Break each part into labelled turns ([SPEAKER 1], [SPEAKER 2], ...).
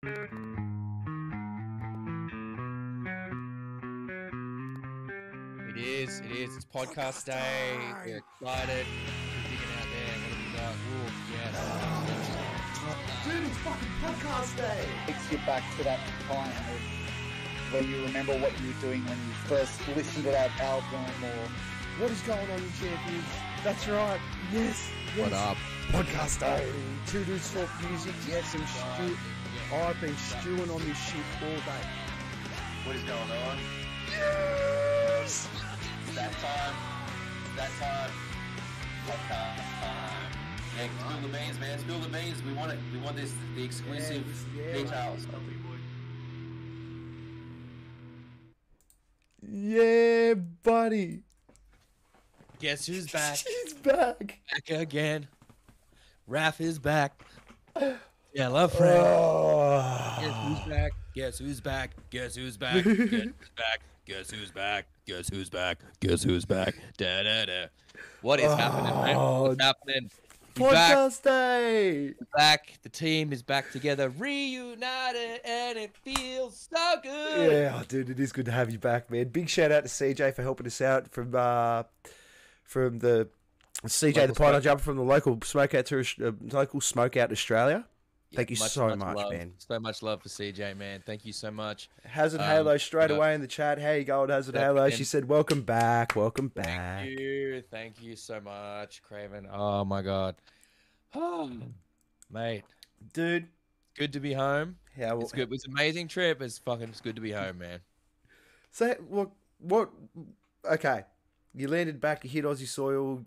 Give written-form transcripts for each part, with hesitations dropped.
[SPEAKER 1] It is. It's podcast day. We're excited. We're digging out there. What have we got? Ooh, yeah.
[SPEAKER 2] Dude, it's fucking podcast day.
[SPEAKER 3] Takes you back to that time of when you remember what you were doing when you first listened to that album, or
[SPEAKER 2] What is going on, you champions? That's right. Yes.
[SPEAKER 1] What up?
[SPEAKER 2] Podcast day. Two dudes talk music. Yes, and stew. I've been stewing on this shit all day.
[SPEAKER 4] What is going on?
[SPEAKER 2] Yes.
[SPEAKER 4] It's that time. It's that time. Podcast time. Yeah, spill the beans, man. Spill the beans. We want it. We want this. The exclusive details.
[SPEAKER 2] Yeah, buddy.
[SPEAKER 1] Guess who's back?
[SPEAKER 2] He's back.
[SPEAKER 1] Back again. Raph is back. Yeah, love friend.
[SPEAKER 2] Oh.
[SPEAKER 1] Guess who's back? Guess who's back? Guess who's back? Guess who's back? Guess who's back? Guess who's back? Guess who's back? Da da da. What is happening, man? What's happening? He's back.
[SPEAKER 2] Podcast day.
[SPEAKER 1] Back. The team is back together, reunited, and it feels so good.
[SPEAKER 2] Yeah, oh, dude, it is good to have you back, man. Big shout out to CJ for helping us out from the CJ
[SPEAKER 1] Local
[SPEAKER 2] the Pineapple
[SPEAKER 1] smoke.
[SPEAKER 2] Jumper from the local smokeout to local smokeout Australia.
[SPEAKER 1] Yeah,
[SPEAKER 2] Thank you so much,
[SPEAKER 1] love.
[SPEAKER 2] man.
[SPEAKER 1] So much love for CJ, man. Thank you so much.
[SPEAKER 2] Hazard Halo straight
[SPEAKER 1] yeah.
[SPEAKER 2] away in the chat. How you going, Hazard
[SPEAKER 1] Yeah,
[SPEAKER 2] Halo?
[SPEAKER 1] man.
[SPEAKER 2] She said, "Welcome back, welcome back."
[SPEAKER 1] Thank you so much, Craven. Oh my god, oh, mate,
[SPEAKER 2] Dude.
[SPEAKER 1] good to be home.
[SPEAKER 2] How?
[SPEAKER 1] It's good. It was an amazing trip. It's good to be home, man.
[SPEAKER 2] So what? Okay, you landed back. You hit Aussie soil.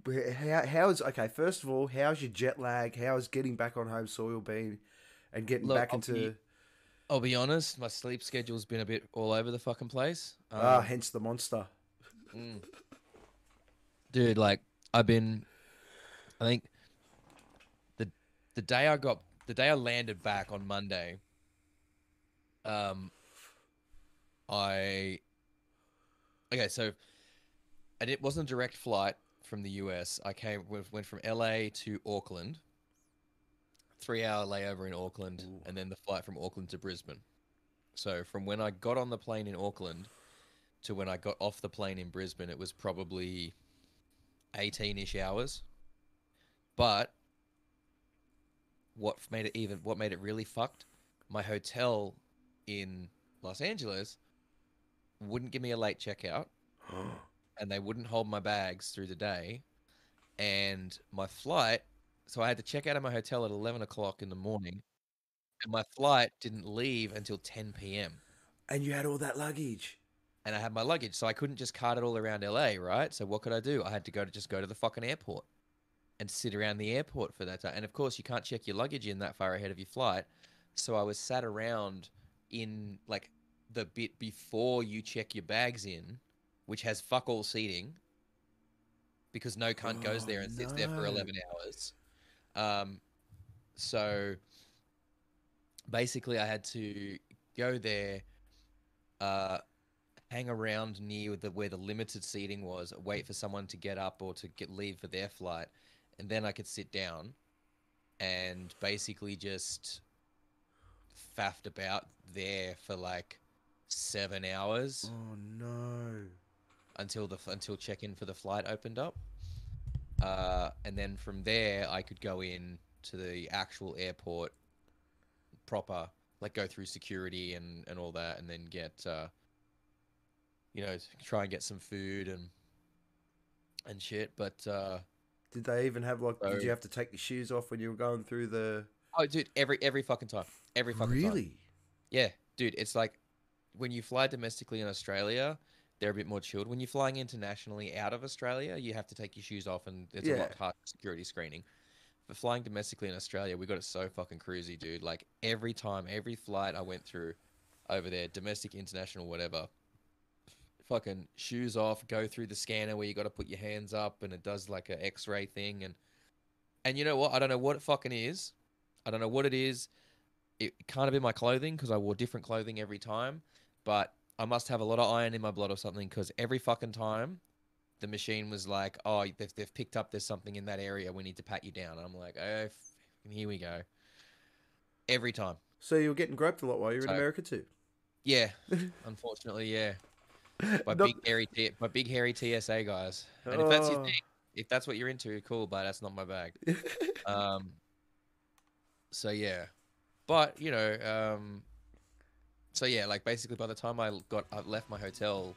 [SPEAKER 2] How's okay? First of all, how's your jet lag? How's getting back on home soil been, and getting
[SPEAKER 1] Look,
[SPEAKER 2] back into?
[SPEAKER 1] I'll be honest. My sleep schedule's been a bit all over the fucking place.
[SPEAKER 2] Hence the monster.
[SPEAKER 1] Dude, like I think the day I landed back on Monday, so and it wasn't a direct flight from the US. I went from LA to Auckland, 3-hour layover in Auckland, and then the flight from Auckland to Brisbane. So from when I got on the plane in Auckland to when I got off the plane in Brisbane, it was probably 18-ish hours. But what made it really fucked, my hotel in Los Angeles wouldn't give me a late checkout. And they wouldn't hold my bags through the day. And my flight, so I had to check out of my hotel at 11 o'clock in the morning. And my flight didn't leave until 10 p.m.
[SPEAKER 2] And you had all that luggage.
[SPEAKER 1] And I had my luggage, so I couldn't just cart it all around LA, right? So what could I do? I had to just go to the fucking airport and sit around the airport for that time. And of course, you can't check your luggage in that far ahead of your flight. So I was sat around in like the bit before you check your bags in, which has fuck all seating because no cunt goes there and sits there for 11 hours. So basically I had to go there, hang around near where the limited seating was, wait for someone to get up or to leave for their flight, and then I could sit down and basically just faffed about there for like 7 hours.
[SPEAKER 2] Oh no.
[SPEAKER 1] Until check-in for the flight opened up. And then from there, I could go in to the actual airport proper, like go through security and all that, and then get, try and get some food and shit. But
[SPEAKER 2] Did they even have did you have to take your shoes off when you were going through the?
[SPEAKER 1] oh, dude, every fucking time, every fucking time.
[SPEAKER 2] Really?
[SPEAKER 1] Yeah, dude, it's like when you fly domestically in Australia, they're a bit more chilled. When you're flying internationally out of Australia, you have to take your shoes off, and it's a lot harder security screening. For flying domestically in Australia, we got it so fucking cruisy, dude. Like every time, every flight I went through over there, domestic, international, whatever, fucking shoes off, go through the scanner where you got to put your hands up, and it does like a X-ray thing, and you know what? I don't know what it fucking is. I don't know what it is. It can't have been my clothing because I wore different clothing every time, but I must have a lot of iron in my blood or something, because every fucking time the machine was like, oh, they've picked up there's something in that area, we need to pat you down. And I'm like, oh, here we go. Every time.
[SPEAKER 2] So you were getting groped a lot while you were in
[SPEAKER 1] So-
[SPEAKER 2] America too.
[SPEAKER 1] Yeah, unfortunately, yeah. By
[SPEAKER 2] Not-
[SPEAKER 1] big hairy TSA guys. And if that's your
[SPEAKER 2] Oh.
[SPEAKER 1] thing, if that's what you're into, cool. But that's not my bag. Um. So yeah, but so yeah, like basically by the time I left my hotel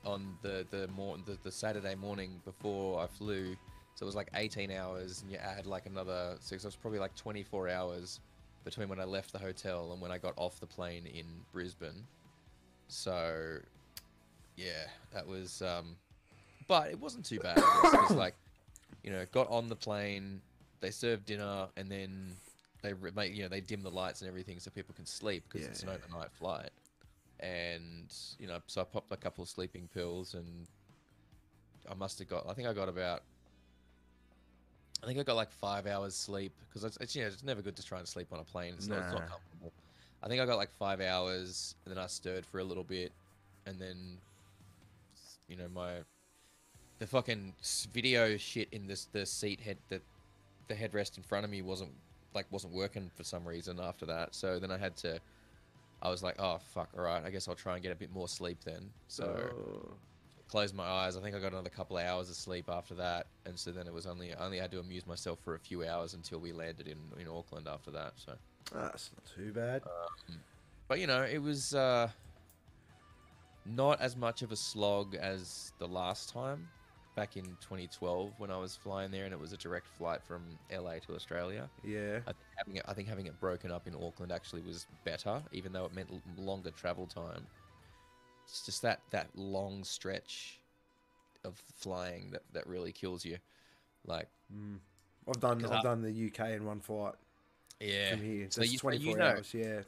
[SPEAKER 1] on the Saturday morning before I flew, so it was like 18 hours, and you add like another six. So it was probably like 24 hours between when I left the hotel and when I got off the plane in Brisbane. So yeah, that was but it wasn't too bad, I guess, 'cause, like, got on the plane, they served dinner, and then they dim the lights and everything so people can sleep because it's an overnight flight. And so I popped a couple of sleeping pills, and I think I got like 5 hours sleep, because it's never good to try and sleep on a plane. It's not comfortable. I think I got like 5 hours, and then I stirred for a little bit, and then the fucking video shit in the seat the headrest in front of me wasn't working for some reason after that. So then I was like, oh fuck, all right, I guess I'll try and get a bit more sleep then. So closed my eyes. I think I got another couple of hours of sleep after that, and so then it was I only had to amuse myself for a few hours until we landed in Auckland after that. So
[SPEAKER 2] that's not too bad.
[SPEAKER 1] but it was not as much of a slog as the last time back in 2012 when I was flying there, and it was a direct flight from LA to Australia.
[SPEAKER 2] Yeah.
[SPEAKER 1] I think having it broken up in Auckland actually was better, even though it meant longer travel time. It's just that long stretch of flying that really kills you. Like,
[SPEAKER 2] I've done the UK in one flight.
[SPEAKER 1] Yeah.
[SPEAKER 2] From here. So it's 24 hours. Yeah.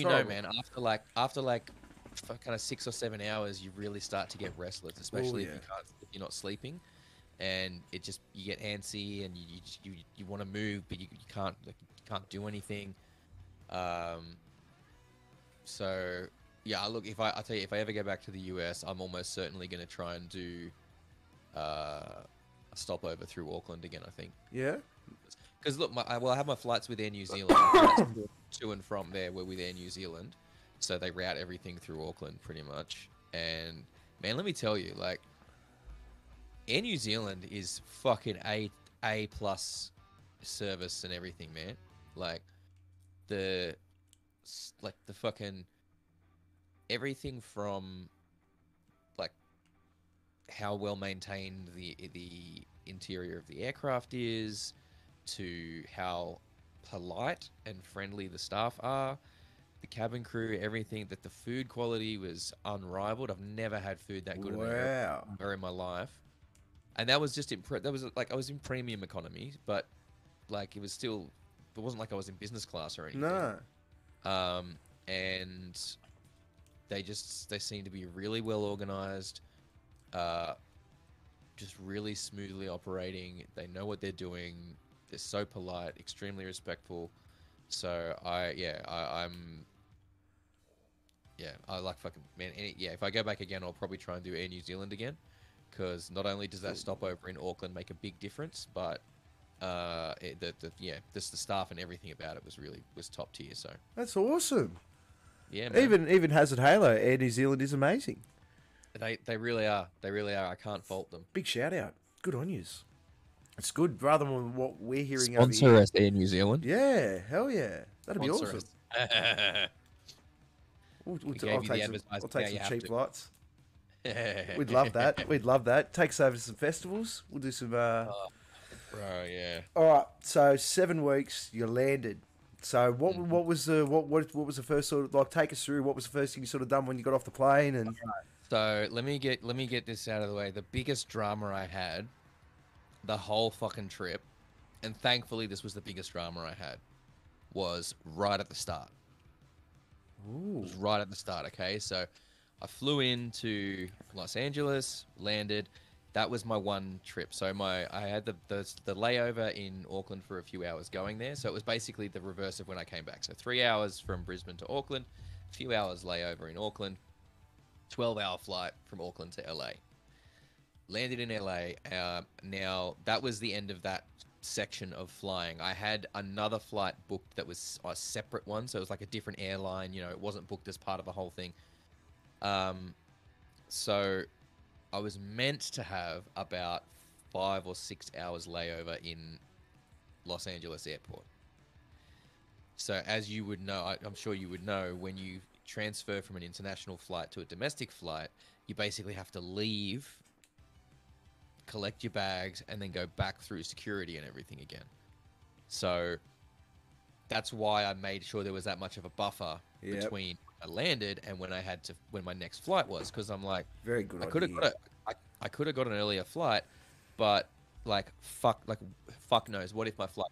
[SPEAKER 1] So man, after like kind of 6 or 7 hours, you really start to get restless, especially if you're not sleeping, and you get antsy, and you want to move, but you can't do anything. So yeah, look, I tell you, if I ever go back to the US, I'm almost certainly going to try and do a stopover through Auckland again, I think.
[SPEAKER 2] Yeah.
[SPEAKER 1] Because look, I have my flights with Air New Zealand. Flights to and from there were with Air New Zealand, so they route everything through Auckland pretty much. And man, let me tell you, like, Air New Zealand is fucking A plus service and everything, man. Like the fucking everything from like how well maintained the interior of the aircraft is, to how polite and friendly the staff are, the cabin crew, everything. That the food quality was unrivaled. I've never had food that good in my life. And that was just that was like I was in premium economy, but like it wasn't like I was in business class or anything.
[SPEAKER 2] No.
[SPEAKER 1] And they seem to be really well organized, just really smoothly operating. They know what they're doing. They're so polite, extremely respectful. So I like fucking man. If I go back again, I'll probably try and do Air New Zealand again, because not only does that stopover in Auckland make a big difference, but the staff and everything about it was top tier. So
[SPEAKER 2] that's awesome.
[SPEAKER 1] Yeah, man.
[SPEAKER 2] Even Hazard Halo, Air New Zealand is amazing.
[SPEAKER 1] They really are. They really are. I can't fault them.
[SPEAKER 2] Big shout out. Good on yous. It's good, rather than what we're hearing
[SPEAKER 1] Sponsor
[SPEAKER 2] over here.
[SPEAKER 1] us, Air New Zealand.
[SPEAKER 2] Yeah, hell yeah. That'd be
[SPEAKER 1] Sponsor
[SPEAKER 2] awesome. I'll take some cheap flights. We'd love that. We'd love that. Take us over to some festivals. We'll do some.
[SPEAKER 1] Bro, yeah.
[SPEAKER 2] All right. So 7 weeks, you landed. So what was the first sort of, like, take us through? What was the first thing you sort of done when you got off the plane? And
[SPEAKER 1] so let me get this out of the way. The biggest drama I had the whole fucking trip, and thankfully this was the biggest drama I had, was right at the start.
[SPEAKER 2] Ooh.
[SPEAKER 1] It was right at the start. Okay, so I flew into Los Angeles, landed. That was my one trip. So I had the layover in Auckland for a few hours going there. So it was basically the reverse of when I came back. So 3 hours from Brisbane to Auckland, a few hours layover in Auckland, 12-hour flight from Auckland to LA. Landed in LA. Now that was the end of that section of flying. I had another flight booked that was a separate one, so it was like a different airline. You know, it wasn't booked as part of the whole thing. So I was meant to have about 5 or 6 hours layover in Los Angeles airport. So as you would know, I'm sure you would know, when you transfer from an international flight to a domestic flight, you basically have to leave, collect your bags, and then go back through security and everything again. So that's why I made sure there was that much of a buffer between I landed and when my next flight was, because I'm like,
[SPEAKER 2] Very good
[SPEAKER 1] I could have
[SPEAKER 2] idea.
[SPEAKER 1] I could have got an earlier flight, but fuck knows, what if my flight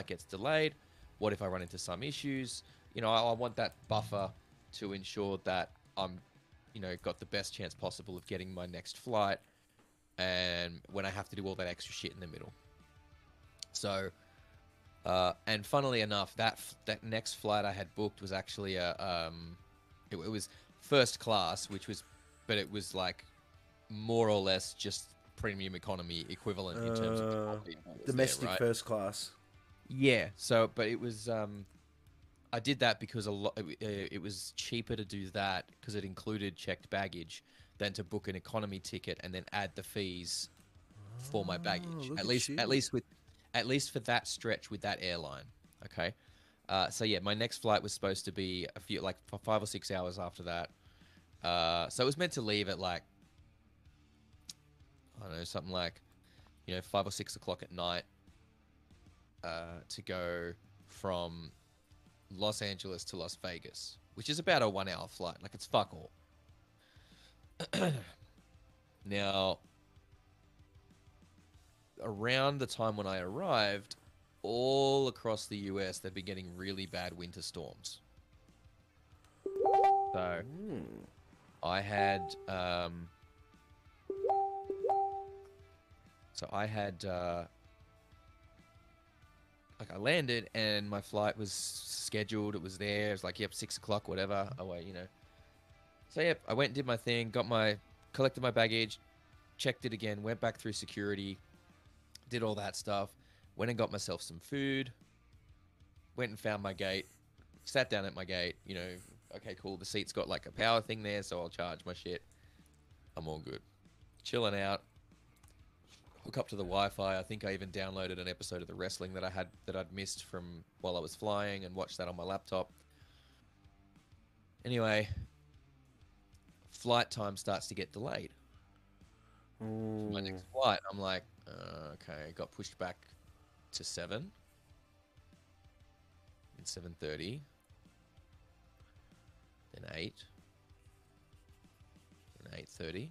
[SPEAKER 1] gets delayed? What if I run into some issues? You know, I want that buffer to ensure that I'm, you know, got the best chance possible of getting my next flight, and when I have to do all that extra shit in the middle. So, and funnily enough, that next flight I had booked was actually it was first class, but it was like more or less just premium economy equivalent in terms of
[SPEAKER 2] domestic
[SPEAKER 1] right?
[SPEAKER 2] first class.
[SPEAKER 1] Yeah. So, but it was I did that because it was cheaper to do that because it included checked baggage than to book an economy ticket and then add the fees for my baggage.
[SPEAKER 2] Look
[SPEAKER 1] At
[SPEAKER 2] at
[SPEAKER 1] least for that stretch with that airline. Okay. So yeah, my next flight was supposed to be for 5 or 6 hours after that. So it was meant to leave at like, I don't know, something like, you know, 5 or 6 o'clock at night, to go from Los Angeles to Las Vegas, which is about a 1 hour flight. Like, it's fuck all. Now, around the time when I arrived, all across the US, they've been getting really bad winter storms. So I had, like, I landed and my flight was scheduled. It was there. It was like, yep, 6 o'clock, whatever. Oh, wait, you know. So, yep, I went and did my thing, collected my baggage, checked it again, went back through security, did all that stuff, went and got myself some food, went and found my gate, sat down at my gate, you know, okay, cool. The seat's got like a power thing there, so I'll charge my shit. I'm all good. Chilling out. Hook up to the Wi-Fi. I think I even downloaded an episode of the wrestling that I'd missed from while I was flying and watched that on my laptop. Anyway, flight time starts to get delayed. For my next flight, I'm like, okay, got pushed back to 7. Then 7:30. Then 8. Then 8:30.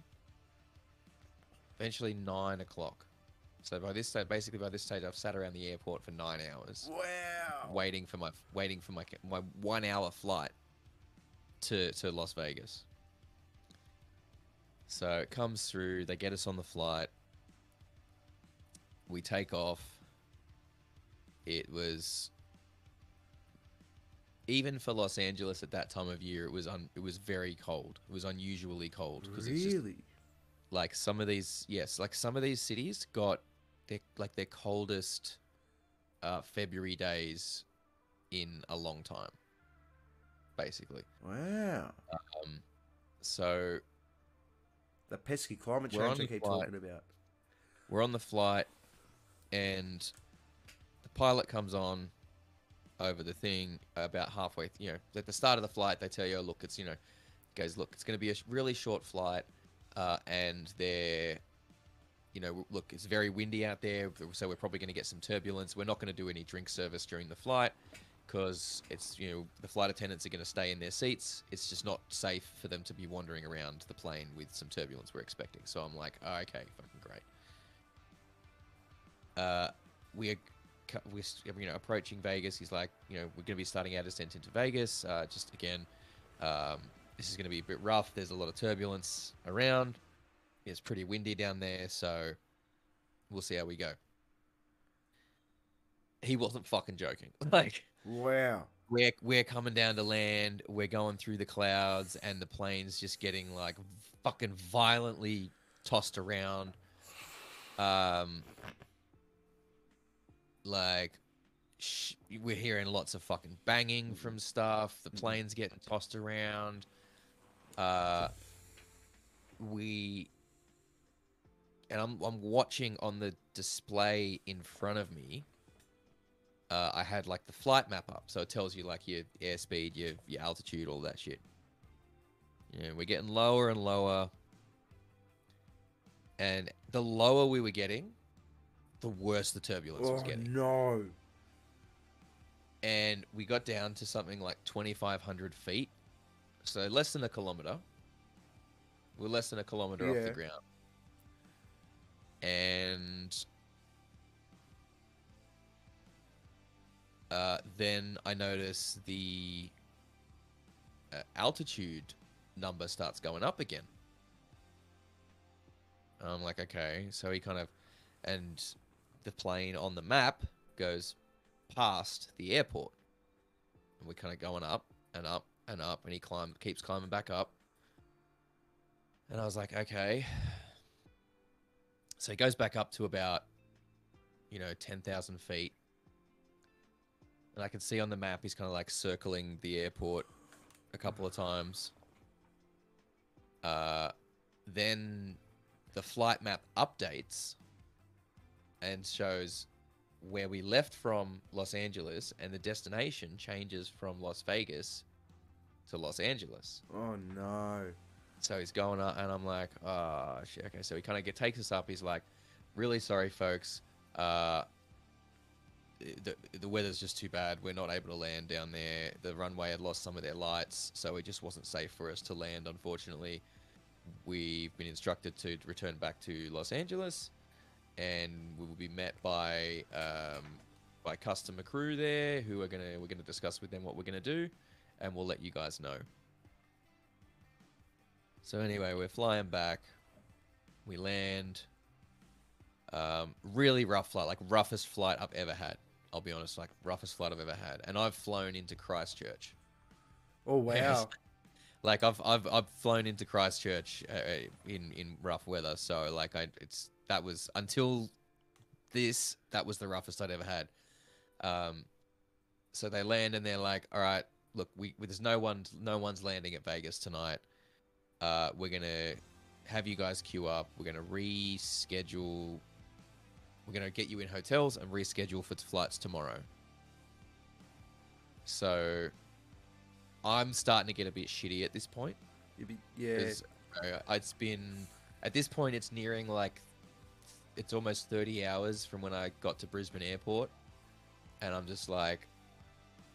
[SPEAKER 1] Eventually 9 o'clock. So by this stage, I've sat around the airport for 9 hours.
[SPEAKER 2] Wow.
[SPEAKER 1] Waiting for my 1 hour flight to Las Vegas. So it comes through, they get us on the flight. We take off. It was, even for Los Angeles at that time of year, it was very cold. It was unusually cold because it's just, like, some of these cities got their coldest February days in a long time, basically.
[SPEAKER 2] Wow.
[SPEAKER 1] So
[SPEAKER 2] The pesky climate
[SPEAKER 1] We're on
[SPEAKER 2] change we
[SPEAKER 1] the
[SPEAKER 2] keep
[SPEAKER 1] flight.
[SPEAKER 2] talking about.
[SPEAKER 1] we're on the flight, and the pilot comes on over the thing about halfway. You know, at the start of the flight, they tell you, oh, look, it's, you know, goes, look, it's going to be a really short flight, and they're, you know, look, it's very windy out there, so we're probably going to get some turbulence. We're not going to do any drink service during the flight because it's, you know, the flight attendants are going to stay in their seats. It's just not safe for them to be wandering around the plane with some turbulence we're expecting. So I'm like, oh, okay, fucking great. We're you know, approaching Vegas. He's like, you know, we're going to be starting our descent into Vegas. Just again, this is going to be a bit rough. There's a lot of turbulence around. It's pretty windy down there, so we'll see how we go. He wasn't fucking joking. Like,
[SPEAKER 2] Wow.
[SPEAKER 1] we're coming down to land. We're going through the clouds, and the plane's just getting like fucking violently tossed around. like we're hearing lots of fucking banging from stuff. The plane's getting tossed around. We and I'm watching on the display in front of me. I had like the flight map up, so it tells you like your airspeed, your altitude, all that shit. You know, we're getting lower and lower, and the lower we were getting, the worse the turbulence was getting.
[SPEAKER 2] No.
[SPEAKER 1] And we got down to something like 2,500 feet, so less than a kilometer. We're less than a kilometer off the ground, and then I notice the altitude number starts going up again. And I'm like, okay, so he kind of, and the plane on the map goes past the airport, and we're kind of going up and up and up, and he keeps climbing back up, and I was like, okay, so he goes back up to about, 10,000 feet, and I can see on the map he's kind of like circling the airport a couple of times. Then the flight map updates and shows where we left from Los Angeles, and the destination changes from Las Vegas to Los Angeles.
[SPEAKER 2] Oh no.
[SPEAKER 1] So he's going up, and I'm like, oh shit. Okay, so he kind of takes us up. He's like, really sorry, folks. The weather's just too bad. We're not able to land down there. The runway had lost some of their lights, so it just wasn't safe for us to land, unfortunately. We've been instructed to return back to Los Angeles, and we will be met by customer crew there, who we're gonna discuss with them what we're gonna do, and we'll let you guys know. So anyway, we're flying back. We land. Really rough flight, like roughest flight I've ever had. I'll be honest, like roughest flight I've ever had, and I've flown into Christchurch.
[SPEAKER 2] Oh wow.
[SPEAKER 1] Like I've flown into Christchurch in rough weather, so like that was until this, that was the roughest I'd ever had. So they land and they're like, all right, look, there's no one's landing at Vegas tonight. We're gonna have you guys queue up. We're gonna reschedule. We're gonna get you in hotels and reschedule for flights tomorrow. So I'm starting to get a bit shitty at this point.
[SPEAKER 2] Yeah.
[SPEAKER 1] It's been, at this point, it's nearing like, it's almost 30 hours from when I got to Brisbane Airport. And I'm just like,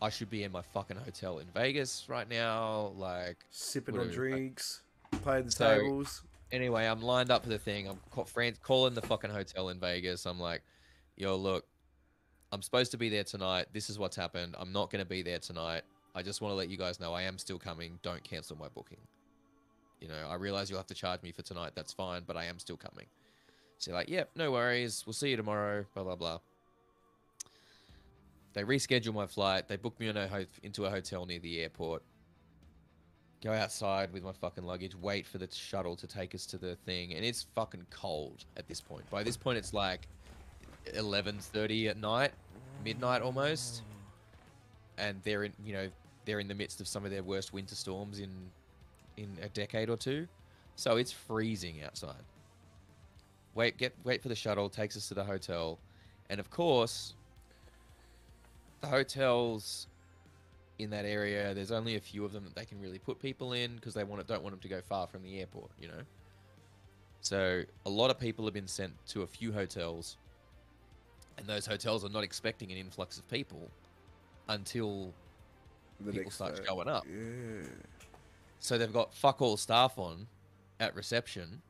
[SPEAKER 1] I should be in my fucking hotel in Vegas right now. Like,
[SPEAKER 2] sipping on drinks, playing the tables.
[SPEAKER 1] Anyway, I'm lined up for the thing. I'm calling the fucking hotel in Vegas. I'm like, yo, look, I'm supposed to be there tonight. This is what's happened. I'm not going to be there tonight. I just want to let you guys know I am still coming. Don't cancel my booking. I realize you'll have to charge me for tonight. That's fine, but I am still coming. So like, yep, no worries. We'll see you tomorrow. Blah, blah, blah. They reschedule my flight. They book me into a hotel near the airport. Go outside with my fucking luggage. Wait for the shuttle to take us to the thing. And it's fucking cold at this point. By this point, it's like 11:30 at night. Midnight almost. And they're in the midst of some of their worst winter storms in a decade or two. So it's freezing outside. Wait for the shuttle, takes us to the hotel. And of course, the hotels in that area, there's only a few of them that they can really put people in because they don't want them to go far from the airport, So a lot of people have been sent to a few hotels, and those hotels are not expecting an influx of people until people start showing up.
[SPEAKER 2] Yeah.
[SPEAKER 1] So they've got fuck all staff on at reception.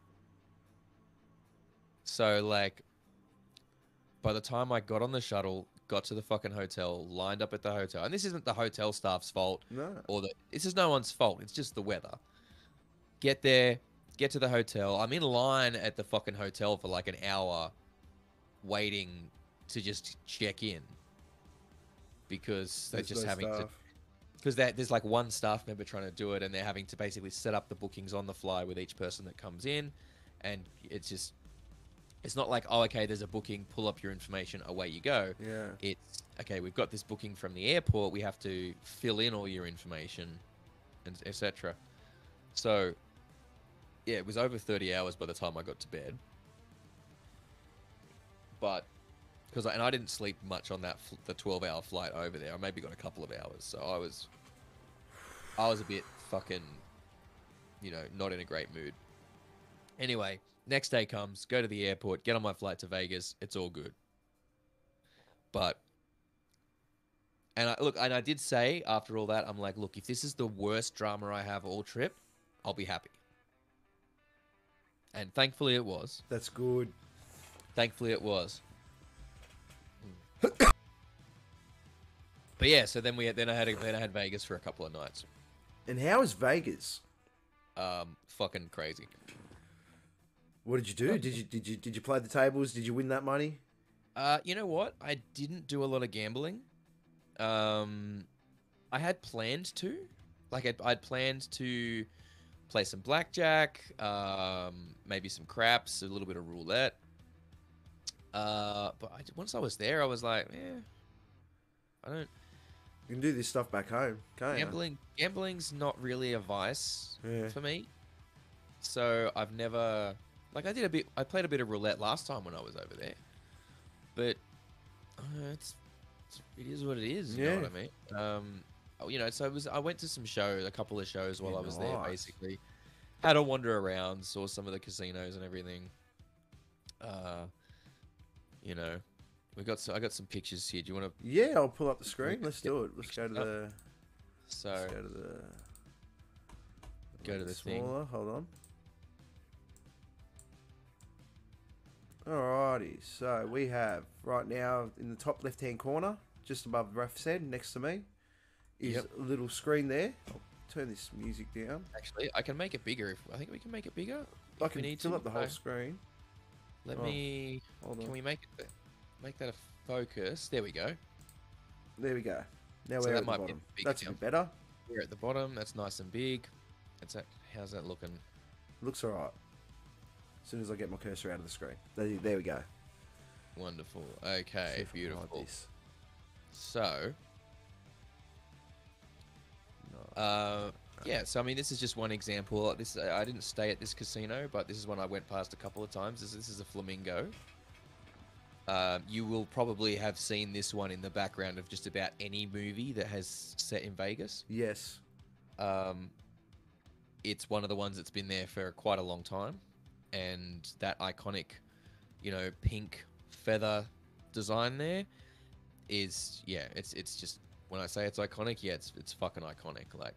[SPEAKER 1] So like, by the time I got on the shuttle, got to the fucking hotel, lined up at the hotel, and this isn't the hotel staff's fault, this is no one's fault. It's just the weather. Get there, get to the hotel. I'm in line at the fucking hotel for like an hour, waiting to just check in because they're just having to. Because there's like one staff member trying to do it, and they're having to basically set up the bookings on the fly with each person that comes in, and it's just It's not like, oh, okay, there's a booking, pull up your information, away you go.
[SPEAKER 2] Yeah.
[SPEAKER 1] It's, okay, we've got this booking from the airport, we have to fill in all your information, and etc. So, yeah, it was over 30 hours by the time I got to bed. But, and I didn't sleep much on that, the 12-hour flight over there. I maybe got a couple of hours. So I was a bit fucking, you know, not in a great mood. Anyway, next day comes, go to the airport, get on my flight to Vegas. It's all good. But, and I did say after all that, I'm like, look, if this is the worst drama I have all trip, I'll be happy. And thankfully it was.
[SPEAKER 2] That's good.
[SPEAKER 1] Thankfully it was. But yeah, so then I had Vegas for a couple of nights.
[SPEAKER 2] And how is Vegas?
[SPEAKER 1] Fucking crazy.
[SPEAKER 2] What did you do? Did you play the tables? Did you win that money?
[SPEAKER 1] You know what? I didn't do a lot of gambling. I had planned to. Like, I'd planned to play some blackjack, maybe some craps, a little bit of roulette. But once I was there, I was like, I don't.
[SPEAKER 2] You can do this stuff back home, can't you?
[SPEAKER 1] Gambling's not really a vice for me. So I've never, like, I played a bit of roulette last time when I was over there. But it is what it is. You know what I mean? You know, so I went to a couple of shows while I was there. Basically, had a wander around, saw some of the casinos and everything. You know, I got some pictures here. Do you want to?
[SPEAKER 2] Yeah, I'll pull up the screen. Let's do it. Let's go to the.
[SPEAKER 1] So
[SPEAKER 2] Let's
[SPEAKER 1] go to the thing.
[SPEAKER 2] Smaller. Hold on. Alrighty, so we have right now in the top left-hand corner, just above RAFF'S head, next to me, is a little screen there. I'll turn this music down.
[SPEAKER 1] Actually, I can make it bigger. I think we can make it bigger.
[SPEAKER 2] I can fill up the whole screen.
[SPEAKER 1] Let me.
[SPEAKER 2] Hold on.
[SPEAKER 1] Can we make that a focus? There we go.
[SPEAKER 2] There we go. Now
[SPEAKER 1] So
[SPEAKER 2] we're
[SPEAKER 1] that
[SPEAKER 2] at the
[SPEAKER 1] might be
[SPEAKER 2] bottom.
[SPEAKER 1] big
[SPEAKER 2] That's a
[SPEAKER 1] jump.
[SPEAKER 2] bit better.
[SPEAKER 1] We're at the bottom. That's nice and big. How's that looking?
[SPEAKER 2] Looks alright. As soon as I get my cursor out of the screen. There we go.
[SPEAKER 1] Wonderful.
[SPEAKER 2] See
[SPEAKER 1] Okay,
[SPEAKER 2] if I can
[SPEAKER 1] beautiful.
[SPEAKER 2] hide this.
[SPEAKER 1] So, yeah. So I mean, this is just one example. I didn't stay at this casino, but this is one I went past a couple of times. This is a Flamingo. You will probably have seen this one in the background of just about any movie that has set in Vegas.
[SPEAKER 2] Yes.
[SPEAKER 1] It's one of the ones that's been there for quite a long time, and that iconic, you know, pink feather design there is, yeah, it's just, when I say it's iconic, yeah, it's fucking iconic. Like,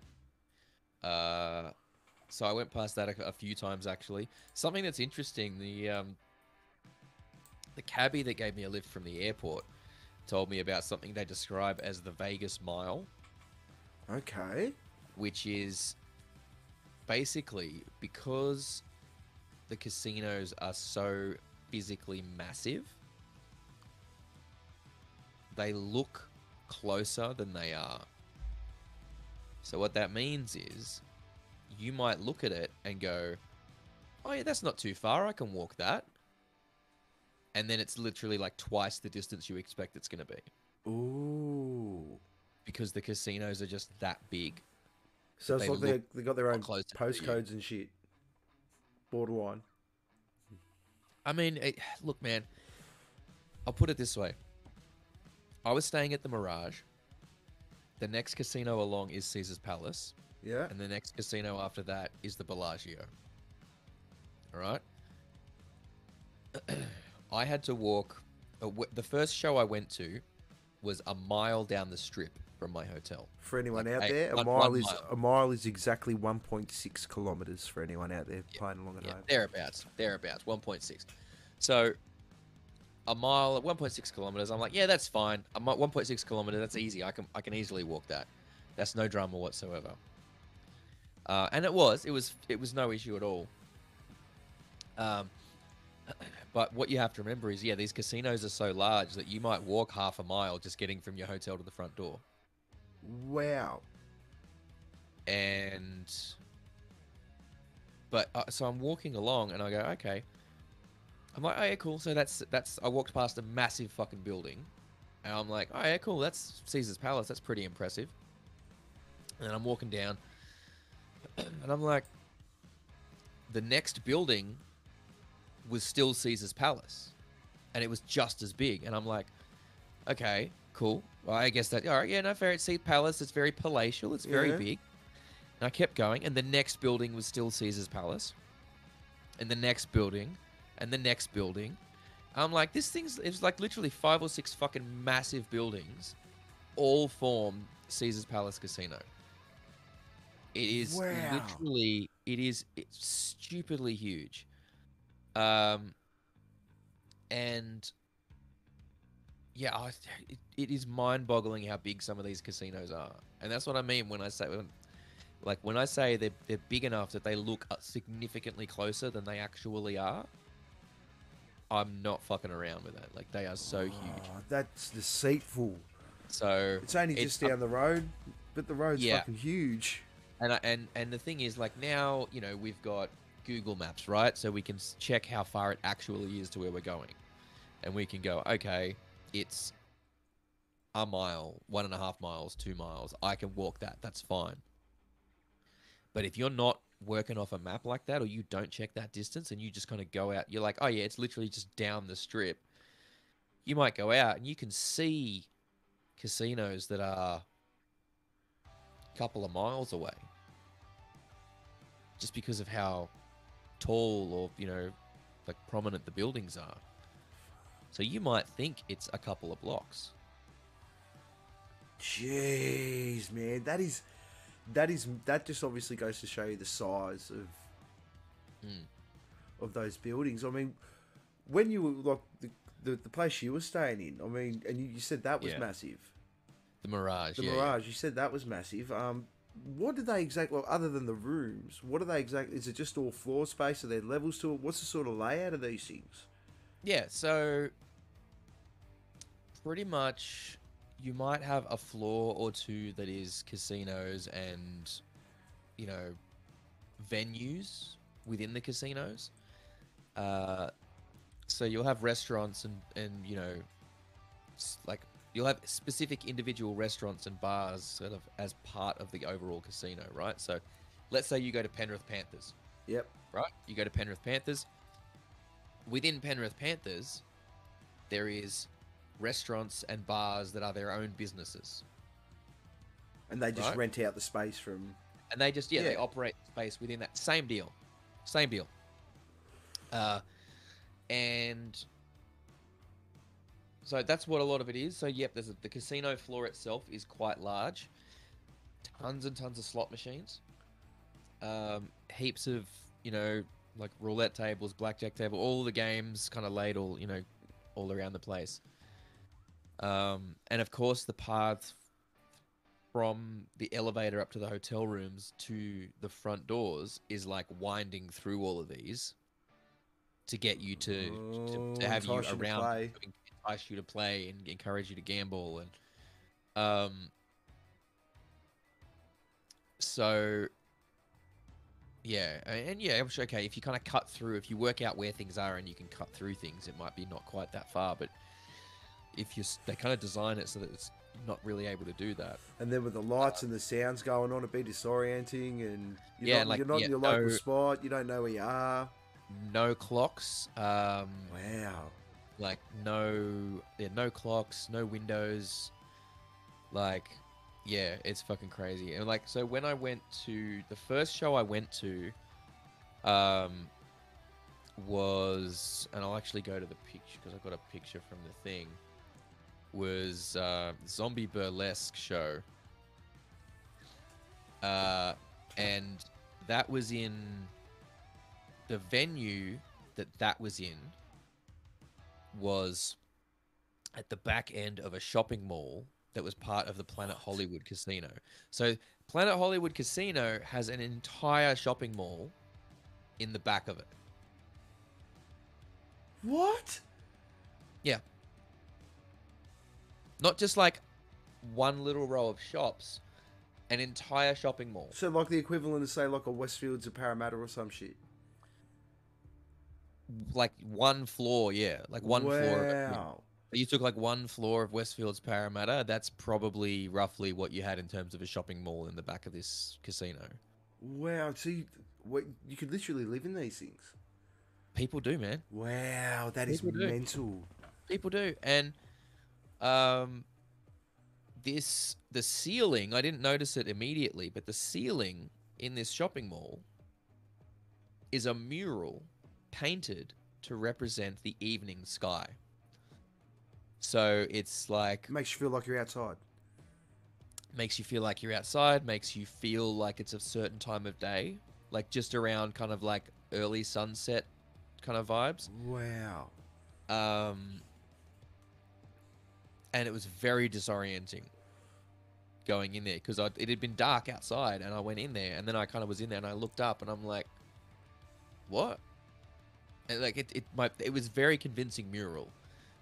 [SPEAKER 1] so I went past that a few times actually. Something that's interesting, the cabbie that gave me a lift from the airport told me about something they describe as the Vegas Mile.
[SPEAKER 2] Okay.
[SPEAKER 1] Which is basically because the casinos are so physically massive, they look closer than they are. So what that means is you might look at it and go, oh yeah, that's not too far, I can walk that. And then it's literally like twice the distance you expect it's going to be.
[SPEAKER 2] Ooh.
[SPEAKER 1] Because the casinos are just that big.
[SPEAKER 2] So it's like they got their own
[SPEAKER 1] closer to
[SPEAKER 2] postcodes and shit. Borderline.
[SPEAKER 1] I mean, look, man, I'll put it this way. I was staying at the Mirage. The next casino along is Caesar's Palace.
[SPEAKER 2] Yeah.
[SPEAKER 1] And the next casino after that is the Bellagio. All right? I had to walk... the first show I went to was a mile down the strip from my hotel.
[SPEAKER 2] For anyone out
[SPEAKER 1] Hey,
[SPEAKER 2] there,
[SPEAKER 1] one
[SPEAKER 2] a mile is exactly 1.6 kilometers for anyone out there playing along at home.
[SPEAKER 1] Thereabouts, 1.6. So a mile at 1.6 kilometers, I'm like, yeah, that's fine. I'm at 1.6 kilometers, that's easy. I can easily walk that. That's no drama whatsoever. And it was no issue at all. But what you have to remember is, yeah, these casinos are so large that you might walk half a mile just getting from your hotel to the front door.
[SPEAKER 2] Wow.
[SPEAKER 1] But so I'm walking along and I go, okay. I'm like, oh yeah, cool. So that's. I walked past a massive fucking building, and I'm like, oh yeah, cool. That's Caesar's Palace. That's pretty impressive. And then I'm walking down, and I'm like, the next building was still Caesar's Palace, and it was just as big. And I'm like, okay, cool. Well, I guess that. All right, yeah, no, fair. It's Caesar's Palace. It's very palatial. It's very
[SPEAKER 2] Yeah.
[SPEAKER 1] big. And I kept going, and the next building was still Caesar's Palace, and the next building, and the next building. I'm like, this thing's, it's like literally 5 or 6 fucking massive buildings all form Caesar's Palace Casino. It is
[SPEAKER 2] Wow.
[SPEAKER 1] literally, it's stupidly huge. And yeah, it is mind-boggling how big some of these casinos are. And that's what I mean when I say, when I say they're big enough that they look significantly closer than they actually are. I'm not fucking around with that. Like, they are so huge.
[SPEAKER 2] Oh, that's deceitful.
[SPEAKER 1] So
[SPEAKER 2] It's only just down the road, but the road's
[SPEAKER 1] Yeah.
[SPEAKER 2] fucking huge.
[SPEAKER 1] and the thing is, like, now, you know, we've got Google Maps, right? So we can check how far it actually is to where we're going, and we can go, okay, it's a mile, 1.5 miles, 2 miles. I can walk that. That's fine. But if you're not working off a map like that, or you don't check that distance and you just kind of go out, you're like, oh yeah, it's literally just down the strip. You might go out and you can see casinos that are a couple of miles away, just because of how tall or, you know, like, prominent the buildings are. So you might think it's a couple of blocks.
[SPEAKER 2] Jeez, man, that just obviously goes to show you the size of those buildings. I mean, when you were like the place you were staying in, I mean, and you said that was
[SPEAKER 1] Yeah.
[SPEAKER 2] massive.
[SPEAKER 1] The Mirage.
[SPEAKER 2] The
[SPEAKER 1] yeah,
[SPEAKER 2] Mirage, you said that was massive. What do they exactly? Well, other than the rooms, what are they exactly? Is it just all floor space? Are there levels to it? What's the sort of layout of these things?
[SPEAKER 1] Yeah, so pretty much you might have a floor or two that is casinos and, you know, venues within the casinos. So you'll have restaurants and you know, like, you'll have specific individual restaurants and bars sort of as part of the overall casino, right? So let's say you go to Penrith Panthers,
[SPEAKER 2] Yep.
[SPEAKER 1] right? You go to Penrith Panthers. Within Penrith Panthers, there is restaurants and bars that are their own businesses.
[SPEAKER 2] And they just
[SPEAKER 1] Right.
[SPEAKER 2] rent out the space from.
[SPEAKER 1] And they just, they
[SPEAKER 2] Yeah.
[SPEAKER 1] operate space within that. Same deal. And so that's what a lot of it is. So, yep, the casino floor itself is quite large. Tons and tons of slot machines. Heaps of, you know, like, roulette tables, blackjack table, all the games kind of laid all, you know, all around the place. And of course, the path from the elevator up to the hotel rooms to the front doors is like winding through all of these to get you to have you
[SPEAKER 2] entice you to
[SPEAKER 1] around,
[SPEAKER 2] play.
[SPEAKER 1] entice you to play and encourage you to gamble. And so yeah, and yeah, I'm sure, okay, if you kind of cut through, if you work out where things are and you can cut through things, it might be not quite that far. But if they kind of design it so that it's not really able to do that.
[SPEAKER 2] And then with the lights and the sounds going on, it'd be disorienting, and
[SPEAKER 1] Yeah, like,
[SPEAKER 2] you're not
[SPEAKER 1] yeah,
[SPEAKER 2] in your local
[SPEAKER 1] no-
[SPEAKER 2] spot. You don't know where you are.
[SPEAKER 1] No clocks.
[SPEAKER 2] Wow.
[SPEAKER 1] Like, no clocks, no windows. Like, yeah, it's fucking crazy. And like, so when I went to the first show I went to, was, and I'll actually go to the picture because I got a picture from the thing, was Zombie Burlesque show. And that was in the venue that was in was at the back end of a shopping mall that was part of the Planet Hollywood Casino. So Planet Hollywood Casino has an entire shopping mall in the back of it.
[SPEAKER 2] What?
[SPEAKER 1] Yeah. Not just like one little row of shops, an entire shopping mall.
[SPEAKER 2] So like the equivalent of, say, like a Westfields or Parramatta or some shit.
[SPEAKER 1] like one floor, yeah, like one floor.
[SPEAKER 2] Wow.
[SPEAKER 1] You took like one floor of Westfield's Parramatta. That's probably roughly what you had in terms of a shopping mall in the back of this casino.
[SPEAKER 2] Wow. So you could literally live in these things.
[SPEAKER 1] People do, man.
[SPEAKER 2] Wow, that is
[SPEAKER 1] People do.
[SPEAKER 2] mental.
[SPEAKER 1] People do, and um, the ceiling. I didn't notice it immediately, but the ceiling in this shopping mall is a mural painted to represent the evening sky. So it's like
[SPEAKER 2] Makes you feel like you're outside.
[SPEAKER 1] makes you feel like you're outside, makes you feel like it's a certain time of day, like just around kind of like early sunset kind of vibes.
[SPEAKER 2] Wow.
[SPEAKER 1] And it was very disorienting going in there because it had been dark outside and I went in there and then I kind of was in there and I looked up and I'm like, what? And like it was very convincing mural.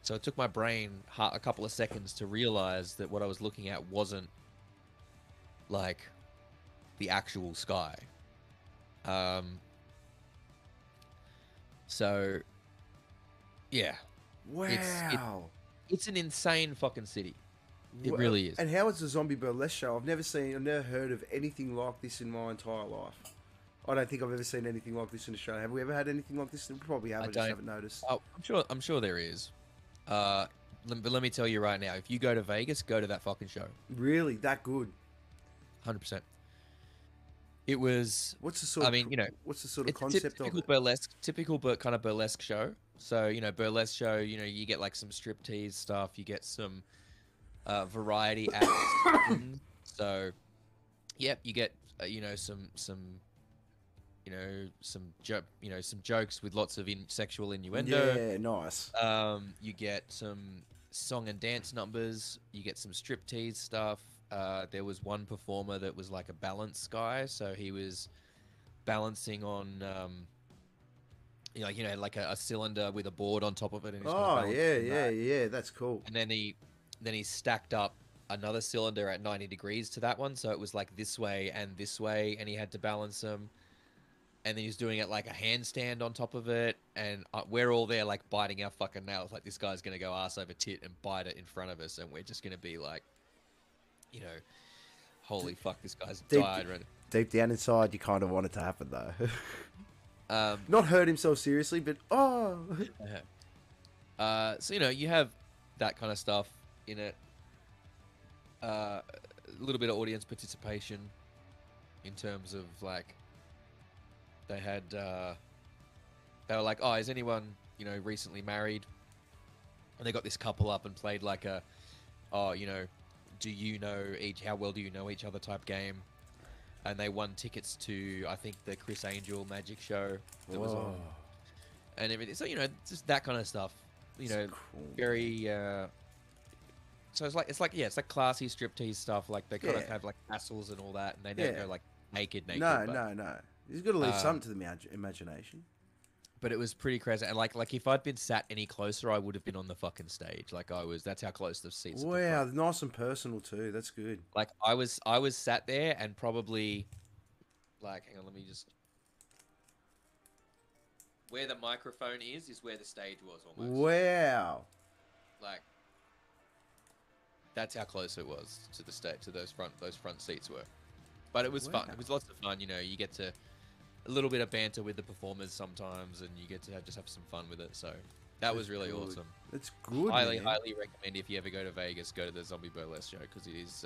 [SPEAKER 1] So it took my brain a couple of seconds to realize that what I was looking at wasn't like the actual sky. So yeah,
[SPEAKER 2] Wow.
[SPEAKER 1] it's an insane fucking city. It really is.
[SPEAKER 2] And how is the zombie burlesque show? I've never heard of anything like this in my entire life. I don't think I've ever seen anything like this in Australia. Have we ever had anything like this? We probably have. I just haven't noticed.
[SPEAKER 1] Oh, I'm sure there is. But let me tell you right now, if you go to Vegas, go to that fucking show.
[SPEAKER 2] Really, that good?
[SPEAKER 1] 100%. It was.
[SPEAKER 2] What's the sort?
[SPEAKER 1] I mean, you know,
[SPEAKER 2] what's the sort of
[SPEAKER 1] it's
[SPEAKER 2] concept
[SPEAKER 1] typical
[SPEAKER 2] of it?
[SPEAKER 1] burlesque, typical kind of burlesque show. So burlesque show. You get like some striptease stuff. You get some variety acts. So, yep, you get some jokes with lots of sexual innuendo.
[SPEAKER 2] Yeah, nice.
[SPEAKER 1] You get some song and dance numbers. You get some striptease stuff. There was one performer that was like a balance guy, so he was balancing on, like a cylinder with a board on top of it. And he's
[SPEAKER 2] Oh yeah, that's cool.
[SPEAKER 1] And then he stacked up another cylinder at 90 degrees to that one, so it was like this way, and he had to balance them. And then he's doing it like a handstand on top of it, and we're all there like biting our fucking nails, like this guy's gonna go ass over tit and bite it in front of us, and we're just gonna be like, holy fuck, this guy's died. Right?
[SPEAKER 2] Deep down inside, you kind of want it to happen though.
[SPEAKER 1] Um,
[SPEAKER 2] Not hurt himself seriously, but oh.
[SPEAKER 1] So you have that kind of stuff in it. A little bit of audience participation in terms of like they were like, oh, is anyone recently married? And they got this couple up and played like a, do you know how well do you know each other type game. And they won tickets to, I think, the Chris Angel magic show that was on and everything. So just that kind of stuff. Cool. Very. So it's like classy striptease stuff. Like they kind of have like tassels and all that, and they don't go like naked.
[SPEAKER 2] No. You've got to leave something to the imagination.
[SPEAKER 1] But it was pretty crazy, and like if I'd been sat any closer, I would have been on the fucking stage. Like I was. That's how close the seats.
[SPEAKER 2] Wow, nice and personal too. That's good.
[SPEAKER 1] Like I was sat there, and probably, like, hang on, let me just. Where the microphone is where the stage was almost.
[SPEAKER 2] Wow.
[SPEAKER 1] Like. That's how close it was to the stage, to those front seats were. But it was fun. It was lots of fun. You get to a little bit of banter with the performers sometimes, and you get to just have some fun with it. So that was really awesome.
[SPEAKER 2] That's good.
[SPEAKER 1] Highly recommend if you ever go to Vegas, go to the Zombie Burlesque show because it is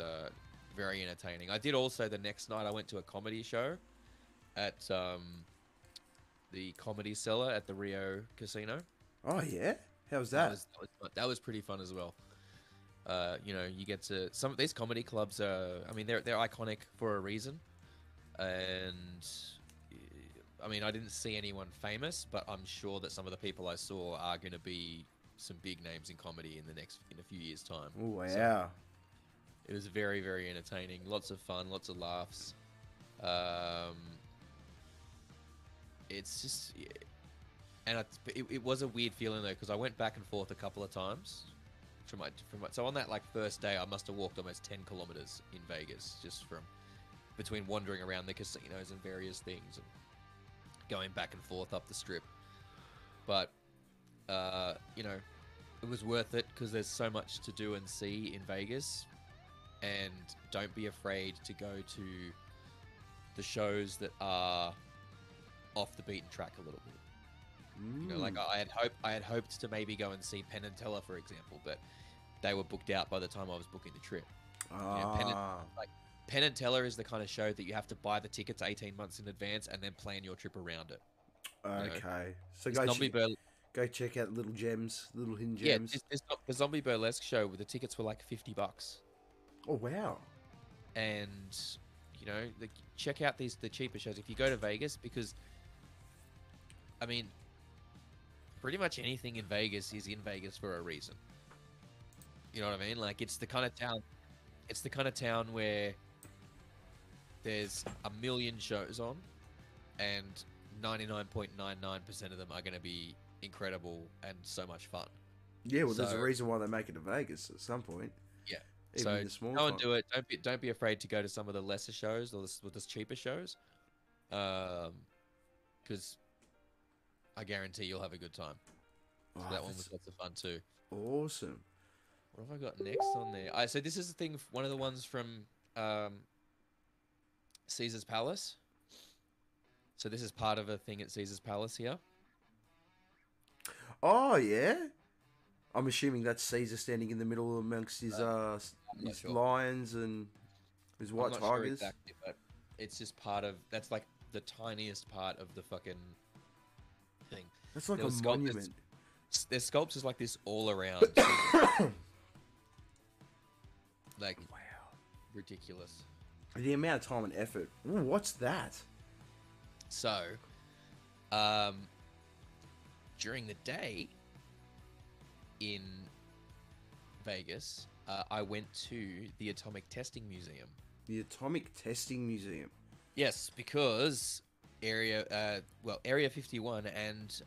[SPEAKER 1] very entertaining. I did also the next night. I went to a comedy show at the Comedy Cellar at the Rio Casino.
[SPEAKER 2] Oh yeah, how was that?
[SPEAKER 1] That was pretty fun as well. You get to some of these comedy clubs. I mean, they're iconic for a reason, and I mean, I didn't see anyone famous, but I'm sure that some of the people I saw are going to be some big names in comedy in a few years' time.
[SPEAKER 2] Oh, wow!
[SPEAKER 1] So it was very, very entertaining. Lots of fun, lots of laughs. It's just, and it was a weird feeling though because I went back and forth a couple of times. So on that like first day, I must have walked almost 10 kilometers in Vegas just from between wandering around the casinos and various things and going back and forth up the strip. but you know, it was worth it because there's so much to do and see in Vegas, and don't be afraid to go to the shows that are off the beaten track a little bit. You know, like I had hoped to maybe go and see Penn and Teller, for example, but they were booked out by the time I was booking the trip. You know, Penn and Teller is the kind of show that you have to buy the tickets 18 months in advance and then plan your trip around it.
[SPEAKER 2] Okay, so go check out little gems, little hidden gems.
[SPEAKER 1] Yeah, the Zombie Burlesque show where the tickets were like $50.
[SPEAKER 2] Oh wow!
[SPEAKER 1] And you know, check out the cheaper shows if you go to Vegas, because I mean, pretty much anything in Vegas is in Vegas for a reason. You know what I mean? Like, it's the kind of town. It's the kind of town where there's a million shows on, and 99.99% of them are going to be incredible and so much fun.
[SPEAKER 2] Yeah, well, there's a reason why they make it to Vegas at some point.
[SPEAKER 1] Yeah.
[SPEAKER 2] Even
[SPEAKER 1] So
[SPEAKER 2] the small
[SPEAKER 1] go and
[SPEAKER 2] one.
[SPEAKER 1] do it. Don't be afraid to go to some of the lesser shows or the cheaper shows, because I guarantee you'll have a good time. So that one was lots of fun too.
[SPEAKER 2] Awesome.
[SPEAKER 1] What have I got next on there? So this is the thing. One of the ones from Caesar's Palace. So this is part of a thing at Caesar's Palace here.
[SPEAKER 2] Oh yeah. I'm assuming that's Caesar standing in the middle amongst his
[SPEAKER 1] sure.
[SPEAKER 2] lions and his white
[SPEAKER 1] I'm not
[SPEAKER 2] tigers.
[SPEAKER 1] sure exactly, but it's just part of. That's like the tiniest part of the fucking thing.
[SPEAKER 2] That's like a monument.
[SPEAKER 1] There's sculptures like this all around. Like, wow, ridiculous.
[SPEAKER 2] The amount of time and effort. Ooh, what's that?
[SPEAKER 1] So, during the day in Vegas, I went to the Atomic Testing Museum.
[SPEAKER 2] The Atomic Testing Museum.
[SPEAKER 1] Yes, because Area 51 and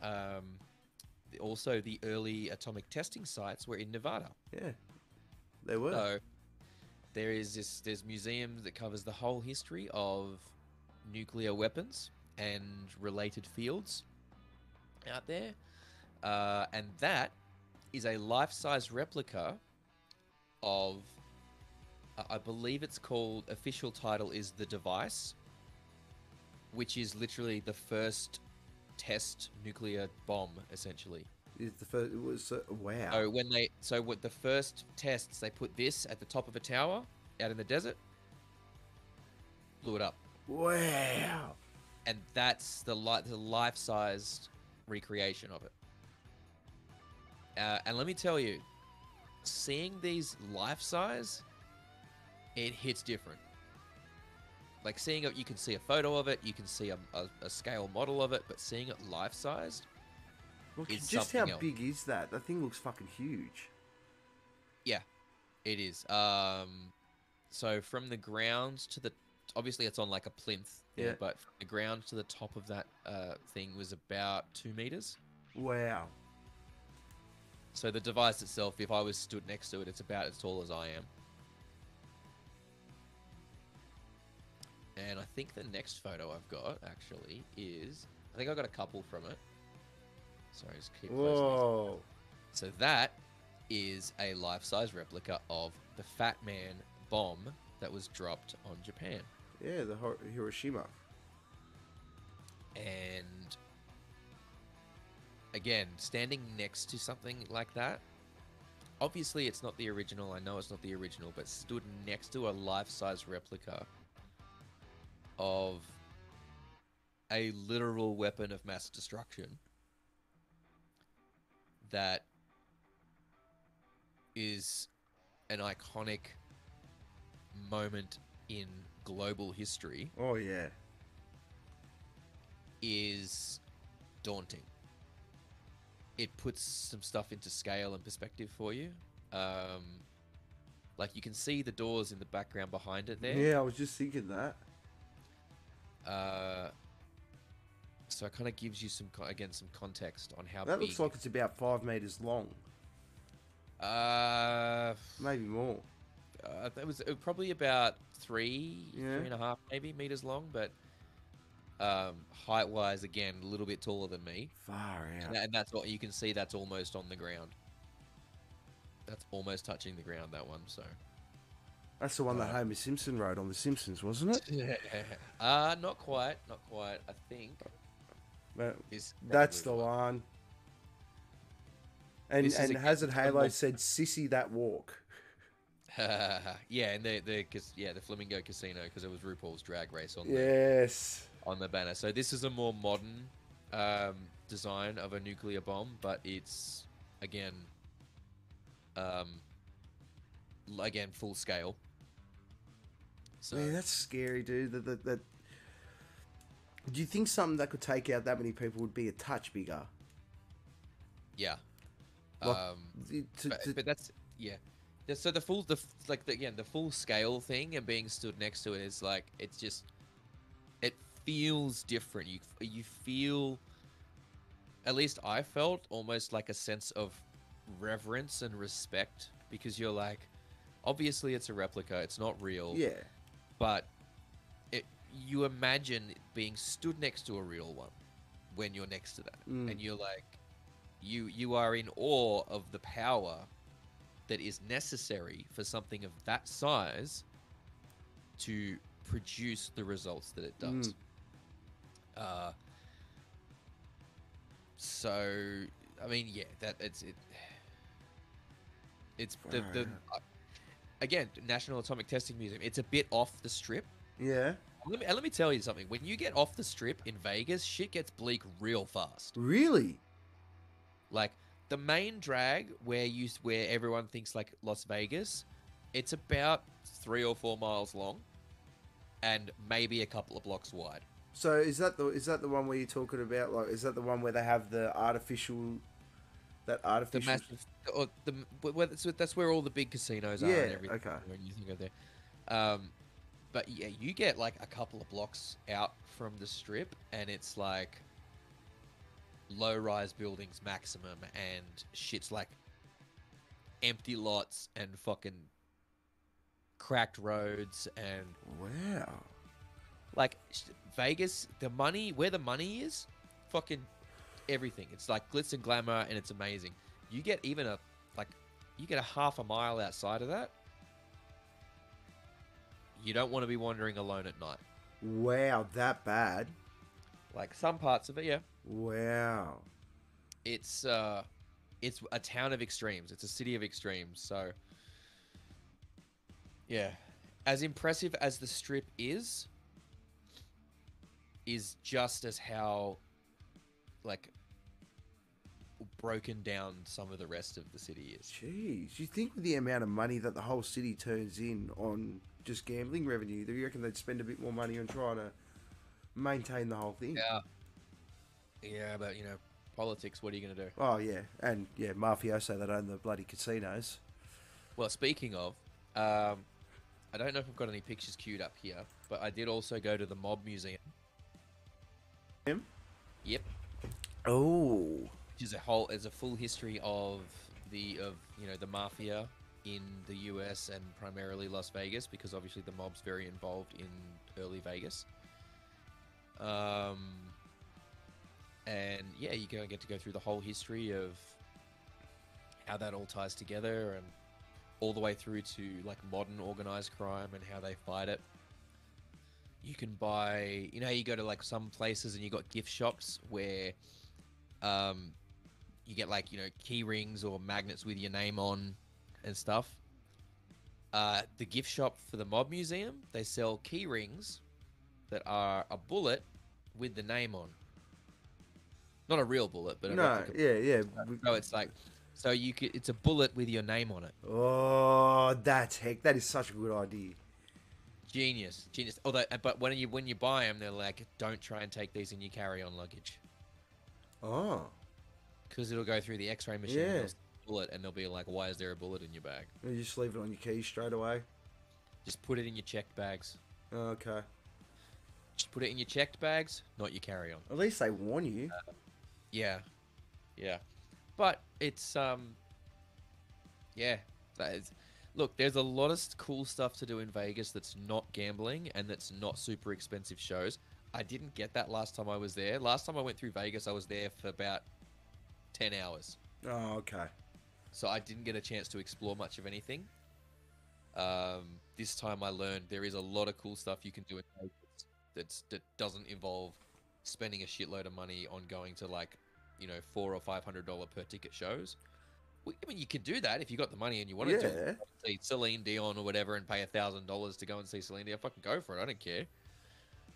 [SPEAKER 1] also the early atomic testing sites were in Nevada.
[SPEAKER 2] Yeah, they were.
[SPEAKER 1] So there's museums that covers the whole history of nuclear weapons and related fields out there, and that is a life-size replica of, I believe it's called, official title is The Device, which is literally the first test nuclear bomb, essentially.
[SPEAKER 2] It's the first. It was wow.
[SPEAKER 1] So with the first tests, they put this at the top of a tower out in the desert, blew it up.
[SPEAKER 2] Wow.
[SPEAKER 1] And that's the life-sized recreation of it. And let me tell you, seeing these life-size, it hits different. Like, seeing it, you can see a photo of it, you can see a scale model of it, but seeing it life-sized,
[SPEAKER 2] Look,
[SPEAKER 1] is
[SPEAKER 2] just
[SPEAKER 1] something
[SPEAKER 2] how
[SPEAKER 1] else.
[SPEAKER 2] big is that? That thing looks fucking huge.
[SPEAKER 1] Yeah, it is. So from the ground to the, obviously it's on like a plinth there,
[SPEAKER 2] Yeah.
[SPEAKER 1] but from the ground to the top of that thing was about 2 meters.
[SPEAKER 2] Wow.
[SPEAKER 1] So the device itself, if I was stood next to it, it's about as tall as I am. And I think the next photo I've got, actually, is... I think I got a couple from it. Sorry, just keep closing these.
[SPEAKER 2] Whoa.
[SPEAKER 1] So that is a life-size replica of the Fat Man bomb that was dropped on Japan.
[SPEAKER 2] Yeah, the Hiroshima.
[SPEAKER 1] And again, standing next to something like that, obviously it's not the original. I know it's not the original, but stood next to a life-size replica of a literal weapon of mass destruction that is an iconic moment in global history
[SPEAKER 2] Oh yeah.
[SPEAKER 1] is daunting. It puts some stuff into scale and perspective for you. Like, you can see the doors in the background behind it there.
[SPEAKER 2] Yeah, I was just thinking that.
[SPEAKER 1] So it kind of gives you some context on how
[SPEAKER 2] That
[SPEAKER 1] big.
[SPEAKER 2] looks like it's about 5 meters long. Maybe more.
[SPEAKER 1] It was probably about three,
[SPEAKER 2] Yeah.
[SPEAKER 1] 3.5 maybe meters long, but Height wise, again, a little bit taller than me,
[SPEAKER 2] Far out.
[SPEAKER 1] and that's what you can see. That's almost on the ground. That's almost touching the ground. That one. So.
[SPEAKER 2] That's the one that Homer Simpson rode on The Simpsons, wasn't it?
[SPEAKER 1] Yeah. Not quite. Not quite. I think.
[SPEAKER 2] That's the one. And Hazard Halo said, "Sissy that walk."
[SPEAKER 1] Yeah, and the Flamingo Casino, because it was RuPaul's Drag Race on on the banner. So this is a more modern design of a nuclear bomb, but it's again full scale. So
[SPEAKER 2] Man, that's scary, dude. That do you think something that could take out that many people would be a touch bigger?
[SPEAKER 1] Yeah.
[SPEAKER 2] Like,
[SPEAKER 1] But that's So the full scale thing and being stood next to it is like it feels different. You feel, at least I felt, almost like a sense of reverence and respect, because you're like, obviously it's a replica, it's not real.
[SPEAKER 2] Yeah.
[SPEAKER 1] But you imagine being stood next to a real one when you're next to that, and you're like, you are in awe of the power that is necessary for something of that size to produce the results that it does. So I mean, yeah, it's again, National Atomic Testing Museum. It's a bit off the strip.
[SPEAKER 2] Yeah.
[SPEAKER 1] Let me tell you something. When you get off the strip in Vegas, shit gets bleak real fast.
[SPEAKER 2] Really?
[SPEAKER 1] Like the main drag where everyone thinks like Las Vegas, it's about 3 or 4 miles long, and maybe a couple of blocks wide.
[SPEAKER 2] So is that the one where you're talking about? Like, is that the one where they have the artificial?
[SPEAKER 1] The massive, that's where all the big casinos are.
[SPEAKER 2] Yeah.
[SPEAKER 1] And everything.
[SPEAKER 2] Okay.
[SPEAKER 1] When you think of there, but yeah, you get like a couple of blocks out from the strip, and it's like low-rise buildings maximum, and shit's like empty lots and fucking cracked roads, and
[SPEAKER 2] wow,
[SPEAKER 1] like Vegas, where the money is, fucking everything. It's like glitz and glamour, and it's amazing. You get a half a mile outside of that, you don't want to be wandering alone at night.
[SPEAKER 2] Wow, that bad?
[SPEAKER 1] Like some parts of it, yeah.
[SPEAKER 2] Wow.
[SPEAKER 1] It's a town of extremes. It's a city of extremes. So, yeah, as impressive as the strip is just as how like broken down some of the rest of the city is.
[SPEAKER 2] Jeez, you think with the amount of money that the whole city turns in on just gambling revenue, do you reckon they'd spend a bit more money on trying to maintain the whole thing?
[SPEAKER 1] Yeah, but politics. What are you going to do?
[SPEAKER 2] Oh yeah, and yeah, mafioso that own the bloody casinos.
[SPEAKER 1] Well, speaking of, I don't know if I've got any pictures queued up here, but I did also go to the Mob Museum.
[SPEAKER 2] Him?
[SPEAKER 1] Yep.
[SPEAKER 2] Oh.
[SPEAKER 1] Which is a full history of the mafia in the U.S. and primarily Las Vegas, because obviously the mob's very involved in early Vegas. And yeah, you get to go through the whole history of how that all ties together, and all the way through to like modern organized crime and how they fight it. You can buy, you go to like some places and you got gift shops where you get like, key rings or magnets with your name on and stuff. The gift shop for the Mob Museum, they sell key rings that are a bullet with the name on. Not a real bullet, but
[SPEAKER 2] yeah.
[SPEAKER 1] So it's like, it's a bullet with your name on it.
[SPEAKER 2] Oh, that is such a good idea.
[SPEAKER 1] Genius. Although, but when you buy them, they're like, don't try and take these in your carry-on luggage.
[SPEAKER 2] Oh.
[SPEAKER 1] Because it'll go through the X-ray machine.
[SPEAKER 2] Yeah.
[SPEAKER 1] And bullet, and they'll be like, why is there a bullet in your bag?
[SPEAKER 2] You just leave it on your keys straight away.
[SPEAKER 1] Just put it in your checked bags.
[SPEAKER 2] Okay.
[SPEAKER 1] Just put it in your checked bags, not your carry-on.
[SPEAKER 2] At least they warn you.
[SPEAKER 1] Yeah. But it's look, there's a lot of cool stuff to do in Vegas that's not gambling and that's not super expensive shows. I didn't get that last time I was there. Last time I went through Vegas, I was there for about 10 hours.
[SPEAKER 2] Oh, okay.
[SPEAKER 1] So I didn't get a chance to explore much of anything. This time I learned there is a lot of cool stuff you can do in Vegas that doesn't involve spending a shitload of money on going to like, $400 or $500 per ticket shows. I mean, you can do that if you got the money and you wanted to see Celine Dion or whatever and pay $1,000 to go and see Celine Dion. Fucking go for it. I don't care.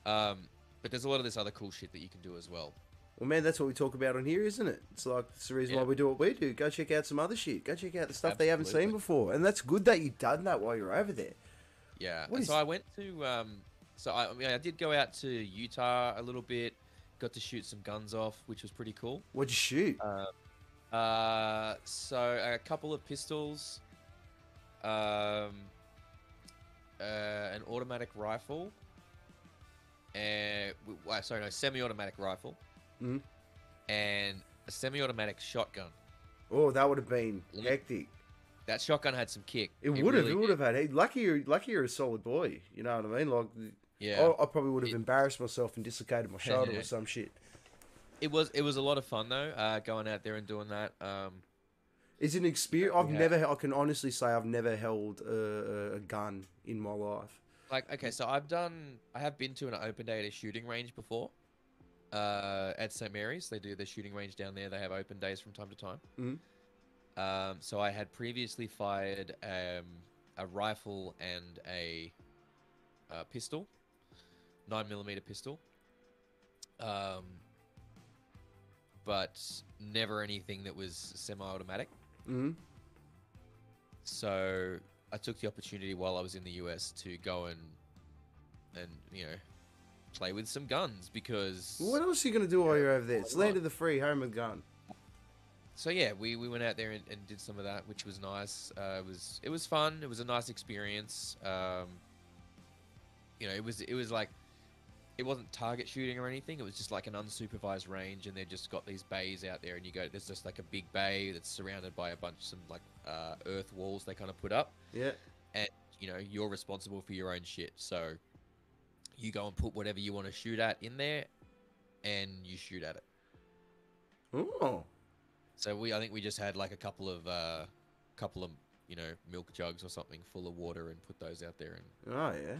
[SPEAKER 1] But there's a lot of this other cool shit that you can do as well.
[SPEAKER 2] Well, man, that's what we talk about on here, isn't it? It's like, it's the reason why we do what we do. Go check out some other shit. Go check out the stuff they haven't seen before. And that's good that you've done that while you're over there.
[SPEAKER 1] Yeah. So I went to, I did go out to Utah a little bit. Got to shoot some guns off, which was pretty cool.
[SPEAKER 2] What'd you shoot?
[SPEAKER 1] So a couple of pistols, an automatic rifle, semi-automatic rifle, and a semi-automatic shotgun.
[SPEAKER 2] Oh, that would have been hectic.
[SPEAKER 1] That shotgun had some kick.
[SPEAKER 2] It would have had. Hey, lucky you're a solid boy. You know what I mean? Like,
[SPEAKER 1] yeah,
[SPEAKER 2] I probably would have embarrassed myself and dislocated my shoulder or some shit.
[SPEAKER 1] It was a lot of fun though, going out there and doing that.
[SPEAKER 2] It's an experience. I can honestly say I've never held a gun in my life.
[SPEAKER 1] Like, okay, so I have been to an open day at a shooting range before. At St. Mary's, they do the shooting range down there. They have open days from time to time. So I had previously fired a rifle and a pistol, 9mm pistol. But never anything that was semi-automatic. So I took the opportunity while I was in the US to go and play with some guns because...
[SPEAKER 2] What else are you going to do while you're over there? It's land of the free, home of the gun.
[SPEAKER 1] So yeah, we went out there and did some of that, which was nice. It was fun. It was a nice experience. It was like, it wasn't target shooting or anything. It was just like an unsupervised range, and they've just got these bays out there, and you go. There's just like a big bay that's surrounded by some earth walls they kind of put up.
[SPEAKER 2] Yeah.
[SPEAKER 1] And you're responsible for your own shit. So you go and put whatever you want to shoot at in there, and you shoot at it.
[SPEAKER 2] Oh.
[SPEAKER 1] So I think we just had like a couple of milk jugs or something full of water and put those out there and.
[SPEAKER 2] Oh yeah.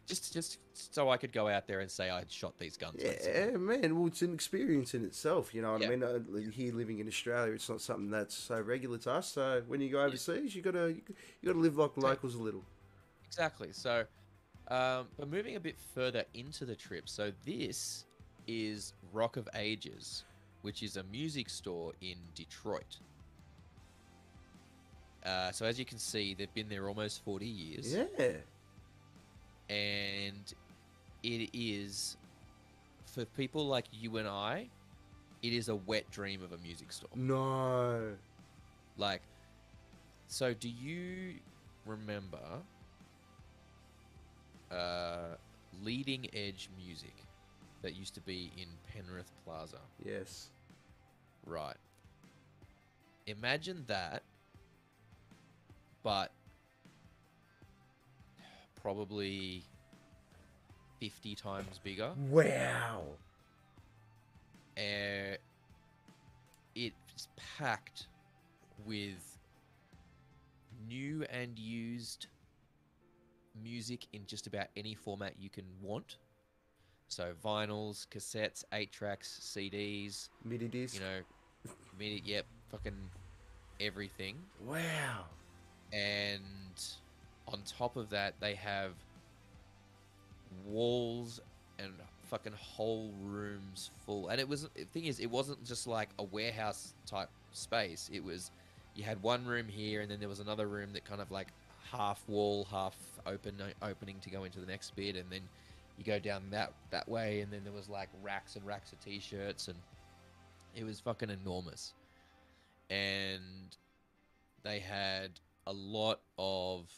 [SPEAKER 1] Just so I could go out there and say I'd shot these guns.
[SPEAKER 2] Yeah, man. Well, it's an experience in itself. You know what I mean? Here, living in Australia, it's not something that's so regular to us. So when you go overseas, you gotta live like the locals a little.
[SPEAKER 1] Exactly. So, but moving a bit further into the trip, so this is Rock of Ages, which is a music store in Detroit. So as you can see, they've been there almost 40 years.
[SPEAKER 2] Yeah.
[SPEAKER 1] And it is, for people like you and I, it is a wet dream of a music store.
[SPEAKER 2] No.
[SPEAKER 1] Like, so do you remember leading edge music that used to be in Penrith Plaza?
[SPEAKER 2] Yes.
[SPEAKER 1] Right. Imagine that, but probably 50 times bigger.
[SPEAKER 2] Wow.
[SPEAKER 1] It's packed with new and used music in just about any format you can want. So vinyls, cassettes, 8-tracks, CDs.
[SPEAKER 2] MIDI disc.
[SPEAKER 1] Yep, fucking everything.
[SPEAKER 2] Wow.
[SPEAKER 1] And on top of that, they have walls and fucking whole rooms full. And the thing is, it wasn't just like a warehouse type space. It was, you had one room here, and then there was another room that kind of like half wall, half opening to go into the next bit, and then you go down that way, and then there was like racks and racks of t-shirts, and it was fucking enormous. And they had a lot of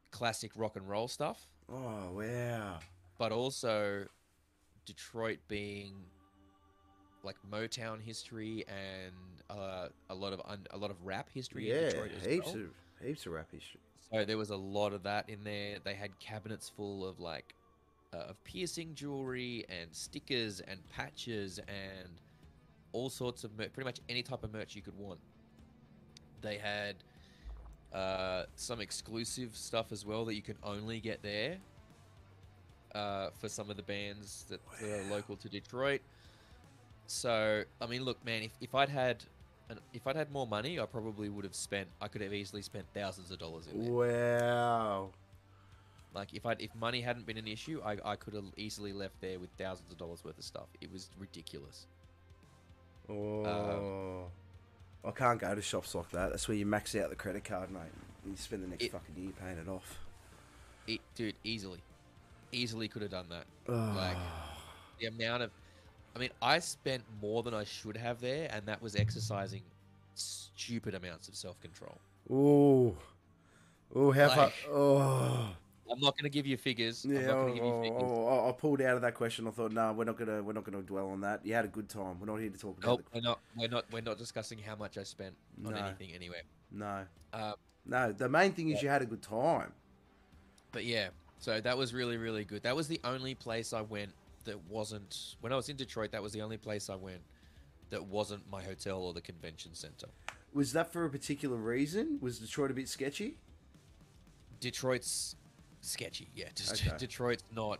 [SPEAKER 1] classic rock and roll stuff.
[SPEAKER 2] Oh wow.
[SPEAKER 1] But also Detroit being like Motown history and a lot of rap history in Detroit as well.
[SPEAKER 2] Heaps of rap history.
[SPEAKER 1] So there was a lot of that in there. They had cabinets full of like of piercing jewelry and stickers and patches and all sorts of pretty much any type of merch you could want. They had some exclusive stuff as well that you can only get there for some of the bands that are local to Detroit. So, I mean, look, man, if I'd had more money, I probably would have spent. I could have easily spent thousands of dollars in there.
[SPEAKER 2] Wow.
[SPEAKER 1] Like if money hadn't been an issue, I could have easily left there with thousands of dollars worth of stuff. It was ridiculous.
[SPEAKER 2] Oh. I can't go to shops like that. That's where you max out the credit card, mate. And you spend the next fucking year paying it off.
[SPEAKER 1] Dude, easily could have done that.
[SPEAKER 2] Oh.
[SPEAKER 1] Like the amount of, I mean, I spent more than I should have there, and that was exercising stupid amounts of self-control.
[SPEAKER 2] Oh. Oh, how far?
[SPEAKER 1] Like,
[SPEAKER 2] Oh.
[SPEAKER 1] I'm not going to give you figures.
[SPEAKER 2] Yeah,
[SPEAKER 1] I'm not going to give you figures.
[SPEAKER 2] I pulled out of that question. I thought, no, we're not gonna dwell on that. You had a good time. We're not here to talk about.
[SPEAKER 1] Nope, we're not discussing how much I spent on anything anyway.
[SPEAKER 2] No. No. The main thing is you had a good time.
[SPEAKER 1] But yeah, so that was really, really good. That was the only place I went that wasn't, when I was in Detroit, that was the only place I went that wasn't my hotel or the convention center.
[SPEAKER 2] Was that for a particular reason? Was Detroit a bit sketchy?
[SPEAKER 1] Detroit's sketchy, yeah. Just
[SPEAKER 2] Okay.
[SPEAKER 1] Detroit's not.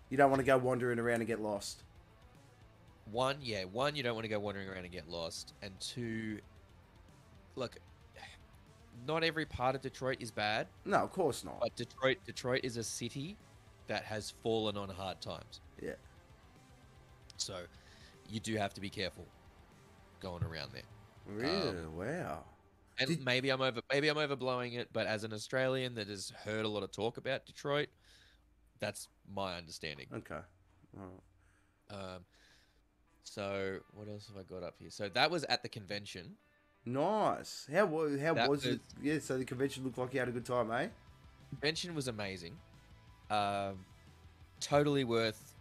[SPEAKER 2] You don't want to go wandering around and get lost.
[SPEAKER 1] One, you don't want to go wandering around and get lost, and two, look, not every part of Detroit is bad.
[SPEAKER 2] No, of course not.
[SPEAKER 1] But Detroit is a city that has fallen on hard times.
[SPEAKER 2] Yeah.
[SPEAKER 1] So you do have to be careful going around there.
[SPEAKER 2] Really? Wow.
[SPEAKER 1] And maybe I'm overblowing it, but as an Australian that has heard a lot of talk about Detroit, that's my understanding.
[SPEAKER 2] Okay. All right.
[SPEAKER 1] So what else have I got up here? So that was at the convention.
[SPEAKER 2] Nice. How was
[SPEAKER 1] was-
[SPEAKER 2] it? Yeah. So the convention looked like you had a good time, eh?
[SPEAKER 1] Convention was amazing. Totally worth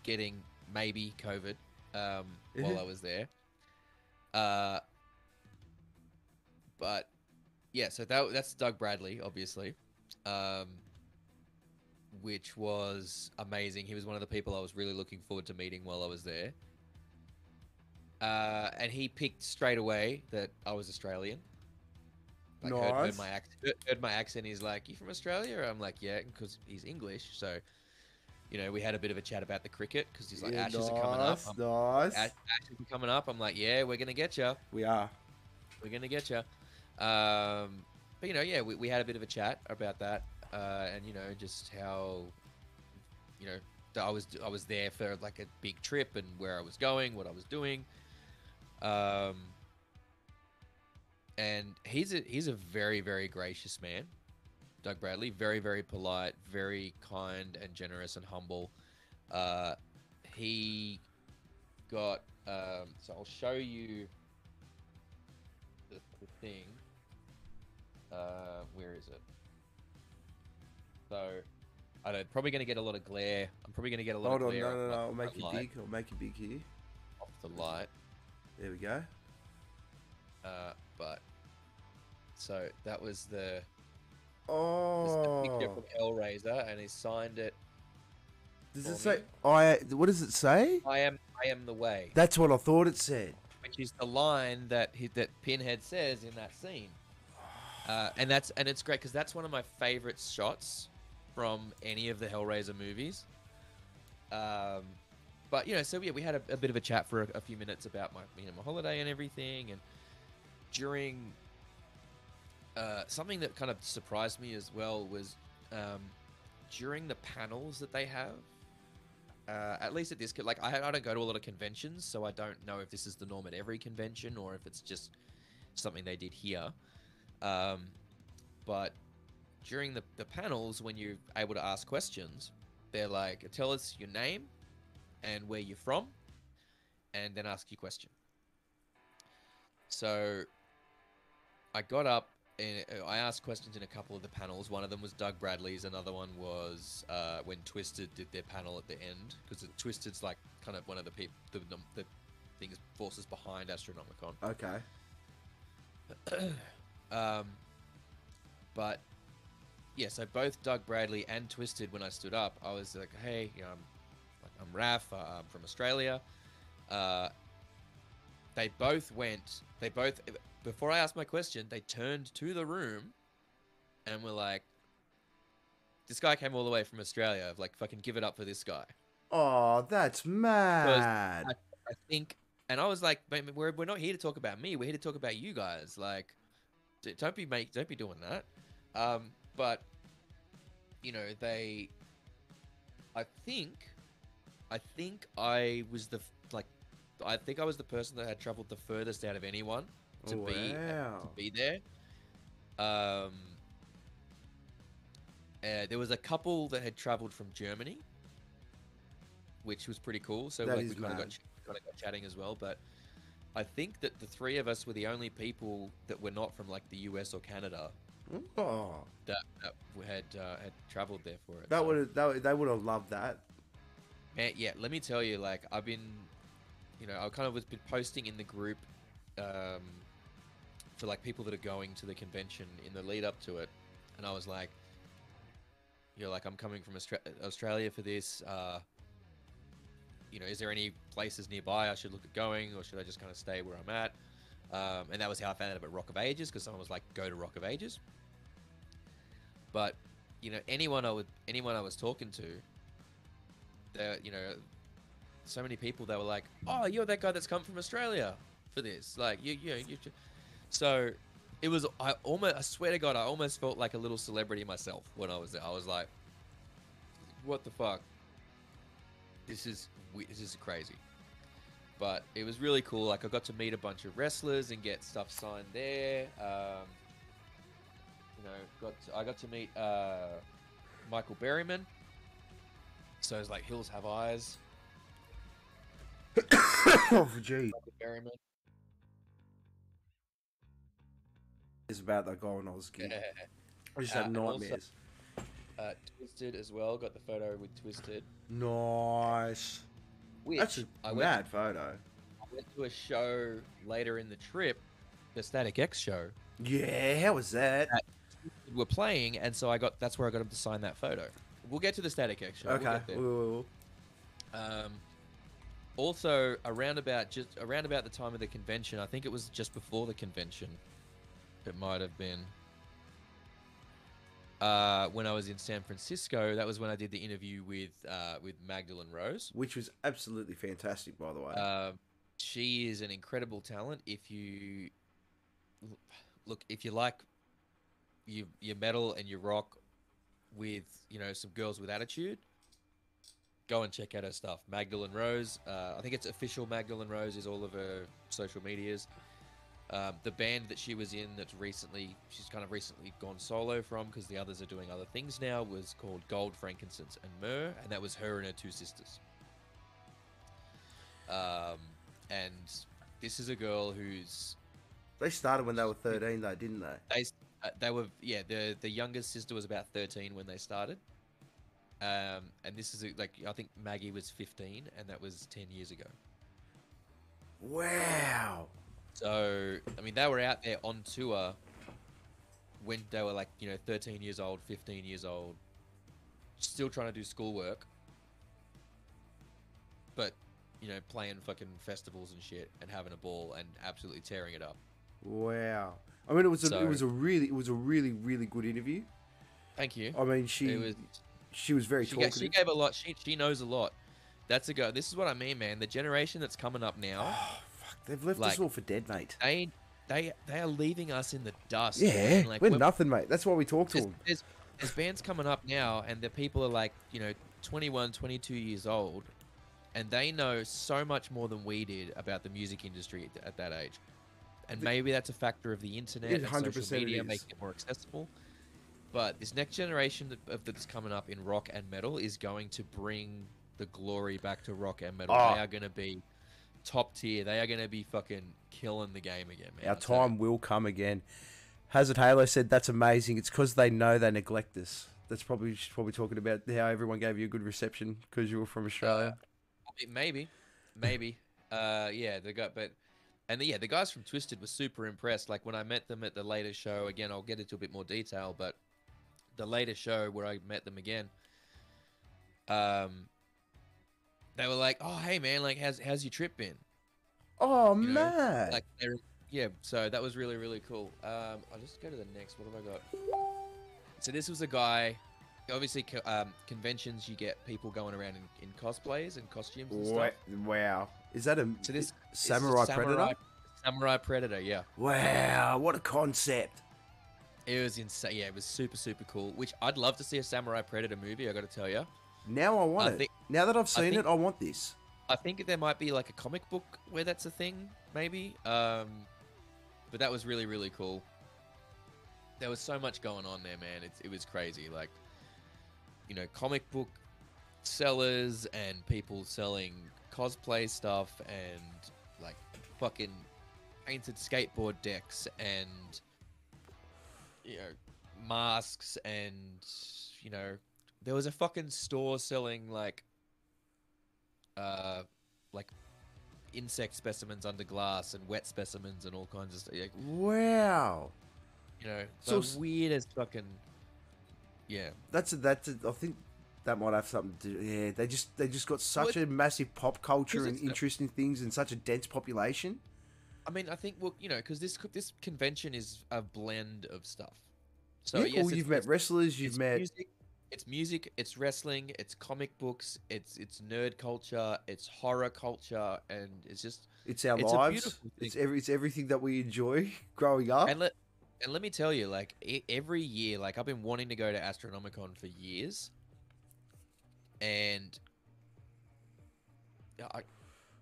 [SPEAKER 1] getting maybe COVID while I was there. But yeah, so that's Doug Bradley, obviously, which was amazing. He was one of the people I was really looking forward to meeting while I was there. And he picked straight away that I was Australian. Like,
[SPEAKER 2] Nice.
[SPEAKER 1] heard my accent. He's like, "You from Australia?" I'm like, "Yeah," because he's English. So, you know, we had a bit of a chat about the cricket because he's like,
[SPEAKER 2] Yeah,
[SPEAKER 1] "Ashes are coming up."
[SPEAKER 2] Nice.
[SPEAKER 1] Ashes are coming up. I'm like, "Yeah, we're gonna get you.
[SPEAKER 2] We are.
[SPEAKER 1] We're gonna get you." But you know, yeah, we had a bit of a chat about that, and you know, just how, you know, I was there for like a big trip and where I was going, what I was doing. And he's a very, very gracious man, Doug Bradley. Very, very polite, very kind and generous and humble. He got so I'll show you the thing. Where is it? So I don't. Probably going to get a lot of glare. I'm probably going to get a lot
[SPEAKER 2] Hold
[SPEAKER 1] of
[SPEAKER 2] on.
[SPEAKER 1] glare.
[SPEAKER 2] No.
[SPEAKER 1] off
[SPEAKER 2] I'll make
[SPEAKER 1] the
[SPEAKER 2] you
[SPEAKER 1] light,
[SPEAKER 2] big. I'll make you big here.
[SPEAKER 1] off the light.
[SPEAKER 2] There we go.
[SPEAKER 1] But so that was the.
[SPEAKER 2] Oh.
[SPEAKER 1] This is the picture from Hellraiser, and he signed it.
[SPEAKER 2] Does
[SPEAKER 1] for
[SPEAKER 2] it say?
[SPEAKER 1] me.
[SPEAKER 2] What does it say?
[SPEAKER 1] I am the way,
[SPEAKER 2] That's what I thought it said.
[SPEAKER 1] which is the line that Pinhead says in that scene. And it's great because that's one of my favorite shots from any of the Hellraiser movies. But you know, so yeah, we had a bit of a chat for a few minutes about my holiday and everything, and during something that kind of surprised me as well was during the panels that they have. At least at this, like I don't go to a lot of conventions, so I don't know if this is the norm at every convention or if it's just something they did here. But during the panels, when you're able to ask questions, they're like, tell us your name and where you're from, and then ask your question. So I got up and I asked questions in a couple of the panels. One of them was Doug Bradley's. Another one was when Twisted did their panel at the end, because Twisted's like kind of one of the people, the things, forces behind Astronomicon.
[SPEAKER 2] Okay.
[SPEAKER 1] But yeah, so both Doug Bradley and Twisted, when I stood up, I was like, hey, you know, I'm Raph, I'm from Australia. They both before I asked my question, they turned to the room and were like, this guy came all the way from Australia. Like, fucking give it up for this guy.
[SPEAKER 2] Oh, that's
[SPEAKER 1] Because
[SPEAKER 2] mad.
[SPEAKER 1] I think, and I was like, we're not here to talk about me. We're here to talk about you guys. Like, don't be doing that. But you know, I think, I was I think I was the person that had traveled the furthest out of anyone to be there. There was a couple that had traveled from Germany, which was pretty cool. So
[SPEAKER 2] That
[SPEAKER 1] like
[SPEAKER 2] is
[SPEAKER 1] we kind of
[SPEAKER 2] mad.
[SPEAKER 1] got chatting as well. But I think that the three of us were the only people that were not from like the US or Canada
[SPEAKER 2] Oh,
[SPEAKER 1] that had traveled there for it.
[SPEAKER 2] that
[SPEAKER 1] So,
[SPEAKER 2] would they would have loved that.
[SPEAKER 1] man, yeah, let me tell you, like I've been, you know, I kind of was been posting in the group for like people that are going to the convention in the lead up to it, and I was like, you know, like I'm coming from Australia for this. You know, is there any places nearby I should look at going, or should I just kind of stay where I'm at? And that was how I found out about Rock of Ages, because someone was like, go to Rock of Ages. But you know, anyone I was talking to, there, you know, so many people that were like, oh, you're that guy that's come from Australia for this, like you. So it was, I swear to God, I almost felt like a little celebrity myself when I was there. I was like, what the fuck? This is crazy. But it was really cool. Like I got to meet a bunch of wrestlers and get stuff signed there. You know, I got to meet Michael Berryman. So it's like Hills Have Eyes.
[SPEAKER 2] Oh, gee.
[SPEAKER 1] Michael Berryman.
[SPEAKER 2] It's about that guy when I was a kid. I just had
[SPEAKER 1] And also,
[SPEAKER 2] nightmares.
[SPEAKER 1] Twisted as well. Got the photo with Twisted.
[SPEAKER 2] Nice.
[SPEAKER 1] Which
[SPEAKER 2] That's a mad photo.
[SPEAKER 1] I went to a show later in the trip, the Static X show.
[SPEAKER 2] Yeah, how was that?
[SPEAKER 1] We're playing, and so that's where I got him to sign that photo. We'll get to the Static X show.
[SPEAKER 2] Okay.
[SPEAKER 1] We'll get there.
[SPEAKER 2] Ooh.
[SPEAKER 1] Also, around about the time of the convention, I think it was just before the convention. It might have been when I was in San Francisco. That was when I did the interview with Magdalene Rose,
[SPEAKER 2] Which was absolutely fantastic, by the way.
[SPEAKER 1] she is an incredible talent. If you like your metal and your rock with, you know, some girls with attitude, go and check out her stuff. Magdalene Rose. I think it's official Magdalene Rose is all of her social medias. The band that she was in she's kind of recently gone solo from, because the others are doing other things now, was called Gold, Frankincense and Myrrh, and that was her and her two sisters. And this is a girl who's...
[SPEAKER 2] They started when they were 13, though, didn't they?
[SPEAKER 1] They were, yeah, the youngest sister was about 13 when they started. And this is like, I think Maggie was 15, and that was 10 years ago.
[SPEAKER 2] Wow.
[SPEAKER 1] So, I mean, they were out there on tour when they were like, you know, 13 years old, 15 years old, still trying to do schoolwork, but, you know, playing fucking festivals and shit and having a ball and absolutely tearing it up.
[SPEAKER 2] Wow. I mean, it was a really, really good interview.
[SPEAKER 1] Thank you.
[SPEAKER 2] I mean, she was very talkative.
[SPEAKER 1] She gave a lot. She knows a lot. That's a go. This is what I mean, man. The generation that's coming up now.
[SPEAKER 2] Oh, fuck. They've left us all for dead, mate.
[SPEAKER 1] They are leaving us in the dust.
[SPEAKER 2] Yeah,
[SPEAKER 1] like,
[SPEAKER 2] we're nothing, mate. That's why we talk to them.
[SPEAKER 1] There's bands coming up now, and the people are like, you know, 21, 22 years old, and they know so much more than we did about the music industry at that age. And maybe that's a factor of the internet and social media making it more accessible. But this next generation that's coming up in rock and metal is going to bring the glory back to rock and metal.
[SPEAKER 2] Oh.
[SPEAKER 1] They are going to be top tier. They are going to be fucking killing the game again, man.
[SPEAKER 2] Our time will come again. Hazard Halo said that's amazing. It's because they know they neglect us. That's probably talking about how everyone gave you a good reception because you were from Australia.
[SPEAKER 1] Maybe. Yeah, the guys from Twisted were super impressed. Like when I met them at the later show, again, I'll get into a bit more detail, but the latest show where I met them again, um, they were like, "Oh, hey man, like, how's your trip been?"
[SPEAKER 2] Oh,
[SPEAKER 1] You know,
[SPEAKER 2] mad.
[SPEAKER 1] like, yeah. So that was really really cool. I'll just go to the next. What have I got? So this was a guy. Obviously, conventions, you get people going around in cosplays and costumes and stuff.
[SPEAKER 2] Wow. Is that a
[SPEAKER 1] So this
[SPEAKER 2] samurai predator?
[SPEAKER 1] Samurai predator, yeah.
[SPEAKER 2] Wow, what a concept.
[SPEAKER 1] It was insane. Yeah, it was super super cool. Which I'd love to see a samurai predator movie. I got to tell you.
[SPEAKER 2] Now I want it. Now that I've seen
[SPEAKER 1] think-
[SPEAKER 2] it, I want this.
[SPEAKER 1] I think there might be like a comic book where that's a thing, maybe. But that was really really cool. There was so much going on there, man. It was crazy. Like, you know, comic book sellers and people selling cosplay stuff and like fucking painted skateboard decks and, you know, masks and, you know, there was a fucking store selling like insect specimens under glass and wet specimens and all kinds of stuff. Like,
[SPEAKER 2] Wow.
[SPEAKER 1] you know,
[SPEAKER 2] So
[SPEAKER 1] the weirdest fucking, yeah.
[SPEAKER 2] That's I think that might have something to do. Yeah, they just got such
[SPEAKER 1] Well,
[SPEAKER 2] a massive pop culture
[SPEAKER 1] 'cause
[SPEAKER 2] and
[SPEAKER 1] it's
[SPEAKER 2] interesting things and such a dense population.
[SPEAKER 1] I mean, I think, well, you know, because this convention is a blend of stuff. So
[SPEAKER 2] Yeah,
[SPEAKER 1] yes,
[SPEAKER 2] cool. You've met wrestlers, you've
[SPEAKER 1] it's
[SPEAKER 2] met
[SPEAKER 1] music, it's wrestling, it's comic books, it's nerd culture, it's horror culture, and it's just
[SPEAKER 2] it's our
[SPEAKER 1] it's a
[SPEAKER 2] lives.
[SPEAKER 1] beautiful thing.
[SPEAKER 2] It's everything that we enjoy growing up.
[SPEAKER 1] And let me tell you, like every year, like I've been wanting to go to Astronomicon for years, and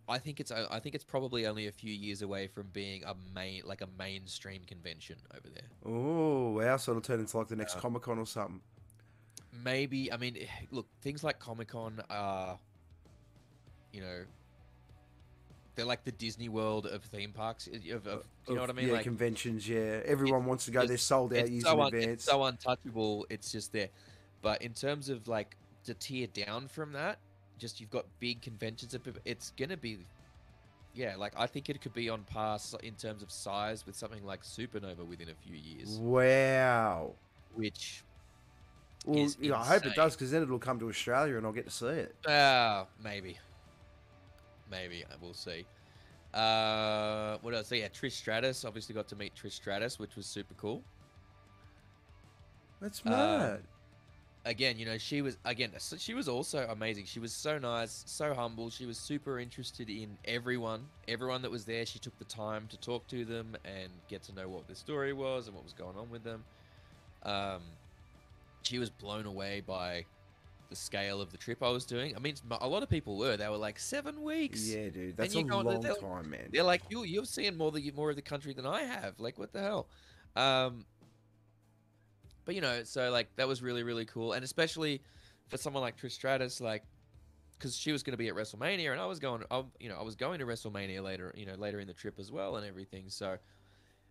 [SPEAKER 1] I think it's probably only a few years away from being a mainstream convention over there.
[SPEAKER 2] Oh, wow! So it'll turn into like the next Comic Con or something.
[SPEAKER 1] Maybe. I mean, look, things like Comic-Con are, you know, they're like the Disney World of theme parks. Do you know what I mean?
[SPEAKER 2] Yeah,
[SPEAKER 1] Like,
[SPEAKER 2] conventions. Yeah, everyone wants to go. They're sold out years in advance.
[SPEAKER 1] It's so untouchable. It's just there. But in terms of like to tear down from that, just you've got big conventions. It's gonna be, yeah. Like I think it could be on par in terms of size with something like Supernova within a few years.
[SPEAKER 2] Wow.
[SPEAKER 1] Which.
[SPEAKER 2] Well, I hope it does, because then it'll come to Australia and I'll get to see it.
[SPEAKER 1] Maybe. We'll see. What else? So yeah, Trish Stratus. Obviously got to meet Trish Stratus, which was super cool.
[SPEAKER 2] That's mad.
[SPEAKER 1] Again, you know, she was also amazing. She was so nice, so humble. She was super interested in everyone that was there. She took the time to talk to them and get to know what the story was and what was going on with them. She was blown away by the scale of the trip I was doing. I mean, a lot of people were. They were like 7 weeks.
[SPEAKER 2] Yeah, dude, that's a long time, man.
[SPEAKER 1] They're like, you're seeing more of the country than I have. Like, what the hell? But you know, so like that was really really cool, and especially for someone like Trish Stratus, like, because she was going to be at WrestleMania, and I was going to WrestleMania later in the trip as well, and everything. So,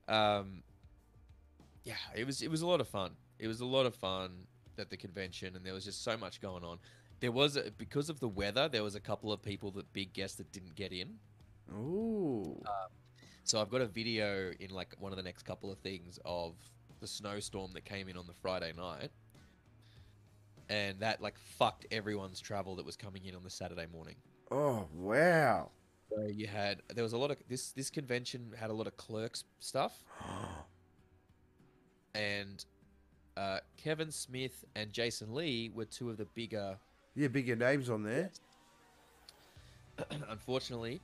[SPEAKER 1] yeah, it was a lot of fun. It was a lot of fun at the convention, and there was just so much going on. There was because of the weather, there was a couple of big guests that didn't get in.
[SPEAKER 2] Ooh.
[SPEAKER 1] So I've got a video in like one of the next couple of things of the snowstorm that came in on the Friday night, and that like fucked everyone's travel that was coming in on the Saturday morning.
[SPEAKER 2] Oh wow!
[SPEAKER 1] So there was a lot of this convention had a lot of clerks stuff, and Kevin Smith and Jason Lee were two of the bigger
[SPEAKER 2] names on there.
[SPEAKER 1] Unfortunately,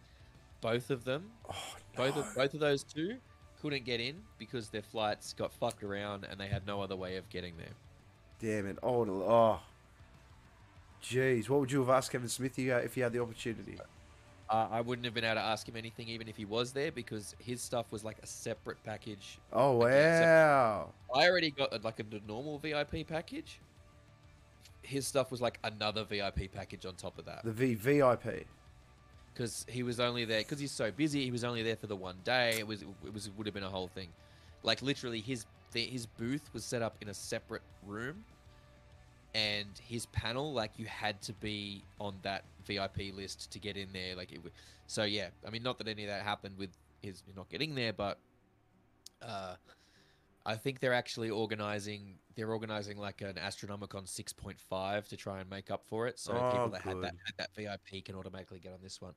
[SPEAKER 1] both of them,
[SPEAKER 2] no.
[SPEAKER 1] both of those two couldn't get in because their flights got fucked around and they had no other way of getting there.
[SPEAKER 2] Damn it! Oh, jeez. What would you have asked Kevin Smith if you had the opportunity?
[SPEAKER 1] I wouldn't have been able to ask him anything even if he was there, because his stuff was like a separate package.
[SPEAKER 2] Oh wow!
[SPEAKER 1] I already got like a normal VIP package. His stuff was like another VIP package on top of that.
[SPEAKER 2] The VIP.
[SPEAKER 1] Because he was only there because he's so busy. He was only there for the one day. It would have been a whole thing. Like literally, his booth was set up in a separate room, and his panel, like, you had to be on that VIP list to get in there. Like so yeah. I mean, not that any of that happened with his not getting there, but I think they're actually organizing. They're organizing like an Astronomicon 6.5 to try and make up for it. So people
[SPEAKER 2] Oh,
[SPEAKER 1] that
[SPEAKER 2] good.
[SPEAKER 1] had that VIP can automatically get on this one.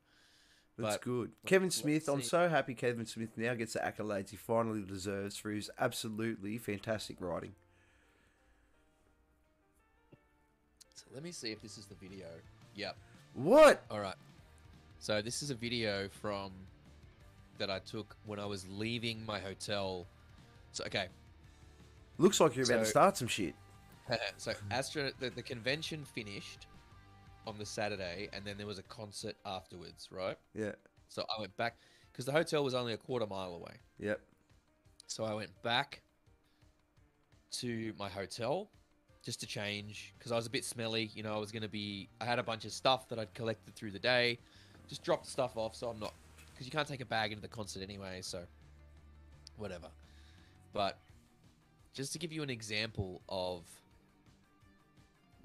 [SPEAKER 2] That's
[SPEAKER 1] But
[SPEAKER 2] good. Kevin Smith,
[SPEAKER 1] let's
[SPEAKER 2] I'm
[SPEAKER 1] see.
[SPEAKER 2] so happy Kevin Smith now gets the accolades he finally deserves for his absolutely fantastic writing.
[SPEAKER 1] So let me see if this is the video. Yep.
[SPEAKER 2] What?
[SPEAKER 1] All right. So this is a video from that I took when I was leaving my hotel. So okay.
[SPEAKER 2] Looks like you're about to
[SPEAKER 1] So-
[SPEAKER 2] start some shit.
[SPEAKER 1] So the convention finished on the Saturday, and then there was a concert afterwards, right?
[SPEAKER 2] Yeah.
[SPEAKER 1] So I went back because the hotel was only a quarter mile away.
[SPEAKER 2] Yep.
[SPEAKER 1] So I went back to my hotel just to change because I was a bit smelly. You know, I had a bunch of stuff that I'd collected through the day. Just dropped stuff off, so I'm not, because you can't take a bag into the concert anyway, so whatever. But just to give you an example of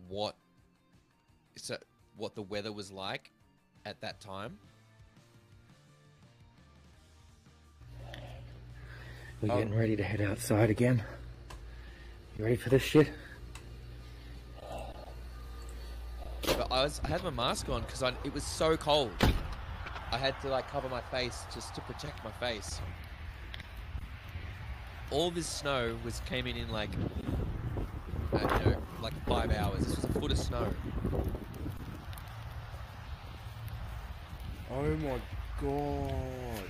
[SPEAKER 1] what the weather was like at that time.
[SPEAKER 5] We're getting ready to head outside again. You ready for this shit?
[SPEAKER 1] But I had my mask on because it was so cold. I had to like cover my face just to protect my face. All this snow came in like, like 5 hours. This was a foot of snow.
[SPEAKER 2] Oh my god.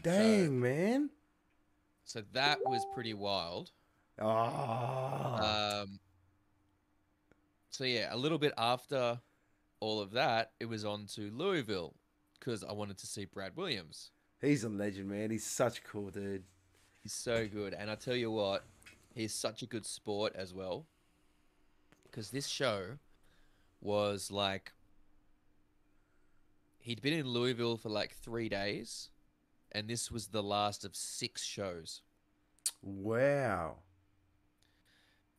[SPEAKER 2] Dang, man.
[SPEAKER 1] So that was pretty wild.
[SPEAKER 2] Ah.
[SPEAKER 1] So yeah, a little bit after all of that, it was on to Louisville because I wanted to see Brad Williams.
[SPEAKER 2] He's a legend, man. He's such a cool dude.
[SPEAKER 1] He's so good. And I tell you what, he's such a good sport as well. Because this show was like, he'd been in Louisville for like 3 days. And this was the last of 6 shows.
[SPEAKER 2] Wow.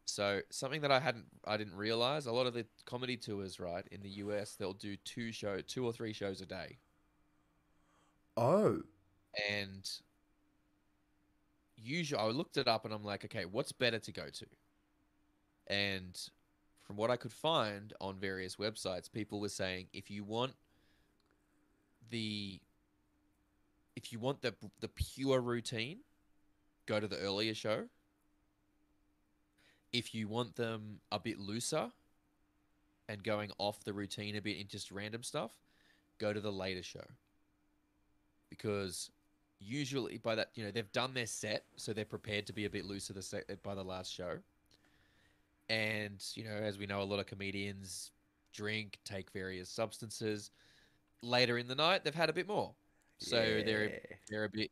[SPEAKER 1] So something that I didn't realize, a lot of the comedy tours, right, in the US, they'll do 2 or 3 shows a day.
[SPEAKER 2] Oh.
[SPEAKER 1] And usually I looked it up and I'm like, okay, what's better to go to? And from what I could find on various websites, people were saying if you want the pure routine, go to the earlier show. If you want them a bit looser and going off the routine a bit in just random stuff, go to the later show. Because usually by that, they've done their set, so they're prepared to be a bit looser by the last show. And, as we know, a lot of comedians drink, take various substances. Later in the night, they've had a bit more. So they're a bit,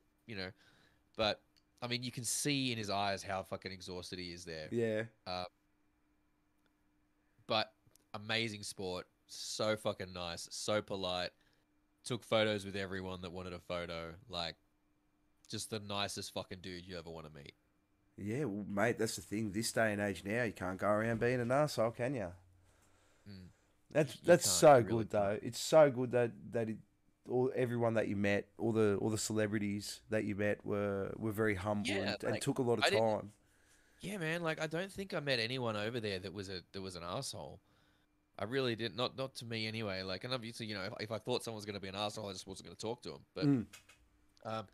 [SPEAKER 1] but I mean, you can see in his eyes how fucking exhausted he is there.
[SPEAKER 2] Yeah.
[SPEAKER 1] But amazing sport, so fucking nice, so polite. Took photos with everyone that wanted a photo. Like, just the nicest fucking dude you ever want to meet.
[SPEAKER 2] Yeah, well, mate, that's the thing. This day and age now, you can't go around being an arsehole, can you? That's
[SPEAKER 1] can't,
[SPEAKER 2] so
[SPEAKER 1] you really
[SPEAKER 2] good, though. It's so good that everyone that you met, all the celebrities that you met were very humble and took a lot of time.
[SPEAKER 1] Yeah, man. Like, I don't think I met anyone over there that was an asshole. I really did not to me anyway. Like, and obviously, if I thought someone was going to be an asshole, I just wasn't going to talk to him. But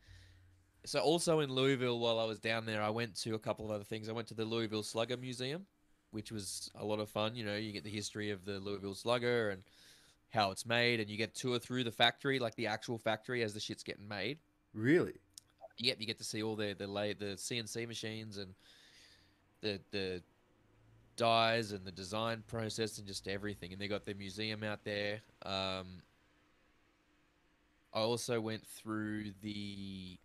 [SPEAKER 1] so also in Louisville, while I was down there, I went to a couple of other things. I went to the Louisville Slugger Museum, which was a lot of fun. You get the history of the Louisville Slugger and how it's made, and you get tour through the factory, like the actual factory as the shit's getting made.
[SPEAKER 2] Really?
[SPEAKER 1] Yep, you get to see all the CNC machines and the dyes and the design process and just everything. And they got their museum out there. I also went through the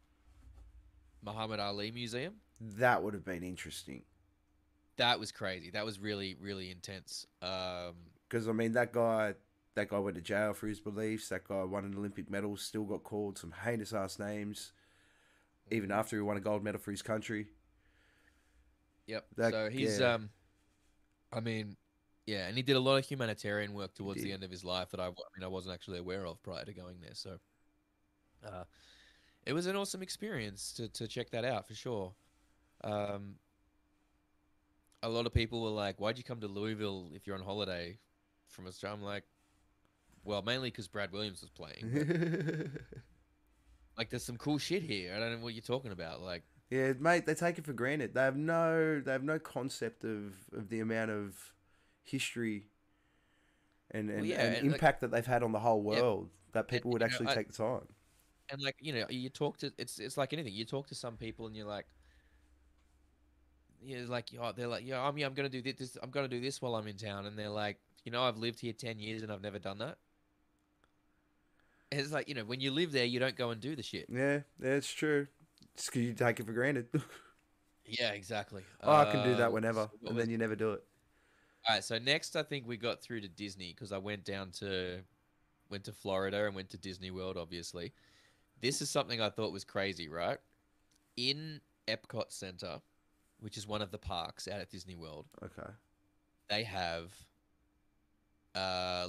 [SPEAKER 1] Muhammad Ali Museum.
[SPEAKER 2] That would have been interesting.
[SPEAKER 1] That was crazy. That was really, really intense.
[SPEAKER 2] Because, I mean, that guy went to jail for his beliefs. That guy won an Olympic medal, still got called some heinous-ass names, even after he won a gold medal for his country.
[SPEAKER 1] Yep. So he's, I mean, Yeah, and he did a lot of humanitarian work towards the
[SPEAKER 2] did.
[SPEAKER 1] end of his life that I mean, I wasn't actually aware of prior to going there. So, uh, it was an awesome experience to check that out for sure. Um, a lot of people were like, "Why'd you come to Louisville if you're on holiday from Australia?" I'm like, "Well, mainly because Brad Williams was playing, but like, there's some cool shit here. I don't know what you're talking about." Like,
[SPEAKER 2] Yeah, mate, they take it for granted. They have no concept of the amount of history
[SPEAKER 1] well, yeah,
[SPEAKER 2] and
[SPEAKER 1] and like,
[SPEAKER 2] impact that they've had on the whole
[SPEAKER 1] yeah,
[SPEAKER 2] world that
[SPEAKER 1] and
[SPEAKER 2] people would
[SPEAKER 1] you know,
[SPEAKER 2] actually take the time.
[SPEAKER 1] and like, you talk to it's like anything. You talk to some people, and you're like, oh, they're like, yeah, I'm gonna do this. I'm gonna do this while I'm in town, and they're like, I've lived here 10 years and I've never done that. And it's like, when you live there, you don't go and do the shit.
[SPEAKER 2] Yeah, that's true. Just 'cause you take it for granted.
[SPEAKER 1] Yeah, exactly.
[SPEAKER 2] Oh, I can do that
[SPEAKER 1] So
[SPEAKER 2] whenever,
[SPEAKER 1] what
[SPEAKER 2] and
[SPEAKER 1] was
[SPEAKER 2] then you never do it.
[SPEAKER 1] All right, so next I think we got through to Disney because I went to Florida and went to Disney World, obviously. This is something I thought was crazy, right? In Epcot Center, which is one of the parks out at Disney World,
[SPEAKER 2] Okay.
[SPEAKER 1] they have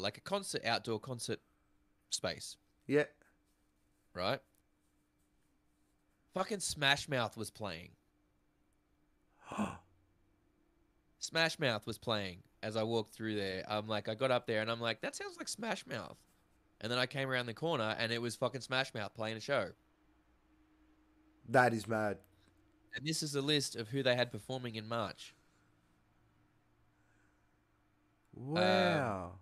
[SPEAKER 1] like a outdoor concert space,
[SPEAKER 2] Yeah.
[SPEAKER 1] right? Fucking Smash Mouth was playing. Smash Mouth was playing as I walked through there. I got up there and I'm like, that sounds like Smash Mouth. And then I came around the corner and it was fucking Smash Mouth playing a show.
[SPEAKER 2] That is mad.
[SPEAKER 1] And this is a list of who they had performing in March.
[SPEAKER 2] Wow.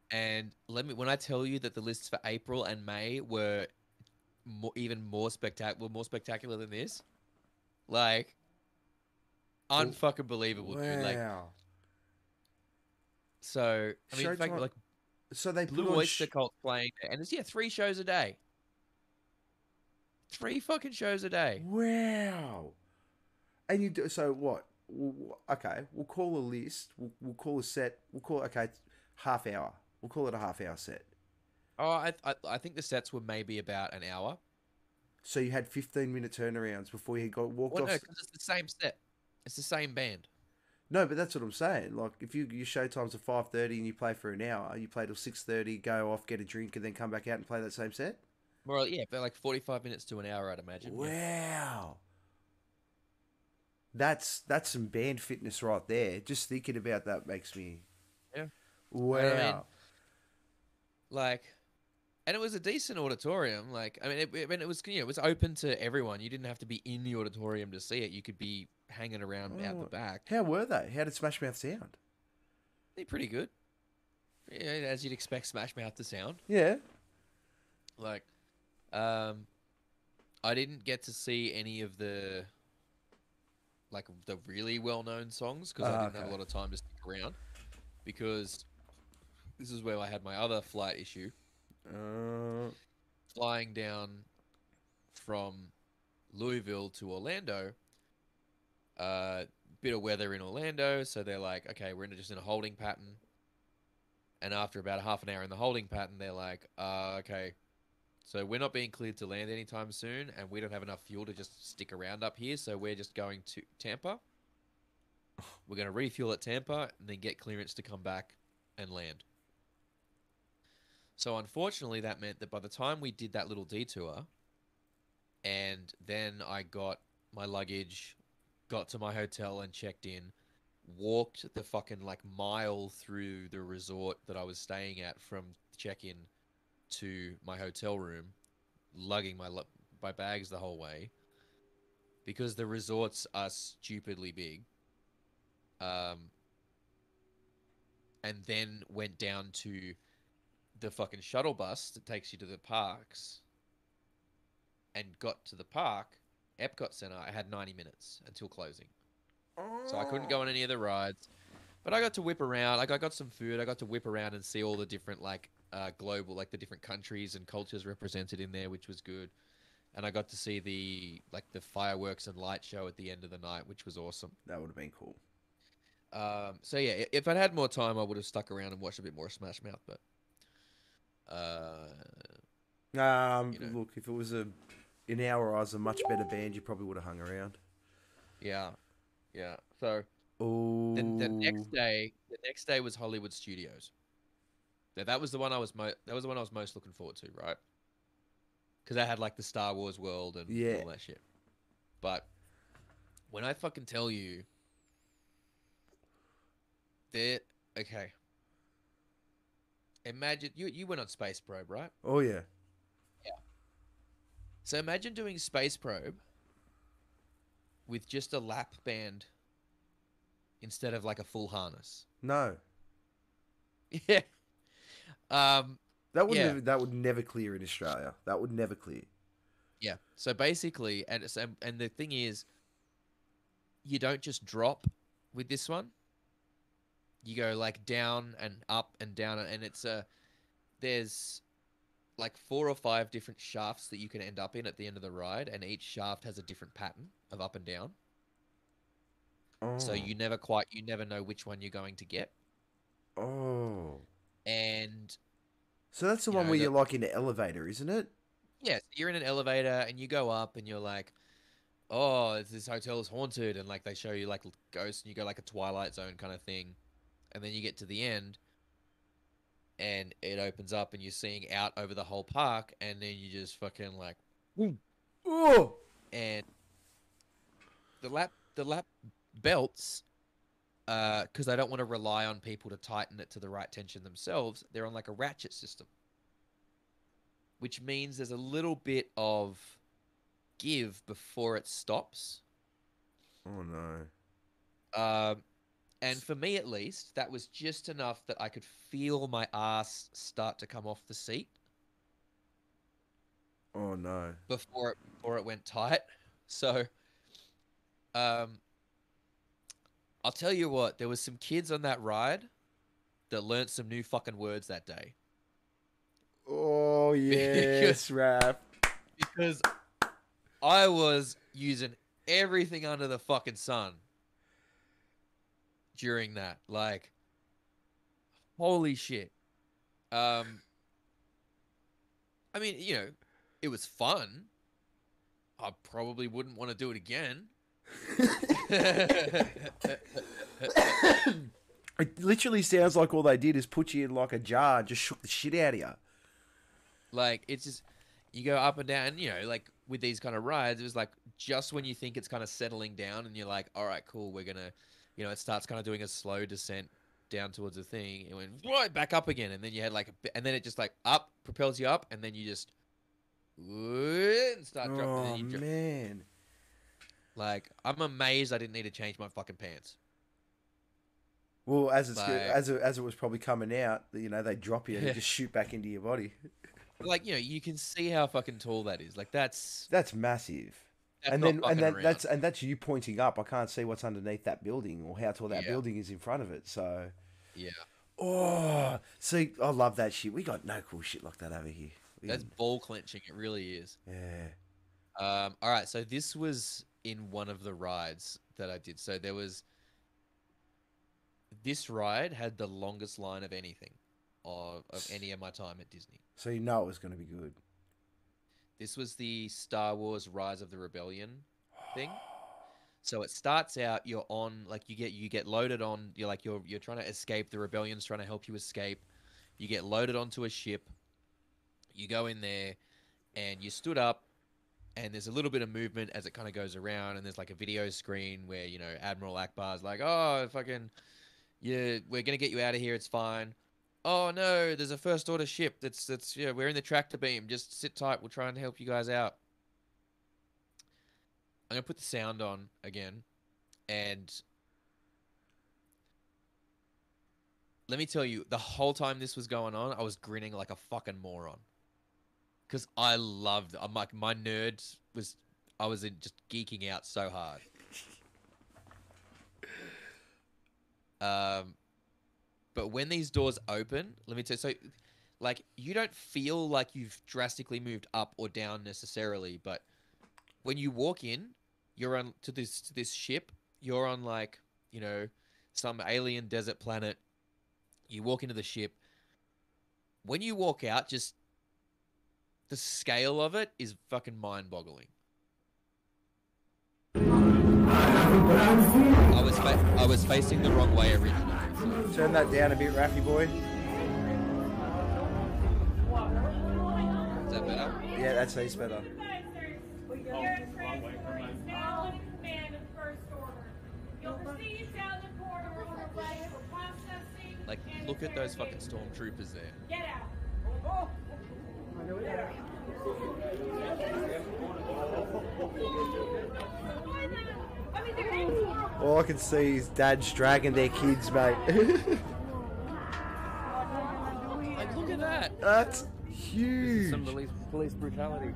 [SPEAKER 1] And when I tell you that the lists for April and May were even more spectacular than this, like, unfucking believable, dude. Like,
[SPEAKER 2] Wow.
[SPEAKER 1] so I mean, in fact,
[SPEAKER 2] Showtime.
[SPEAKER 1] like,
[SPEAKER 2] So they put
[SPEAKER 1] Blue
[SPEAKER 2] on.
[SPEAKER 1] Oyster Cult's playing, and it's 3 shows a day. 3 fucking shows a day.
[SPEAKER 2] Wow. And you do so what? Okay, we'll call a list. We'll call a set. We'll call okay, half hour. We'll call it a half hour set.
[SPEAKER 1] Oh, I think the sets were maybe about an hour.
[SPEAKER 2] So you had 15-minute turnarounds before you got walked
[SPEAKER 1] Well,
[SPEAKER 2] off.
[SPEAKER 1] no, because it's the same set. It's the same band.
[SPEAKER 2] No, but that's what I'm saying. Like if your show time's at 5:30 and you play for an hour, you play till 6:30, go off, get a drink, and then come back out and play that same set.
[SPEAKER 1] Well, yeah, but like 45 minutes to an hour, I'd imagine. Yeah.
[SPEAKER 2] Wow. That's some band fitness right there. Just thinking about that makes me.
[SPEAKER 1] Yeah.
[SPEAKER 2] Wow.
[SPEAKER 1] I mean, like, and it was a decent auditorium. Like, I mean, it was it was open to everyone. You didn't have to be in the auditorium to see it. You could be hanging around out the back.
[SPEAKER 2] How were they? How did Smash Mouth sound?
[SPEAKER 1] They're pretty good. Yeah, as you'd expect Smash Mouth to sound.
[SPEAKER 2] Yeah.
[SPEAKER 1] Like, I didn't get to see any of the really well-known songs because I didn't have a lot of time to stick around because this is where I had my other flight issue. Flying down from Louisville to Orlando, bit of weather in Orlando, so they're like, okay, we're just in a holding pattern. And after about half an hour in the holding pattern, they're like, okay, so we're not being cleared to land anytime soon, and we don't have enough fuel to just stick around up here, so we're just going to Tampa. We're going to refuel at Tampa and then get clearance to come back and land. So unfortunately, that meant that by the time we did that little detour, and then I got my luggage, got to my hotel and checked in, walked the fucking mile through the resort that I was staying at from check-in to my hotel room, lugging my bags the whole way, because the resorts are stupidly big. And then went down to the fucking shuttle bus that takes you to the parks, and got to the park, Epcot Center. I had 90 minutes until closing, so I couldn't go on any of the rides. But I got to whip around. I got some food. I got to whip around and see all the different global, the different countries and cultures represented in there, which was good. And I got to see the fireworks and light show at the end of the night, which was awesome.
[SPEAKER 2] That would have been cool.
[SPEAKER 1] So yeah, if I'd had more time, I would have stuck around and watched a bit more Smash Mouth. But
[SPEAKER 2] look, if it was in our eyes a much better band, you probably would have hung around.
[SPEAKER 1] Yeah. So
[SPEAKER 2] Oh.
[SPEAKER 1] the next next day was Hollywood Studios. Now, that was the one I was most looking forward to, right? Because I had like the Star Wars world and all that shit. But when I fucking tell you, okay. Imagine you went on Space Probe, right?
[SPEAKER 2] Oh yeah.
[SPEAKER 1] Yeah. So imagine doing Space Probe with just a lap band instead of like a full harness.
[SPEAKER 2] No.
[SPEAKER 1] Yeah.
[SPEAKER 2] That would never clear in Australia. That would never clear.
[SPEAKER 1] Yeah. So basically, and the thing is, you don't just drop with this one. You go like down and up and down, and there's like 4 or 5 different shafts that you can end up in at the end of the ride, and each shaft has a different pattern of up and down.
[SPEAKER 2] Oh.
[SPEAKER 1] So you never know which one you're going to get.
[SPEAKER 2] Oh.
[SPEAKER 1] And
[SPEAKER 2] so that's the one where you're like in an elevator, isn't it?
[SPEAKER 1] Yes, you're in an elevator and you go up and you're like, oh, this hotel is haunted, and like they show you like ghosts and you go like a Twilight Zone kind of thing. And then you get to the end and it opens up and you're seeing out over the whole park, and then you just fucking like,
[SPEAKER 2] oh,
[SPEAKER 1] and the lap belts, because they don't want to rely on people to tighten it to the right tension themselves, they're on like a ratchet system, which means there's a little bit of give before it stops.
[SPEAKER 2] Oh no.
[SPEAKER 1] And for me, at least, that was just enough that I could feel my ass start to come off the seat.
[SPEAKER 2] Oh no.
[SPEAKER 1] Before it went tight. So, I'll tell you what, there was some kids on that ride that learnt some new fucking words that day.
[SPEAKER 2] Oh yes, Raph.
[SPEAKER 1] Because I was using everything under the fucking sun during that. Like, holy shit. I mean, it was fun. I probably wouldn't want to do it again.
[SPEAKER 2] It literally sounds like all they did is put you in like a jar and just shook the shit out of you. Like,
[SPEAKER 1] it's just, you go up and down, like with these kind of rides, it was like just when you think it's kind of settling down and you're like, all right, cool, we're going to, it starts kind of doing a slow descent down towards the thing. It went right back up again. And then you had like, and then it just like up, propels you up. And then you just start dropping.
[SPEAKER 2] Oh, man.
[SPEAKER 1] Like, I'm amazed I didn't need to change my fucking pants.
[SPEAKER 2] Well, as it was probably coming out, they drop you and just shoot back into your body.
[SPEAKER 1] Like, you can see how fucking tall that is. Like, that's
[SPEAKER 2] massive.
[SPEAKER 1] That's
[SPEAKER 2] that's you pointing up. I can't see what's underneath that building or how tall that building is in front of it. So,
[SPEAKER 1] yeah.
[SPEAKER 2] Oh, see, I love that shit. We got no cool shit like that over here.
[SPEAKER 1] That's ball clenching. It really is.
[SPEAKER 2] Yeah.
[SPEAKER 1] All right. So this was in one of the rides that I did. So this ride had the longest line of anything of any of my time at Disney.
[SPEAKER 2] So it was going to be good.
[SPEAKER 1] This was the Star Wars Rise of the Rebellion thing. So it starts out, you're on, like, you get loaded on, you're trying to escape, the rebellion's trying to help you escape. You get loaded onto a ship. You go in there and you stood up, and there's a little bit of movement as it kind of goes around, and there's like a video screen where, Admiral Akbar's like, oh, fucking, yeah, we're going to get you out of here, it's fine. Oh no, there's a first order ship that's we're in the tractor beam. Just sit tight, we'll try and help you guys out. I'm gonna put the sound on again, and let me tell you, the whole time this was going on, I was grinning like a fucking moron. Cause I loved it. I'm like, my nerd I was just geeking out so hard. But when these doors open, let me tell you, so, like, you don't feel like you've drastically moved up or down necessarily, but when you walk in, you're on to this ship, you're on, like, some alien desert planet, you walk into the ship, when you walk out, just the scale of it is fucking mind-boggling. I was facing the wrong way originally. So.
[SPEAKER 2] Turn that down a bit, Raffy boy.
[SPEAKER 1] Is that better?
[SPEAKER 2] Yeah, that seems better.
[SPEAKER 1] Like, look at those fucking stormtroopers there.
[SPEAKER 6] Get out.
[SPEAKER 2] All I can see is dads dragging their kids, mate.
[SPEAKER 1] Like, look at that.
[SPEAKER 2] That's huge.
[SPEAKER 1] Some police brutality.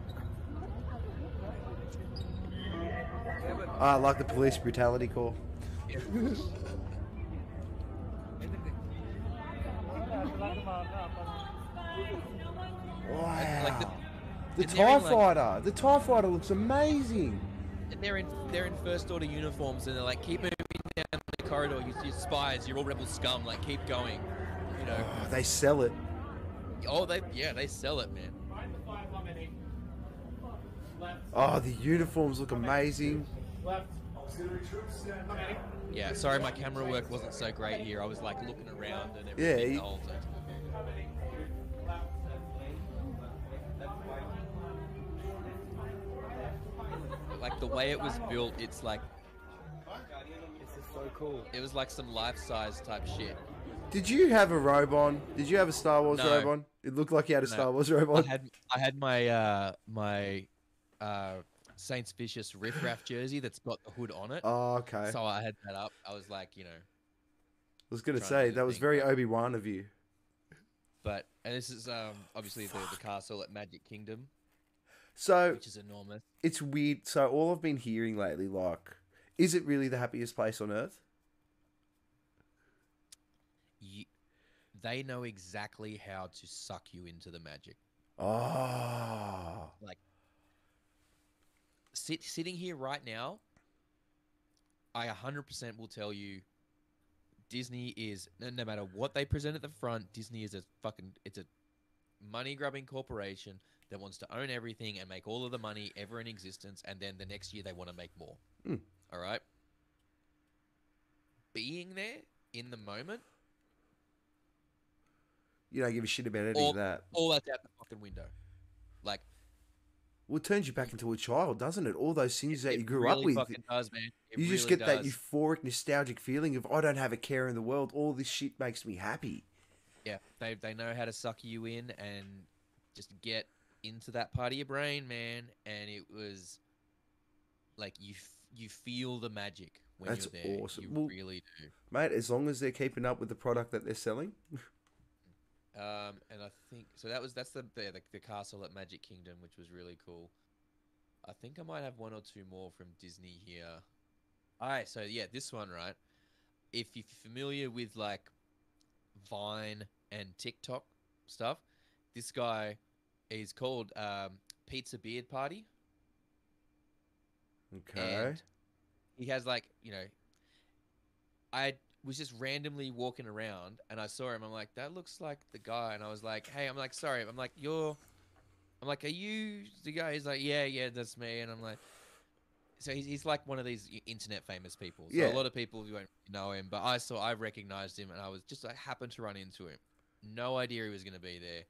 [SPEAKER 2] I like the police brutality call. Wow.
[SPEAKER 1] Like
[SPEAKER 2] the
[SPEAKER 1] and
[SPEAKER 2] TIE
[SPEAKER 1] they're in, like-
[SPEAKER 2] fighter. The TIE fighter looks amazing.
[SPEAKER 1] And they're in first order uniforms, and they're like, keep moving down the corridor. You're spies. You're all rebel scum. Like, keep going. You know.
[SPEAKER 2] Oh, they sell it.
[SPEAKER 1] Oh, they sell it, man.
[SPEAKER 2] Oh, the uniforms look amazing.
[SPEAKER 1] Yeah, sorry, my camera work wasn't so great here. I was like looking around and
[SPEAKER 2] Yeah,
[SPEAKER 1] everything.
[SPEAKER 2] you-
[SPEAKER 1] The whole time. Like the way it was built, it's like
[SPEAKER 5] This is so cool.
[SPEAKER 1] it was like some life-size type shit.
[SPEAKER 2] Did you have a robe on? Did you have a Star Wars
[SPEAKER 1] No.
[SPEAKER 2] robe on? It looked like you had a
[SPEAKER 1] No.
[SPEAKER 2] Star Wars robe on.
[SPEAKER 1] I had my Saints Vicious Riff Raff jersey that's got the hood on it.
[SPEAKER 2] Oh, okay.
[SPEAKER 1] So I had that up. I was like, you know,
[SPEAKER 2] I was going to
[SPEAKER 1] trying
[SPEAKER 2] say,
[SPEAKER 1] to do
[SPEAKER 2] that
[SPEAKER 1] the
[SPEAKER 2] was
[SPEAKER 1] thing,
[SPEAKER 2] very
[SPEAKER 1] but-
[SPEAKER 2] Obi-Wan of you.
[SPEAKER 1] but and this is obviously the castle at Magic Kingdom,
[SPEAKER 2] So,
[SPEAKER 1] which is enormous.
[SPEAKER 2] it's weird. So, all I've been hearing lately, like, is it really the happiest place on Earth?
[SPEAKER 1] They know exactly how to suck you into the magic.
[SPEAKER 2] Oh.
[SPEAKER 1] Like sitting here right now, I 100% will tell you Disney is no matter what they present at the front, Disney is it's a money grubbing corporation that wants to own everything and make all of the money ever in existence, and then the next year they want to make more. All right. Being there in the moment,
[SPEAKER 2] You don't give a shit about any of that.
[SPEAKER 1] all that's out the fucking window. Like,
[SPEAKER 2] Well, it turns you back into a child, doesn't it? All those things that
[SPEAKER 1] it
[SPEAKER 2] you grew
[SPEAKER 1] really
[SPEAKER 2] up with.
[SPEAKER 1] fucking does, man. It
[SPEAKER 2] You just
[SPEAKER 1] really
[SPEAKER 2] get that
[SPEAKER 1] does.
[SPEAKER 2] euphoric, nostalgic feeling of, I don't have a care in the world. All this shit makes me happy.
[SPEAKER 1] Yeah, they know how to suck you in and just get into that part of your brain, man. And it was like you feel the magic when
[SPEAKER 2] That's
[SPEAKER 1] you're there.
[SPEAKER 2] awesome.
[SPEAKER 1] You
[SPEAKER 2] Well,
[SPEAKER 1] really do.
[SPEAKER 2] Mate, as long as they're keeping up with the product that they're selling.
[SPEAKER 1] And I think so. That's the castle at Magic Kingdom, which was really cool. I think I might have one or two more from Disney here. All right, so yeah, this one, right? If you're familiar with like Vine and TikTok stuff, this guy is called Pizza Beard Party.
[SPEAKER 2] Okay.
[SPEAKER 1] And he has like, you know, I was just randomly walking around and I saw him. I'm like, that looks like the guy. And I was like, hey, I'm like, sorry. I'm like, are you the guy? He's like, yeah, that's me. And I'm like, so he's like one of these internet famous people. So
[SPEAKER 2] Yeah.
[SPEAKER 1] a lot of people won't know him, but I recognized him and I happened to run into him. No idea he was going to be there.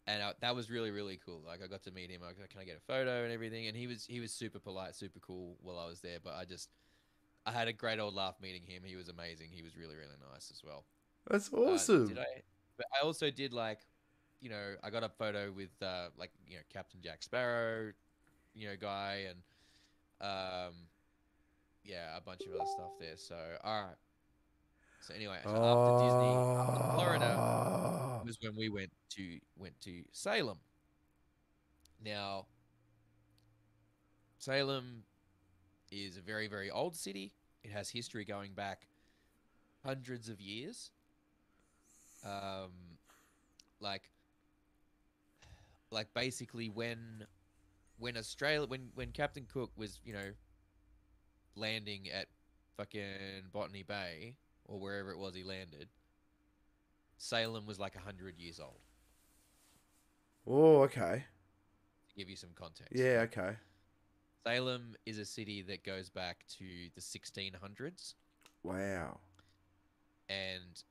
[SPEAKER 1] And that was really, really cool. Like, I got to meet him. I was like, can I get a photo and everything? And he was super polite, super cool while I was there. But I had a great old laugh meeting him. He was amazing. He was really, really nice as well.
[SPEAKER 2] That's awesome.
[SPEAKER 1] But I also did like, you know, I got a photo with like, you know, Captain Jack Sparrow, you know, guy, and yeah, a bunch of other stuff there. So all right. So anyway, so after Disney, after Florida was when we went to Salem. Now, Salem is a very, very old city. It has history going back hundreds of years. Like basically when Australia, when Captain Cook was, you know, landing at fucking Botany Bay or wherever it was he landed, Salem was like 100 years old.
[SPEAKER 2] Oh, okay.
[SPEAKER 1] To give you some context.
[SPEAKER 2] Yeah, okay.
[SPEAKER 1] Salem is a city that goes back to the 1600s.
[SPEAKER 2] Wow.
[SPEAKER 1] and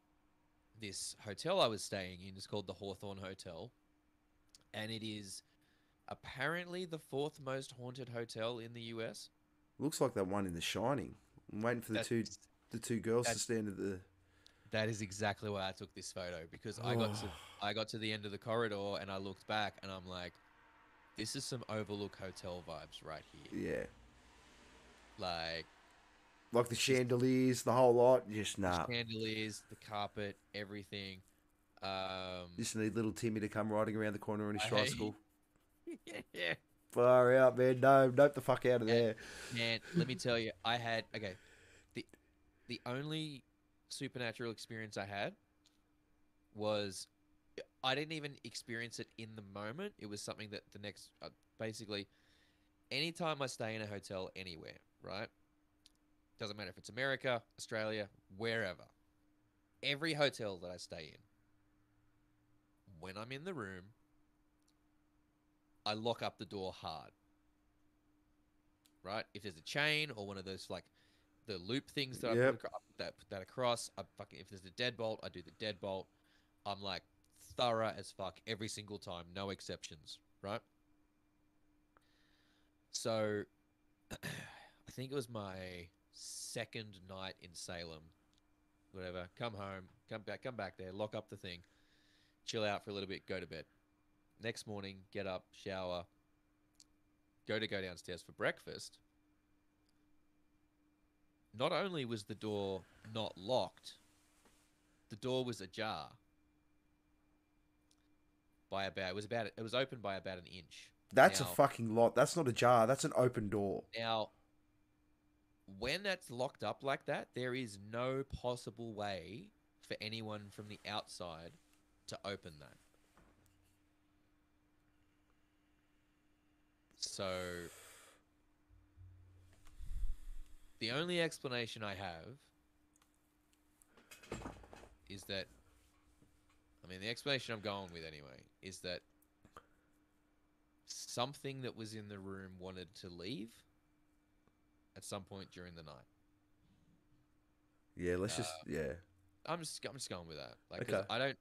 [SPEAKER 1] this hotel I was staying in is called the Hawthorne Hotel, and it is apparently the fourth most haunted hotel in the US.
[SPEAKER 2] Looks like that one in The Shining. I'm waiting for
[SPEAKER 1] That's
[SPEAKER 2] the two girls to
[SPEAKER 1] that's
[SPEAKER 2] stand at the.
[SPEAKER 1] that is exactly why I took this photo, because
[SPEAKER 2] Oh,
[SPEAKER 1] I got to the end of the corridor and I looked back and I'm like, this is some Overlook Hotel vibes right here.
[SPEAKER 2] yeah.
[SPEAKER 1] Like
[SPEAKER 2] Like the
[SPEAKER 1] it's just
[SPEAKER 2] chandeliers, the whole lot. Just
[SPEAKER 1] the
[SPEAKER 2] nah.
[SPEAKER 1] chandeliers, the carpet, everything.
[SPEAKER 2] Just need little Timmy to come riding around the corner on his
[SPEAKER 1] I
[SPEAKER 2] tricycle.
[SPEAKER 1] yeah.
[SPEAKER 2] Far out, man. No, nope the fuck out of
[SPEAKER 1] And,
[SPEAKER 2] there.
[SPEAKER 1] man, let me tell you, I had okay. The the only supernatural experience I had was I didn't even experience it in the moment. It was something that the next basically anytime I stay in a hotel anywhere, right? Doesn't matter if it's America, Australia, wherever. Every hotel that I stay in, when I'm in the room, I lock up the door hard. Right? If there's a chain or one of those like the loop things that
[SPEAKER 2] Yep.
[SPEAKER 1] I put that across, I fucking if there's a deadbolt, I do the deadbolt. I'm like thorough as fuck every single time, no exceptions, right? So I think it was my second night in Salem. Whatever. Come home, come back there, lock up the thing, chill out for a little bit, go to bed. Next morning, get up, shower, go downstairs for breakfast. Not only was the door not locked, the door was ajar by it was open by about an inch.
[SPEAKER 2] That's a
[SPEAKER 1] Now,
[SPEAKER 2] fucking lot. That's not a jar. That's an open door.
[SPEAKER 1] now when that's locked up like that, there is no possible way for anyone from the outside to open that. So the only explanation I have is that, I mean, the explanation I'm going with anyway is that something that was in the room wanted to leave at some point during the night.
[SPEAKER 2] Yeah, let's just yeah.
[SPEAKER 1] I'm just going with that. Like, 'cause
[SPEAKER 2] Okay.
[SPEAKER 1] I don't,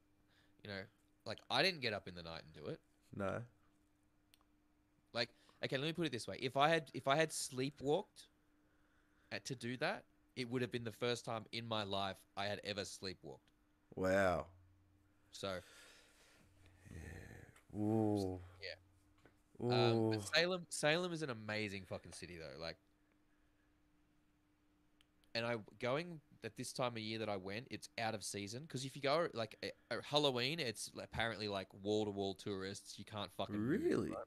[SPEAKER 1] you know, like I didn't get up in the night and do it.
[SPEAKER 2] No.
[SPEAKER 1] Like, okay, let me put it this way: if I had sleepwalked to do that, it would have been the first time in my life I had ever sleepwalked.
[SPEAKER 2] Wow.
[SPEAKER 1] So
[SPEAKER 2] Ooh.
[SPEAKER 1] yeah.
[SPEAKER 2] Ooh.
[SPEAKER 1] But Salem is an amazing fucking city though. Like, and I going at this time of year that I went, it's out of season because if you go like Halloween, it's apparently like wall to wall tourists. You can't fucking move,
[SPEAKER 2] Really?
[SPEAKER 1] right?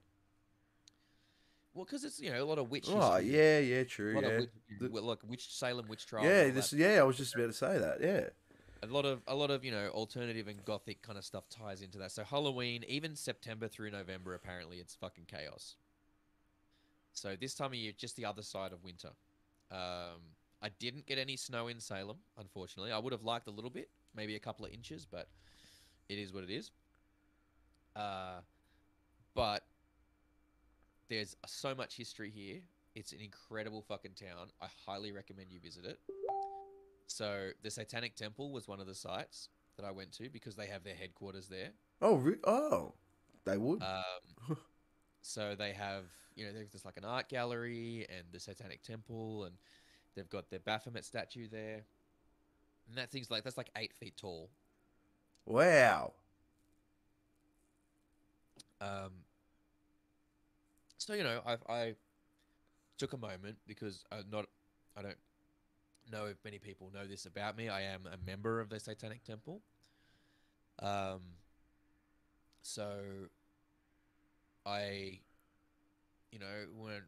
[SPEAKER 1] Well, because it's a lot of witch
[SPEAKER 2] Oh
[SPEAKER 1] history.
[SPEAKER 2] yeah, yeah, true.
[SPEAKER 1] A lot of
[SPEAKER 2] Yeah.
[SPEAKER 1] witch, like witch Salem witch trials.
[SPEAKER 2] Yeah,
[SPEAKER 1] and all
[SPEAKER 2] this.
[SPEAKER 1] that.
[SPEAKER 2] Yeah, I was just about to say that. Yeah.
[SPEAKER 1] A lot of alternative and gothic kind of stuff ties into that. So Halloween, even September through November, apparently it's fucking chaos. So this time of year, just the other side of winter. I didn't get any snow in Salem, unfortunately. I would have liked a little bit, maybe a couple of inches, but it is what it is. But there's so much history here. It's an incredible fucking town. I highly recommend you visit it. So the Satanic Temple was one of the sites that I went to because they have their headquarters there.
[SPEAKER 2] Oh, oh, they would.
[SPEAKER 1] So they have, there's like an art gallery and the Satanic Temple, and they've got their Baphomet statue there. And that's like 8 feet tall.
[SPEAKER 2] Wow.
[SPEAKER 1] So I took a moment because I don't know if many people know this about me. I am a member of the Satanic Temple. So I,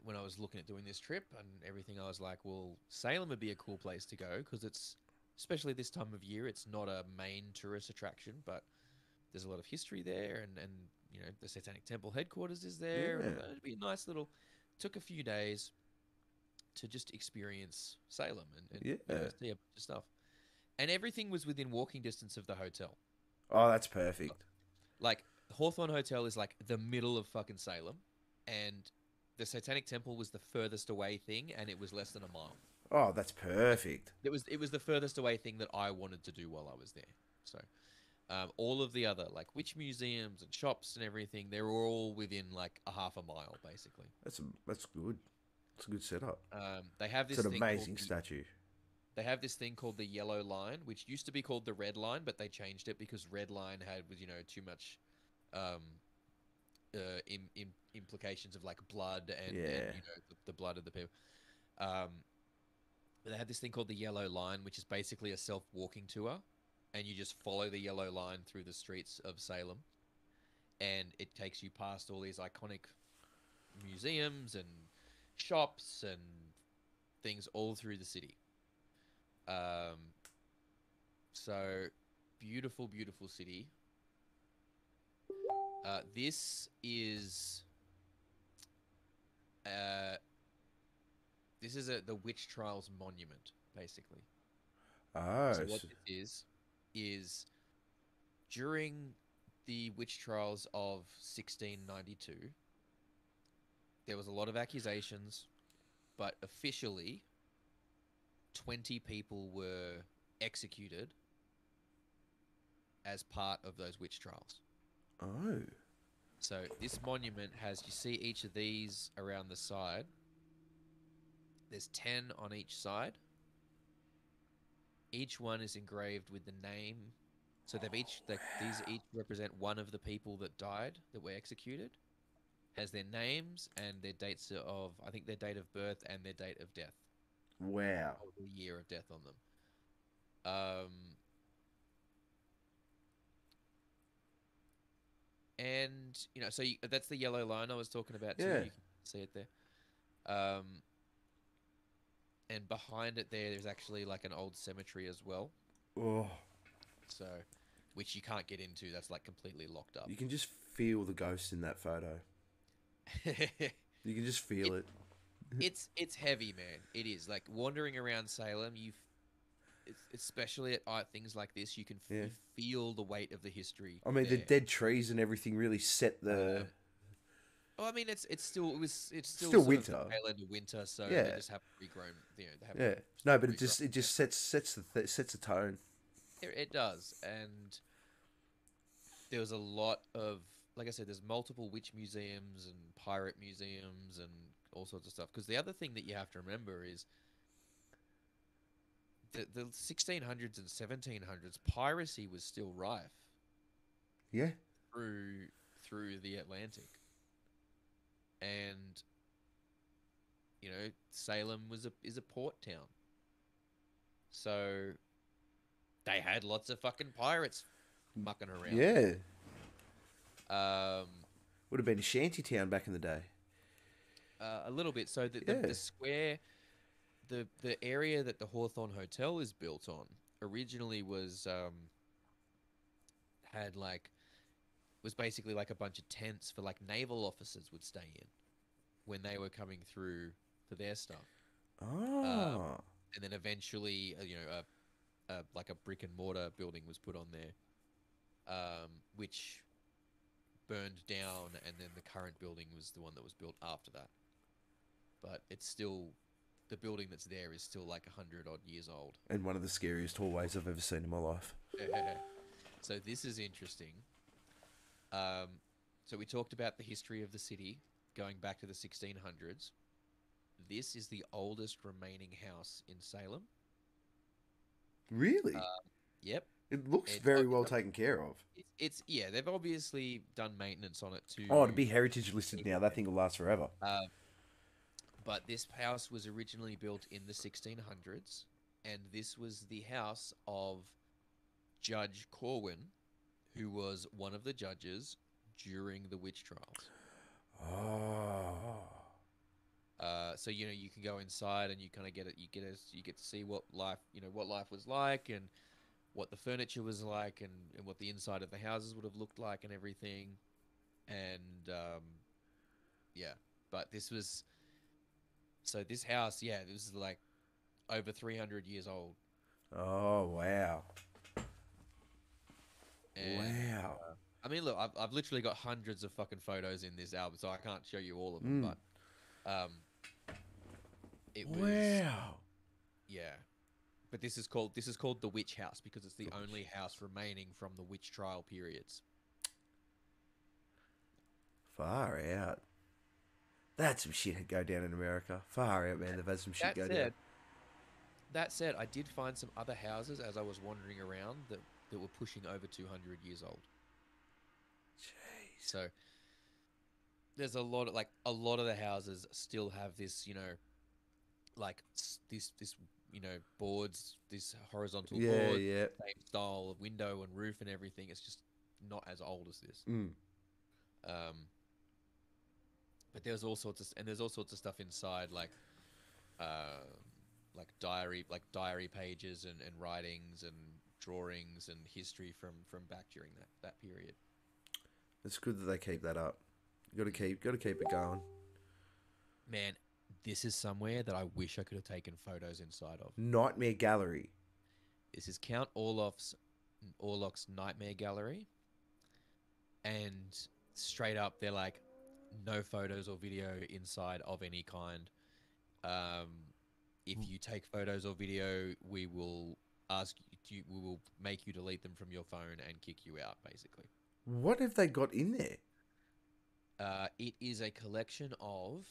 [SPEAKER 1] when I was looking at doing this trip and everything, I was like, well, Salem would be a cool place to go because it's, especially this time of year, it's not a main tourist attraction, but there's a lot of history there, and the Satanic Temple headquarters is there.
[SPEAKER 2] Yeah.
[SPEAKER 1] And it'd be a nice little. Took a few days to just experience Salem and see a bunch of stuff, and everything was within walking distance of the hotel.
[SPEAKER 2] Oh, that's perfect.
[SPEAKER 1] Like Hawthorne Hotel is like the middle of fucking Salem, and the Satanic Temple was the furthest away thing, and it was less than a mile.
[SPEAKER 2] Oh, that's perfect.
[SPEAKER 1] It was the furthest away thing that I wanted to do while I was there. So all of the other like witch museums and shops and everything, they're all within like a half a mile basically.
[SPEAKER 2] That's good. It's a good setup.
[SPEAKER 1] They have
[SPEAKER 2] It's
[SPEAKER 1] this
[SPEAKER 2] an
[SPEAKER 1] thing called
[SPEAKER 2] amazing statue.
[SPEAKER 1] they have this thing called the yellow line, which used to be called the red line, but they changed it because red line had too much um, implications of like blood and
[SPEAKER 2] Yeah.
[SPEAKER 1] the blood of the people. Um, but they had this thing called the yellow line, which is basically a self-walking tour, and you just follow the yellow line through the streets of Salem, and it takes you past all these iconic museums and shops and things all through the city. Um, so beautiful, beautiful city. This is uh, the witch trials monument, basically.
[SPEAKER 2] Oh,
[SPEAKER 1] So what this is during the witch trials of 1692, there was a lot of accusations, but officially 20 people were executed as part of those witch trials.
[SPEAKER 2] oh,
[SPEAKER 1] So this monument has, you see each of these around the side. There's 10 on each side. Each one is engraved with the name. So these each represent one of the people that died, that were executed. Has their names and their dates of, I think their date of birth and their date of death.
[SPEAKER 2] wow.
[SPEAKER 1] Or the year of death on them. And so that's the yellow line I was talking about too.
[SPEAKER 2] Yeah.
[SPEAKER 1] You can see it there. And behind it there's actually like an old cemetery as well.
[SPEAKER 2] Oh,
[SPEAKER 1] So, which you can't get into. That's like completely locked up.
[SPEAKER 2] you can just feel the ghost in that photo. You can just feel it.
[SPEAKER 1] It's heavy, man. It is like wandering around Salem. Especially at things like this, you can you feel the weight of the history.
[SPEAKER 2] I mean,
[SPEAKER 1] there.
[SPEAKER 2] the dead trees and everything really set the.
[SPEAKER 1] I mean, it's still
[SPEAKER 2] Still
[SPEAKER 1] sort
[SPEAKER 2] winter.
[SPEAKER 1] of the tail end of winter, so
[SPEAKER 2] Yeah.
[SPEAKER 1] they just have regrown.
[SPEAKER 2] Yeah, no, but it just sets the tone.
[SPEAKER 1] It does, and there was a lot of, like I said, there's multiple witch museums and pirate museums and all sorts of stuff. Because the other thing that you have to remember is the 1600s and 1700s, piracy was still rife.
[SPEAKER 2] Yeah.
[SPEAKER 1] Through the Atlantic, and Salem is a port town, so they had lots of fucking pirates mucking around.
[SPEAKER 2] Yeah. Would have been a shanty town back in the day.
[SPEAKER 1] A little bit. So the square, the area that the Hawthorne Hotel is built on originally was basically like a bunch of tents for like naval officers would stay in when they were coming through for their stuff.
[SPEAKER 2] Oh.
[SPEAKER 1] And then eventually, like a brick and mortar building was put on there, which burned down, and then the current building was the one that was built after that. But it's still, the building that's there is still like 100-odd years old.
[SPEAKER 2] And one of the scariest hallways I've ever seen in my life.
[SPEAKER 1] So this is interesting. So we talked about the history of the city going back to the 1600s. This is the oldest remaining house in Salem.
[SPEAKER 2] Really?
[SPEAKER 1] Yep.
[SPEAKER 2] It looks very well taken care of.
[SPEAKER 1] It's they've obviously done maintenance on it too.
[SPEAKER 2] Oh, to be heritage listed now, that thing will last forever.
[SPEAKER 1] But this house was originally built in the 1600s, and this was the house of Judge Corwin, who was one of the judges during the witch trials.
[SPEAKER 2] Oh.
[SPEAKER 1] So you can go inside and you kind of get it. You get to see what life was like, and what the furniture was like, and what the inside of the houses would have looked like, and everything. And but this house, this is like over 300 years old.
[SPEAKER 2] Oh wow.
[SPEAKER 1] And,
[SPEAKER 2] wow.
[SPEAKER 1] I mean, look, I've literally got hundreds of fucking photos in this album, so I can't show you all of them. But it was
[SPEAKER 2] Wow.
[SPEAKER 1] Yeah. But this is called the Witch House because it's the only house remaining from the witch trial periods.
[SPEAKER 2] Far out. That's some shit go down in America. Far out, man. They've had some shit
[SPEAKER 1] That
[SPEAKER 2] go down.
[SPEAKER 1] said, that said, I did find some other houses as I was wandering around that were pushing over 200 years old.
[SPEAKER 2] Jeez.
[SPEAKER 1] So there's a lot of the houses still have this, like this boards, this horizontal
[SPEAKER 2] Yeah,
[SPEAKER 1] board,
[SPEAKER 2] yeah.
[SPEAKER 1] same style of window and roof and everything. It's just not as old as this.
[SPEAKER 2] Mm.
[SPEAKER 1] Um, but there's all sorts of stuff inside, um, like diary pages and writings and drawings and history from back during that period.
[SPEAKER 2] It's good that they keep that up. You got to keep it going.
[SPEAKER 1] Man, this is somewhere that I wish I could have taken photos inside of.
[SPEAKER 2] Nightmare Gallery.
[SPEAKER 1] This is Count Orlok's Nightmare Gallery, and straight up, they're like, no photos or video inside of any kind. If you take photos or video, we will we will make you delete them from your phone and kick you out, basically.
[SPEAKER 2] What have they got in there?
[SPEAKER 1] It is a collection of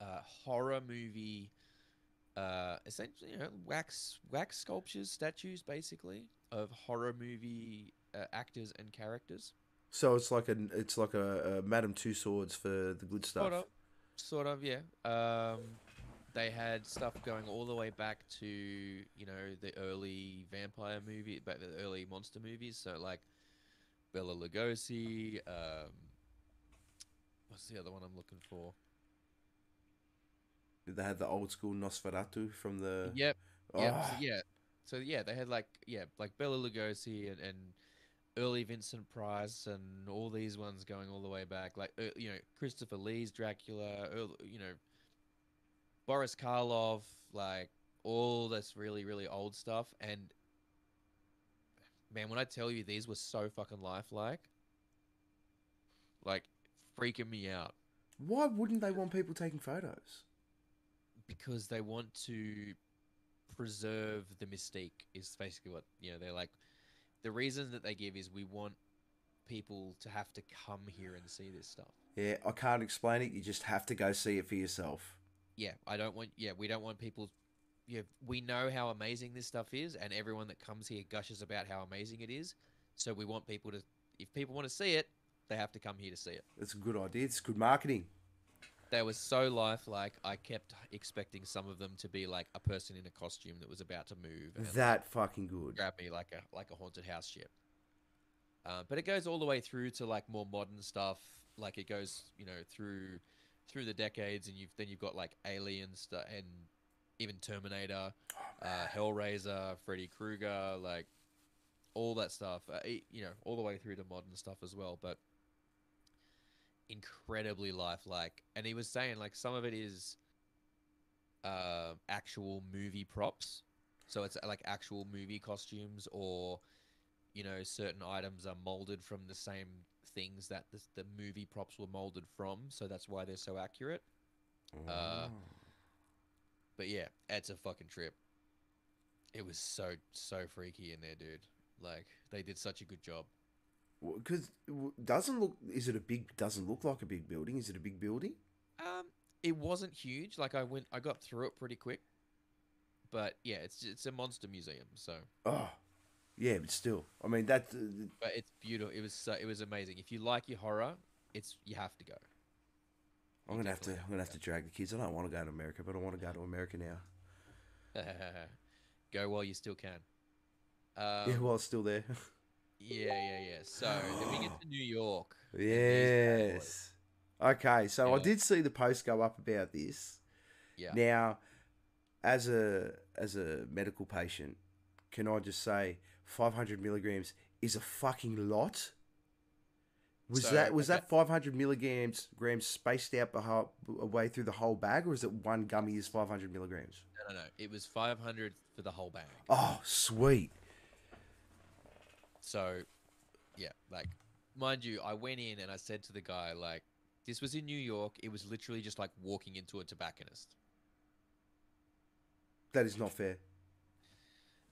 [SPEAKER 1] horror movie, essentially, wax sculptures, statues, basically, of horror movie actors and characters.
[SPEAKER 2] So it's like a Madame Two Swords for the good stuff.
[SPEAKER 1] Sort of, yeah. They had stuff going all the way back to the early vampire movie, but the early monster movies. So like Bela Lugosi. What's the other one I'm looking for?
[SPEAKER 2] They had the old school Nosferatu from the.
[SPEAKER 1] Yep.
[SPEAKER 2] Oh.
[SPEAKER 1] Yep. So yeah, they had like Bela Lugosi and early Vincent Price and all these ones going all the way back, like Christopher Lee's Dracula, Boris Karloff, like all this really really old stuff. And man, when I tell you these were so fucking lifelike, like freaking me out.
[SPEAKER 2] Why wouldn't they want people taking photos?
[SPEAKER 1] Because they want to preserve the mystique, is basically what they're like. The reason that they give is we want people to have to come here and see this stuff.
[SPEAKER 2] Yeah, I can't explain it. You just have to go see it for yourself.
[SPEAKER 1] Yeah, we don't want people. Yeah, we know how amazing this stuff is, and everyone that comes here gushes about how amazing it is. So we want people to, if people want to see it, they have to come here to see it.
[SPEAKER 2] It's a good idea. It's good marketing.
[SPEAKER 1] They were so lifelike. I kept expecting some of them to be like a person in a costume that was about to move. And
[SPEAKER 2] that fucking good.
[SPEAKER 1] Grab me like a haunted house ship. But it goes all the way through to like more modern stuff. Like it goes, through the decades, and you've got like Aliens and even Terminator, Hellraiser, Freddy Krueger, like all that stuff. All the way through to modern stuff as well. But incredibly lifelike. And he was saying like some of it is actual movie props, so it's like actual movie costumes, or certain items are molded from the same things that the movie props were molded from, so that's why they're so accurate. But yeah, it's a fucking trip. It was so freaky in there, dude. Like they did such a good job.
[SPEAKER 2] Because doesn't look like a big building. Is it a big building?
[SPEAKER 1] It wasn't huge. Like I got through it pretty quick. But yeah, it's a monster museum. So.
[SPEAKER 2] Oh, yeah, but still, I mean that.
[SPEAKER 1] But it's beautiful. It was amazing. If you like your horror, you have to go.
[SPEAKER 2] I'm gonna have to drag the kids. I don't want to go to America, but I want to go to America now.
[SPEAKER 1] Go while you still can.
[SPEAKER 2] Yeah, while it's still there.
[SPEAKER 1] Yeah. So then we get to New York.
[SPEAKER 2] Yes. Okay, so I did see the post go up about this.
[SPEAKER 1] Yeah.
[SPEAKER 2] Now, as a medical patient, can I just say 500 milligrams is a fucking lot? Was that 500 milligrams spaced out away through the whole bag, or is it one gummy is 500 milligrams?
[SPEAKER 1] No. It was 500 for the whole bag.
[SPEAKER 2] Oh, sweet.
[SPEAKER 1] So, yeah, like, mind you, I went in and I said to the guy, like, this was in New York. It was literally just like walking into a tobacconist.
[SPEAKER 2] That is not fair.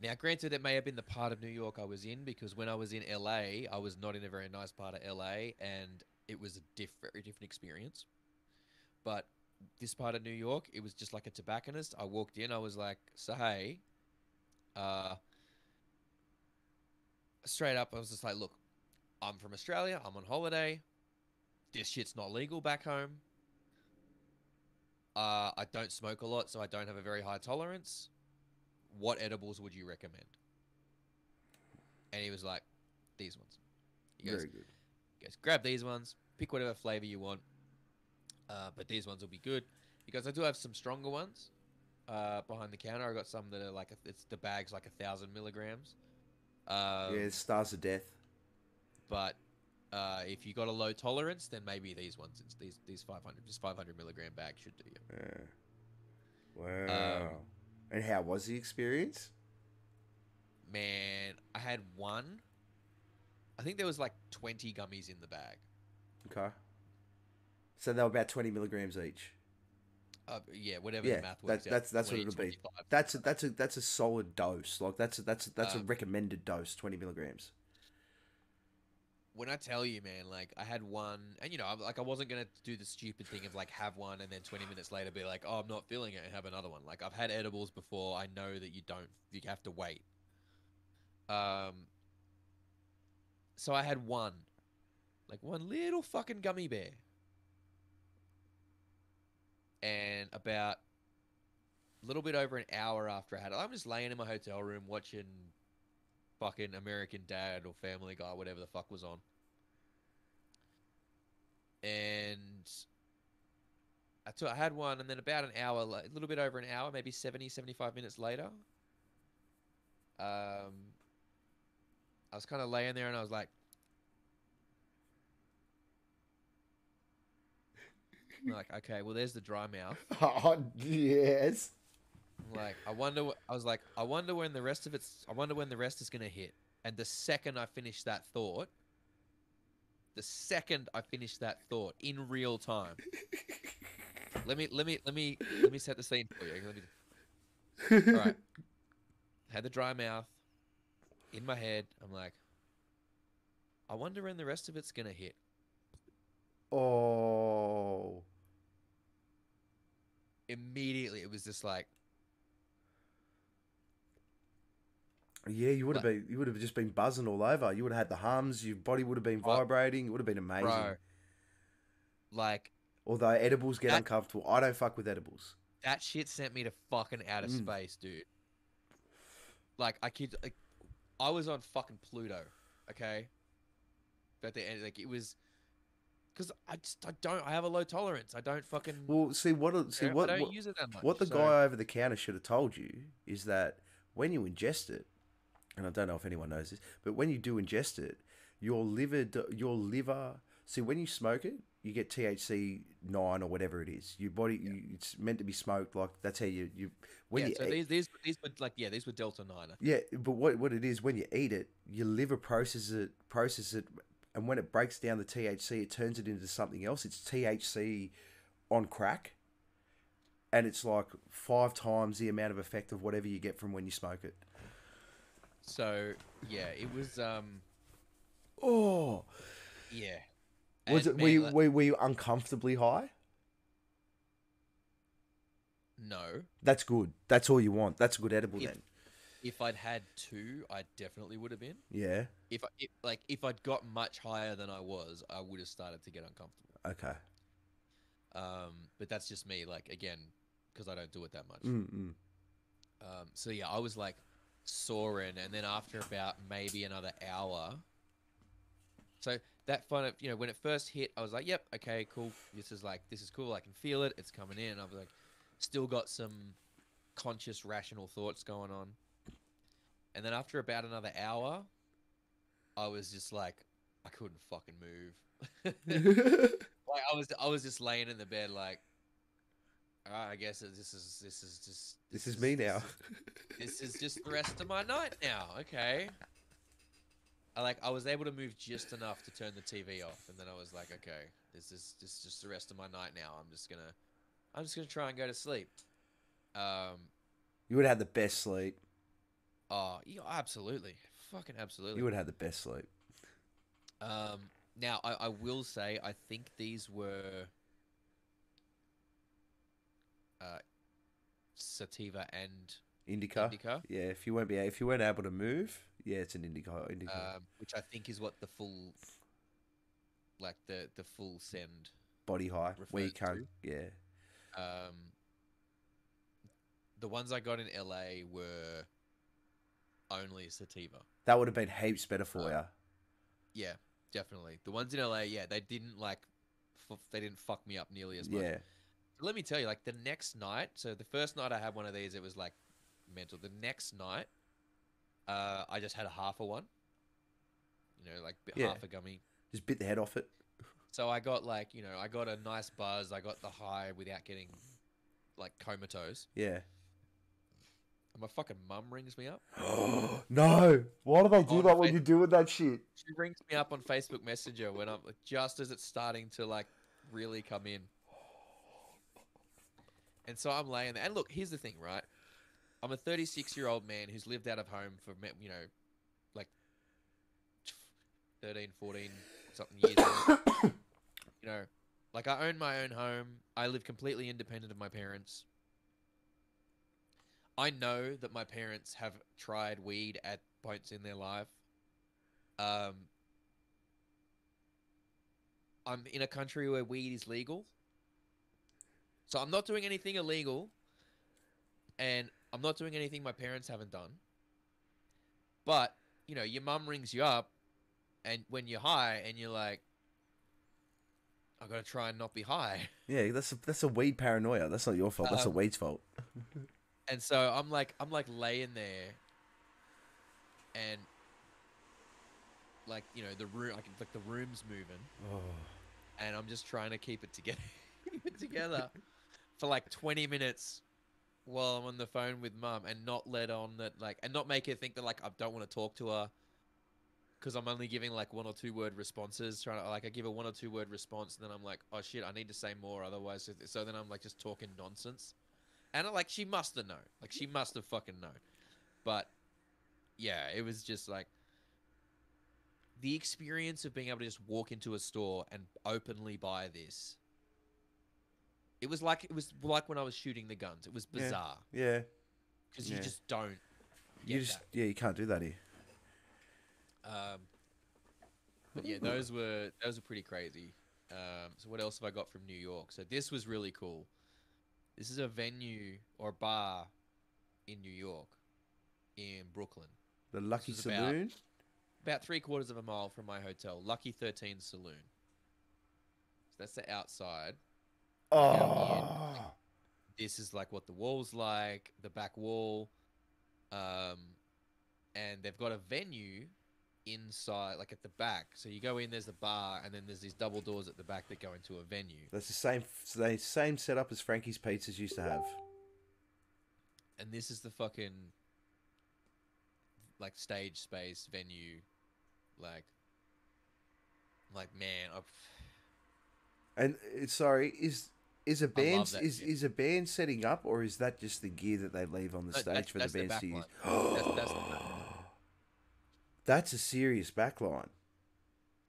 [SPEAKER 1] Now, granted, it may have been the part of New York I was in, because when I was in LA, I was not in a very nice part of LA, and it was a very different experience. But this part of New York, it was just like a tobacconist. I walked in, I was like, so hey, uh, straight up, I was just like, look, I'm from Australia, I'm on holiday. This shit's not legal back home. I don't smoke a lot, so I don't have a very high tolerance. What edibles would you recommend? And he was like, these ones.
[SPEAKER 2] Very good.
[SPEAKER 1] He goes, grab these ones, pick whatever flavor you want, but these ones will be good. Because I do have some stronger ones behind the counter. I got some that are like, it's the bag's like 1,000 milligrams.
[SPEAKER 2] Yeah, Stars of Death.
[SPEAKER 1] But if you got a low tolerance, then maybe these ones, it's these 500, just 500 milligram bag should do you.
[SPEAKER 2] Yeah. Wow. And how was the experience?
[SPEAKER 1] Man, I had one. I think there was like 20 gummies in the bag.
[SPEAKER 2] Okay. So they were about 20 milligrams each.
[SPEAKER 1] Yeah, whatever the math works
[SPEAKER 2] that's
[SPEAKER 1] out.
[SPEAKER 2] what it'll be. That's a solid dose. Like that's a recommended dose, 20 milligrams.
[SPEAKER 1] When I tell you, man, like I had one, and you know, I wasn't gonna do the stupid thing of like have one and then 20 minutes later be like, oh, I'm not feeling it, and have another one. Like I've had edibles before. I know that you have to wait. So I had one little fucking gummy bear, and about a little bit over an hour after I had it, I'm just laying in my hotel room watching fucking American Dad or Family Guy, whatever the fuck was on. And I had one, and then about an hour, a little bit over an hour, maybe 70, 75 minutes later, I was kind of laying there, and I was like, okay, well, there's the dry mouth.
[SPEAKER 2] Oh, yes.
[SPEAKER 1] I wonder when the rest is gonna hit. And the second I finished that thought in real time, let me set the scene for you. All right, had the dry mouth in my head. I'm like, I wonder when the rest of it's gonna hit.
[SPEAKER 2] Oh.
[SPEAKER 1] Immediately, it was just like.
[SPEAKER 2] Yeah, you would have just been buzzing all over. You would have had the hums. Your body would have been vibrating. It would have been amazing.
[SPEAKER 1] Bro, like,
[SPEAKER 2] although edibles get uncomfortable, I don't fuck with edibles.
[SPEAKER 1] That shit sent me to fucking outer space, dude. Like, I was on fucking Pluto, okay? But the end, like, it was because I have a low tolerance. I don't fucking.
[SPEAKER 2] Well, I don't
[SPEAKER 1] use it that much.
[SPEAKER 2] What the guy over the counter should have told you is that when you ingest it, and I don't know if anyone knows this, but when you do ingest it, your liver. See, when you smoke it, you get THC 9 or whatever it is. Your body, it's meant to be smoked. Like that's how you.
[SPEAKER 1] These were Delta 9.
[SPEAKER 2] Yeah, but what it is when you eat it, your liver processes it, and when it breaks down the THC, it turns it into something else. It's THC on crack, and it's like 5 times the amount of effect of whatever you get from when you smoke it.
[SPEAKER 1] So yeah, it was.
[SPEAKER 2] Oh.
[SPEAKER 1] Yeah.
[SPEAKER 2] Was it? Were you uncomfortably high?
[SPEAKER 1] No.
[SPEAKER 2] That's good. That's all you want. That's a good edible then.
[SPEAKER 1] If I'd had 2, I definitely would have been.
[SPEAKER 2] Yeah.
[SPEAKER 1] If I'd got much higher than I was, I would have started to get uncomfortable.
[SPEAKER 2] Okay.
[SPEAKER 1] But that's just me. Like again, because I don't do it that much. So yeah, I was like soaring, and then after about maybe another hour. So that fun of, when it first hit, I was like, yep, okay, cool. This is cool. I can feel it. It's coming in. I was like, still got some conscious, rational thoughts going on. And then after about another hour, I was just like, I couldn't fucking move. Like I was just laying in the bed, like, I guess this is
[SPEAKER 2] me now.
[SPEAKER 1] This is just the rest of my night now. Okay. I was able to move just enough to turn the TV off, and then I was like, okay, this is just the rest of my night now. I'm just gonna try and go to sleep.
[SPEAKER 2] You would have had the best sleep.
[SPEAKER 1] Oh, yeah, absolutely, fucking absolutely.
[SPEAKER 2] You would have had the best sleep.
[SPEAKER 1] Now I will say I think these were uh, sativa and
[SPEAKER 2] Indica.
[SPEAKER 1] indica,
[SPEAKER 2] Yeah, if you weren't able to move, yeah, it's an indica. Indica.
[SPEAKER 1] which I think is what the full, like the full send
[SPEAKER 2] Body high. Where you
[SPEAKER 1] refers
[SPEAKER 2] can't. Yeah.
[SPEAKER 1] to. The ones I got in LA were only sativa.
[SPEAKER 2] That would have been heaps better for you.
[SPEAKER 1] Yeah, definitely. The ones in LA, yeah, they didn't they didn't fuck me up nearly as much.
[SPEAKER 2] Yeah.
[SPEAKER 1] Let me tell you, like the next night, so the first night I had one of these, it was like mental. The next night, I just had a half of one. You know, like half a gummy.
[SPEAKER 2] Just bit the head off it.
[SPEAKER 1] So I got like, I got a nice buzz. I got the high without getting like comatose.
[SPEAKER 2] Yeah.
[SPEAKER 1] And my fucking mum rings me up.
[SPEAKER 2] No. Why do they do
[SPEAKER 1] On
[SPEAKER 2] that when
[SPEAKER 1] Face-
[SPEAKER 2] you're doing that shit?
[SPEAKER 1] She rings me up on Facebook Messenger when I'm just as it's starting to like really come in. And so I'm laying there. And look, here's the thing, right? I'm a 36-year-old man who's lived out of home for, like 13, 14 something years old. Like I own my own home. I live completely independent of my parents. I know that my parents have tried weed at points in their life. I'm in a country where weed is legal. So I'm not doing anything illegal. And I'm not doing anything my parents haven't done. But, your mum rings you up and when you're high and you're like, I've got to try and not be high.
[SPEAKER 2] Yeah, that's a weed paranoia. That's not your fault. That's a weed's fault.
[SPEAKER 1] And so I'm like laying there, and like the room, like the room's moving, and I'm just trying to keep it together, for like 20 minutes while I'm on the phone with mum, and not let on that and not make her think that I don't want to talk to her, because I'm only giving like 1 or 2 word responses. Trying to I give a 1 or 2 word response, and then I'm like, oh shit, I need to say more, otherwise. So then I'm like just talking nonsense. And she must have known. She must have fucking known. But yeah, it was just like the experience of being able to just walk into a store and openly buy this. It was like when I was shooting the guns. It was bizarre.
[SPEAKER 2] Yeah.
[SPEAKER 1] Because you just don't.
[SPEAKER 2] You can't do that here.
[SPEAKER 1] But yeah, those were pretty crazy. So what else have I got from New York? So this was really cool. This is a venue or bar in New York, in Brooklyn.
[SPEAKER 2] The Lucky Saloon?
[SPEAKER 1] About 3/4 of a mile from my hotel. Lucky 13 Saloon. So that's the outside.
[SPEAKER 2] Oh.
[SPEAKER 1] This is like what the wall's like, the back wall. And they've got a venue inside, like at the back. So you go in, there's the bar, and then there's these double doors at the back that go into a venue.
[SPEAKER 2] That's the same setup as Frankie's Pizzas used to have.
[SPEAKER 1] And this is the fucking stage space venue, man.
[SPEAKER 2] And sorry, is a band setting up, or is that just the gear that they leave on the stage for the bands to use? That's a serious backline.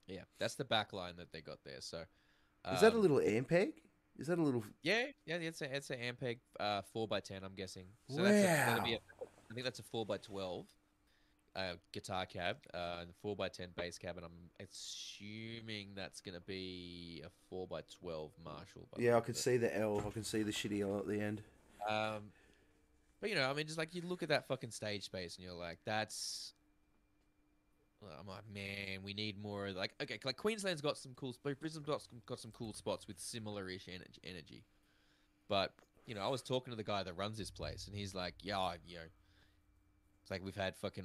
[SPEAKER 1] Yeah, that's the backline that they got there. So,
[SPEAKER 2] is that a little Ampeg? Is that a little?
[SPEAKER 1] Yeah. It's an Ampeg 4x10. I'm guessing. So
[SPEAKER 2] wow.
[SPEAKER 1] I think that's a 4x12 guitar cab and 4x10 bass cab, and I'm assuming that's gonna be a 4x12 Marshall.
[SPEAKER 2] Yeah, I can see the L. I can see the shitty L at the end.
[SPEAKER 1] But just you look at that fucking stage space, and you're like, that's. I'm like, man, we need more. Okay, Queensland's got some cool. Brisbane's got some cool spots with similar-ish energy. But I was talking to the guy that runs this place, and he's like, yeah, it's like we've had fucking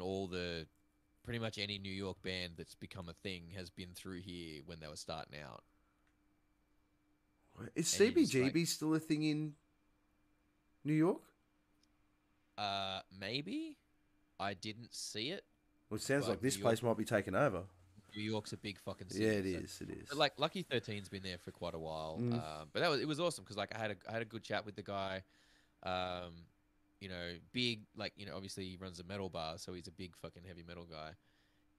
[SPEAKER 1] pretty much any New York band that's become a thing has been through here when they were starting out.
[SPEAKER 2] Is CBGB still a thing in New York?
[SPEAKER 1] Maybe. I didn't see it.
[SPEAKER 2] Well, it sounds like this place might be taken over.
[SPEAKER 1] New York's a big fucking city.
[SPEAKER 2] Yeah, it is. It is.
[SPEAKER 1] But Lucky 13's been there for quite a while. But it was awesome because I had a good chat with the guy, you know, big, like, you know, obviously he runs a metal bar, so he's a big fucking heavy metal guy.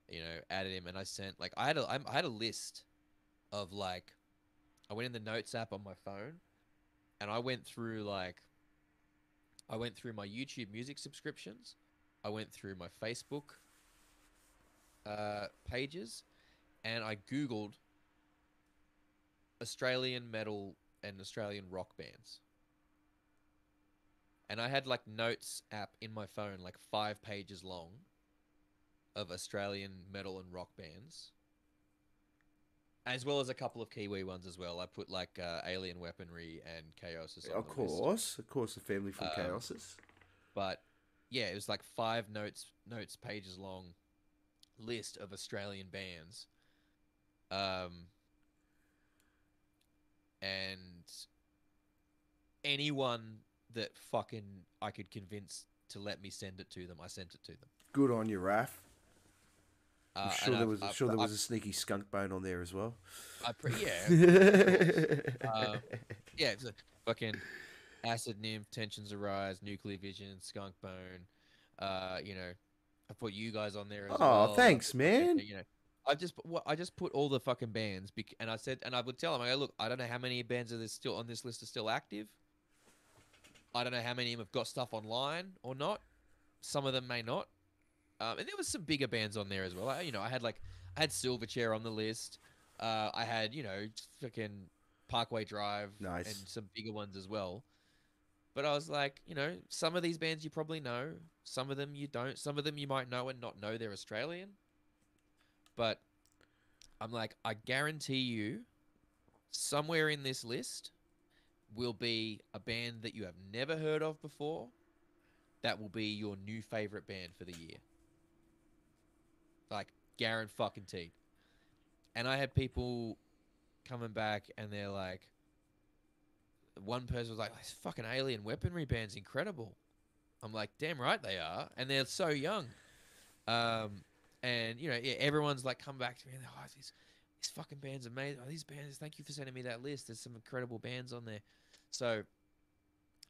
[SPEAKER 1] You know, added him, and I sent like I had a list of like I went in the notes app on my phone, and I went through my YouTube music subscriptions, I went through my Facebook pages, and I Googled Australian metal and Australian rock bands. And I had like notes app in my phone, like 5 pages long of Australian metal and rock bands, as well as a couple of Kiwi ones as well. I put like Alien Weaponry and Chaosis on the list.
[SPEAKER 2] Of course, the family from Chaosis.
[SPEAKER 1] But yeah, it was like 5 notes pages long list of Australian bands. And anyone that fucking I could convince to let me send it to them, I sent it to them.
[SPEAKER 2] Good on you, Raff. I'm sure there was a sneaky skunk bone on there as well.
[SPEAKER 1] Yeah. Yeah, it's a fucking Acid Nymph, Tensions Arise, Nuclear Vision, Skunk Bone. You know, I put you guys on there as well.
[SPEAKER 2] Oh, thanks, man.
[SPEAKER 1] You know, I just put all the fucking bands, and I said, and I would tell them, I go, look, I don't know how many bands are still on this list are still active. I don't know how many of them have got stuff online or not. Some of them may not. And there was some bigger bands on there as well. You know, I had Silverchair on the list. I had, you know, fucking Parkway Drive,
[SPEAKER 2] nice,
[SPEAKER 1] and some bigger ones as well. But I was like, you know, some of these bands you probably know, some of them you don't. Some of them you might know and not know they're Australian. But I'm like, I guarantee you, somewhere in this list will be a band that you have never heard of before. That will be your new favorite band for the year. Like, guaranteed. And I had people coming back, and they're like, one person was like, this fucking Alien Weaponry band's incredible. I'm like, damn right they are. And they're so young. And, you know, yeah, everyone's like, come back to me, and oh, these fucking band's amazing. Oh, these bands, thank you for sending me that list. There's some incredible bands on there. So,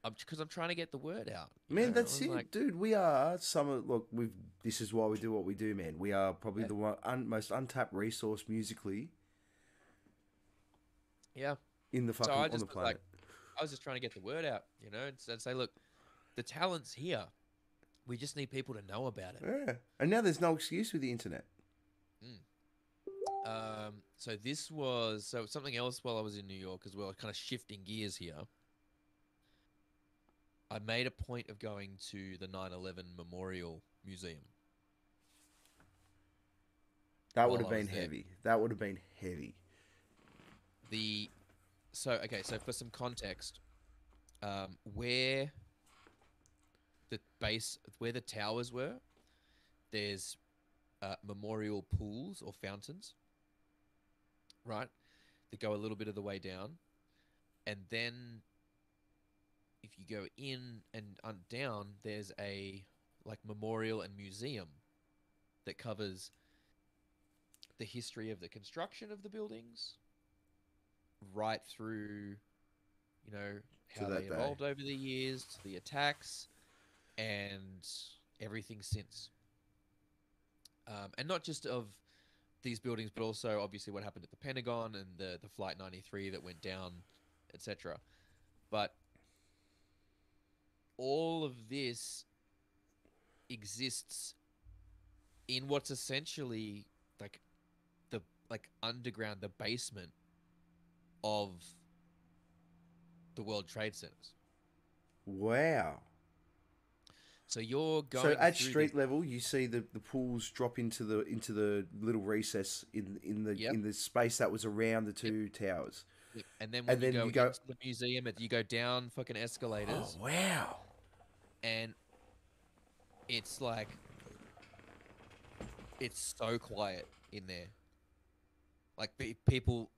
[SPEAKER 1] because I'm trying to get the word out.
[SPEAKER 2] Man, that's it, like, dude. We are this is why we do what we do, man. We are probably the most untapped resource musically.
[SPEAKER 1] Yeah.
[SPEAKER 2] In the fucking on the planet.
[SPEAKER 1] Like, I was just trying to get the word out, you know, and say, look, the talent's here. We just need people to know about it.
[SPEAKER 2] Yeah. And now there's no excuse with the internet.
[SPEAKER 1] So this was something else while I was in New York as well, kind of shifting gears here. I made a point of going to the 9/11 Memorial Museum.
[SPEAKER 2] That would have been heavy. That would have been heavy.
[SPEAKER 1] So for some context, where the towers were, there's memorial pools or fountains, right? That go a little bit of the way down, and then if you go in and down, there's a like memorial and museum that covers the history of the construction of the buildings, right through, you know, how they evolved over the years, to the attacks, and everything since. And not just of these buildings, but also obviously what happened at the Pentagon and the Flight 93 that went down, etc. But all of this exists in what's essentially like the underground, the basement of the World Trade Centers.
[SPEAKER 2] Wow.
[SPEAKER 1] So you're going.
[SPEAKER 2] So at street level, you see the pools drop into the little recess in the space that was around the two towers.
[SPEAKER 1] Yep. And then when you go into the museum, you go down fucking escalators.
[SPEAKER 2] Oh wow!
[SPEAKER 1] And it's like, it's so quiet in there. Like people,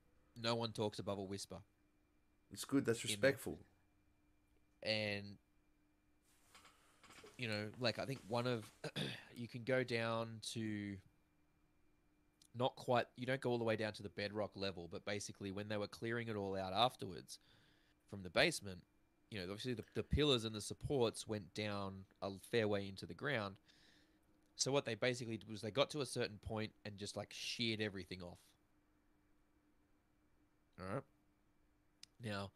[SPEAKER 1] no one talks above a whisper.
[SPEAKER 2] It's good. That's respectful.
[SPEAKER 1] And you know, like I think you can go down to not quite, you don't go all the way down to the bedrock level, but basically when they were clearing it all out afterwards from the basement, you know, obviously the pillars and the supports went down a fair way into the ground. So what they basically did was they got to a certain point and just like sheared everything off. All right. Now,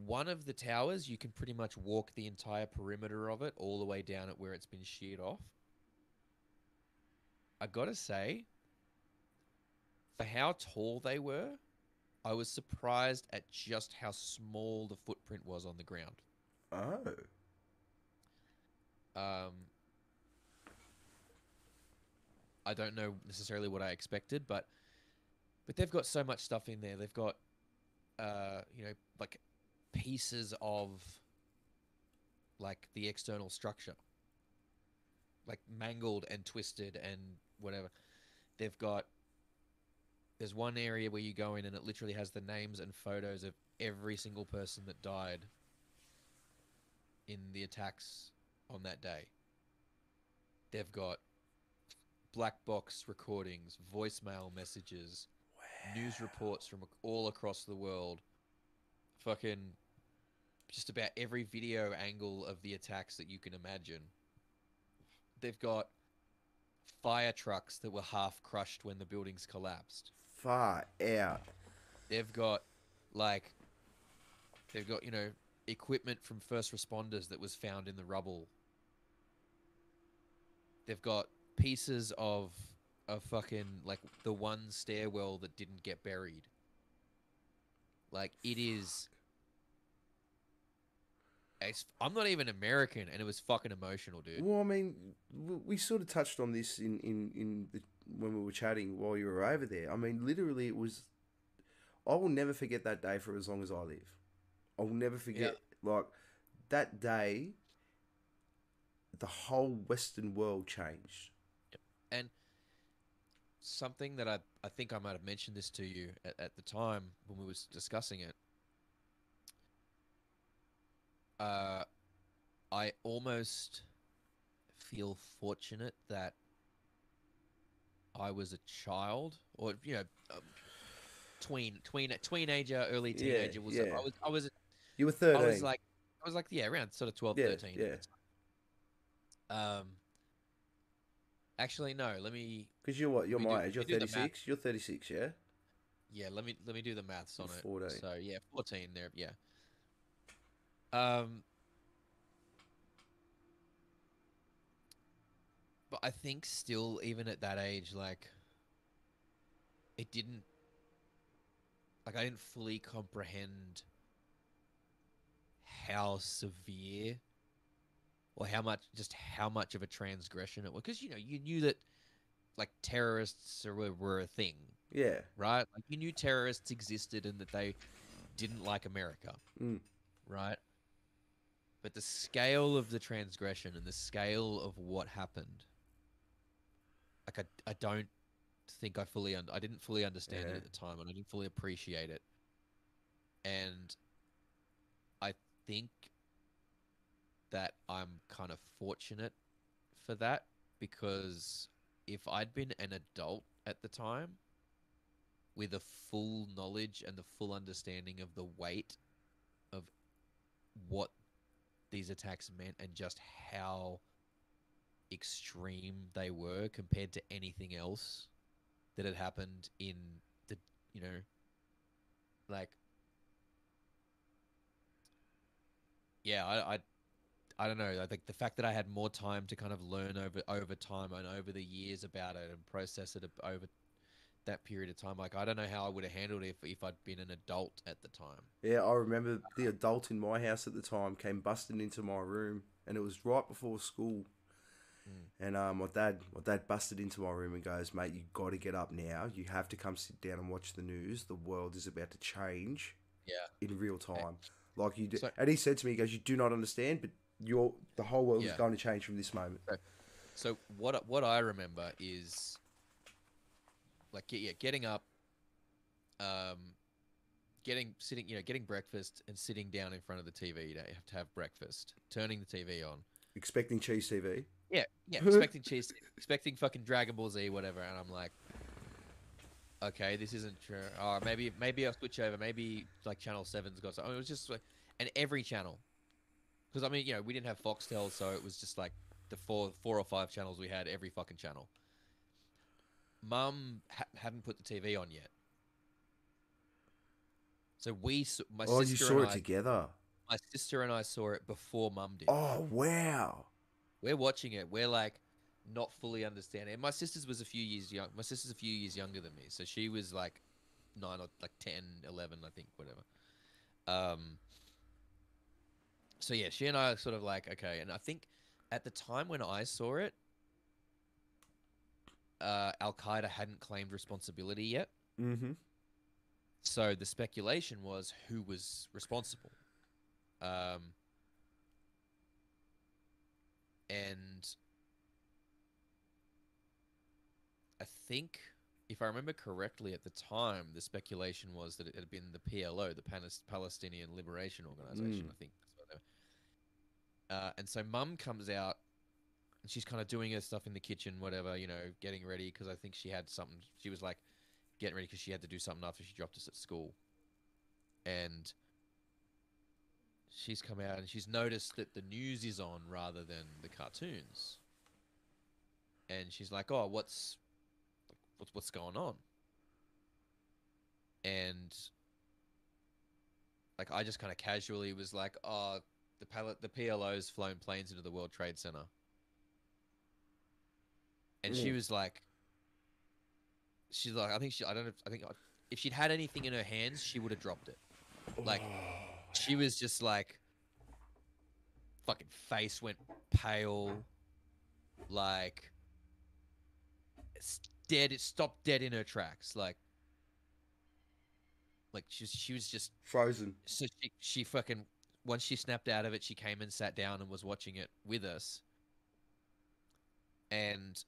[SPEAKER 1] one of the towers, you can pretty much walk the entire perimeter of it all the way down at where it's been sheared off. I gotta say, for how tall they were, I was surprised at just how small the footprint was on the ground.
[SPEAKER 2] Oh.
[SPEAKER 1] I don't know necessarily what I expected, but they've got so much stuff in there. They've got, you know, like pieces of like the external structure, like mangled and twisted and whatever. There's one area where you go in and it literally has the names and photos of every single person that died in the attacks on that day. They've got black box recordings, voicemail messages, news reports from all across the world, fucking just about every video angle of the attacks that you can imagine. They've got fire trucks that were half crushed when the buildings collapsed.
[SPEAKER 2] Far out.
[SPEAKER 1] They've got, you know, equipment from first responders that was found in the rubble. They've got pieces of fucking, like, the one stairwell that didn't get buried. Like, it is... I'm not even American, and it was fucking emotional, dude.
[SPEAKER 2] Well, I mean, we sort of touched on this when we were chatting while you were over there. I mean, literally, it was... I will never forget that day for as long as I live. I will never forget, like, that day, the whole Western world changed.
[SPEAKER 1] Yep. And something that I think I might have mentioned this to you at the time when we was discussing it. I almost feel fortunate that I was a child, or you know, teenager, early teenager. I was.
[SPEAKER 2] You were 13.
[SPEAKER 1] I was like around sort of 12, 13.
[SPEAKER 2] Yeah.
[SPEAKER 1] Actually, no. Let me.
[SPEAKER 2] Because you're what? You're my age. You're 36. You're 36. Yeah.
[SPEAKER 1] Yeah. Let me do the maths on it.
[SPEAKER 2] 14.
[SPEAKER 1] So yeah, 14 there. Yeah. But I think still, even at that age, like, I didn't fully comprehend how severe or how much of a transgression it was. Because, you know, you knew that, like, terrorists were a thing.
[SPEAKER 2] Yeah.
[SPEAKER 1] Right? Like, you knew terrorists existed and that they didn't like America. Right? But the scale of the transgression and the scale of what happened, like, I don't think I didn't fully understand it at the time, and I didn't fully appreciate it. And I think that I'm kind of fortunate for that, because if I'd been an adult at the time with a full knowledge and the full understanding of the weight of what these attacks meant and just how extreme they were compared to anything else that had happened in the, you know, like, yeah, I don't know. I think the fact that I had more time to kind of learn over time and over the years about it and process it over that period of time, like, I don't know how I would have handled it if I'd been an adult at the time.
[SPEAKER 2] Yeah, I remember the adult in my house at the time came busting into my room, and it was right before school. And my dad busted into my room and goes, "Mate, you got to get up now. You have to come sit down and watch the news. The world is about to change in real time." Like you do. So, and he said to me, he goes, "You do not understand, but the whole world is going to change from this moment."
[SPEAKER 1] So what I remember is, like, getting up, getting breakfast and sitting down in front of the TV. You have to have breakfast, turning the TV on,
[SPEAKER 2] expecting cheese TV.
[SPEAKER 1] Yeah, expecting cheese, expecting fucking Dragon Ball Z, whatever, and I'm like, okay, this isn't true. Oh, maybe I'll switch over. Maybe like Channel Seven's got something. It was just like, and every channel, because I mean, we didn't have Foxtel, so it was just like the four or five channels we had, every fucking channel. Mum hadn't put the TV on yet, so my
[SPEAKER 2] Oh, you
[SPEAKER 1] sister
[SPEAKER 2] saw
[SPEAKER 1] and
[SPEAKER 2] it together.
[SPEAKER 1] my sister and I saw it before Mum did.
[SPEAKER 2] Oh, wow.
[SPEAKER 1] We're watching it. We're like not fully understanding. And my sister's was a few years young. My sister's a few years younger than me, so she was like 9 or like 10, 11, I think, whatever. So yeah, she and I are sort of like, okay. And I think at the time when I saw it, Al Qaeda hadn't claimed responsibility yet.
[SPEAKER 2] Mm-hmm.
[SPEAKER 1] So the speculation was who was responsible. And I think, if I remember correctly, at the time, the speculation was that it had been the PLO, the Palestinian Liberation Organization. I think that's what they were. And so Mum comes out, and she's kind of doing her stuff in the kitchen, whatever, getting ready, because I think she had something. She was like getting ready because she had to do something after she dropped us at school. And she's come out and she's noticed that the news is on rather than the cartoons. And she's like, "Oh, what's going on?" And like I just kind of casually was like, "Oh, the PLO's flown planes into the World Trade Center." And she's like, I think if she'd had anything in her hands, she would have dropped it. Like, she was just like, fucking face went pale, like, it's dead. It stopped dead in her tracks, like she was just
[SPEAKER 2] frozen.
[SPEAKER 1] So she fucking, once she snapped out of it, she came and sat down and was watching it with us. And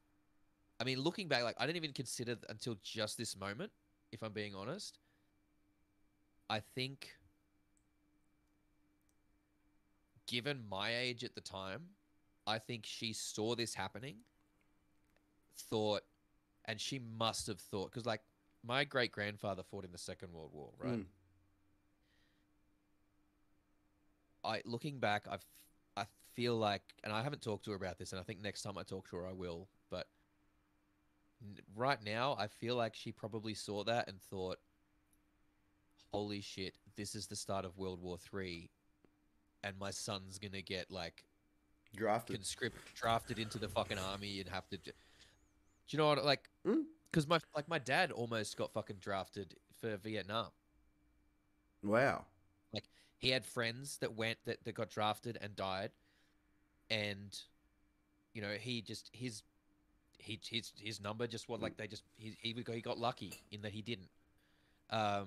[SPEAKER 1] I mean, looking back, like I didn't even consider until just this moment, if I'm being honest. I think, given my age at the time, I think she saw this happening, thought, and she must have thought, because like my great grandfather fought in the Second World War, right? Looking back, I feel like, and I haven't talked to her about this, and I think next time I talk to her, I will. But right now, I feel like she probably saw that and thought, "Holy shit, this is the start of World War III, and my son's gonna get like drafted into the fucking army and have to." Do you know what? Like, because my dad almost got fucking drafted for Vietnam.
[SPEAKER 2] Wow.
[SPEAKER 1] Like, he had friends that got drafted and died, and he just his number just was like he got lucky in that he didn't. But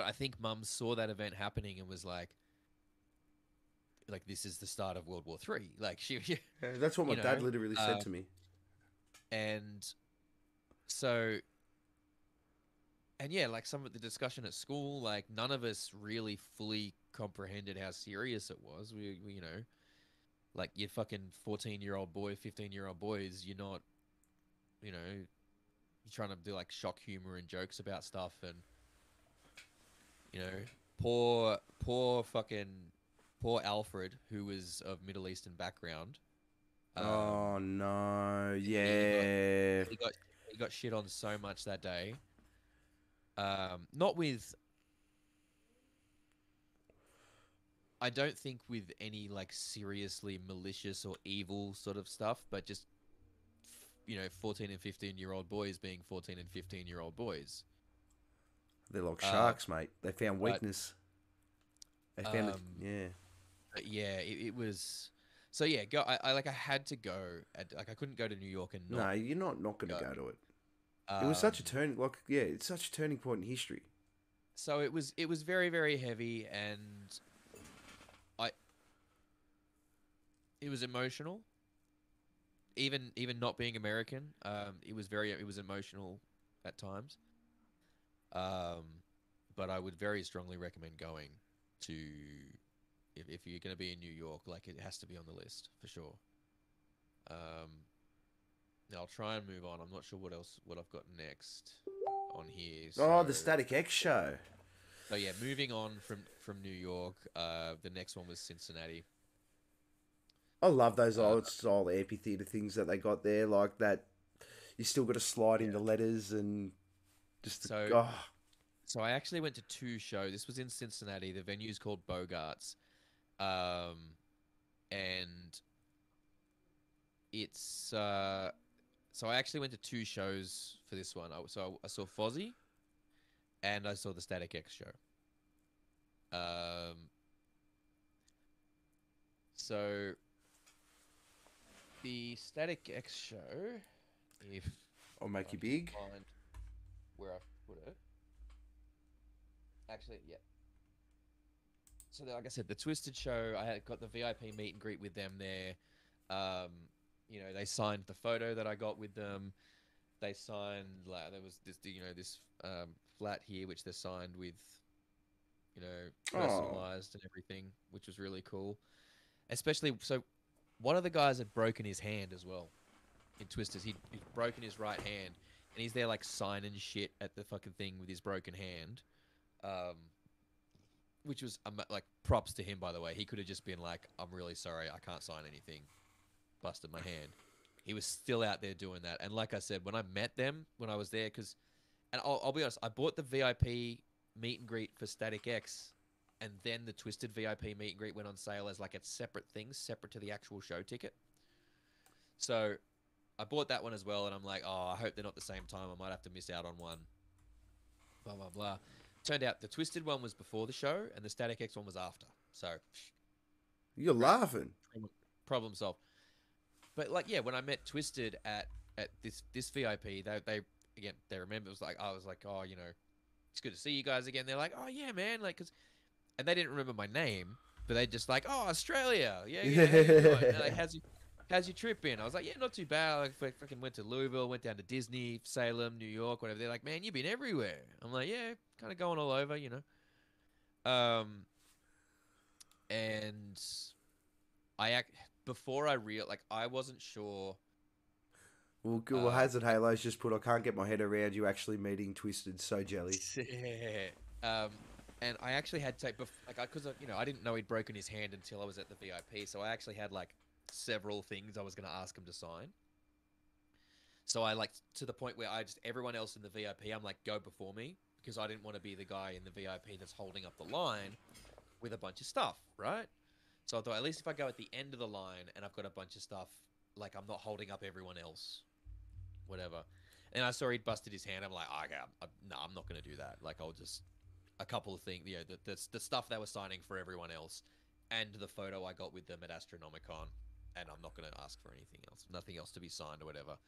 [SPEAKER 1] I think Mum saw that event happening and was like, this is the start of World War III. Like
[SPEAKER 2] yeah, that's what my dad literally said to me.
[SPEAKER 1] And so, and yeah, like some of the discussion at school, like none of us really fully comprehended how serious it was. We like you're fucking 14-year-old boy, 15-year-old boys. You're not, you're trying to do like shock humor and jokes about stuff, and poor Alfred, who was of Middle Eastern background.
[SPEAKER 2] Oh no! Yeah,
[SPEAKER 1] he got shit on so much that day. Not with, I don't think with any like seriously malicious or evil sort of stuff, but just 14 and 15-year-old boys being 14 and 15-year-old boys.
[SPEAKER 2] They're like sharks, mate. They found weakness. They found it. Yeah.
[SPEAKER 1] Yeah, it was. So yeah, I had to go. I couldn't go to New York and not.
[SPEAKER 2] No, you're not going to go to it. It was such a turning. It's such a turning point in history.
[SPEAKER 1] So it was very, very heavy, and it was emotional. Even not being American, it was emotional at times. But I would very strongly recommend going to, if you're going to be in New York, like it has to be on the list for sure. I'll try and move on. I'm not sure what I've got next on here.
[SPEAKER 2] Oh, the Static X show.
[SPEAKER 1] So yeah, moving on from New York. The next one was Cincinnati.
[SPEAKER 2] I love those old style amphitheater things that they got there, like that. You still got to slide in the letters and just
[SPEAKER 1] So I actually went to 2 shows. This was in Cincinnati. The venue's called Bogarts, and it's so I actually went to 2 shows for this one. So I saw Fozzy, and I saw the Static X show. So the Static X show, if
[SPEAKER 2] I'll make
[SPEAKER 1] I
[SPEAKER 2] you
[SPEAKER 1] can
[SPEAKER 2] big.
[SPEAKER 1] find where I put it. Actually, yeah. So like I said, the Twisted show, I had got the VIP meet and greet with them there. You know, they signed the photo that I got with them. They signed like there was this, you know, this flat here which they signed with, you know, personalized and everything, which was really cool. Especially so, one of the guys had broken his hand as well in Twisters. He'd broken his right hand, and he's there like signing shit at the fucking thing with his broken hand. Which was like props to him, by the way. He could have just been like, "I'm really sorry, I can't sign anything. Busted my hand." He was still out there doing that. And like I said, when I met them when I was there, and I'll be honest, I bought the VIP meet and greet for Static X, and then the Twisted VIP meet and greet went on sale as like a separate thing, separate to the actual show ticket. So I bought that one as well, and I'm like, oh, I hope they're not the same time. I might have to miss out on one. Blah blah blah. Turned out the Twisted one was before the show, and the Static X one was after. So
[SPEAKER 2] You're laughing.
[SPEAKER 1] problem solved. But like, yeah, when I met Twisted at this VIP, they again they remember it was like I was like, oh, you know, it's good to see you guys again. They're like, oh yeah, man, like, and they didn't remember my name, but they just like, oh, Australia, yeah, yeah. How you doing? And like, how's your trip been? I was like, yeah, not too bad. Like, fucking went to Louisville, went down to Disney, Salem, New York, whatever. They're like, man, you've been everywhere. I'm like, yeah, kind of going all over, you know. And before I like I wasn't sure.
[SPEAKER 2] Well, Hazard Halo's just put, I can't get my head around you actually meeting Twisted. So jelly.
[SPEAKER 1] And I actually had to take, like, because you know, I didn't know he'd broken his hand until I was at the VIP, so I actually had like several things I was going to ask him to sign. So I like to the point where everyone else in the VIP, I'm like, go before me, because I didn't want to be the guy in the VIP that's holding up the line with a bunch of stuff, right? So I thought, at least if I go at the end of the line and I've got a bunch of stuff, like, I'm not holding up everyone else, whatever. And I saw he'd busted his hand. I'm like, oh, okay, no, I'm not going to do that. Like, I'll just, a couple of things, you know, the stuff they were signing for everyone else, and the photo I got with them at Astronomicon, and I'm not going to ask for anything else, nothing else to be signed or whatever.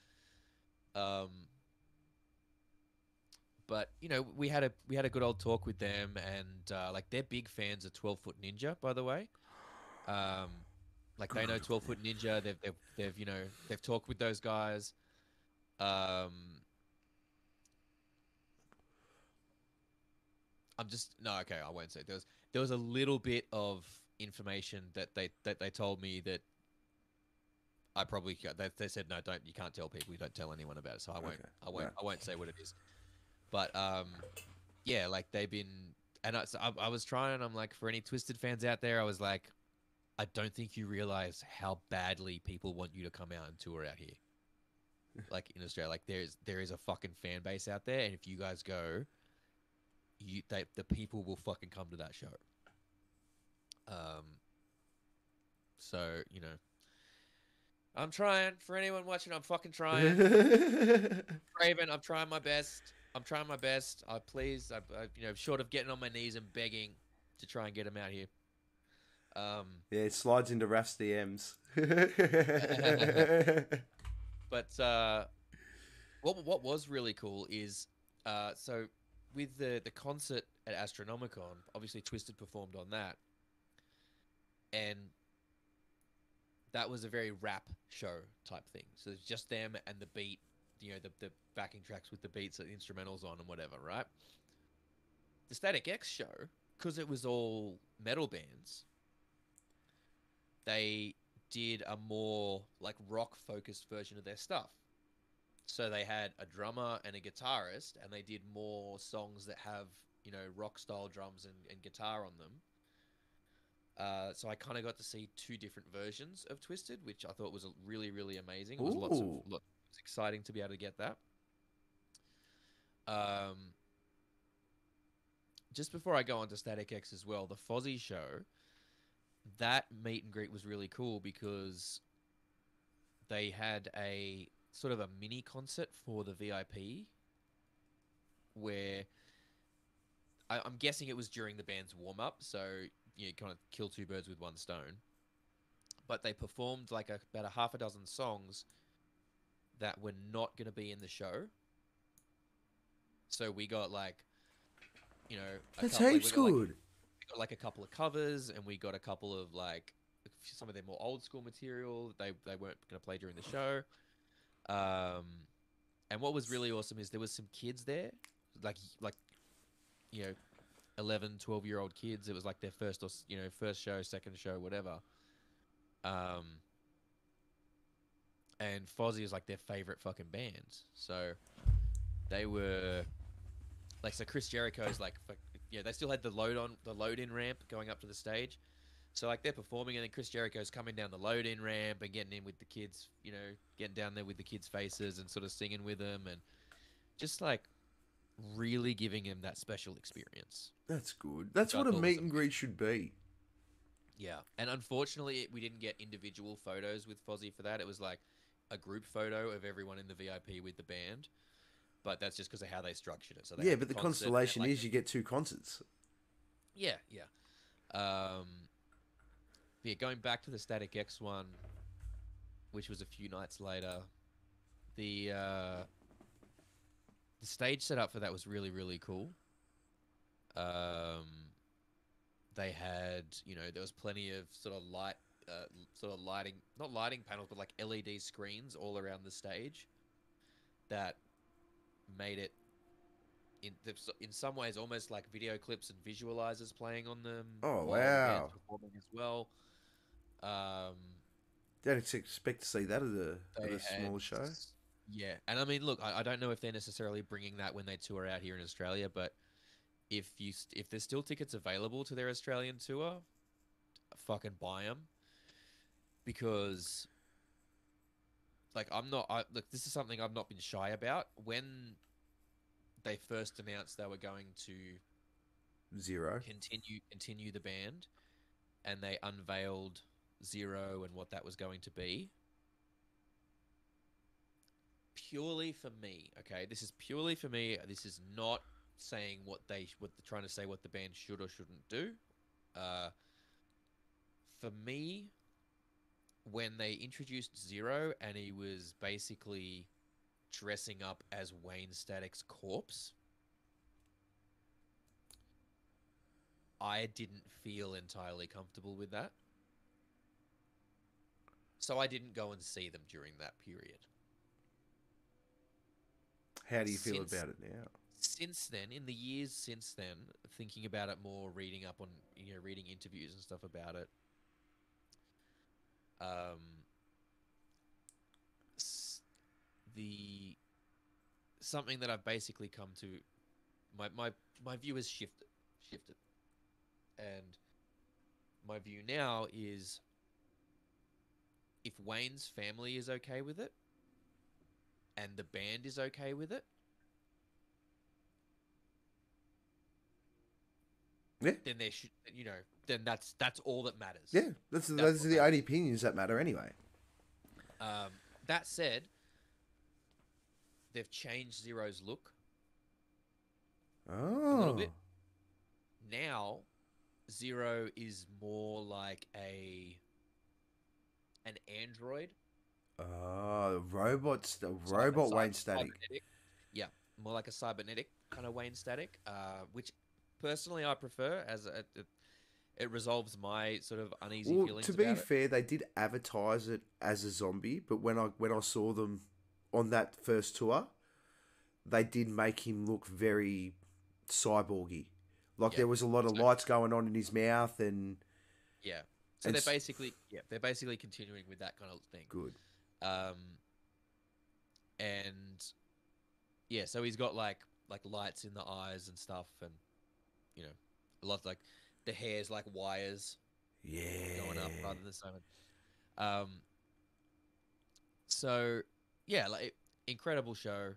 [SPEAKER 1] But you know, we had a good old talk with them, and like, they're big fans of 12-Foot Ninja, by the way. Like, they know 12-Foot Ninja. They've you know, they've talked with those guys. Okay, I won't say. There was a little bit of information that they told me that I probably they said, no, don't, you can't tell people, you don't tell anyone about it. So I won't say what it is. But yeah, like, they've been, and I was trying. I'm like, for any Twisted fans out there, I was like, I don't think you realize how badly people want you to come out and tour out here. Like, in Australia, like, there is a fucking fan base out there, and if you guys go, the people will fucking come to that show. So, you know, I'm trying. For anyone watching, I'm fucking trying. Raven, I'm trying my best. Please, you know, short of getting on my knees and begging to try and get him out here.
[SPEAKER 2] Yeah, it slides into RAFF'S DMs.
[SPEAKER 1] But what was really cool is, so with the concert at Astronomicon, obviously Twisted performed on that, and that was a very rap show type thing. So it's just them and the beat, you know, the backing tracks with the beats that the instrumentals on and whatever, right? The Static X show, because it was all metal bands, they did a more like rock focused version of their stuff. So they had a drummer and a guitarist, and they did more songs that have, rock style drums and guitar on them. So I kind of got to see two different versions of Twisted, which I thought was really, really amazing. It was it was exciting to be able to get that. Just before I go on to Static X as well, the Fozzy show, that meet and greet was really cool because they had a sort of a mini concert for the VIP where I'm guessing it was during the band's warm up, so you kind of kill two birds with one stone. But they performed like about a half a dozen songs that were not going to be in the show. So we got like,
[SPEAKER 2] that's heaps good.
[SPEAKER 1] We got like a couple of covers, and we got a couple of like some of their more old school material they weren't going to play during the show. And what was really awesome is there was some kids there, like 11, 12-year-old kids. It was like their first show, second show, whatever. And Fozzy is like their favorite fucking band. So they were like, so Chris Jericho's like, they still had the load-in ramp going up to the stage. So like they're performing, and then Chris Jericho's coming down the load-in ramp and getting in with the kids, getting down there with the kids' faces and sort of singing with them, and just like really giving him that special experience.
[SPEAKER 2] That's good. That's what a meet and greet should be.
[SPEAKER 1] Yeah, and unfortunately, we didn't get individual photos with Fozzy for that. It was like a group photo of everyone in the VIP with the band, but that's just because of how they structured it. So they
[SPEAKER 2] but the constellation is you get two concerts.
[SPEAKER 1] Yeah. Yeah, going back to the Static X one, which was a few nights later, the stage setup for that was really, really cool. They had, there was plenty of sort of lighting, not lighting panels, but like LED screens all around the stage that made it in some ways almost like video clips and visualizers playing on them.
[SPEAKER 2] Oh, wow.
[SPEAKER 1] Performing as well.
[SPEAKER 2] Don't expect to see that at a smaller show.
[SPEAKER 1] Yeah, and I mean, look, I don't know if they're necessarily bringing that when they tour out here in Australia, but if there's still tickets available to their Australian tour, fucking buy them, because like look, this is something I've not been shy about. When they first announced they were going to
[SPEAKER 2] Zero
[SPEAKER 1] continue the band, and they unveiled Zero and what that was going to be. Purely for me, okay, this is purely for me. This is not saying what they're trying to say what the band should or shouldn't do. For me, when they introduced Zero and he was basically dressing up as Wayne Static's corpse, I didn't feel entirely comfortable with that. So I didn't go and see them during that period.
[SPEAKER 2] How do you feel about it now?
[SPEAKER 1] Since then, in the years since then, thinking about it more, reading up on, reading interviews and stuff about it, something that I've basically come to, my view has shifted, and my view now is, if Wayne's family is okay with it, and the band is okay with it,
[SPEAKER 2] yeah,
[SPEAKER 1] then there should, then that's all that matters.
[SPEAKER 2] Yeah, those are the only opinions that matter anyway.
[SPEAKER 1] That said, they've changed Zero's look a little bit. Now, Zero is more like an android.
[SPEAKER 2] Robot Wayne Static.
[SPEAKER 1] Yeah, more like a cybernetic kind of Wayne Static, which personally I prefer, as it resolves my sort of uneasy feelings.
[SPEAKER 2] To be fair, they did advertise it as a zombie, but when I saw them on that first tour, they did make him look very cyborgy. Like there was a lot of lights going on in his mouth, and
[SPEAKER 1] so they're basically continuing with that kind of thing.
[SPEAKER 2] Good.
[SPEAKER 1] And yeah, so he's got like lights in the eyes and stuff, and you know, a lot like the hair's like wires
[SPEAKER 2] Yeah.
[SPEAKER 1] going up rather than so. Um, so yeah, like incredible show,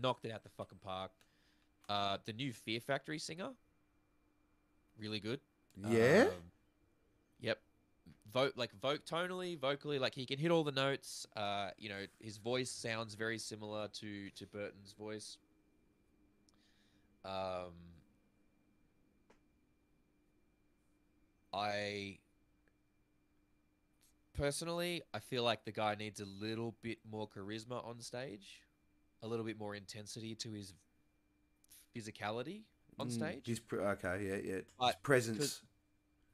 [SPEAKER 1] knocked it out the fucking park. The new Fear Factory singer, really good.
[SPEAKER 2] Yeah.
[SPEAKER 1] Yep. Tonally, vocally, like he can hit all the notes. You know, his voice sounds very similar to Burton's voice. I personally, I feel like the guy needs a little bit more charisma on stage, a little bit more intensity to his physicality on stage.
[SPEAKER 2] Okay, yeah. His
[SPEAKER 1] But
[SPEAKER 2] presence.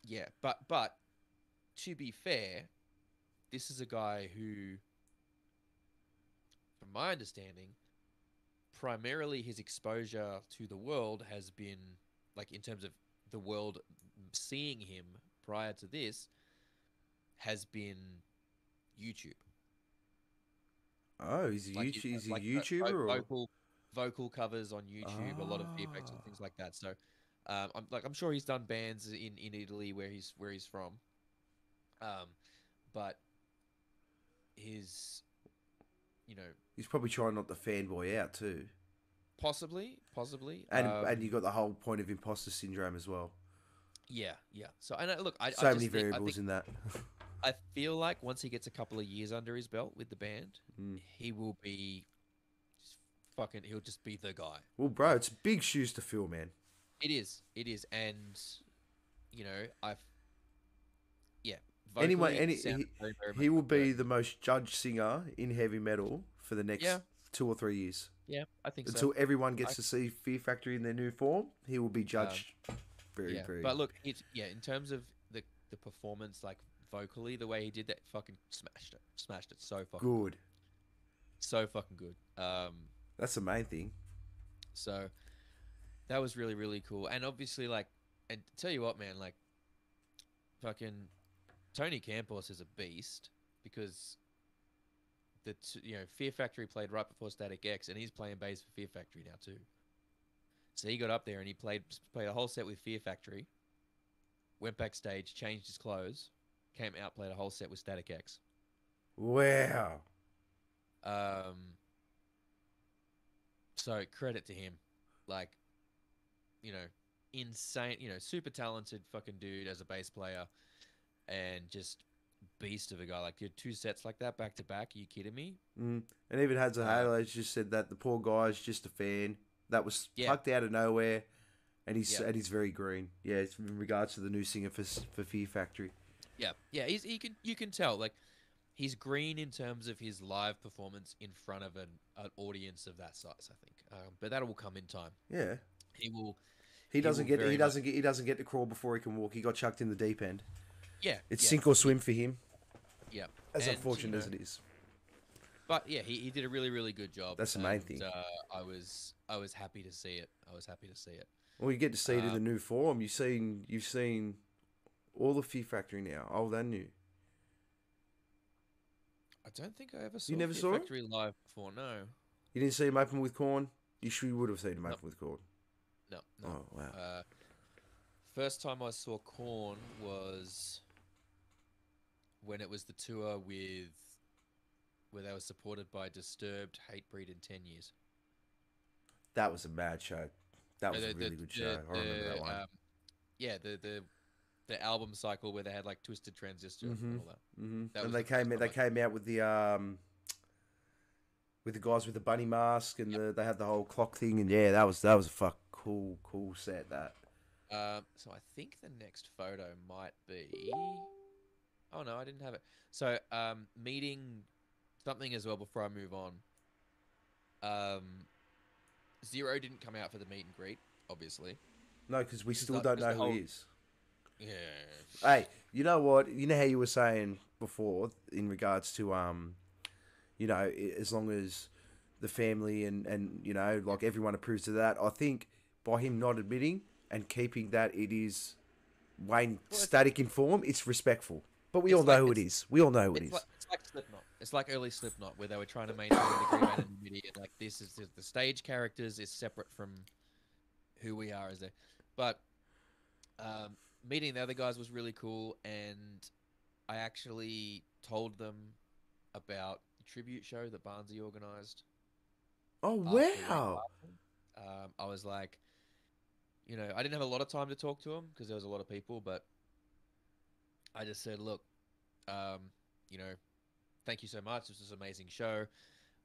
[SPEAKER 1] yeah, but to be fair, this is a guy who, from my understanding, primarily his exposure to the world has been like in terms of the world seeing him prior to this has been YouTube.
[SPEAKER 2] Oh, is he
[SPEAKER 1] Like
[SPEAKER 2] YouTube? Is he
[SPEAKER 1] like
[SPEAKER 2] YouTuber or?
[SPEAKER 1] vocal covers on YouTube, a lot of VFX and things like that. So, I'm sure he's done bands in Italy where he's from. But his, you know,
[SPEAKER 2] He's probably trying not to fanboy out too.
[SPEAKER 1] possibly,
[SPEAKER 2] And you got the whole point of imposter syndrome as well.
[SPEAKER 1] yeah. So, and look, I
[SPEAKER 2] So
[SPEAKER 1] just
[SPEAKER 2] many
[SPEAKER 1] think,
[SPEAKER 2] variables in that.
[SPEAKER 1] I feel like once he gets a couple of years under his belt with the band, he will be fucking. He'll just be the guy.
[SPEAKER 2] Well, bro, it's big shoes to fill, man.
[SPEAKER 1] It is, and you know,
[SPEAKER 2] Anyway,
[SPEAKER 1] sounded very, very
[SPEAKER 2] he
[SPEAKER 1] much
[SPEAKER 2] will
[SPEAKER 1] like
[SPEAKER 2] be
[SPEAKER 1] Bert.
[SPEAKER 2] the most judged singer in heavy metal for the next 2 or 3 years.
[SPEAKER 1] Yeah, I think
[SPEAKER 2] Until
[SPEAKER 1] so.
[SPEAKER 2] everyone gets to see Fear Factory in their new form, he will be judged very.
[SPEAKER 1] But look, in terms of the performance, like vocally, the way he did that, fucking smashed it so fucking
[SPEAKER 2] good.
[SPEAKER 1] So fucking good.
[SPEAKER 2] That's the main thing.
[SPEAKER 1] So that was really, really cool. And obviously, like, and tell you what, man, like, fucking Tony Campos is a beast because Fear Factory played right before Static X, and he's playing bass for Fear Factory now too. So he got up there and he played a whole set with Fear Factory, went backstage, changed his clothes, came out, played a whole set with Static X.
[SPEAKER 2] Wow.
[SPEAKER 1] So credit to him, like, you know, insane, you know, super talented fucking dude as a bass player, and just beast of a guy. Like, did 2 sets like that back to back? Are you kidding me?
[SPEAKER 2] And even Hadza Halo just said that the poor guy's just a fan that was plucked out of nowhere, and he's very green. Yeah, it's in regards to the new singer for Fear Factory.
[SPEAKER 1] Yeah. You can tell, like, he's green in terms of his live performance in front of an audience of that size, I think. But that will come in time.
[SPEAKER 2] Yeah.
[SPEAKER 1] He
[SPEAKER 2] doesn't get to crawl before he can walk. He got chucked in the deep end.
[SPEAKER 1] Yeah.
[SPEAKER 2] It's sink or swim for him.
[SPEAKER 1] Yeah.
[SPEAKER 2] As unfortunate as it is.
[SPEAKER 1] But yeah, he did a really, really good job.
[SPEAKER 2] That's the main thing.
[SPEAKER 1] I was happy to see it.
[SPEAKER 2] Well, you get to see it in the new form. You've seen all the Fear Factory now, old and new.
[SPEAKER 1] I don't think I ever saw.
[SPEAKER 2] You never
[SPEAKER 1] Fear
[SPEAKER 2] saw it?
[SPEAKER 1] Factory live before. No.
[SPEAKER 2] You didn't see him open with Korn? You would have seen him open with Korn.
[SPEAKER 1] No.
[SPEAKER 2] Oh wow.
[SPEAKER 1] First time I saw Korn was when it was the tour where they were supported by Disturbed, Hatebreed, and 10 Years.
[SPEAKER 2] That was a mad show. That was a really good show. I remember that one.
[SPEAKER 1] Yeah, the album cycle where they had like Twisted Transistor and all that.
[SPEAKER 2] Mm-hmm. And they came out with the guys with the bunny mask, and they had the whole clock thing, and yeah, that was a cool set. That.
[SPEAKER 1] So I think the next photo might be. Oh no, I didn't have it. So meeting something as well before I move on. Zero didn't come out for the meet and greet, obviously.
[SPEAKER 2] No, because we still don't know who he is.
[SPEAKER 1] Yeah.
[SPEAKER 2] Hey, you know what? You know how you were saying before in regards to you know, as long as the family and you know, like everyone approves of that, I think by him not admitting and keeping that it is Wayne Static in form, it's respectful. But we all know who it is. We all know who it is.
[SPEAKER 1] It's like Slipknot. It's like early Slipknot, where they were trying to maintain a degree of anonymity, and like this is the stage characters is separate from who we are as a. But meeting the other guys was really cool, and I actually told them about the tribute show that Barnsley organised.
[SPEAKER 2] Oh
[SPEAKER 1] After
[SPEAKER 2] wow!
[SPEAKER 1] I was like, you know, I didn't have a lot of time to talk to him because there was a lot of people, but I just said, look, you know, thank you so much. This was an amazing show.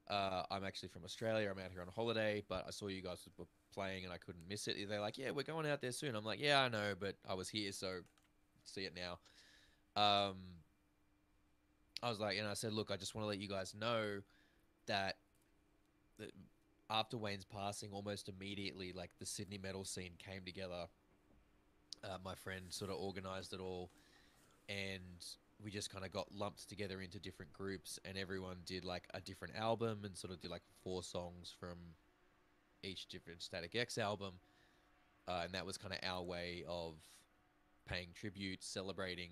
[SPEAKER 1] I'm actually from Australia. I'm out here on holiday, but I saw you guys were playing and I couldn't miss it. They're like, yeah, we're going out there soon. I'm like, yeah, I know, but I was here, so see it now. I was like, and I said, look, I just want to let you guys know that after Wayne's passing, almost immediately, like the Sydney metal scene came together. My friend sort of organized it all, and we just kind of got lumped together into different groups, and everyone did like a different album and sort of did like 4 songs from each different Static X album. And that was kind of our way of paying tribute, celebrating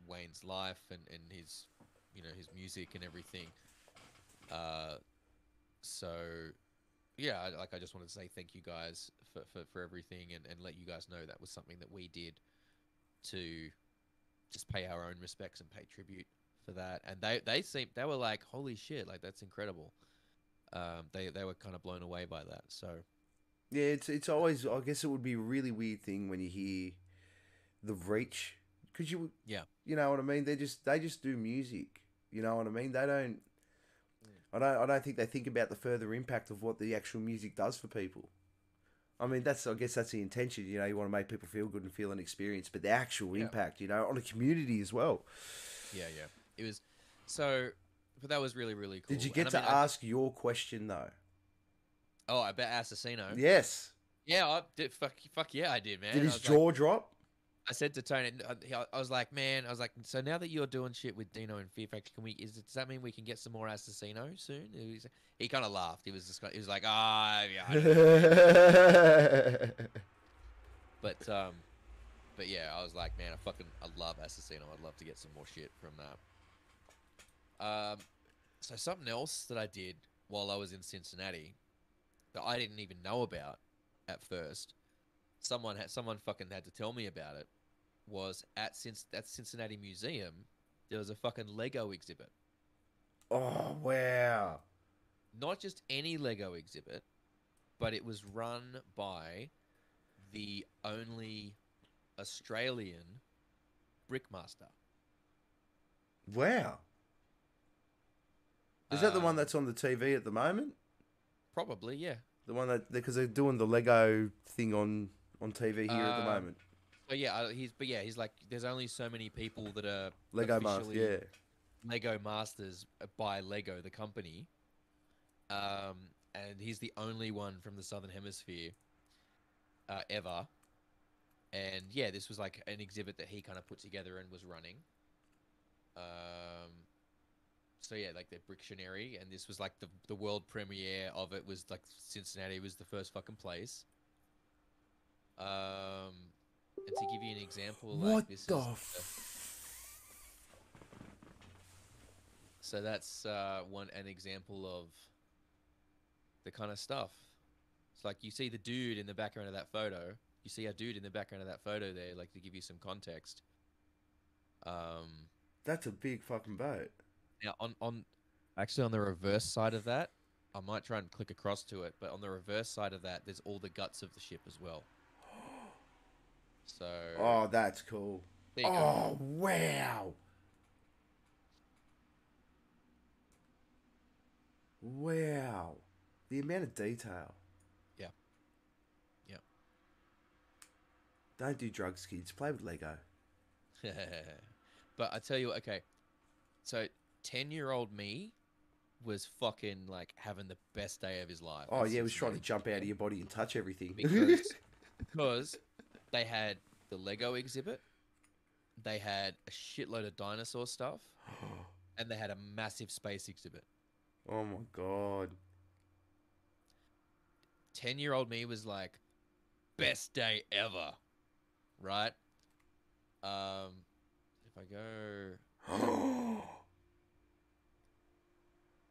[SPEAKER 1] Wayne's life and his, you know, his music and everything. So yeah, I just wanted to say thank you guys for everything, and let you guys know that was something that we did to just pay our own respects and pay tribute for that. And they were like, holy shit, like that's incredible. They were kind of blown away by that. So
[SPEAKER 2] Yeah, it's always. I guess it would be a really weird thing when you hear the reach, because
[SPEAKER 1] yeah,
[SPEAKER 2] you know what I mean. They just do music. You know what I mean. They don't. I don't think they think about the further impact of what the actual music does for people. I mean, I guess that's the intention. You know, you want to make people feel good and feel an experience, but the actual impact, you know, on a community as well.
[SPEAKER 1] Yeah. It was so, but that was really, really cool.
[SPEAKER 2] Did you get to ask your question though?
[SPEAKER 1] Oh, about Assassino.
[SPEAKER 2] Yes.
[SPEAKER 1] Yeah, I did. Fuck yeah, I did, man.
[SPEAKER 2] Did his jaw drop?
[SPEAKER 1] I said to Tony, I was like, man, I was like, so now that you're doing shit with Dino and Fear Factor, does that mean we can get some more Assassino soon? He kind of laughed. He was like, yeah. But yeah, I was like, man, I love Assassino. I'd love to get some more shit from that. So something else that I did while I was in Cincinnati that I didn't even know about at first. Someone fucking had to tell me about it. Was at Cincinnati Museum, there was a fucking Lego exhibit.
[SPEAKER 2] Oh wow!
[SPEAKER 1] Not just any Lego exhibit, but it was run by the only Australian brickmaster.
[SPEAKER 2] Wow! Is that the one that's on the TV at the moment?
[SPEAKER 1] Probably, yeah.
[SPEAKER 2] The one that because they're doing the Lego thing on TV here at the moment.
[SPEAKER 1] Oh yeah, he's like, there's only so many people that are
[SPEAKER 2] Lego Masters, yeah.
[SPEAKER 1] Lego Masters by Lego, the company. And he's the only one from the Southern Hemisphere ever. And yeah, this was like an exhibit that he kind of put together and was running. So yeah, like the Brictionary, and this was like the world premiere of it was like Cincinnati was the first fucking place. And to give you an example, like
[SPEAKER 2] what
[SPEAKER 1] this
[SPEAKER 2] the
[SPEAKER 1] so that's an example of the kind of stuff. It's like you see the dude in the background of that photo. You see a dude in the background of that photo there, like to give you some context.
[SPEAKER 2] That's a big fucking boat.
[SPEAKER 1] Now on the reverse side of that, I might try and click across to it, but on the reverse side of that, there's all the guts of the ship as well. So.
[SPEAKER 2] Oh, that's cool.
[SPEAKER 1] There you
[SPEAKER 2] go. Wow. Wow. The amount of detail.
[SPEAKER 1] Yeah.
[SPEAKER 2] Don't do drugs, kids. Play with Lego.
[SPEAKER 1] But I tell you what, okay. So 10-year-old me was fucking like having the best day of his life.
[SPEAKER 2] Oh yeah, he was trying to jump out of your body and touch everything.
[SPEAKER 1] Because they had the Lego exhibit, they had a shitload of dinosaur stuff, and they had a massive space exhibit.
[SPEAKER 2] Oh my god.
[SPEAKER 1] 10-year-old me was like, best day ever. Right? If I go...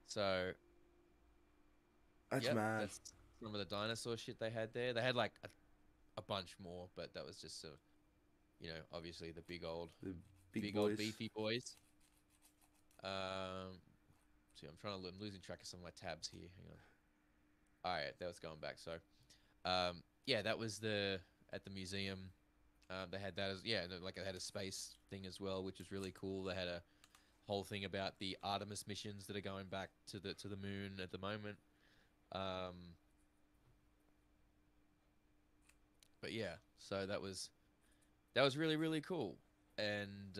[SPEAKER 1] So
[SPEAKER 2] That's
[SPEAKER 1] yep,
[SPEAKER 2] mad.
[SPEAKER 1] that's some of the dinosaur shit they had there. They had like a bunch more, but that was just sort of, obviously the
[SPEAKER 2] The big
[SPEAKER 1] big old
[SPEAKER 2] boys.
[SPEAKER 1] beefy boys. Um, see, I'm losing track of some of my tabs here. Hang on. All right, that was going back. So, yeah, that was at the museum. They had that as like it had a space thing as well, which was really cool. They had a whole thing about the Artemis missions that are going back to the moon at the moment. But yeah, so that was really really cool, and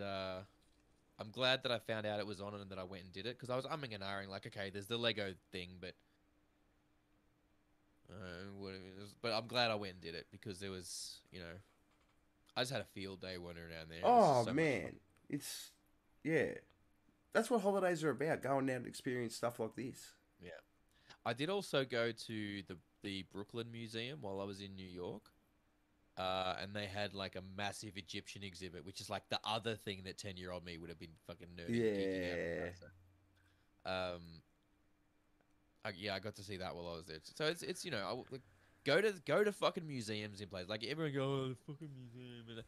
[SPEAKER 1] I'm glad that I found out it was on and that I went and did it because I was umming and ahhing like, okay, there's the Lego thing, but but I'm glad I went and did it because there was, I just had a field day wandering around there. It was
[SPEAKER 2] Oh
[SPEAKER 1] so much fun.
[SPEAKER 2] man, it's yeah. That's what holidays are about. Going out and experience stuff like this.
[SPEAKER 1] Yeah, I did also go to the Brooklyn Museum while I was in New York. And they had like a massive Egyptian exhibit, which is like the other thing that 10-year-old me would have been fucking nerding, geeking out
[SPEAKER 2] Yeah.
[SPEAKER 1] about. So, yeah, I got to see that while I was there. So it's like, go to fucking museums in places. Like everyone go, oh, the fucking museum.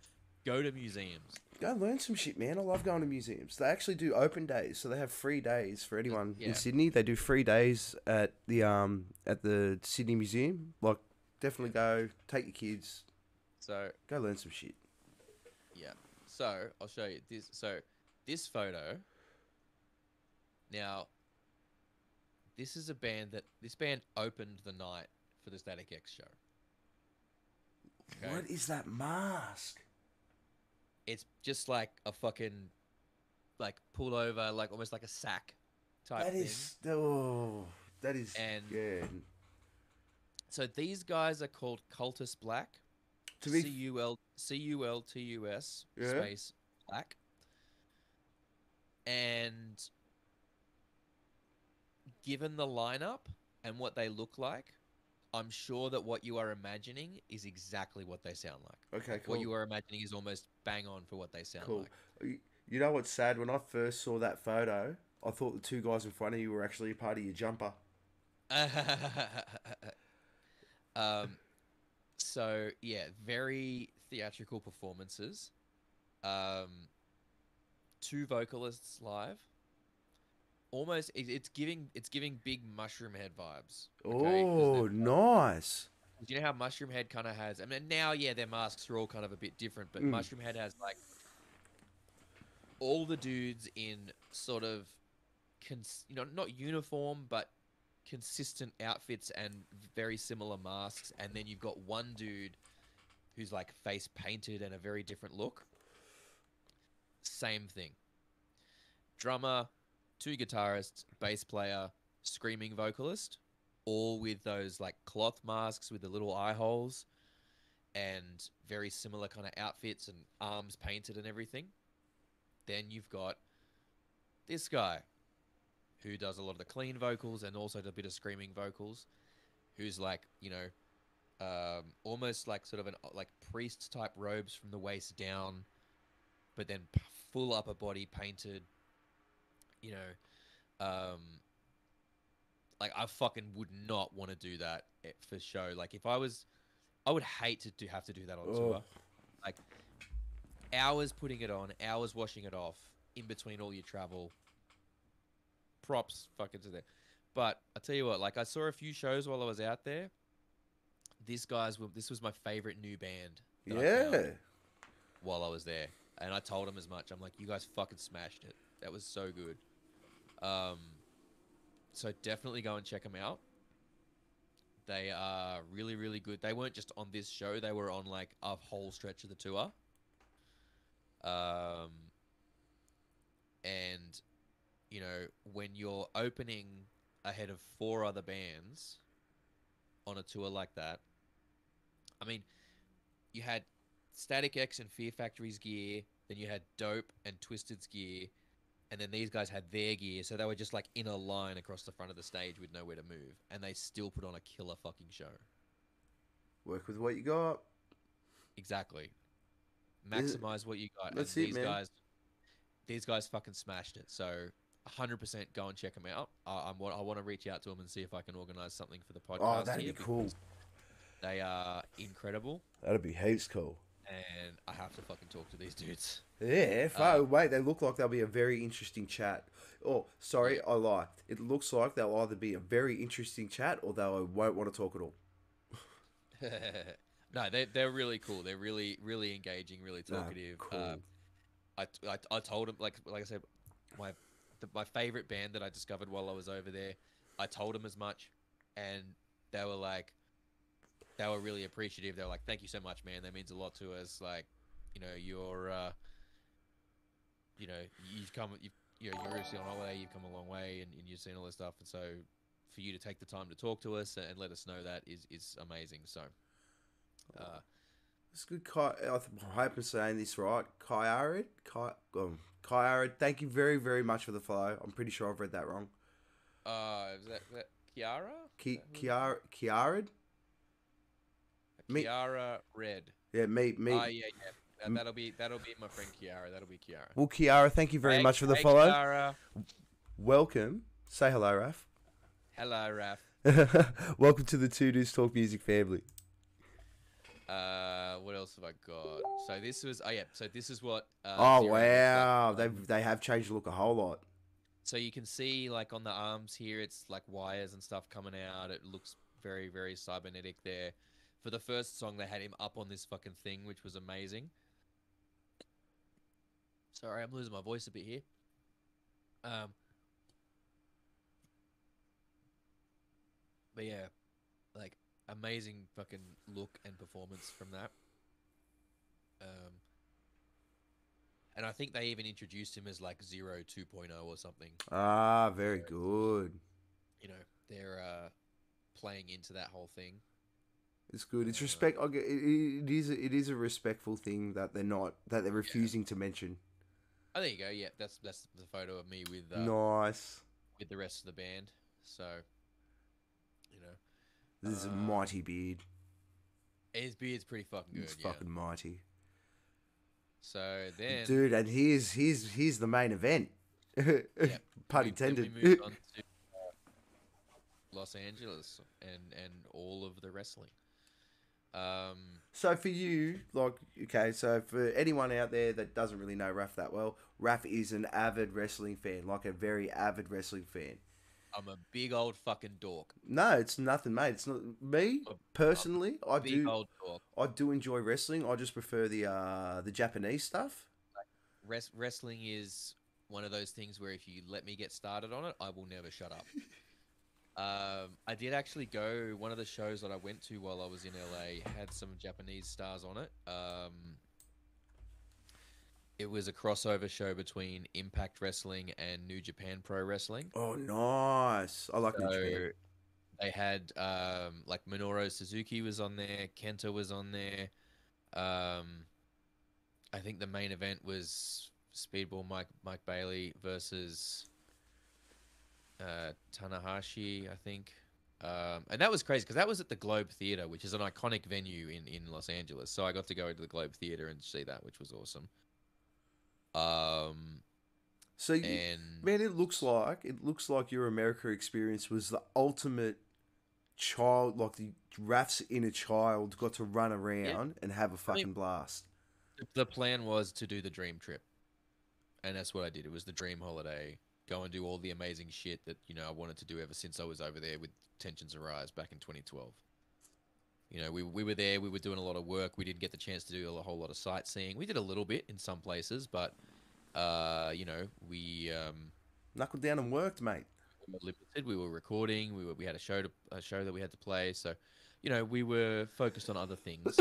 [SPEAKER 1] Go to museums.
[SPEAKER 2] Go learn some shit, man. I love going to museums. They actually do open days, so they have free days for anyone in
[SPEAKER 1] Yeah.
[SPEAKER 2] Sydney. They do free days at the Sydney Museum. Like, definitely go. Take your kids.
[SPEAKER 1] So
[SPEAKER 2] Go learn some shit.
[SPEAKER 1] yeah. So I'll show you this. So this photo. Now, this band opened the night for the Static X show. Okay?
[SPEAKER 2] What is that mask?
[SPEAKER 1] It's just like a fucking like pulled over, like almost like a sack type
[SPEAKER 2] That
[SPEAKER 1] thing.
[SPEAKER 2] that is
[SPEAKER 1] And
[SPEAKER 2] yeah.
[SPEAKER 1] so these guys are called Cultus Black.
[SPEAKER 2] To be
[SPEAKER 1] CULTUS
[SPEAKER 2] Yeah.
[SPEAKER 1] space Black. And given the lineup and what they look like, I'm sure that what you are imagining is exactly what they sound like.
[SPEAKER 2] Okay,
[SPEAKER 1] Like,
[SPEAKER 2] cool.
[SPEAKER 1] what you are imagining is almost bang on for what they sound
[SPEAKER 2] Cool.
[SPEAKER 1] like.
[SPEAKER 2] You know what's sad? When I first saw that photo, I thought the two guys in front of you were actually a part of your jumper.
[SPEAKER 1] So yeah, very theatrical performances. Two vocalists live. Almost, it's giving big Mushroom Head vibes. Okay? 'Cause
[SPEAKER 2] Oh, nice.
[SPEAKER 1] you know how Mushroom Head kind of has. I mean, now yeah, their masks are all kind of a bit different, but
[SPEAKER 2] Mm.
[SPEAKER 1] Mushroom Head has like all the dudes in sort of, not uniform, but consistent outfits and very similar masks, and then you've got one dude who's like face painted and a very different look. Same thing. Drummer, two guitarists, bass player, screaming vocalist, all with those like cloth masks with the little eye holes and very similar kind of outfits and arms painted and everything. Then you've got this guy who does a lot of the clean vocals and also a bit of screaming vocals, who's like, almost like sort of an like priest type robes from the waist down, but then full upper body painted. Like I fucking would not want to do that for show. Like if I would hate to have to do that on tour. Like hours putting it on, hours washing it off, in between all your travel. Props fucking to there. But I tell you what, like I saw a few shows while I was out there. This was my favorite new band that I found while I was there. And I told them as much. I'm like, you guys fucking smashed it. That was so good. So definitely go and check them out. They are really, really good. They weren't just on this show. They were on like a whole stretch of the tour. And, when you're opening ahead of 4 other bands on a tour like that, I mean, you had Static X and Fear Factory's gear, then you had Dope and Twisted's gear, and then these guys had their gear, so they were just like in a line across the front of the stage with nowhere to move, and they still put on a killer fucking show.
[SPEAKER 2] Work with what you got.
[SPEAKER 1] Exactly. Maximize what you got.
[SPEAKER 2] That's
[SPEAKER 1] and
[SPEAKER 2] it, man.
[SPEAKER 1] These guys fucking smashed it. So 100% go and check them out. I want to reach out to them and see if I can organize something for the
[SPEAKER 2] Oh,
[SPEAKER 1] podcast
[SPEAKER 2] that'd
[SPEAKER 1] here
[SPEAKER 2] be cool.
[SPEAKER 1] because they are incredible,
[SPEAKER 2] That'd be heaps cool.
[SPEAKER 1] and I have to fucking talk to these dudes.
[SPEAKER 2] Yeah, wait, they look like they'll be a very interesting chat. Oh, sorry,
[SPEAKER 1] Yeah.
[SPEAKER 2] I lied. It looks like they'll either be a very interesting chat or they won't want to talk at all.
[SPEAKER 1] No, they're really cool. They're really engaging, really talkative.
[SPEAKER 2] Cool.
[SPEAKER 1] I told them like I said, my favorite band that I discovered while I was over there. I told them as much, and they they were really appreciative. They were like, "Thank you so much, man. That means a lot to us. Like, you're you've come you're obviously on holiday. You've come a long way, and you've seen all this stuff. And so, for you to take the time to talk to us and let us know that is amazing. So,
[SPEAKER 2] It's good. I hope I'm saying this right. Kyarid? Kyarid, thank you very, very much for the follow. I'm pretty sure I've read that wrong.
[SPEAKER 1] is that Kiara?
[SPEAKER 2] Kyarid? Me-
[SPEAKER 1] Kiara Red.
[SPEAKER 2] Yeah, me.
[SPEAKER 1] Yeah. That'll be my friend Kiara. That'll be Kiara.
[SPEAKER 2] Well, Kiara, thank you very much for the
[SPEAKER 1] Hey,
[SPEAKER 2] follow.
[SPEAKER 1] Kiara.
[SPEAKER 2] Welcome. Say hello, Raph.
[SPEAKER 1] Hello, Raph.
[SPEAKER 2] Welcome to the Two Dudes Talk Music family.
[SPEAKER 1] What else have I got? So this was So this is what.
[SPEAKER 2] Oh
[SPEAKER 1] Zero
[SPEAKER 2] wow,
[SPEAKER 1] looks like.
[SPEAKER 2] they have changed the look a whole lot.
[SPEAKER 1] So you can see like on the arms here, it's like wires and stuff coming out. It looks very, very cybernetic there. For the first song, they had him up on this fucking thing, which was amazing. Sorry, I'm losing my voice a bit here. But yeah, like amazing fucking look and performance from that. And I think they even introduced him as like 02.0 or something.
[SPEAKER 2] Ah, very good.
[SPEAKER 1] They're playing into that whole thing.
[SPEAKER 2] It's good. It's respect. It is a respectful thing that they're refusing to mention.
[SPEAKER 1] Oh, there you go. Yeah, that's the photo of me with
[SPEAKER 2] Nice.
[SPEAKER 1] with the rest of the band. So,
[SPEAKER 2] This is a mighty beard.
[SPEAKER 1] his beard's pretty fucking good.
[SPEAKER 2] It's fucking mighty.
[SPEAKER 1] So then,
[SPEAKER 2] Dude, and here's the main event. Pun intended.
[SPEAKER 1] We moved on to Los Angeles and all of the wrestling.
[SPEAKER 2] So for you, so for anyone out there that doesn't really know Raff that well, Raff is an avid wrestling fan, like a very avid wrestling fan.
[SPEAKER 1] I'm a big old fucking dork.
[SPEAKER 2] No, it's nothing, mate. It's not me personally. I do enjoy wrestling. I just prefer the Japanese stuff.
[SPEAKER 1] Wrestling is one of those things where if you let me get started on it, I will never shut up. I did actually go, one of the shows that I went to while I was in LA had some Japanese stars on it. It was a crossover show between Impact Wrestling and New Japan Pro Wrestling.
[SPEAKER 2] Oh, nice. I like New Japan.
[SPEAKER 1] They had, like Minoru Suzuki was on there, Kenta was on there. I think the main event was Speedball Mike Bailey versus Tanahashi, I think. And that was crazy because that was at the Globe Theater, which is an iconic venue in Los Angeles. So I got to go to the Globe Theater and see that, which was awesome. Man,
[SPEAKER 2] it looks like your America experience was the ultimate child, like the Raff's inner child got to run around and have a fucking blast.
[SPEAKER 1] The plan was to do the dream trip, and that's what I did. It was the dream holiday. Go and do all the amazing shit that I wanted to do ever since I was over there with Tensions Arise back in 2012. We were there. We were doing a lot of work. We didn't get the chance to do a whole lot of sightseeing. We did a little bit in some places, but we
[SPEAKER 2] knuckled down and worked, mate.
[SPEAKER 1] We were limited. We were recording. We had a show that we had to play. So, we were focused on other things.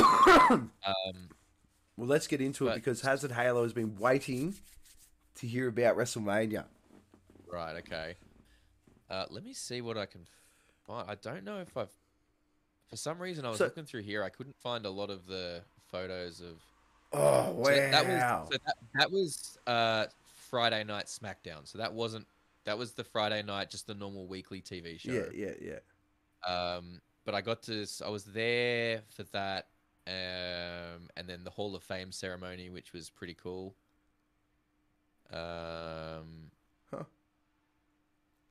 [SPEAKER 2] Well, let's get into it because Hazard Halo has been waiting to hear about WrestleMania.
[SPEAKER 1] Right. Okay. Let me see what I can find. I don't know if I've. For some reason, I was looking through here. I couldn't find a lot of the photos of.
[SPEAKER 2] Oh wow!
[SPEAKER 1] That was Friday Night SmackDown. So that wasn't. That was the Friday night, just the normal weekly TV show.
[SPEAKER 2] Yeah.
[SPEAKER 1] But I was there for that, and then the Hall of Fame ceremony, which was pretty cool.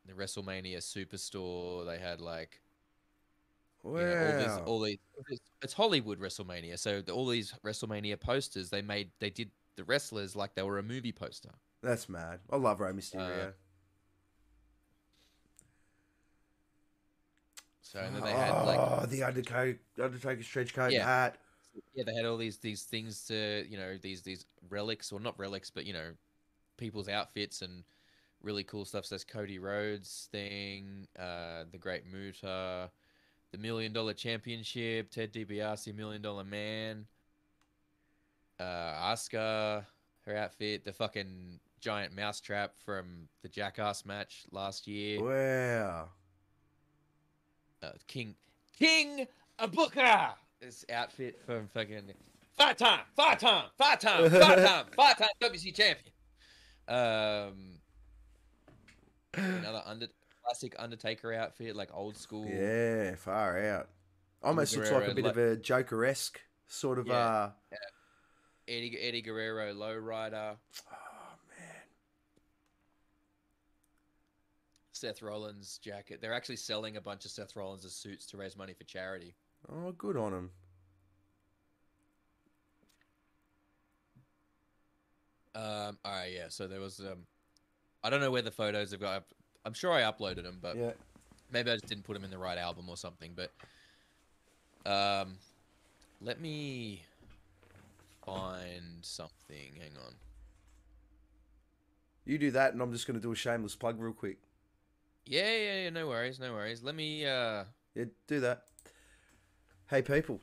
[SPEAKER 1] the WrestleMania Superstore. They had like
[SPEAKER 2] Wow.
[SPEAKER 1] all these. It's Hollywood WrestleMania, so all these WrestleMania posters they did the wrestlers like they were a movie poster.
[SPEAKER 2] That's mad. I love Rey Mysterio.
[SPEAKER 1] So and then they had like
[SPEAKER 2] the Undertaker's trench coat
[SPEAKER 1] Yeah.
[SPEAKER 2] and hat.
[SPEAKER 1] yeah, they had all these things to these relics, or not relics, but people's outfits and really cool stuff. So there's Cody Rhodes thing, the Great Muta, the $1 Million Championship, Ted DiBiase, $1 Million Man, Asuka, her outfit, the fucking giant mousetrap from the Jackass match last year,
[SPEAKER 2] Wow.
[SPEAKER 1] King Abuka, this outfit from fucking five-time WC champion. Another classic Undertaker outfit, like old school.
[SPEAKER 2] Yeah, far out. Almost looks like a bit of a Joker-esque sort of.
[SPEAKER 1] Yeah. Eddie Guerrero lowrider.
[SPEAKER 2] Oh man.
[SPEAKER 1] Seth Rollins jacket. They're actually selling a bunch of Seth Rollins' suits to raise money for charity.
[SPEAKER 2] Oh, good on him.
[SPEAKER 1] All right, yeah. So there was I don't know where the photos have got. I'm sure I uploaded them, but
[SPEAKER 2] Yeah.
[SPEAKER 1] maybe I just didn't put them in the right album or something. But let me find something. Hang on.
[SPEAKER 2] You do that, and I'm just going to do a shameless plug real quick.
[SPEAKER 1] Yeah. No worries. Let me.
[SPEAKER 2] Yeah, do that. Hey, people.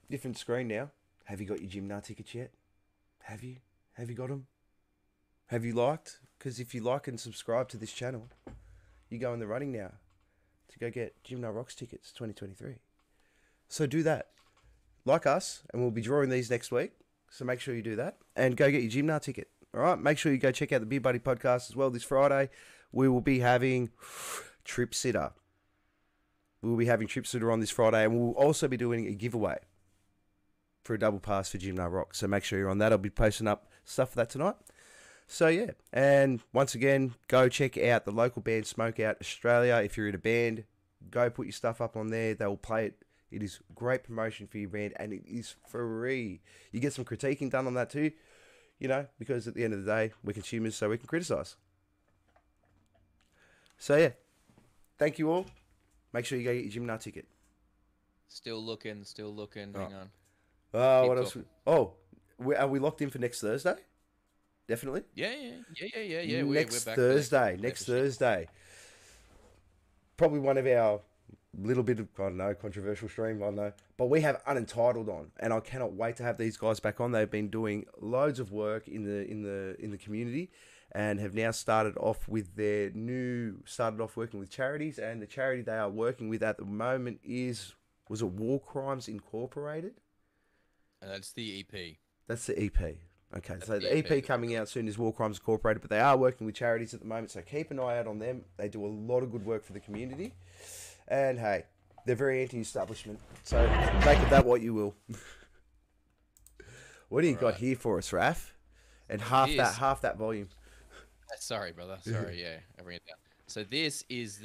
[SPEAKER 2] Different screen now. Have you got your Gymna tickets yet? Have you? Have you got them? Have you liked? Because if you like and subscribe to this channel, you go in the running now to go get Gymna Rocks tickets 2023. So do that. Like us, and we'll be drawing these next week. So make sure you do that. And go get your Gymna ticket. All right? Make sure you go check out the Beer Buddy podcast as well this Friday. We will be having Trip Sitter. We'll be having Trip Sitter on this Friday, and we'll also be doing a giveaway for a double pass for Gymna Rock. So make sure you're on that. I'll be posting up stuff for that tonight. So yeah, and once again, go check out the local band Smoke Out Australia. If you're in a band, go put your stuff up on there. They will play it. It is great promotion for your band, and it is free. You get some critiquing done on that too, because at the end of the day, we're consumers, so we can criticize. So yeah, thank you all. Make sure you go get your Gymna ticket.
[SPEAKER 1] Still looking. Hang on.
[SPEAKER 2] What else? Are we locked in for next Thursday? Definitely.
[SPEAKER 1] Yeah.
[SPEAKER 2] Next
[SPEAKER 1] we're back
[SPEAKER 2] Thursday. Next Thursday. Probably one of our little bit of, I don't know, controversial stream, I don't know. But we have Unentitled on, and I cannot wait to have these guys back on. They've been doing loads of work in the community, and have now started off working with charities, and the charity they are working with at the moment was it War Crimes Incorporated?
[SPEAKER 1] And that's the EP.
[SPEAKER 2] That's the EP. Okay,
[SPEAKER 1] That's
[SPEAKER 2] so the EP coming out soon is War Crimes Incorporated, but they are working with charities at the moment, so keep an eye out on them. They do a lot of good work for the community. And hey, they're very anti-establishment, so make of that what you will. What do you got here for us, Raph? And half that volume.
[SPEAKER 1] Sorry, brother. Sorry, yeah. I bring it down. So this is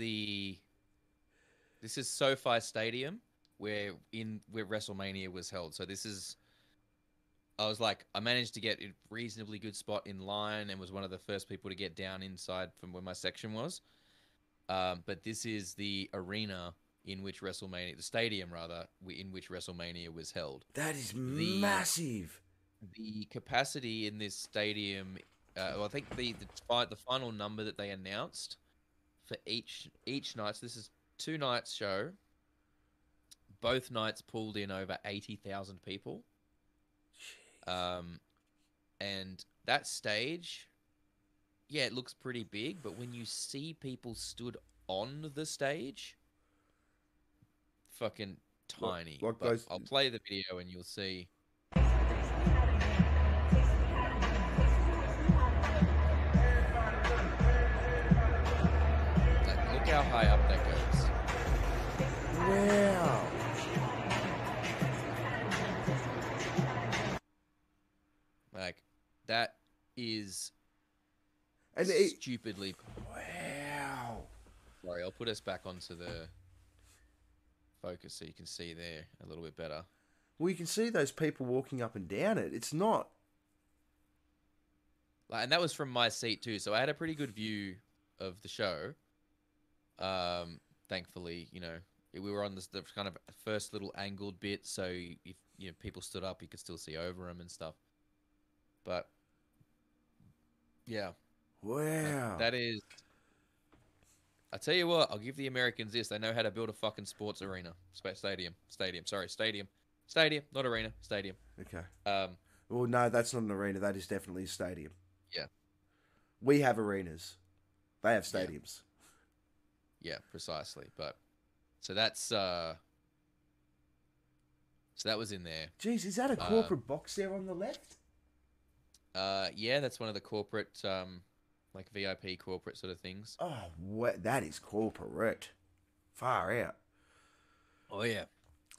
[SPEAKER 1] SoFi Stadium where WrestleMania was held. So I managed to get a reasonably good spot in line and was one of the first people to get down inside from where my section was. But this is the arena in which the stadium rather, in which WrestleMania was held.
[SPEAKER 2] That is massive.
[SPEAKER 1] The capacity in this stadium, I think the final number that they announced for each night. So this is 2 nights show. Both nights pulled in over 80,000 people. And that stage, yeah, it looks pretty big, but when you see people stood on the stage, fucking tiny. I'll play the video and you'll see. Look how high up that goes.
[SPEAKER 2] Wow.
[SPEAKER 1] Like, that is stupidly.
[SPEAKER 2] Wow.
[SPEAKER 1] Sorry, I'll put us back onto the focus so you can see there a little bit better.
[SPEAKER 2] Well, you can see those people walking up and down it. It's not.
[SPEAKER 1] Like, and that was from my seat too, so I had a pretty good view of the show. Thankfully, you know, we were on the kind of first little angled bit, so if you know people stood up, you could still see over them and stuff. But yeah,
[SPEAKER 2] Wow.
[SPEAKER 1] that is. I tell you what, I'll give the Americans this: they know how to build a fucking sports arena, stadium. Sorry, stadium, not arena, stadium.
[SPEAKER 2] Okay.
[SPEAKER 1] Um,
[SPEAKER 2] Well, no, that's not an arena. That is definitely a stadium.
[SPEAKER 1] yeah,
[SPEAKER 2] We have arenas. They have stadiums.
[SPEAKER 1] yeah, precisely. But so that's so that was in there.
[SPEAKER 2] Jeez, is that a corporate box there on the left?
[SPEAKER 1] Yeah, that's one of the corporate, like VIP corporate sort of things.
[SPEAKER 2] Oh, what? That is corporate. Far out.
[SPEAKER 1] Oh yeah,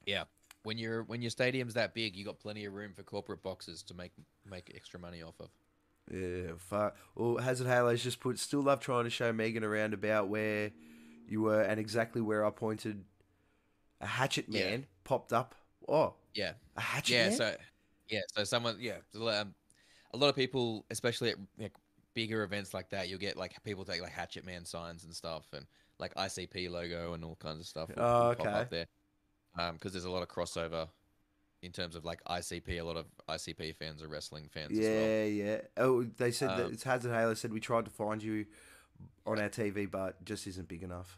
[SPEAKER 1] yeah. When your stadium's that big, you got plenty of room for corporate boxes to make extra money off of.
[SPEAKER 2] Yeah, far. Well, Hazard Halo's just put, still love trying to show Megan around about where you were and exactly where I pointed. A hatchet man popped up. Oh,
[SPEAKER 1] Yeah,
[SPEAKER 2] a hatchet man?
[SPEAKER 1] So someone, a lot of people, especially at like, bigger events like that, you'll get like people take like Hatchet Man signs and stuff, and like ICP logo and all kinds of stuff will pop up there. Because there's a lot of crossover in terms of like ICP. A lot of ICP fans are wrestling fans as well.
[SPEAKER 2] Yeah. Oh, they said that it's Hazard Halo said we tried to find you on our TV, but just isn't big enough.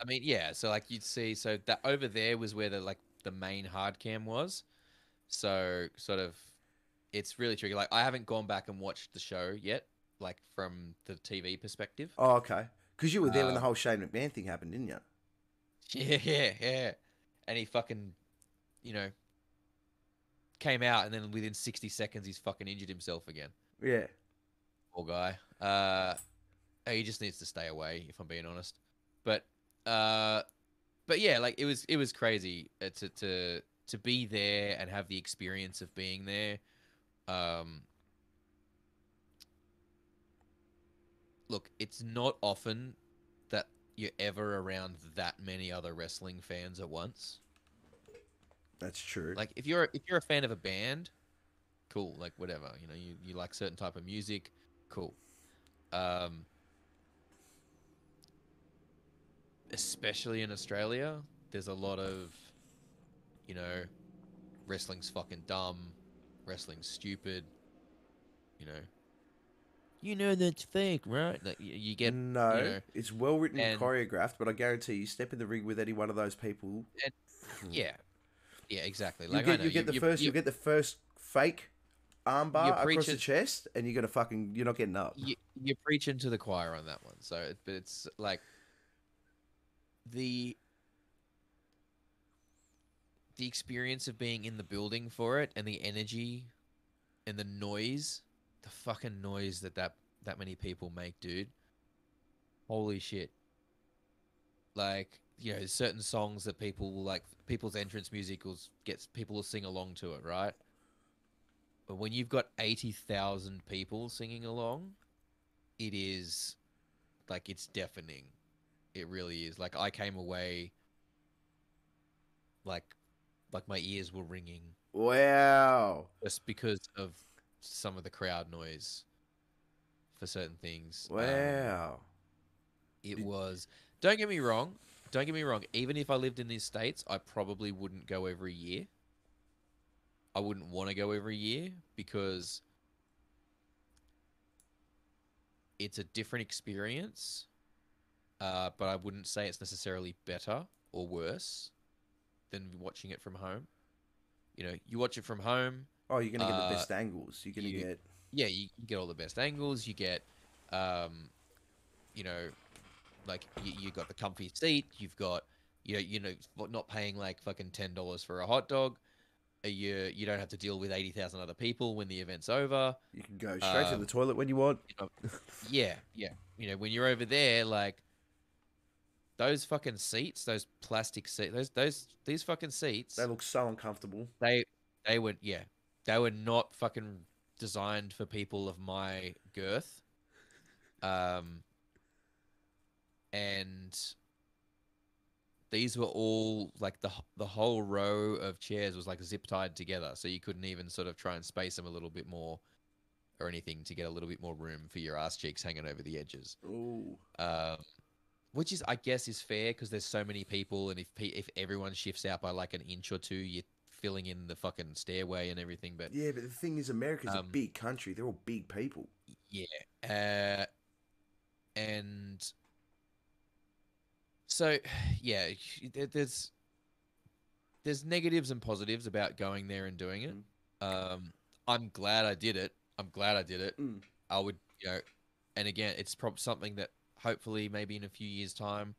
[SPEAKER 1] I mean, yeah. So like you'd see, so that over there was where the main hard cam was. So sort of, it's really tricky. Like I haven't gone back and watched the show yet, like from the TV perspective.
[SPEAKER 2] Oh, okay. Because you were there when the whole Shane McMahon thing happened, didn't you?
[SPEAKER 1] Yeah. And he fucking, you know, came out, and then within 60 seconds, he's fucking injured himself again.
[SPEAKER 2] Yeah.
[SPEAKER 1] Poor guy. He just needs to stay away, if I'm being honest. But yeah, like it was crazy to be there and have the experience of being there. Look, it's not often that you're ever around that many other wrestling fans at once.
[SPEAKER 2] That's true.
[SPEAKER 1] Like if you're a fan of a band, cool, like whatever, you know, you like certain type of music, cool. Especially in Australia, there's a lot of, you know, wrestling's fucking dumb, wrestling's stupid, you know that's fake, right? Like you get
[SPEAKER 2] No,
[SPEAKER 1] you know,
[SPEAKER 2] it's well written and
[SPEAKER 1] and-
[SPEAKER 2] choreographed, but I guarantee you, step in the ring with any one of those people,
[SPEAKER 1] and, yeah, exactly.
[SPEAKER 2] you
[SPEAKER 1] Like
[SPEAKER 2] get
[SPEAKER 1] I know,
[SPEAKER 2] you get the first fake armbar across the
[SPEAKER 1] preaching-
[SPEAKER 2] chest, and you're not getting up.
[SPEAKER 1] you're preaching to the choir on that one. So, but it's like the experience of being in the building for it, and the energy, and the noise, the fucking noise that many people make, dude. Holy shit! Like, you know, there's certain songs that people will like. People's entrance music people will sing along to it, right? But when you've got 80,000 people singing along, it is like it's deafening. It really is. Like I came away like my ears were ringing
[SPEAKER 2] Wow.
[SPEAKER 1] just because of some of the crowd noise for certain things.
[SPEAKER 2] Wow.
[SPEAKER 1] It was. Don't get me wrong. Even if I lived in these states, I probably wouldn't go every year. I wouldn't want to go every year because it's a different experience. But I wouldn't say it's necessarily better or worse than watching it from home. You know, you watch it from home.
[SPEAKER 2] Oh, you're gonna get the best angles. You're gonna get.
[SPEAKER 1] Yeah, you get all the best angles. You get, you know, like you got the comfy seat. You've got, you know, not paying like fucking $10 for a hot dog. You don't have to deal with 80,000 other people when the event's over.
[SPEAKER 2] You can go straight to the toilet when you want.
[SPEAKER 1] You know, yeah. You know, when you're over there, like those fucking seats, those plastic seats, these fucking seats.
[SPEAKER 2] They look so uncomfortable.
[SPEAKER 1] They were not fucking designed for people of my girth. And these were all like the whole row of chairs was like zip tied together, so you couldn't even sort of try and space them a little bit more or anything to get a little bit more room for your ass cheeks hanging over the edges.
[SPEAKER 2] Ooh.
[SPEAKER 1] Which is, I guess, is fair because there's so many people, and if everyone shifts out by like an inch or two, you're filling in the fucking stairway and everything. But
[SPEAKER 2] Yeah, but the thing is, America's a big country. They're all big people.
[SPEAKER 1] yeah, and so yeah, there's negatives and positives about going there and doing it. I'm glad I did it. I'm glad I did it. I would, and again, it's probably something that hopefully maybe in a few years' time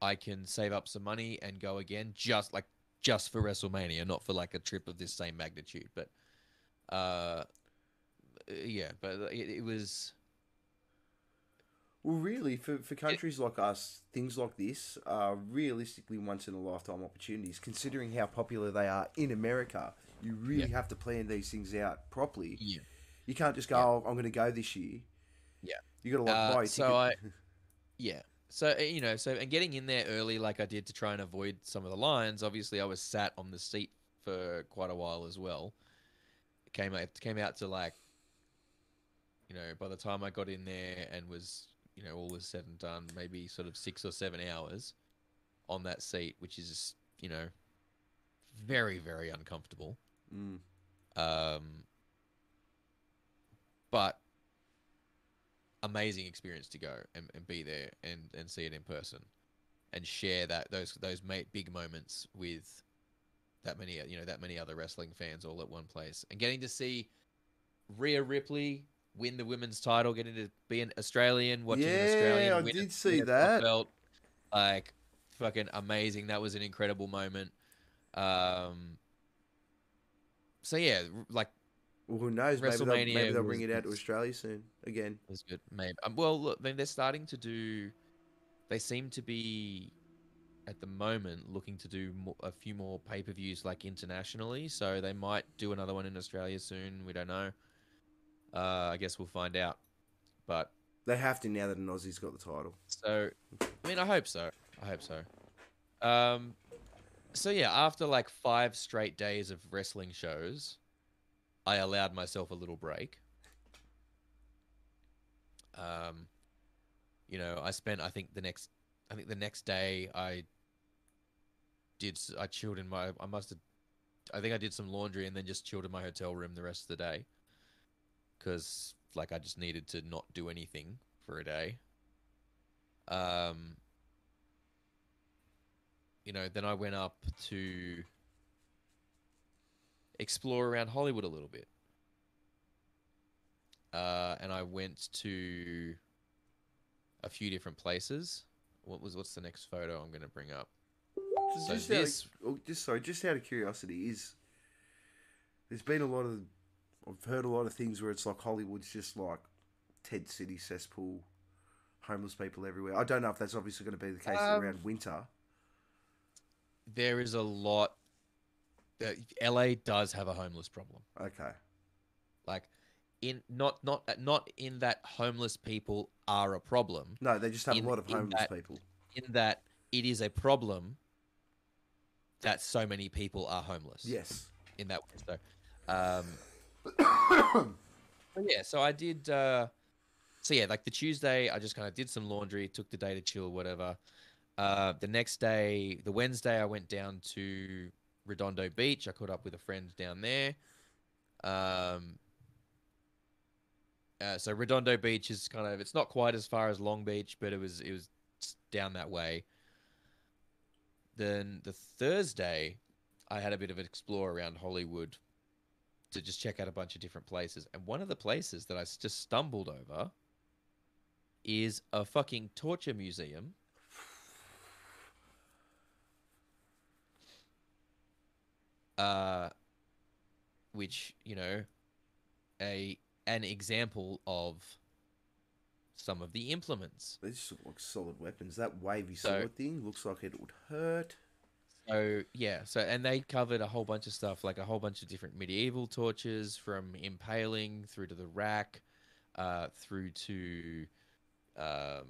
[SPEAKER 1] I can save up some money and go again, just for WrestleMania, not for like a trip of this same magnitude. But yeah, but it was.
[SPEAKER 2] Well, really, for countries like us, things like this are realistically once in a lifetime opportunities. Considering how popular they are in America, you really have to plan these things out properly.
[SPEAKER 1] Yeah.
[SPEAKER 2] You can't just go, oh, I'm going to go this year.
[SPEAKER 1] Yeah.
[SPEAKER 2] You got to like buy a ticket.
[SPEAKER 1] Yeah. So, and getting in there early like I did to try and avoid some of the lines, obviously I was sat on the seat for quite a while as well. It came out to like, by the time I got in there and was, all was said and done, maybe sort of 6 or 7 hours on that seat, which is, very, very uncomfortable. But amazing experience to go and be there and see it in person and share those big moments with that many other wrestling fans all at one place, and getting to see Rhea Ripley win the women's title, getting to be an Australian, watching an Australian win
[SPEAKER 2] I did
[SPEAKER 1] a
[SPEAKER 2] see
[SPEAKER 1] top
[SPEAKER 2] that.
[SPEAKER 1] belt, like fucking amazing. That was an incredible moment. So yeah, like.
[SPEAKER 2] Well, who knows? Maybe they'll bring it out to Australia soon again.
[SPEAKER 1] Was good, maybe. Well, look, I mean, they're starting to do. They seem to be, at the moment, looking to do a few more pay-per-views like internationally. So they might do another one in Australia soon. We don't know. I guess we'll find out. But
[SPEAKER 2] they have to now that an Aussie's got the title.
[SPEAKER 1] So, I mean, I hope so. So yeah, after like 5 straight days of wrestling shows, I allowed myself a little break. I spent, I think the next day I chilled in my, I think I did some laundry and then just chilled in my hotel room the rest of the day. Cause like I just needed to not do anything for a day. Then I went up to explore around Hollywood a little bit. And I went to a few different places. What's the next photo I'm going to bring up?
[SPEAKER 2] Just out of curiosity, there's been I've heard a lot of things where it's like Hollywood's just like Ted City cesspool, homeless people everywhere. I don't know if that's obviously going to be the case around winter.
[SPEAKER 1] There is a lot. LA does have a homeless problem.
[SPEAKER 2] Okay.
[SPEAKER 1] Like, not in that homeless people are a problem.
[SPEAKER 2] No, they just have a lot of homeless people.
[SPEAKER 1] In that it is a problem that so many people are homeless.
[SPEAKER 2] Yes.
[SPEAKER 1] In that way. So, yeah. So I did. So yeah, like the Tuesday, I just kind of did some laundry, took the day to chill, whatever. The next day, the Wednesday, I went down to Redondo Beach. I caught up with a friend down there. So Redondo Beach is it's not quite as far as Long Beach, but it was down that way. Then the Thursday, I had a bit of an explore around Hollywood to just check out a bunch of different places. And one of the places that I just stumbled over is a fucking torture museum. Which, an example of some of the implements.
[SPEAKER 2] They just look like solid weapons. That wavy sword thing looks like it would hurt.
[SPEAKER 1] So, yeah. And they covered a whole bunch of stuff, like a whole bunch of different medieval tortures, from impaling through to the rack, through to, I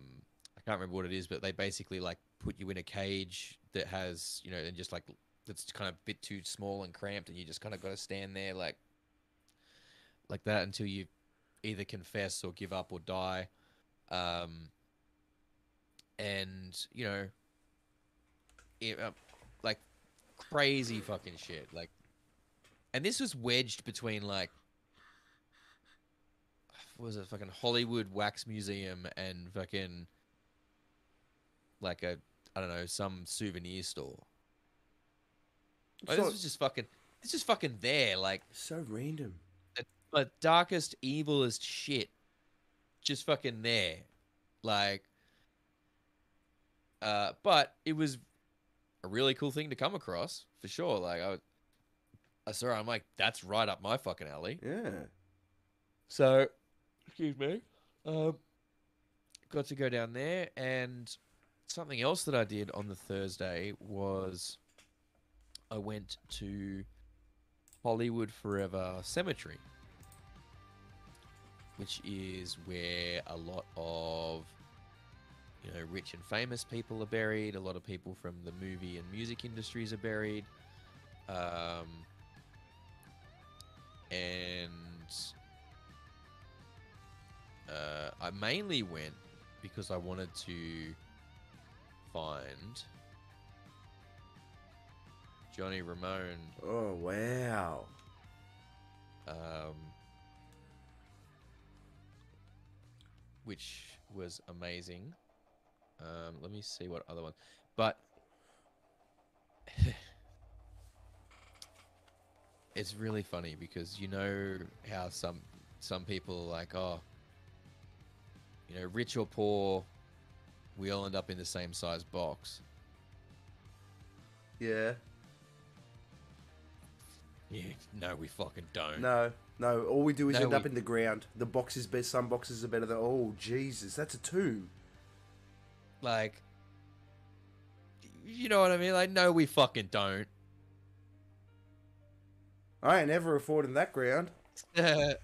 [SPEAKER 1] can't remember what it is, but they basically like put you in a cage that has, you know, and just like that's kind of a bit too small and cramped, and you just kind of got to stand there like that until you either confess or give up or die. And you know, like crazy fucking shit. Like, and this was wedged between like, what was it, fucking Hollywood Wax Museum and fucking like a, I don't know, some souvenir store. Like,
[SPEAKER 2] So-
[SPEAKER 1] this was just fucking, it's just fucking there. Like,
[SPEAKER 2] So random.
[SPEAKER 1] the darkest, evilest shit, just fucking there. Like, but it was a really cool thing to come across for sure. Like, I saw it, I'm like, that's right up my fucking alley.
[SPEAKER 2] Yeah.
[SPEAKER 1] So, excuse me, got to go down there, and something else that I did on the Thursday was I went to Hollywood Forever Cemetery, which is where a lot of, you know, rich and famous people are buried. A lot of people from the movie and music industries are buried. I mainly went because I wanted to find Johnny Ramone,
[SPEAKER 2] Oh wow.
[SPEAKER 1] which was amazing. Let me see what other one, but it's really funny because you know how some people are like, oh, you know, rich or poor, we all end up in the same size box.
[SPEAKER 2] Yeah.
[SPEAKER 1] Yeah, no, we fucking don't.
[SPEAKER 2] No. All we do is
[SPEAKER 1] No,
[SPEAKER 2] end up in the ground. The box is best. Some boxes are better than. Oh Jesus, that's a tomb.
[SPEAKER 1] Like, you know what I mean? Like, no, we fucking don't.
[SPEAKER 2] I ain't ever affording that ground.
[SPEAKER 1] Like,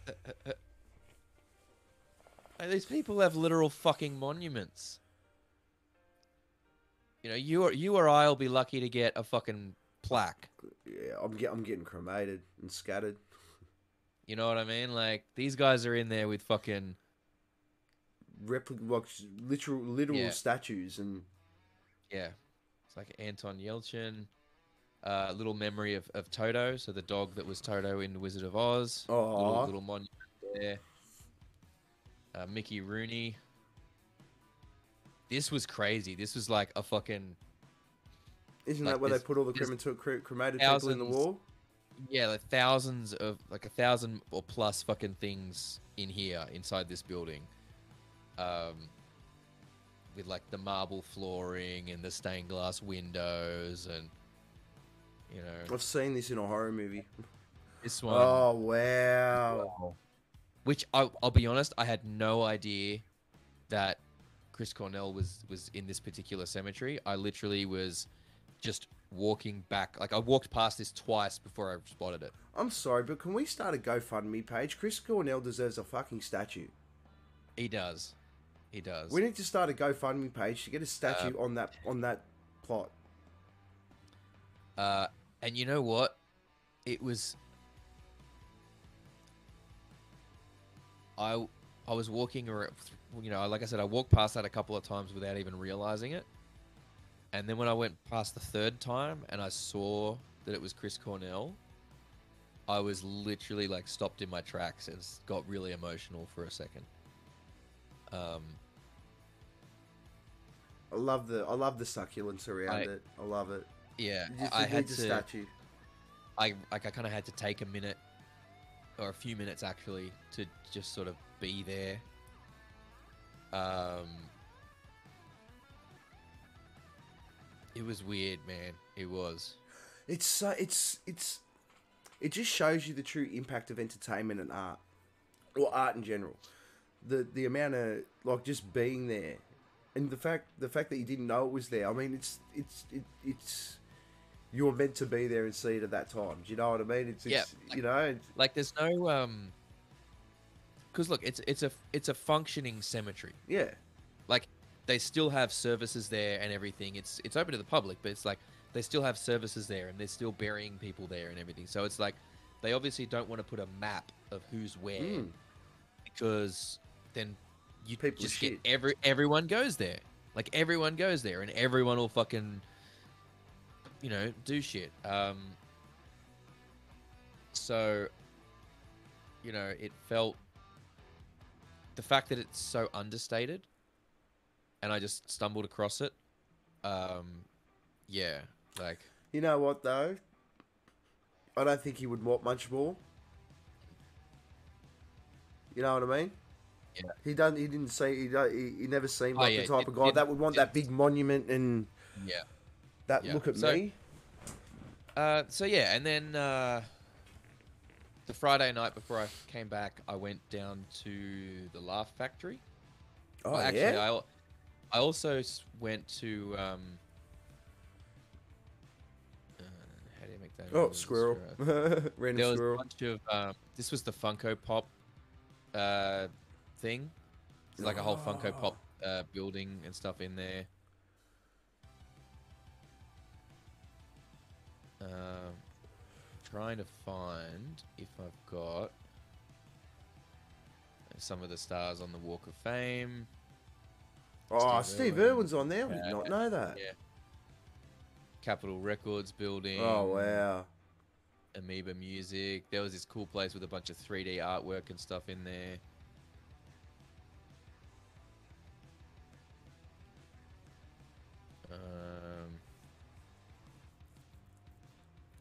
[SPEAKER 1] these people have literal fucking monuments. You know, you or I'll be lucky to get a fucking plaque.
[SPEAKER 2] Yeah, I'm getting cremated and scattered.
[SPEAKER 1] You know what I mean? Like, these guys are in there with fucking...
[SPEAKER 2] Like literal
[SPEAKER 1] Yeah.
[SPEAKER 2] statues and.
[SPEAKER 1] Yeah. It's like Anton Yelchin. Little memory of Toto, so the dog that was Toto in Wizard of Oz.
[SPEAKER 2] Aw.
[SPEAKER 1] Little monument there. Mickey Rooney. This was crazy. This was like a fucking...
[SPEAKER 2] Isn't
[SPEAKER 1] like
[SPEAKER 2] that where they
[SPEAKER 1] there's-
[SPEAKER 2] put all the
[SPEAKER 1] there's
[SPEAKER 2] cremated people in the
[SPEAKER 1] thousands-
[SPEAKER 2] wall?
[SPEAKER 1] Yeah, like thousands of, like 1,000 or plus fucking things in here, inside this building. With like the marble flooring and the stained glass windows and, you know,
[SPEAKER 2] I've seen this in a horror movie.
[SPEAKER 1] this one.
[SPEAKER 2] Oh wow!
[SPEAKER 1] Which I'll be honest, I had no idea that Chris Cornell was in this particular cemetery. I literally was just walking back. Like, I walked past this twice before I spotted it.
[SPEAKER 2] I'm sorry, but can we start a GoFundMe page? Chris Cornell deserves a fucking statue.
[SPEAKER 1] He does. He does.
[SPEAKER 2] We need to start a GoFundMe page to get a statue on that plot.
[SPEAKER 1] And you know what? It was... I was walking around, you know, like I said, I walked past that a couple of times without even realizing it. And then when I went past the third time and I saw that it was Chris Cornell, I was literally like stopped in my tracks and got really emotional for a second.
[SPEAKER 2] I love the succulence around it. I love it.
[SPEAKER 1] Yeah,
[SPEAKER 2] You just
[SPEAKER 1] I had
[SPEAKER 2] need the
[SPEAKER 1] to.
[SPEAKER 2] statue.
[SPEAKER 1] I kind of had to take a minute, or a few minutes actually, to just sort of be there. It was weird, man. It was.
[SPEAKER 2] It just shows you the true impact of entertainment and art, or art in general. The amount of, like, just being there, and the fact that you didn't know it was there. I mean, it's you're meant to be there and see it at that time. Do you know what I mean? It's
[SPEAKER 1] Yeah,
[SPEAKER 2] you know.
[SPEAKER 1] Like, there's no because look, it's a functioning cemetery.
[SPEAKER 2] Yeah.
[SPEAKER 1] Like, they still have services there and everything. It's open to the public, but it's like they still have services there and they're still burying people there and everything. So it's like they obviously don't want to put a map of who's where because then you
[SPEAKER 2] People
[SPEAKER 1] just
[SPEAKER 2] shit.
[SPEAKER 1] get everyone goes there. Like everyone goes there and everyone will fucking, you know, do shit. So, you know, it felt the fact that it's so understated and I just stumbled across it. Yeah, like,
[SPEAKER 2] You know what though? I don't think he would want much more. You know what I mean?
[SPEAKER 1] Yeah.
[SPEAKER 2] He didn't. He didn't say. He never seemed like
[SPEAKER 1] yeah,
[SPEAKER 2] the type of guy that would want that big monument and
[SPEAKER 1] yeah.
[SPEAKER 2] that
[SPEAKER 1] Yeah.
[SPEAKER 2] look at
[SPEAKER 1] So-
[SPEAKER 2] me.
[SPEAKER 1] So yeah, and then the Friday night before I came back, I went down to the Laugh Factory.
[SPEAKER 2] Oh
[SPEAKER 1] Well, actually,
[SPEAKER 2] yeah.
[SPEAKER 1] I also went to how do you make that?
[SPEAKER 2] Oh, squirrel. Random
[SPEAKER 1] There was
[SPEAKER 2] squirrel.
[SPEAKER 1] a bunch of this was the Funko Pop thing. It's like a whole Funko Pop building and stuff in there. Trying to find if I've got some of the stars on the Walk of Fame.
[SPEAKER 2] Oh,
[SPEAKER 1] Steve
[SPEAKER 2] Steve
[SPEAKER 1] Irwin.
[SPEAKER 2] Irwin's on there. We did
[SPEAKER 1] Yeah.
[SPEAKER 2] not know that.
[SPEAKER 1] Yeah. Capitol Records building.
[SPEAKER 2] Oh wow.
[SPEAKER 1] Amoeba Music. There was this cool place with a bunch of 3D artwork and stuff in there.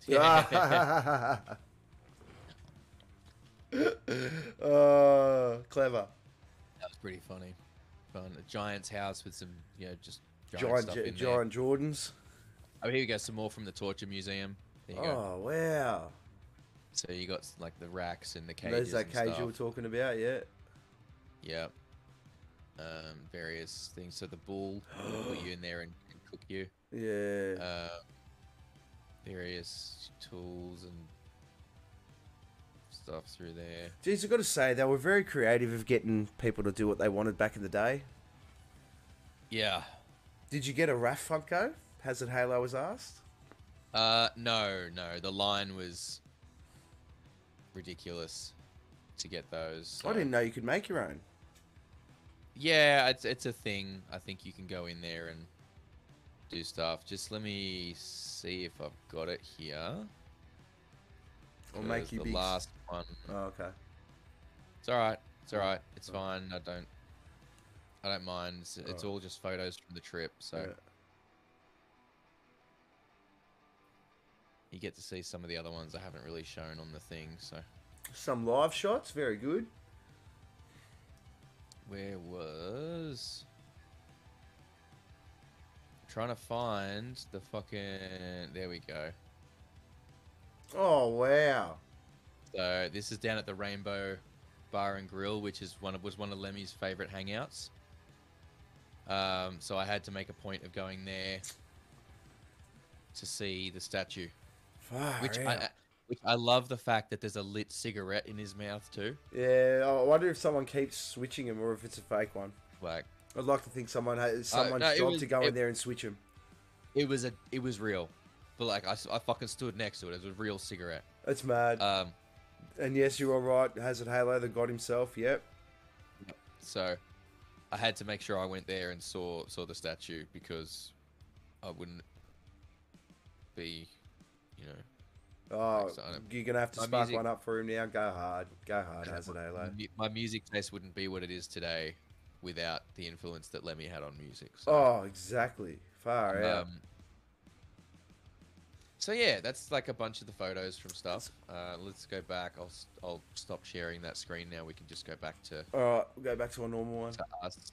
[SPEAKER 1] Yeah.
[SPEAKER 2] Oh, clever.
[SPEAKER 1] That was pretty funny. Fun. A giant's house with some, you know, just giant stuff in there.
[SPEAKER 2] Giant Jordans.
[SPEAKER 1] Oh, here we go. Some more from the Torture Museum. There you go.
[SPEAKER 2] Oh wow.
[SPEAKER 1] So you got like the racks and the cages.
[SPEAKER 2] There's that
[SPEAKER 1] and
[SPEAKER 2] cage
[SPEAKER 1] stuff.
[SPEAKER 2] you were talking about, yeah.
[SPEAKER 1] Yep. Various things. So the bull will put you in there and cook you.
[SPEAKER 2] Yeah.
[SPEAKER 1] Various tools and stuff through there.
[SPEAKER 2] Geez, I've got to say, they were very creative of getting people to do what they wanted back in the day.
[SPEAKER 1] Yeah.
[SPEAKER 2] Did you get a RAFF Funko? Hazard Halo was asked.
[SPEAKER 1] No. The line was ridiculous to get those. So.
[SPEAKER 2] I didn't know you could make your own.
[SPEAKER 1] Yeah, it's a thing. I think you can go in there and do stuff. Just let me see if I've got it here.
[SPEAKER 2] Or make you
[SPEAKER 1] the
[SPEAKER 2] big...
[SPEAKER 1] last one.
[SPEAKER 2] Oh, okay.
[SPEAKER 1] It's all right. It's all right. It's fine. I don't mind. It's all just photos from the trip, so
[SPEAKER 2] Yeah.
[SPEAKER 1] you get to see some of the other ones I haven't really shown on the thing. So
[SPEAKER 2] Some live shots, very good.
[SPEAKER 1] where was? Trying to find the fucking. There we go.
[SPEAKER 2] Oh, wow.
[SPEAKER 1] So this is down at the Rainbow Bar and Grill, which is was one of Lemmy's favorite hangouts. So I had to make a point of going there to see the statue,
[SPEAKER 2] Far
[SPEAKER 1] which
[SPEAKER 2] out.
[SPEAKER 1] I love the fact that there's a lit cigarette in his mouth too.
[SPEAKER 2] Yeah, I wonder if someone keeps switching them or if it's a fake one.
[SPEAKER 1] Like
[SPEAKER 2] I'd like to think someone's
[SPEAKER 1] no, it
[SPEAKER 2] job
[SPEAKER 1] was-
[SPEAKER 2] to go in there and switch them.
[SPEAKER 1] it was real, but like I fucking stood next to it. It was a real cigarette.
[SPEAKER 2] It's mad. And yes, you're all right. Hazard Halo, the god himself. Yep.
[SPEAKER 1] So I had to make sure I went there and saw the statue because I wouldn't be, you know.
[SPEAKER 2] Oh,
[SPEAKER 1] So I don't-
[SPEAKER 2] you're gonna have to
[SPEAKER 1] my
[SPEAKER 2] spark
[SPEAKER 1] music-
[SPEAKER 2] one up for him now. Go hard, Hazard Halo.
[SPEAKER 1] My music taste wouldn't be what it is today without the influence that Lemmy had on music. So,
[SPEAKER 2] Oh, exactly. Far out.
[SPEAKER 1] so yeah, that's like a bunch of the photos from stuff. Let's go back. I'll stop sharing that screen now. We can just go back to
[SPEAKER 2] All right, we'll go back to our normal one.
[SPEAKER 1] us.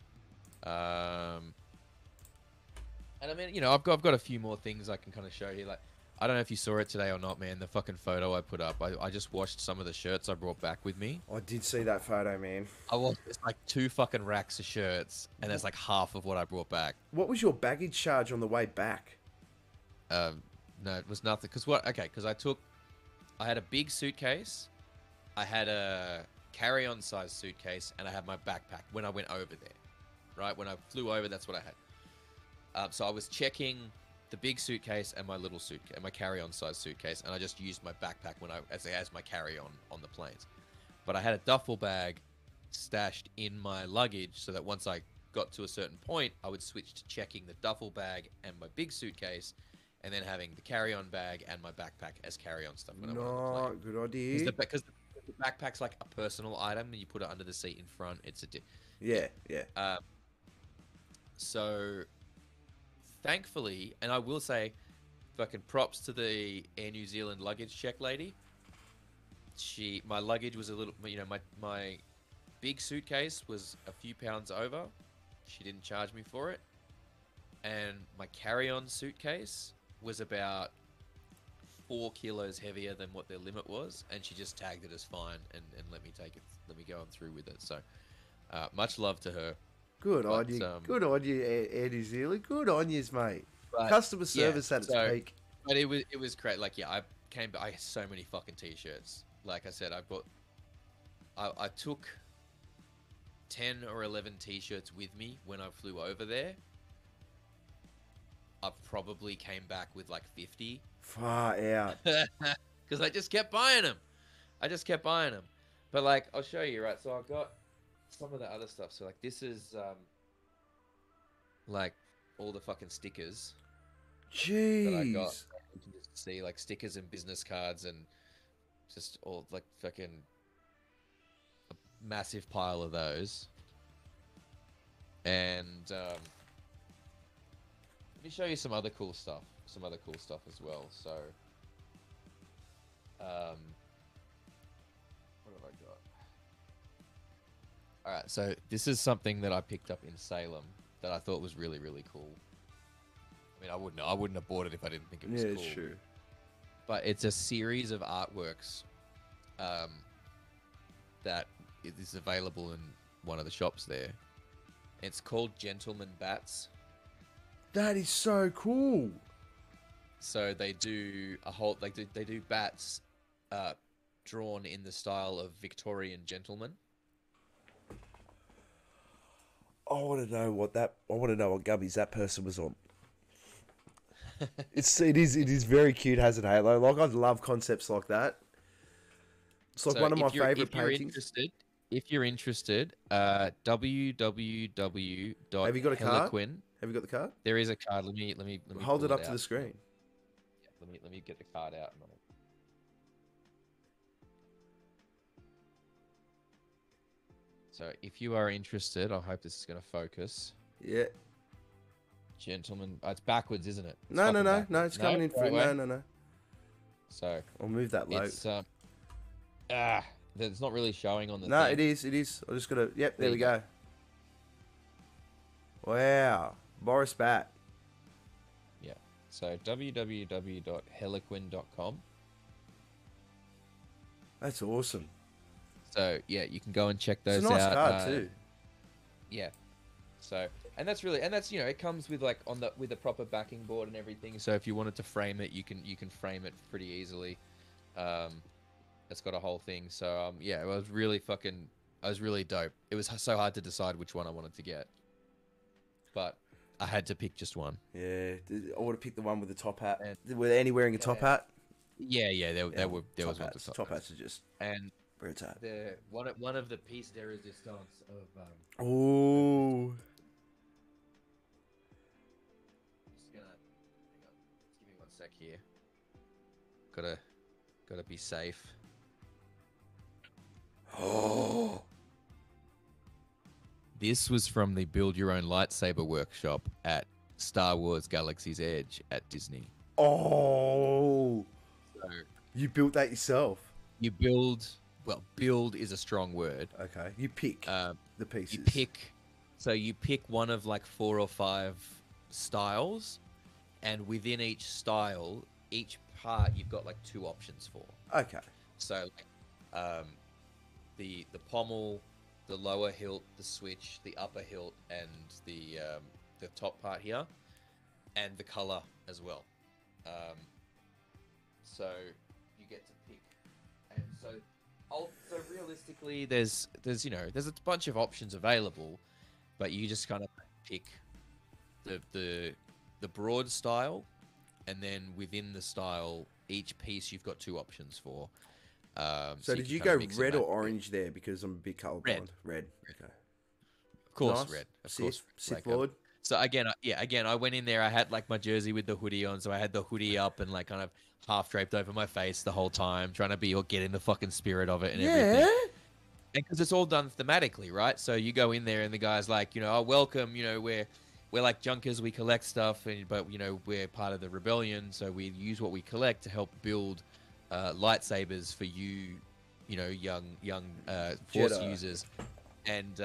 [SPEAKER 1] And I mean, you know, I've got a few more things I can kind of show you. Like, I don't know if you saw it today or not, man. The fucking photo I put up. I just washed some of the shirts I brought back with me.
[SPEAKER 2] I did see that photo, man.
[SPEAKER 1] It's like 2 fucking racks of shirts, and there's like half of what I brought back.
[SPEAKER 2] What was your baggage charge on the way back?
[SPEAKER 1] No, it was nothing. Because I had a big suitcase, I had a carry-on size suitcase, and I had my backpack when I went over there. right? When I flew over, that's what I had. So I was checking the big suitcase and my little suitcase, my carry-on size suitcase, and I just used my backpack as my carry-on on the planes. But I had a duffel bag stashed in my luggage so that once I got to a certain point, I would switch to checking the duffel bag and my big suitcase, and then having the carry-on bag and my backpack as carry-on stuff when I went on the plane.
[SPEAKER 2] Good idea.
[SPEAKER 1] Because the backpack's like a personal item, and you put it under the seat in front. It's
[SPEAKER 2] Yeah.
[SPEAKER 1] So, thankfully, and I will say, fucking props to the Air New Zealand luggage check lady. My luggage was a little, my big suitcase was a few pounds over. She didn't charge me for it. And my carry-on suitcase was about 4 kilos heavier than what their limit was, and she just tagged it as fine and let me go on through with it. So much love to her.
[SPEAKER 2] Good on you, Air New Zealand. Good on you, mate. Customer service at its peak.
[SPEAKER 1] But it was great. Like, yeah, I had so many fucking t-shirts. Like I said, I took 10 or 11 t-shirts with me when I flew over there. I probably came back with like 50.
[SPEAKER 2] Far out.
[SPEAKER 1] Because I just kept buying them. But like, I'll show you, right? So I've got some of the other stuff. So like, this is like all the fucking stickers that I got. You can just see like stickers and business cards and just all like fucking a massive pile of those. And let me show you some other cool stuff. As well. So, what have I got? All right, so this is something that I picked up in Salem that I thought was really, really cool. I mean, I wouldn't have bought it if I didn't think it was cool.
[SPEAKER 2] Yeah, sure.
[SPEAKER 1] But it's a series of artworks that is available in one of the shops there. It's called Gentleman Bats.
[SPEAKER 2] That is so cool.
[SPEAKER 1] So they do they do bats drawn in the style of Victorian gentlemen.
[SPEAKER 2] I want to know what gummies that person was on. It is very cute. Has an halo. Like, I love concepts like that. It's like one of my favorite paintings.
[SPEAKER 1] If you're interested, www.
[SPEAKER 2] Have you got a card? Have you got the card?
[SPEAKER 1] There is a card. Let me
[SPEAKER 2] hold it up to the screen.
[SPEAKER 1] Yeah, let me get the card out. So if you are interested, I hope this is going to focus.
[SPEAKER 2] Yeah.
[SPEAKER 1] Gentlemen, it's backwards, isn't it?
[SPEAKER 2] No, it's coming in front. No.
[SPEAKER 1] So
[SPEAKER 2] I'll move that low.
[SPEAKER 1] It's not really showing on the
[SPEAKER 2] No,
[SPEAKER 1] thing.
[SPEAKER 2] it is. I just got to... Yep, there we go. Wow. Boris Bat.
[SPEAKER 1] Yeah. So www.heliquin.com.
[SPEAKER 2] That's awesome.
[SPEAKER 1] So, yeah, you can go and check those out.
[SPEAKER 2] It's a nice card, too.
[SPEAKER 1] Yeah. So, and that's it comes with like with a proper backing board and everything. So if you wanted to frame it, you can frame it pretty easily. It's got a whole thing. So yeah, I was really dope. It was so hard to decide which one I wanted to get, but I had to pick just one.
[SPEAKER 2] Yeah, I would have picked the one with the top hat. Were Annie wearing a top hat?
[SPEAKER 1] Yeah. There was one with
[SPEAKER 2] top hats are just
[SPEAKER 1] and
[SPEAKER 2] where it's at.
[SPEAKER 1] One of the piece de resistance of
[SPEAKER 2] oh.
[SPEAKER 1] Hang on. Just give me 1 sec here. Gotta be safe.
[SPEAKER 2] Oh.
[SPEAKER 1] This was from the Build Your Own Lightsaber workshop at Star Wars Galaxy's Edge at Disney.
[SPEAKER 2] Oh.
[SPEAKER 1] So
[SPEAKER 2] you built that yourself?
[SPEAKER 1] You build is a strong word.
[SPEAKER 2] Okay. You pick the pieces.
[SPEAKER 1] You pick one of like 4 or 5 styles, and within each style, each part you've got like 2 options for.
[SPEAKER 2] Okay.
[SPEAKER 1] So the pommel, the lower hilt, the switch, the upper hilt, and the top part here, and the color as well. So you get to pick, and so realistically, there's a bunch of options available, but you just kind of pick the broad style, and then within the style, each piece you've got two options for.
[SPEAKER 2] So did
[SPEAKER 1] can
[SPEAKER 2] you
[SPEAKER 1] kind of
[SPEAKER 2] go
[SPEAKER 1] mix and
[SPEAKER 2] red or
[SPEAKER 1] match it.
[SPEAKER 2] orange there? Because I'm a bit colorblind. Red. Okay.
[SPEAKER 1] Of course,
[SPEAKER 2] Nice.
[SPEAKER 1] red. Of
[SPEAKER 2] Sith,
[SPEAKER 1] course,
[SPEAKER 2] Sith
[SPEAKER 1] like,
[SPEAKER 2] Lord.
[SPEAKER 1] so again, I went in there. I had like my jersey with the hoodie on, so I had the hoodie up and like kind of half draped over my face the whole time, trying to be or get in the fucking spirit of it and everything.
[SPEAKER 2] Yeah.
[SPEAKER 1] And because it's all done thematically, right? So you go in there and the guy's like, oh, welcome. We're like junkers. We collect stuff, but we're part of the rebellion, so we use what we collect to help build lightsabers for you, young Force
[SPEAKER 2] Jedi.
[SPEAKER 1] users. And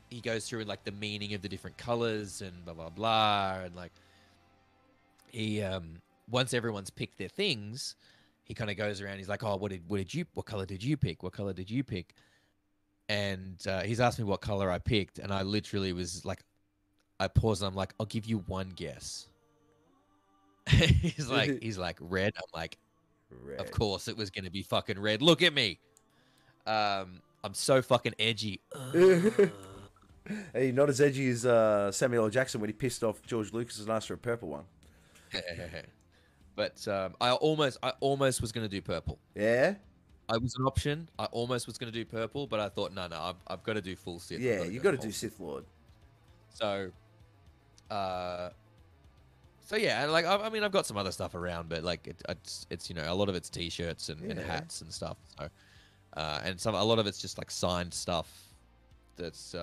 [SPEAKER 1] he goes through like the meaning of the different colors and blah blah blah, and like he once everyone's picked their things, he kind of goes around. He's like, oh, what color did you pick? What color did you pick? And he's asked me what color I picked, and I literally was like, I paused and I'm like, I'll give you one guess. he's like red. I'm like,
[SPEAKER 2] Red.
[SPEAKER 1] of course it was going to be fucking red. Look at me. I'm so fucking edgy.
[SPEAKER 2] Hey, not as edgy as Samuel L. Jackson when he pissed off George Lucas and asked for a purple one.
[SPEAKER 1] But I almost was going to do purple.
[SPEAKER 2] Yeah?
[SPEAKER 1] I was an option. I almost was going to do purple, but I thought, no, I've got to do full Sith.
[SPEAKER 2] Yeah, you got to do Sith Lord.
[SPEAKER 1] So yeah, and like I mean, I've got some other stuff around, but like it's a lot of it's t-shirts and hats and stuff. So and a lot of it's just like signed stuff. That's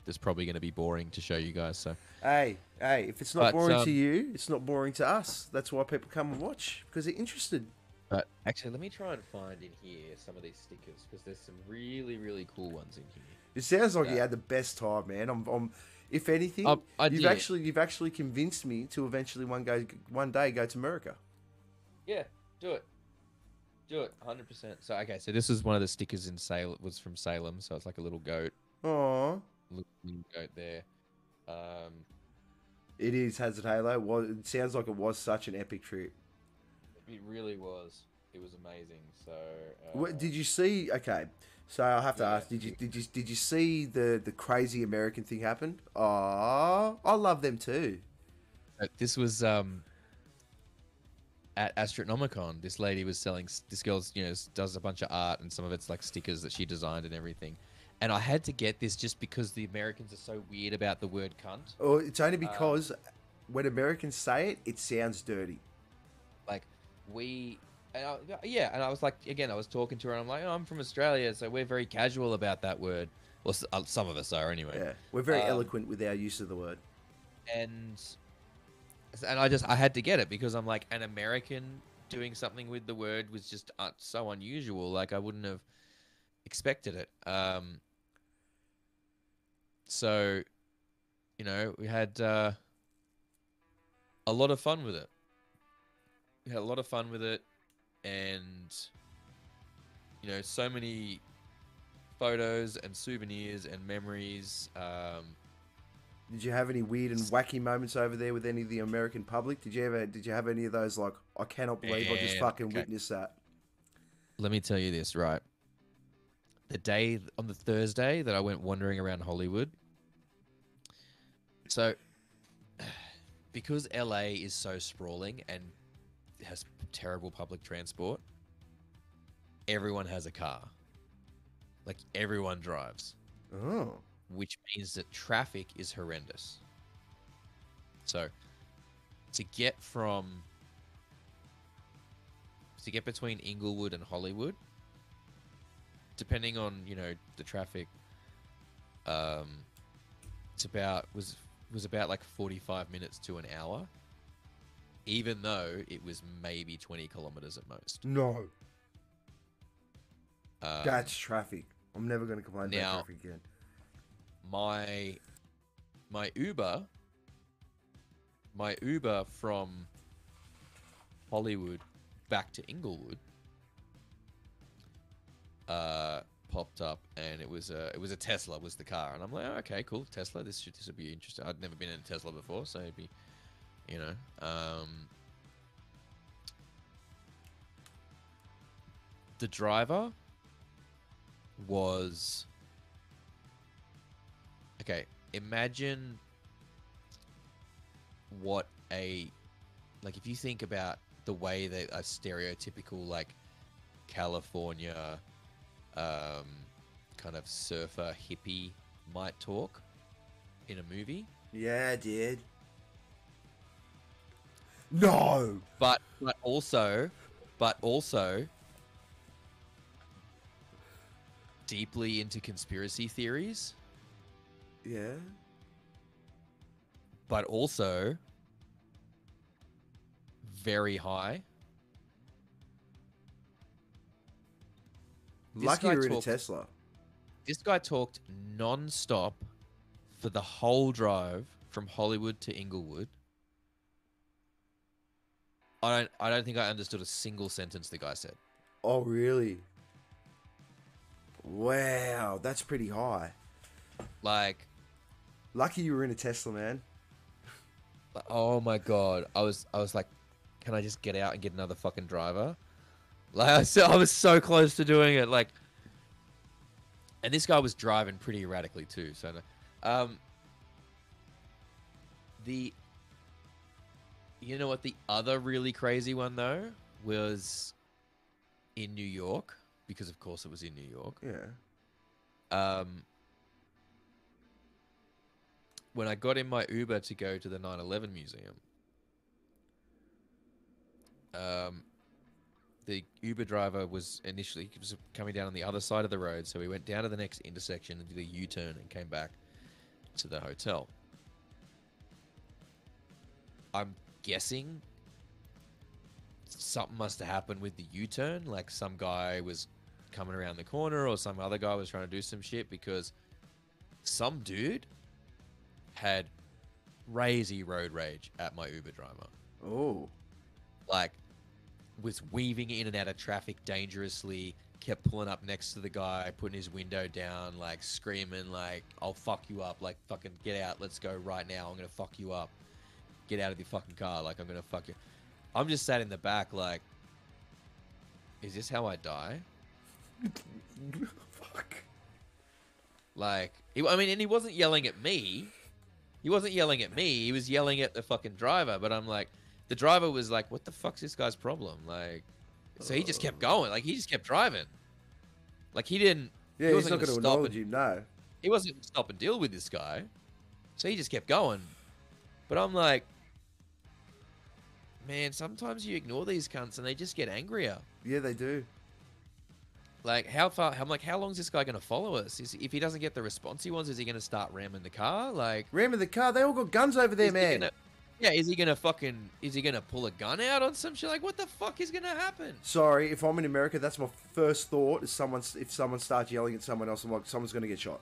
[SPEAKER 1] that's probably going to be boring to show you guys. So
[SPEAKER 2] hey, if it's not boring to you, it's not boring to us. That's why people come and watch, because they're interested.
[SPEAKER 1] But actually, let me try and find in here some of these stickers, because there's some really, really cool ones in here.
[SPEAKER 2] It sounds like you had the best time, man. I'm if anything, you've actually convinced me to eventually one day go to America.
[SPEAKER 1] Yeah, do it, 100%. So okay, so this is one of the stickers in Salem. It was from Salem, so it's like a little goat.
[SPEAKER 2] Aww.
[SPEAKER 1] Little goat there.
[SPEAKER 2] It has a halo. It sounds like it was such an epic trip.
[SPEAKER 1] It really was. It was amazing. So
[SPEAKER 2] what did you see? Okay, so I have to ask: Did you see the crazy American thing happen? Oh, I love them too.
[SPEAKER 1] This was at Astronomicon. This lady was selling. This girl, does a bunch of art, and some of it's like stickers that she designed and everything. And I had to get this just because the Americans are so weird about the word cunt.
[SPEAKER 2] Oh, it's only because when Americans say it, it sounds dirty.
[SPEAKER 1] Like and I was like, again, I was talking to her, and I'm like, oh, I'm from Australia, so we're very casual about that word. Well, some of us are anyway.
[SPEAKER 2] Yeah, we're very eloquent with our use of the word.
[SPEAKER 1] And I had to get it because I'm like, an American doing something with the word was just so unusual. Like, I wouldn't have expected it. So, we had a lot of fun with it. We had a lot of fun with it, and so many photos and souvenirs and memories.
[SPEAKER 2] Did you have any weird and wacky moments over there with any of the American public? Did you have any of those, like, I cannot believe I just fucking witnessed that?
[SPEAKER 1] Let me tell you this, right? On the Thursday that I went wandering around Hollywood. So, because LA is so sprawling and has terrible public transport, everyone has a car. Like, everyone drives.
[SPEAKER 2] Oh.
[SPEAKER 1] Which means that traffic is horrendous. So, to get between Inglewood and Hollywood, depending on, the traffic, was about like 45 minutes to an hour, even though it was maybe 20 kilometers at most.
[SPEAKER 2] No. That's traffic. I'm never going to complain about traffic again.
[SPEAKER 1] My Uber from Hollywood back to Inglewood popped up, and it was a Tesla was the car, and I'm like, oh, okay, cool, Tesla. This would be interesting. I'd never been in a Tesla before, so it'd be, the driver was okay, imagine what a, like, if you think about the way that a stereotypical, like, California kind of surfer hippie might talk in a movie.
[SPEAKER 2] Yeah, dude. No.
[SPEAKER 1] But also deeply into conspiracy theories.
[SPEAKER 2] Yeah.
[SPEAKER 1] But also very high.
[SPEAKER 2] Lucky you're in a Tesla.
[SPEAKER 1] This guy talked non-stop for the whole drive from Hollywood to Inglewood. I don't think I understood a single sentence the guy said.
[SPEAKER 2] Oh, really? Wow, that's pretty high.
[SPEAKER 1] Like,
[SPEAKER 2] lucky you were in a Tesla, man.
[SPEAKER 1] Oh my god, I was like, can I just get out and get another fucking driver? Like, I was so close to doing it. Like, and this guy was driving pretty erratically too. So, you know what? The other really crazy one though was in New York, because of course it was in New York.
[SPEAKER 2] Yeah.
[SPEAKER 1] When I got in my Uber to go to the 9/11 museum, the Uber driver was initially coming down on the other side of the road, so we went down to the next intersection and did a U-turn and came back to the hotel. I'm guessing something must have happened with the U-turn, like some guy was coming around the corner or some other guy was trying to do some shit, because some dude had crazy road rage at my Uber driver.
[SPEAKER 2] Oh.
[SPEAKER 1] Like, was weaving in and out of traffic dangerously, kept pulling up next to the guy, putting his window down, like screaming like, I'll fuck you up, like fucking get out, let's go right now, I'm gonna fuck you up. Get out of your fucking car, like I'm gonna fuck you. I'm just sat in the back like, is this how I die?
[SPEAKER 2] Fuck.
[SPEAKER 1] Like, I mean, and he wasn't yelling at me. He wasn't yelling at me. He was yelling at the fucking driver. But I'm like, the driver was like, what the fuck's this guy's problem? Like, so he just kept going. Like, he just kept driving. Like, he didn't.
[SPEAKER 2] Yeah,
[SPEAKER 1] he
[SPEAKER 2] he's not going to acknowledge you, no.
[SPEAKER 1] He wasn't going to stop and deal with this guy. So he just kept going. But I'm like, man, sometimes you ignore these cunts and they just get angrier.
[SPEAKER 2] Yeah, they do.
[SPEAKER 1] Like, how far? I'm like, how long is this guy going to follow us? If he doesn't get the response he wants, is he going to start ramming the car? Like,
[SPEAKER 2] ramming the car? They all got guns over there, man.
[SPEAKER 1] Is he going to pull a gun out on some shit? Like, what the fuck is going to happen?
[SPEAKER 2] Sorry, if I'm in America, that's my first thought. Is if someone starts yelling at someone else, I'm like, someone's going to get shot.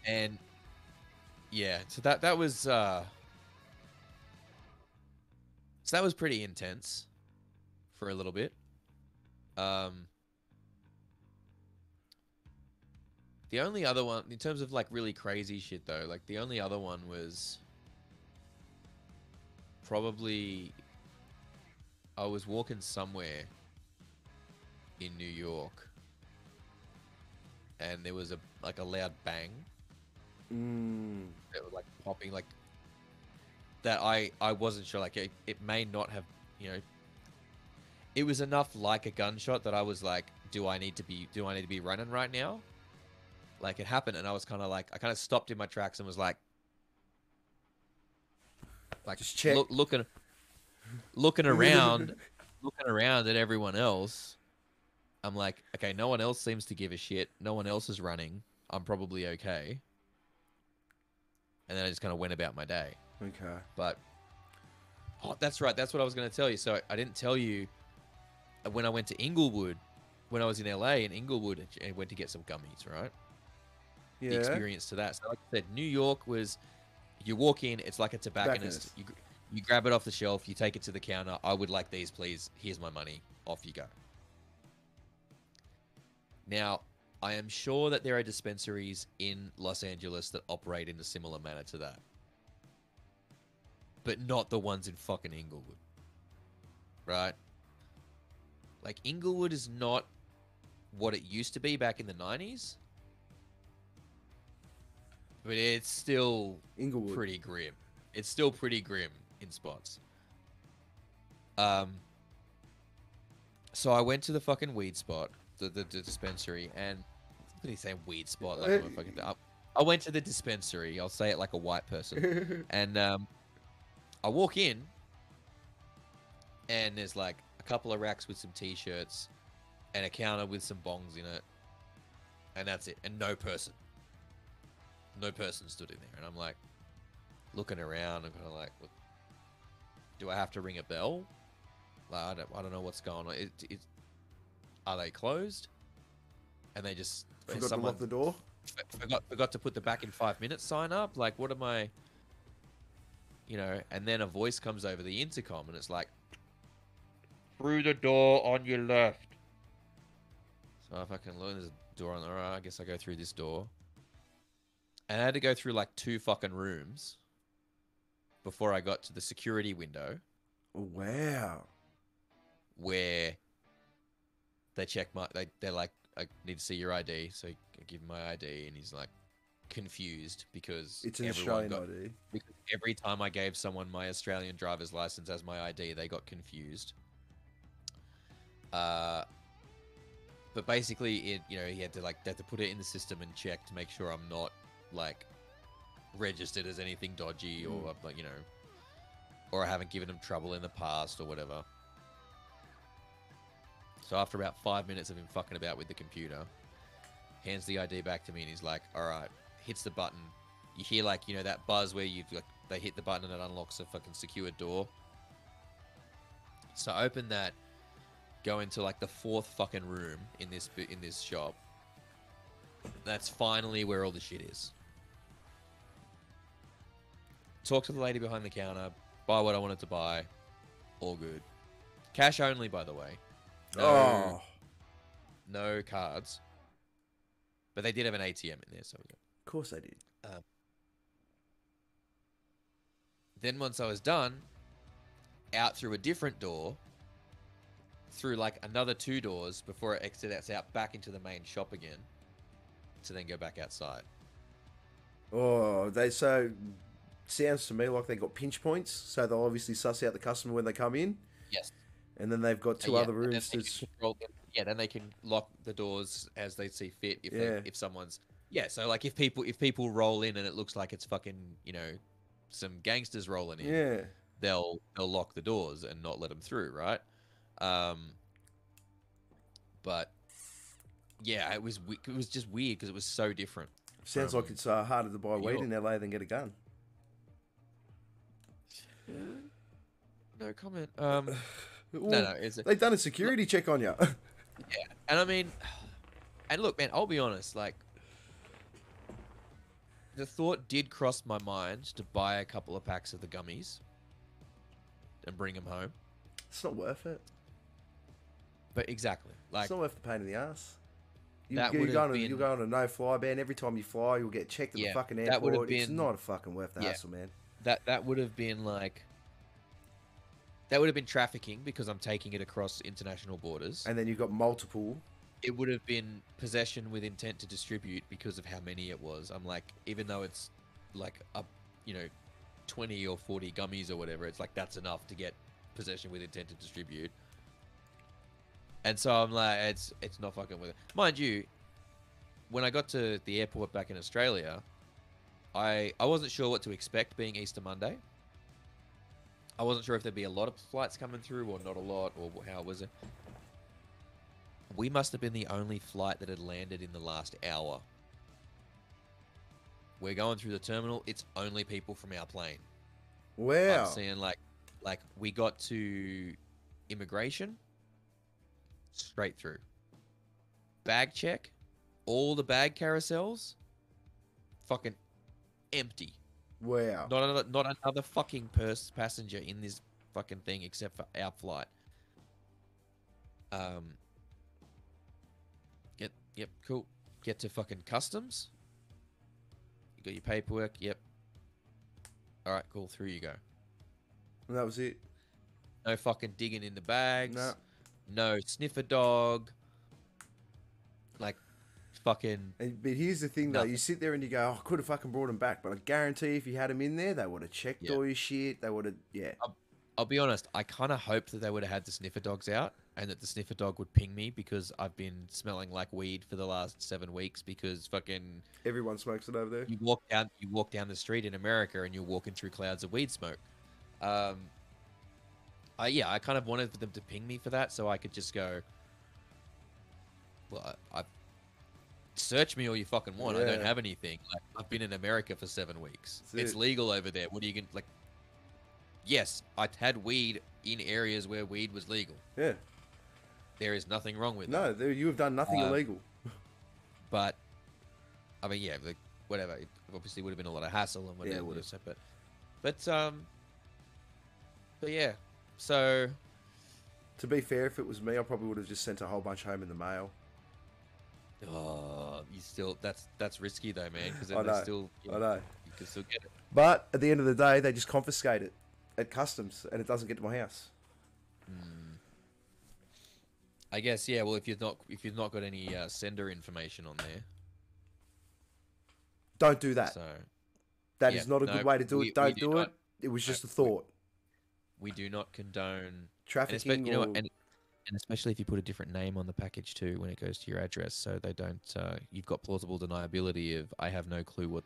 [SPEAKER 1] And yeah, so that was pretty intense for a little bit. The only other one, in terms of like really crazy shit though, like the only other one was probably, I was walking somewhere in New York and there was a loud bang. It was like popping, like that. I wasn't sure, like it may not have, you know, it was enough like a gunshot that I was like, do I need to be running right now? Like, it happened and I was kind of like, I kind of stopped in my tracks and was like
[SPEAKER 2] just check.
[SPEAKER 1] looking around at everyone else. I'm like, okay, no one else seems to give a shit. No one else is running. I'm probably okay. And then I just kind of went about my day.
[SPEAKER 2] Okay.
[SPEAKER 1] But, oh, that's right. That's what I was going to tell you. So I didn't tell you when I went to Inglewood, when I was in LA in Inglewood and went to get some gummies, right?
[SPEAKER 2] Yeah.
[SPEAKER 1] The experience to that. So like I said, New York was, you walk in, it's like a tobacconist. You grab it off the shelf, you take it to the counter. I would like these, please. Here's my money. Off you go. Now, I am sure that there are dispensaries in Los Angeles that operate in a similar manner to that. But not the ones in fucking Inglewood. Right? Like, Inglewood is not what it used to be back in the 90s. but it's still
[SPEAKER 2] Inglewood.
[SPEAKER 1] pretty grim. It's still pretty grim in spots. So I went to the fucking weed spot, the dispensary, and what did he say weed spot? Like I'm a fucking. I went to the dispensary. I'll say it like a white person, and I walk in, and there's like a couple of racks with some t-shirts, and a counter with some bongs in it, and that's it, and no person stood in there, and I'm like looking around and kind of like, what, do I have to ring a bell? Like I don't know what's going on. Are they closed? And they just
[SPEAKER 2] Forgot to lock the door.
[SPEAKER 1] Forgot to put the back in 5 minutes sign up. Like, what am I? You know, and then a voice comes over the intercom, and it's like, through the door on your left. So if I can look, there's a door on the right. I guess I go through this door. And I had to go through like 2 fucking rooms before I got to the security window.
[SPEAKER 2] Wow.
[SPEAKER 1] Where they check they're like, I need to see your ID. So I give him my ID, and he's like confused because
[SPEAKER 2] It's an Australian ID.
[SPEAKER 1] Because every time I gave someone my Australian driver's license as my ID, they got confused. But basically, he had to put it in the system and check to make sure I'm not like registered as anything dodgy or like, or I haven't given him trouble in the past or whatever. So after about 5 minutes of him fucking about with the computer, hands the ID back to me, and he's like, all right, hits the button. You hear like, that buzz where they hit the button and it unlocks a fucking secured door. So I open that, go into like the 4th fucking room in this shop. That's finally where all the shit is. Talk to the lady behind the counter, buy what I wanted to buy, all good. Cash only, by the way. No cards. But they did have an ATM in there, so we go.
[SPEAKER 2] Of course they did.
[SPEAKER 1] Then once I was done, out through a different door, through like another 2 doors before it exits out back into the main shop again, to then go back outside.
[SPEAKER 2] Sounds to me like they got pinch points, so they'll obviously suss out the customer when they come in.
[SPEAKER 1] Yes.
[SPEAKER 2] And then they've got 2 other rooms.
[SPEAKER 1] Then they can lock the doors as they see fit. If someone's so like if people roll in and it looks like it's fucking some gangsters rolling in, they'll lock the doors and not let them through, right? But yeah, it was just weird because it was so different.
[SPEAKER 2] Sounds like it's harder to buy weed in LA than get a gun.
[SPEAKER 1] No comment. No,
[SPEAKER 2] they've done a security check on you.
[SPEAKER 1] Yeah, and I mean, and look, man, I'll be honest. Like, the thought did cross my mind to buy a couple of packs of the gummies and bring them home.
[SPEAKER 2] It's not worth it.
[SPEAKER 1] But exactly, like,
[SPEAKER 2] it's not worth the pain in the ass.
[SPEAKER 1] You'll
[SPEAKER 2] go on a no-fly ban. Every time you fly, you'll get checked at the fucking airport. It's not fucking worth the hassle, man.
[SPEAKER 1] That would have been like. That would have been trafficking because I'm taking it across international borders.
[SPEAKER 2] And then you've got multiple.
[SPEAKER 1] It would have been possession with intent to distribute because of how many it was. I'm like, even though it's like 20 or 40 gummies or whatever, it's like that's enough to get possession with intent to distribute. And so I'm like, it's not fucking with it. Mind you, when I got to the airport back in Australia, I wasn't sure what to expect being Easter Monday. I wasn't sure if there'd be a lot of flights coming through or not a lot, or how was it. We must have been the only flight that had landed in the last hour. We're going through the terminal. It's only people from our plane.
[SPEAKER 2] Wow.
[SPEAKER 1] I'm seeing like we got to immigration, straight through. Bag check, all the bag carousels, fucking empty.
[SPEAKER 2] Wow.
[SPEAKER 1] Not another fucking passenger in this fucking thing except for our flight. Yep, cool. Get to fucking customs. You got your paperwork. Yep. All right, cool. Through you go.
[SPEAKER 2] And that was it.
[SPEAKER 1] No fucking digging in the bags.
[SPEAKER 2] No.
[SPEAKER 1] No sniffer dog. Like, fucking
[SPEAKER 2] But here's the thing, though.
[SPEAKER 1] nothing.
[SPEAKER 2] You sit there and you go, oh, I could have fucking brought him back. But I guarantee if you had him in there, they would have checked
[SPEAKER 1] Yeah.
[SPEAKER 2] all your shit. They would have, yeah.
[SPEAKER 1] I'll be honest. I kind of hoped that they would have had the sniffer dogs out, and that the sniffer dog would ping me because I've been smelling like weed for the last 7 weeks. Because fucking
[SPEAKER 2] Everyone smokes it over there.
[SPEAKER 1] you walk down the street in America, and you're walking through clouds of weed smoke. I kind of wanted for them to ping me for that, so I could just go. Well, I search me all you fucking want. I don't
[SPEAKER 2] Yeah.
[SPEAKER 1] have anything. Like, I've been in America for 7 weeks.
[SPEAKER 2] That's
[SPEAKER 1] It's
[SPEAKER 2] it.
[SPEAKER 1] legal over there. What are you gonna like? Yes, I had weed in areas where weed was legal.
[SPEAKER 2] Yeah.
[SPEAKER 1] There is nothing wrong with
[SPEAKER 2] No,
[SPEAKER 1] that.
[SPEAKER 2] you have done nothing illegal.
[SPEAKER 1] But I mean, yeah, like, whatever. It obviously would have been a lot of hassle and whatever.
[SPEAKER 2] Yeah, it would have.
[SPEAKER 1] But yeah. So
[SPEAKER 2] To be fair, if it was me, I probably would have just sent a whole bunch home in the mail.
[SPEAKER 1] you still that's risky though, man. Because
[SPEAKER 2] I
[SPEAKER 1] then
[SPEAKER 2] know.
[SPEAKER 1] there's still
[SPEAKER 2] I know.
[SPEAKER 1] you can still get it.
[SPEAKER 2] But at the end of the day, they just confiscate it at customs, and it doesn't get to my house.
[SPEAKER 1] I guess, yeah. Well, if you've not got any sender information on there,
[SPEAKER 2] Don't do that.
[SPEAKER 1] so
[SPEAKER 2] That
[SPEAKER 1] yeah,
[SPEAKER 2] is not a
[SPEAKER 1] no,
[SPEAKER 2] good way to do
[SPEAKER 1] we
[SPEAKER 2] it. Don't
[SPEAKER 1] do
[SPEAKER 2] do
[SPEAKER 1] not-
[SPEAKER 2] it. It was just a
[SPEAKER 1] we-
[SPEAKER 2] thought.
[SPEAKER 1] we do not condone and
[SPEAKER 2] Trafficking,
[SPEAKER 1] you know,
[SPEAKER 2] or-
[SPEAKER 1] and especially if you put a different name on the package too when it goes to your address, so they don't. You've got plausible deniability of I have no clue what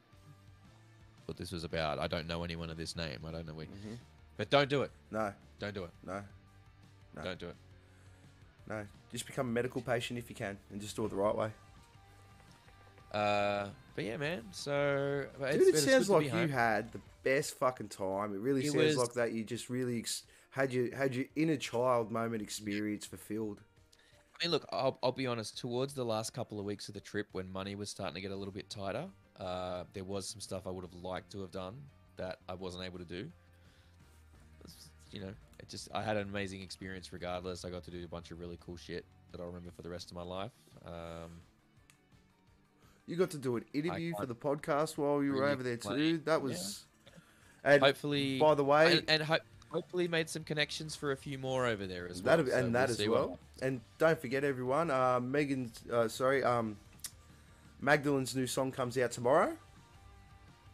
[SPEAKER 1] this was about. I don't know anyone of this name. I don't know. But don't do it.
[SPEAKER 2] no,
[SPEAKER 1] Don't do it.
[SPEAKER 2] no, No.
[SPEAKER 1] Don't do it.
[SPEAKER 2] no. Just become a medical patient if you can, and just do it the right way.
[SPEAKER 1] But yeah, man. So
[SPEAKER 2] Dude, it sounds like you had the best fucking time. It really sounds
[SPEAKER 1] was-
[SPEAKER 2] like that you just really had your inner child moment experience fulfilled.
[SPEAKER 1] I mean, look, I'll be honest. Towards the last couple of weeks of the trip, when money was starting to get a little bit tighter, there was some stuff I would have liked to have done that I wasn't able to do. You know, I had an amazing experience regardless. I got to do a bunch of really cool shit that I'll remember for the rest of my life.
[SPEAKER 2] You got to do an interview for
[SPEAKER 1] can't
[SPEAKER 2] the podcast while you were
[SPEAKER 1] really
[SPEAKER 2] over there too.
[SPEAKER 1] complain.
[SPEAKER 2] That was, and
[SPEAKER 1] Hopefully,
[SPEAKER 2] by the way,
[SPEAKER 1] hopefully made some connections for a few more over there as well.
[SPEAKER 2] that
[SPEAKER 1] So
[SPEAKER 2] and that
[SPEAKER 1] we'll
[SPEAKER 2] as
[SPEAKER 1] see what
[SPEAKER 2] well. And don't forget, everyone, Magdalene's new song comes out tomorrow.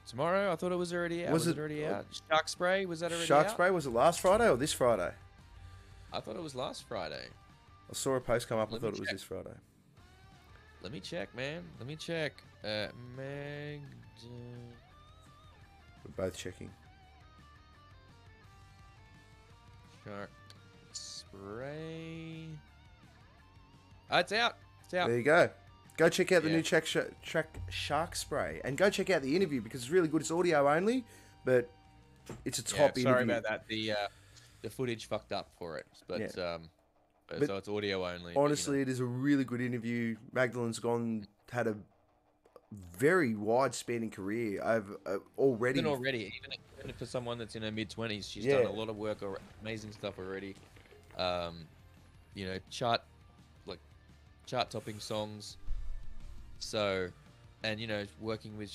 [SPEAKER 1] Tomorrow, I thought it was already out.
[SPEAKER 2] Was
[SPEAKER 1] Was it
[SPEAKER 2] it-
[SPEAKER 1] already out? Shark Spray, was that already
[SPEAKER 2] Shark
[SPEAKER 1] out?
[SPEAKER 2] Spray, was it last Friday or this Friday?
[SPEAKER 1] I thought it was last Friday.
[SPEAKER 2] I saw a post come up. I
[SPEAKER 1] Let
[SPEAKER 2] thought
[SPEAKER 1] me
[SPEAKER 2] it was
[SPEAKER 1] check.
[SPEAKER 2] this Friday.
[SPEAKER 1] Let me check, man. Let me check.
[SPEAKER 2] We're both checking.
[SPEAKER 1] Shark Spray. It's out. It's out.
[SPEAKER 2] There you go. Go check out the
[SPEAKER 1] Yeah.
[SPEAKER 2] new track Shark Spray, and go check out the interview because it's really good. It's audio only, but it's a top interview.
[SPEAKER 1] Sorry about that. The footage fucked up for it, but
[SPEAKER 2] Yeah.
[SPEAKER 1] but
[SPEAKER 2] But
[SPEAKER 1] so it's audio only. but,
[SPEAKER 2] Honestly, it is a really good interview. Magdalene's had a very wide-spanning career over already.
[SPEAKER 1] Even for someone that's in her mid-20s, she's
[SPEAKER 2] Yeah.
[SPEAKER 1] done a lot of work, amazing stuff already. Chart-topping songs. So, and working with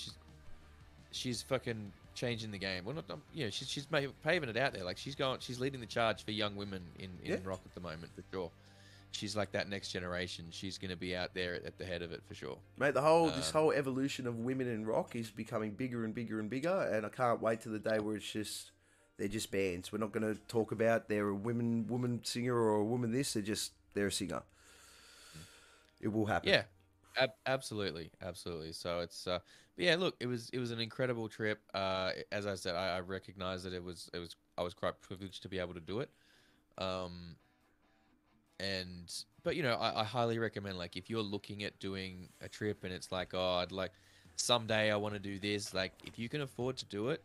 [SPEAKER 1] she's fucking changing the game. Well, not she's paving it out there. Like she's leading the charge for young women in
[SPEAKER 2] Yeah.
[SPEAKER 1] rock at the moment for sure. She's like that next generation. She's going to be out there at the head of it for sure.
[SPEAKER 2] Mate, this whole evolution of women in rock is becoming bigger and bigger and bigger, and I can't wait to the day where they're just bands. We're not going to talk about they're a woman singer or a woman this. They're a singer. It will happen.
[SPEAKER 1] Yeah, absolutely. So it's but yeah. Look, it was an incredible trip. As I said, I recognize that I was quite privileged to be able to do it. But I highly recommend, like, if you're looking at doing a trip and it's like, oh, I'd like someday I want to do this. Like, if you can afford to do it,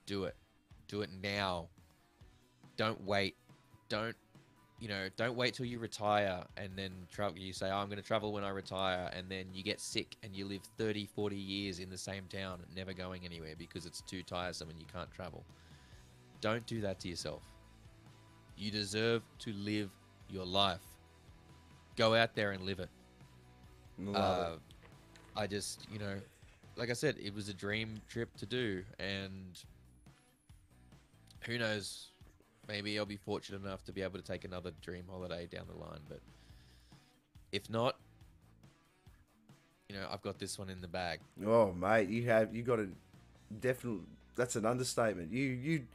[SPEAKER 1] do it now. Don't wait. Don't wait till you retire and then travel. You say, oh, I'm going to travel when I retire, and then you get sick and you live 30, 40 years in the same town, never going anywhere because it's too tiresome and you can't travel. Don't do that to yourself. You deserve to live your life. Go out there and live it.
[SPEAKER 2] Love it.
[SPEAKER 1] I just, like I said, it was a dream trip to do, and who knows, maybe I'll be fortunate enough to be able to take another dream holiday down the line. But if not, I've got this one in the bag.
[SPEAKER 2] Oh, mate, you got a definite. That's an understatement. You've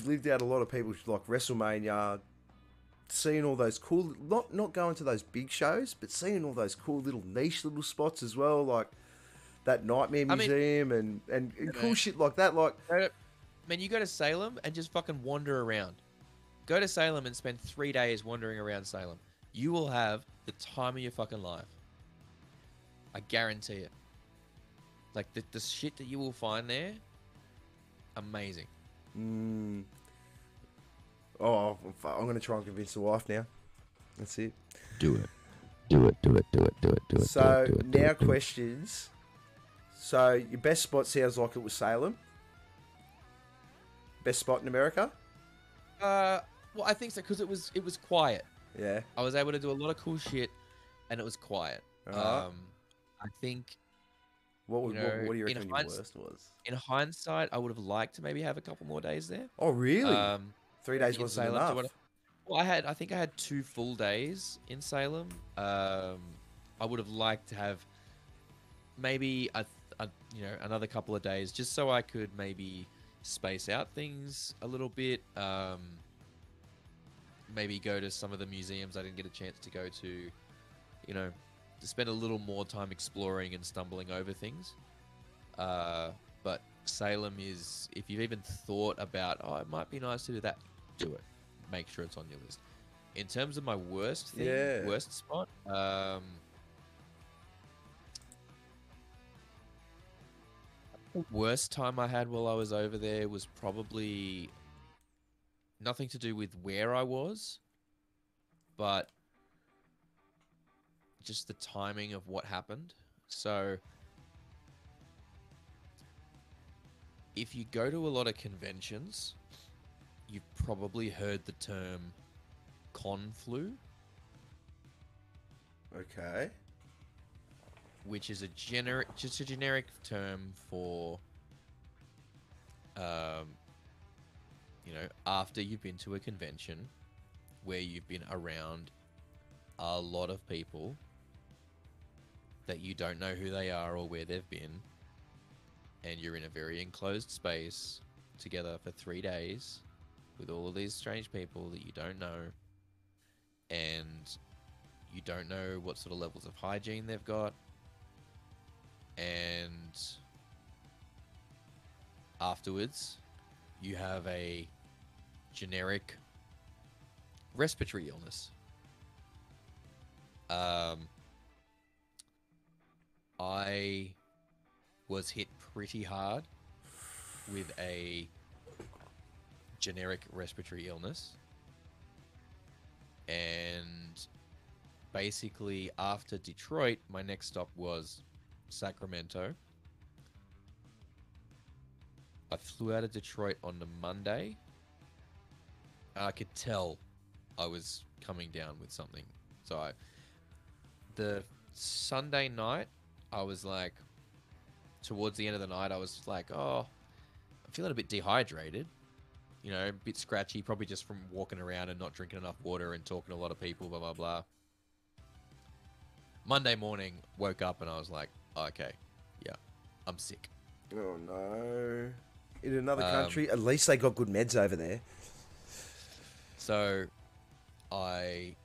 [SPEAKER 2] lived out a lot of people like WrestleMania, seeing all those cool, not going to those big shows, but seeing all those cool little niche little spots as well, like that Nightmare Museum and cool shit like that. Like,
[SPEAKER 1] man, you go to Salem and just fucking wander around. Go to Salem and spend 3 days wandering around Salem. You will have the time of your fucking life. I guarantee it. Like the shit that you will find there, amazing.
[SPEAKER 2] Oh, I'm gonna try and convince the wife now. That's it.
[SPEAKER 1] Do it.
[SPEAKER 2] So now questions. So your best spot sounds like it was Salem. Best spot in America?
[SPEAKER 1] Well, I think so because it was quiet.
[SPEAKER 2] Yeah.
[SPEAKER 1] I was able to do a lot of cool shit, and it was quiet.
[SPEAKER 2] Alright.
[SPEAKER 1] I think.
[SPEAKER 2] What do you reckon your worst was?
[SPEAKER 1] In hindsight, I would have liked to maybe have a couple more days there.
[SPEAKER 2] Oh, really? 3 days
[SPEAKER 1] in
[SPEAKER 2] wasn't
[SPEAKER 1] Salem,
[SPEAKER 2] enough.
[SPEAKER 1] Well, I think I had 2 full days in Salem. I would have liked to have maybe another couple of days just so I could maybe space out things a little bit. Maybe go to some of the museums I didn't get a chance to go to. To spend a little more time exploring and stumbling over things. But Salem is, if you've even thought about, it might be nice to do that, do it. Make sure it's on your list. In terms of my worst thing, worst spot, the worst time I had while I was over there was probably nothing to do with where I was, but just the timing of what happened. So if you go to a lot of conventions, you've probably heard the term con flu.
[SPEAKER 2] Okay.
[SPEAKER 1] Which is just a generic term for, after you've been to a convention where you've been around a lot of people that you don't know who they are or where they've been, and you're in a very enclosed space together for 3 days with all of these strange people that you don't know, and you don't know what sort of levels of hygiene they've got, and afterwards you have a generic respiratory illness. I was hit pretty hard with a generic respiratory illness, and basically after Detroit, my next stop was Sacramento. I flew out of Detroit on the Monday. I could tell I was coming down with something. So the Sunday night, I was like, towards the end of the night, I was like, I'm feeling a bit dehydrated. A bit scratchy, probably just from walking around and not drinking enough water and talking to a lot of people, blah, blah, blah. Monday morning, woke up and I was like, okay, yeah, I'm sick.
[SPEAKER 2] Oh, no. In another country, at least they got good meds over there.
[SPEAKER 1] So, I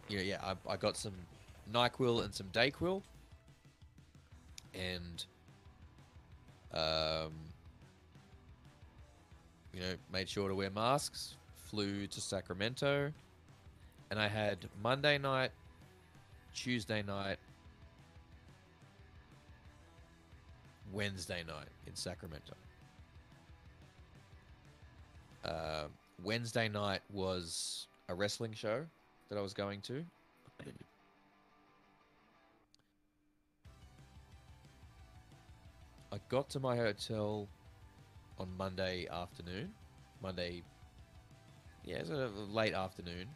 [SPEAKER 1] got some NyQuil and some Dayquil, and made sure to wear masks, flew to Sacramento, and I had Monday night, Tuesday night, Wednesday night in Sacramento. Wednesday night was a wrestling show that I was going to. I got to my hotel on Monday afternoon. Sort of late afternoon.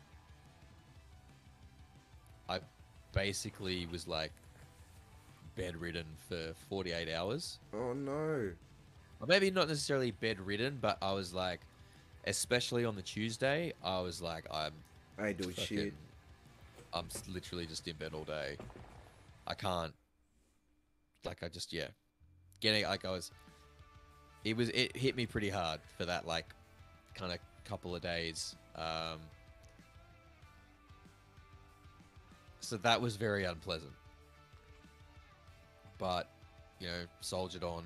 [SPEAKER 1] I basically was like bedridden for 48 hours.
[SPEAKER 2] Oh no.
[SPEAKER 1] Well, maybe not necessarily bedridden, but I was like, especially on the Tuesday, I was like, I
[SPEAKER 2] ain't doing shit.
[SPEAKER 1] literally just in bed all day. I can't. Like I just getting like I was. It hit me pretty hard for that like kind of couple of days. So that was very unpleasant. But soldiered on.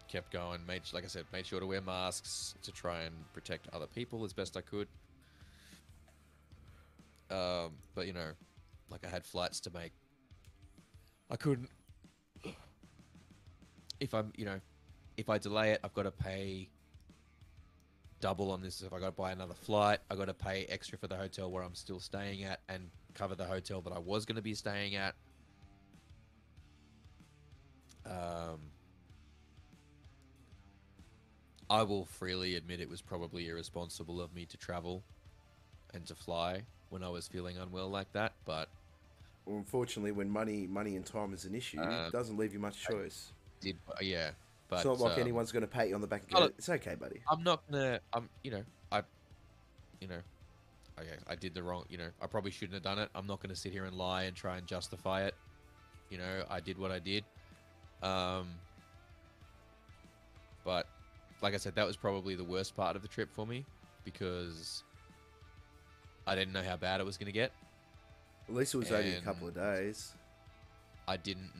[SPEAKER 1] Kept going, like I said, made sure to wear masks to try and protect other people as best I could. But like I had flights to make. I couldn't. If I delay it, I've got to pay double on this. If I got to buy another flight, I got to pay extra for the hotel where I'm still staying at and cover the hotel that I was going to be staying at. I will freely admit it was probably irresponsible of me to travel and to fly when I was feeling unwell like that, but...
[SPEAKER 2] Well, unfortunately, when money and time is an issue, it doesn't leave you much choice.
[SPEAKER 1] Yeah, but...
[SPEAKER 2] It's not like anyone's going to pat you on the back and go, it's okay, buddy.
[SPEAKER 1] I'm not going to... I did the wrong... I probably shouldn't have done it. I'm not going to sit here and lie and try and justify it. I did what I did. But... Like I said, that was probably the worst part of the trip for me because I didn't know how bad it was going to get.
[SPEAKER 2] At least it was only a couple of days.
[SPEAKER 1] I didn't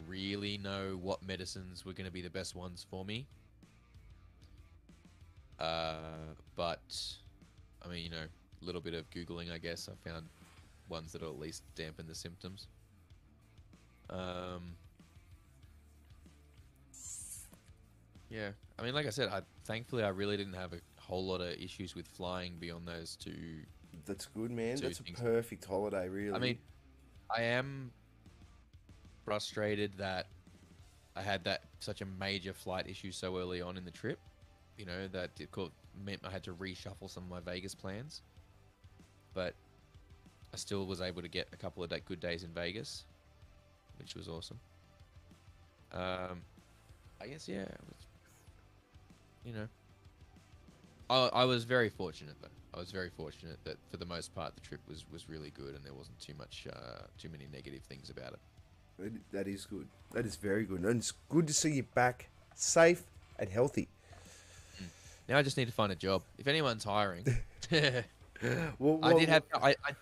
[SPEAKER 1] really know what medicines were going to be the best ones for me. But, I mean, a little bit of Googling, I guess. I found ones that will at least dampen the symptoms. Yeah, I mean, like I said, thankfully I really didn't have a whole lot of issues with flying beyond those two.
[SPEAKER 2] That's good, man. That's
[SPEAKER 1] things.
[SPEAKER 2] A perfect holiday, really.
[SPEAKER 1] I mean, I am frustrated that I had such a major flight issue so early on in the trip. That it meant I had to reshuffle some of my Vegas plans. But I still was able to get a couple of good days in Vegas, which was awesome. I guess, yeah. I was very fortunate though. I was very fortunate that for the most part the trip was really good and there wasn't too many negative things about it.
[SPEAKER 2] That is good. That is very good, and it's good to see you back, safe and healthy.
[SPEAKER 1] Now I just need to find a job. If anyone's hiring,
[SPEAKER 2] well,
[SPEAKER 1] I did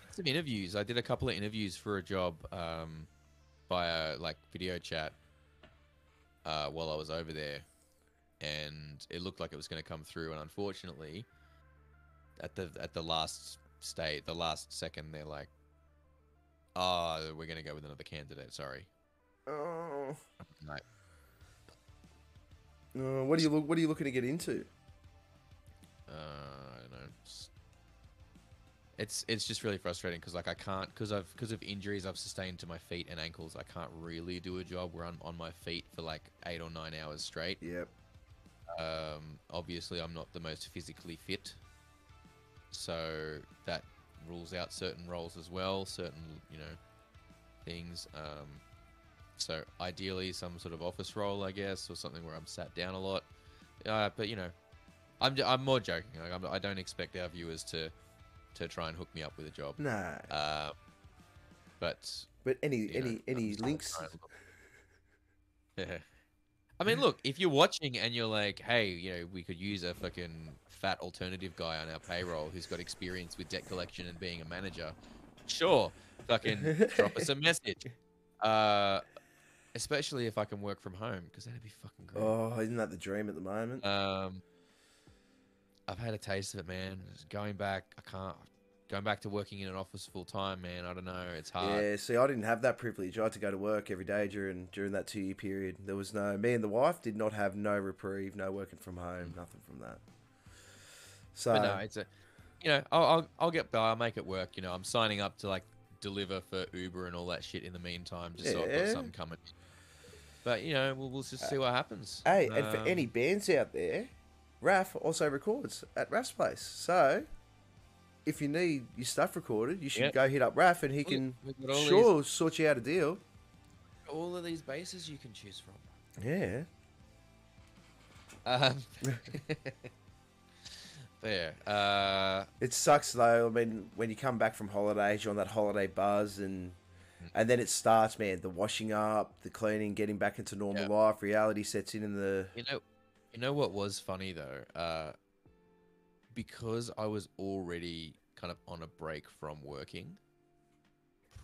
[SPEAKER 1] some interviews. I did a couple of interviews for a job via video chat while I was over there. And it looked like it was going to come through, and unfortunately, at the last second, they're like, "Oh, we're going to go with another candidate. Sorry."
[SPEAKER 2] Oh.
[SPEAKER 1] No.
[SPEAKER 2] What are you looking to get into?
[SPEAKER 1] I don't know. It's just really frustrating because I can't because of injuries I've sustained to my feet and ankles. I can't really do a job where I'm on my feet for 8 or 9 hours straight.
[SPEAKER 2] Yep.
[SPEAKER 1] Obviously I'm not the most physically fit, so that rules out certain roles as well, certain things. So ideally some sort of office role, I guess, or something where I'm sat down a lot. But I'm more joking. I don't expect our viewers to try and hook me up with a job.
[SPEAKER 2] Nah.
[SPEAKER 1] But
[SPEAKER 2] any links?
[SPEAKER 1] Yeah. I mean, look, if you're watching and you're like, hey, we could use a fucking fat alternative guy on our payroll who's got experience with debt collection and being a manager, sure, fucking drop us a message. Especially if I can work from home, because that'd be fucking great.
[SPEAKER 2] Oh, isn't that the dream at the moment?
[SPEAKER 1] I've had a taste of it, man. Going back, I can't. Going back to working in an office full time, man, I don't know. It's hard.
[SPEAKER 2] Yeah, see, I didn't have that privilege. I had to go to work every day during that 2-year period. There was me and the wife did not have no reprieve, no working from home, nothing from that. So,
[SPEAKER 1] but no, it's I'll get by. I'll make it work. I'm signing up to deliver for Uber and all that shit in the meantime, just so I've got something coming. But we'll just see what happens.
[SPEAKER 2] Hey, and for any bands out there, Raff also records at Raff's place. So, if you need your stuff recorded, you should go hit up Raff and he can sort you out a deal.
[SPEAKER 1] All of these bases you can choose from.
[SPEAKER 2] Yeah.
[SPEAKER 1] But Yeah.
[SPEAKER 2] It sucks though. I mean, when you come back from holidays, you're on that holiday buzz, and then it starts, man. The washing up, the cleaning, getting back into normal life. Reality sets in the.
[SPEAKER 1] You know what was funny though? Because I was already kind of on a break from working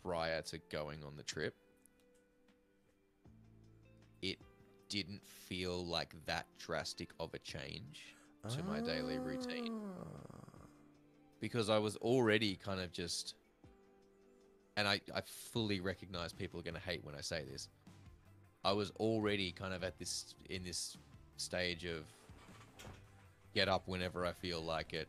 [SPEAKER 1] prior to going on the trip, it didn't feel like that drastic of a change to my daily routine. Because I was already kind of just, and I fully recognize people are going to hate when I say this, I was already kind of in this stage of get up whenever I feel like it,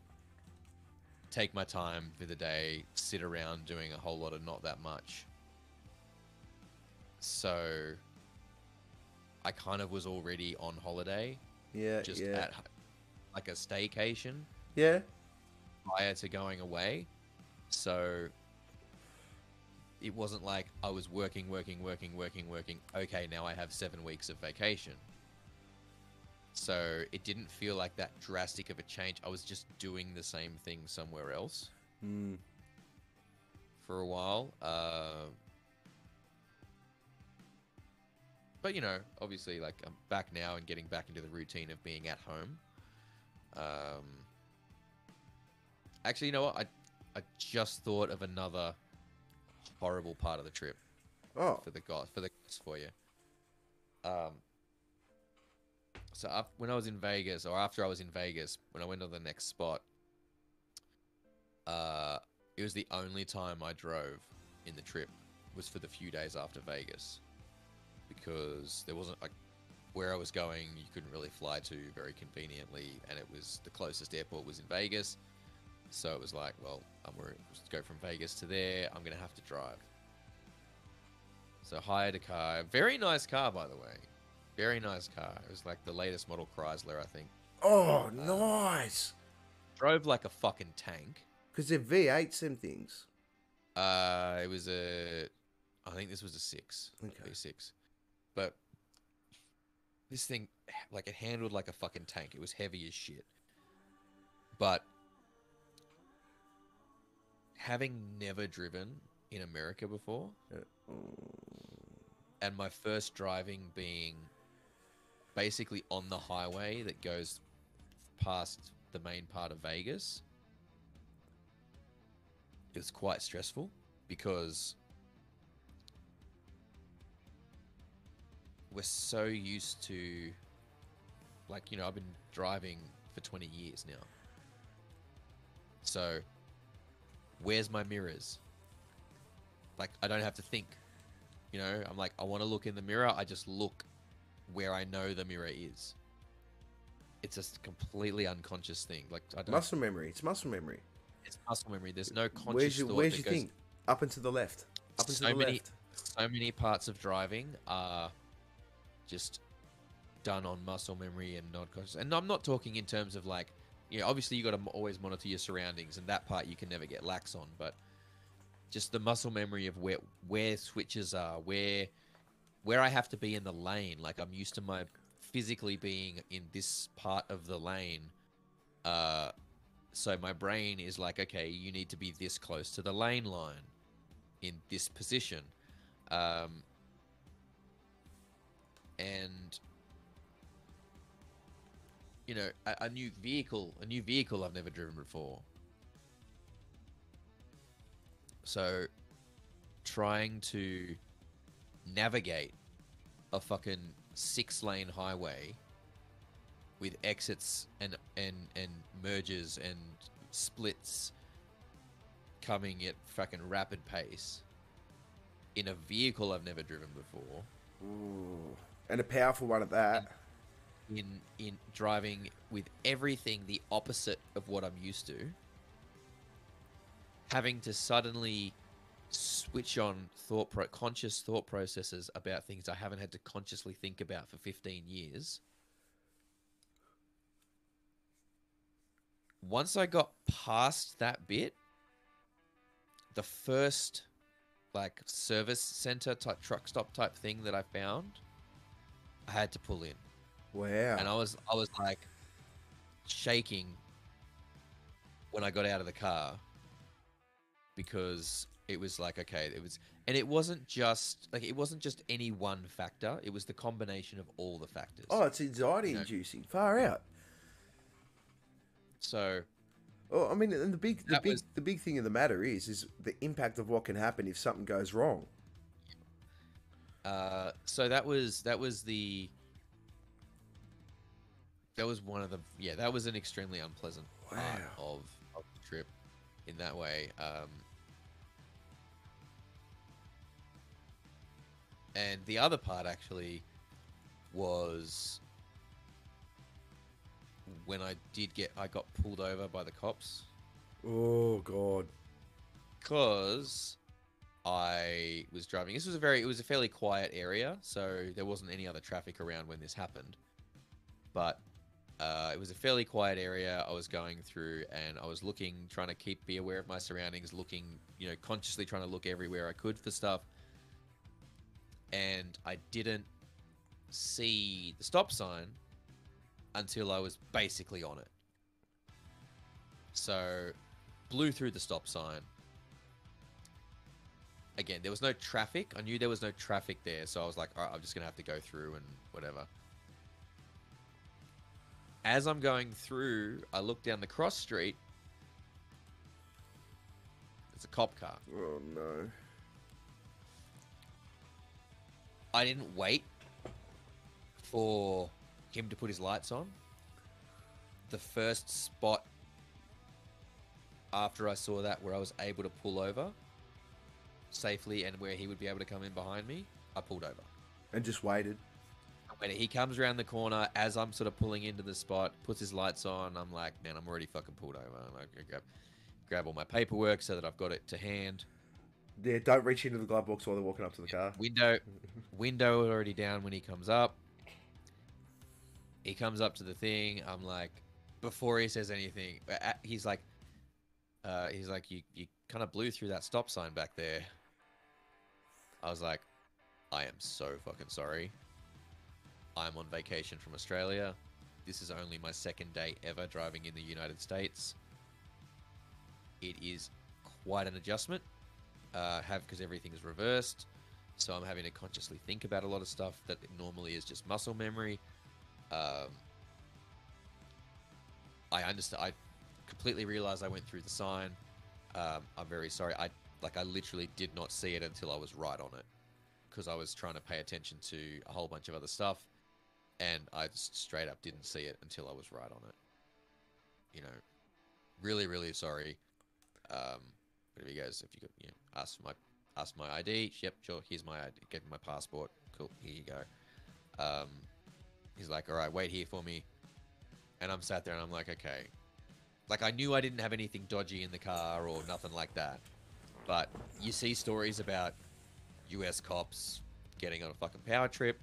[SPEAKER 1] take my time for the day, sit around doing a whole lot of not that much. So I kind of was already on holiday.
[SPEAKER 2] Yeah,
[SPEAKER 1] just
[SPEAKER 2] yeah.
[SPEAKER 1] at like a staycation.
[SPEAKER 2] Yeah.
[SPEAKER 1] Prior to going away. So it wasn't like I was working. Okay, now I have 7 weeks of vacation. So it didn't feel like that drastic of a change. I was just doing the same thing somewhere else for a while. But, you know, obviously, like, I'm back now and getting back into the routine of being at home. Actually, you know what? I just thought of another horrible part of the trip.
[SPEAKER 2] Oh.
[SPEAKER 1] For you. So when I was in Vegas, or after I was in Vegas, when I went to the next spot, it was the only time I drove in the trip was for the few days after Vegas, because there wasn't, like, where I was going, you couldn't really fly to very conveniently, and it was the closest airport was in Vegas. So it was like, well, I'm going to go from Vegas to there. I'm going to have to drive. So hired a car. Very nice car, by the way. Very nice car. It was like the latest model Chrysler, I think.
[SPEAKER 2] Oh, nice.
[SPEAKER 1] Drove like a fucking tank.
[SPEAKER 2] Because they're V8s, them things.
[SPEAKER 1] It was I think this was a 6.
[SPEAKER 2] Okay.
[SPEAKER 1] V6. But this thing, like, it handled like a fucking tank. It was heavy as shit. But having never driven in America before, and my first driving being basically on the highway that goes past the main part of Vegas, it was quite stressful because we're so used to, like, you know, I've been driving for 20 years now. So where's my mirrors? Like, I don't have to think. You know, I'm like, I want to look in the mirror. I just look where I know the mirror is. It's a completely unconscious thing. Like, I don't.
[SPEAKER 2] Muscle memory. It's muscle memory.
[SPEAKER 1] It's muscle memory. There's no conscious thought.
[SPEAKER 2] Where's your thing? Up and to the left. Up and to the left.
[SPEAKER 1] So many parts of driving are just done on muscle memory and not conscious. And I'm not talking in terms of, like, you know, obviously you got to always monitor your surroundings, and that part you can never get lax on. But just the muscle memory of where switches are, where I have to be in the lane. Like, I'm used to my physically being in this part of the lane. So my brain is like, okay, you need to be this close to the lane line in this position. And, you know, a new vehicle I've never driven before. So trying to navigate a fucking 6-lane highway with exits and mergers and splits coming at fucking rapid pace in a vehicle I've never driven before.
[SPEAKER 2] Ooh. And a powerful one at that.
[SPEAKER 1] In driving with everything the opposite of what I'm used to. Having to suddenly switch on conscious thought processes about things I haven't had to consciously think about for 15 years. Once I got past that bit, the first, like, service center type truck stop type thing that I found, I had to pull in.
[SPEAKER 2] Wow.
[SPEAKER 1] And I was like shaking when I got out of the car, because it was like, okay, it wasn't just any one factor. It was the combination of all the factors.
[SPEAKER 2] Oh, it's anxiety inducing. Far out.
[SPEAKER 1] So,
[SPEAKER 2] oh, I mean, and the big thing of the matter is the impact of what can happen if something goes wrong.
[SPEAKER 1] So that was one of the that was an extremely unpleasant part of the trip in that way. And the other part actually was when I got pulled over by the cops.
[SPEAKER 2] Oh God.
[SPEAKER 1] Because I was driving. It was a fairly quiet area, so there wasn't any other traffic around when this happened. But it was a fairly quiet area I was going through, and I was trying to be aware of my surroundings, consciously trying to look everywhere I could for stuff. And I didn't see the stop sign until I was basically on it. So, blew through the stop sign. Again, there was no traffic. I knew there was no traffic there, so I was like, all right, I'm just going to have to go through and whatever. As I'm going through, I look down the cross street. It's a cop car.
[SPEAKER 2] Oh, no.
[SPEAKER 1] I didn't wait for him to put his lights on. The first spot after I saw that where I was able to pull over safely and where he would be able to come in behind me, I pulled over.
[SPEAKER 2] And just waited.
[SPEAKER 1] When he comes around the corner, as I'm sort of pulling into the spot, puts his lights on, I'm like, man, I'm already fucking pulled over. I'm like, grab all my paperwork so that I've got it to hand.
[SPEAKER 2] Yeah, don't reach into the glove box while they're walking up to the car.
[SPEAKER 1] Window already down when he comes up. He comes up to the thing. I'm like, before he says anything, he's like, you kind of blew through that stop sign back there. I was like, I am so fucking sorry. I'm on vacation from Australia. This is only my second day ever driving in the United States. It is quite an adjustment. Because everything is reversed, so I'm having to consciously think about a lot of stuff that normally is just muscle memory. I understand. I completely realized I went through the sign. I'm very sorry. I literally did not see it until I was right on it, because I was trying to pay attention to a whole bunch of other stuff, and I just straight up didn't see it until I was right on it. Really, really sorry. Whatever you guys, if you could, ask my ID. Yep, sure. Here's my ID. Give him my passport. Cool. Here you go. He's like, all right, wait here for me. And I'm sat there and I'm like, okay. Like, I knew I didn't have anything dodgy in the car or nothing like that. But you see stories about U.S. cops getting on a fucking power trip,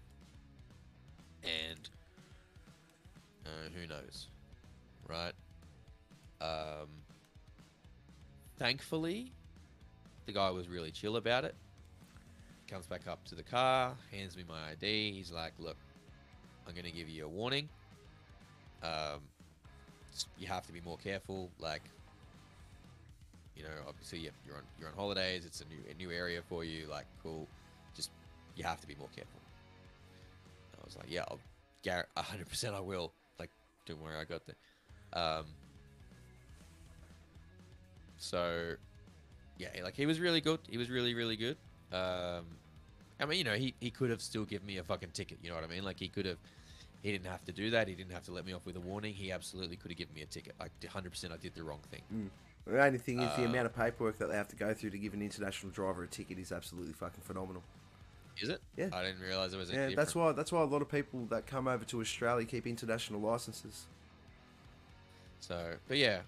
[SPEAKER 1] and who knows, right? Thankfully, the guy was really chill about it. Comes back up to the car, hands me my ID. He's like, look, I'm going to give you a warning. You have to be more careful. Like, obviously you're on holidays. It's a new area for you. Like, cool. Just, you have to be more careful. I was like, yeah, 100% I will. Like, don't worry, I got that. So, yeah, like, he was really good. He was really, really good. I mean, he could have still given me a fucking ticket. You know what I mean? Like, he didn't have to do that. He didn't have to let me off with a warning. He absolutely could have given me a ticket. Like, 100% I did the wrong thing.
[SPEAKER 2] The only thing is the amount of paperwork that they have to go through to give an international driver a ticket is absolutely fucking phenomenal.
[SPEAKER 1] Is it?
[SPEAKER 2] Yeah.
[SPEAKER 1] I didn't realise it was.
[SPEAKER 2] Yeah, that's why a lot of people that come over to Australia keep international licenses.
[SPEAKER 1] So, but yeah,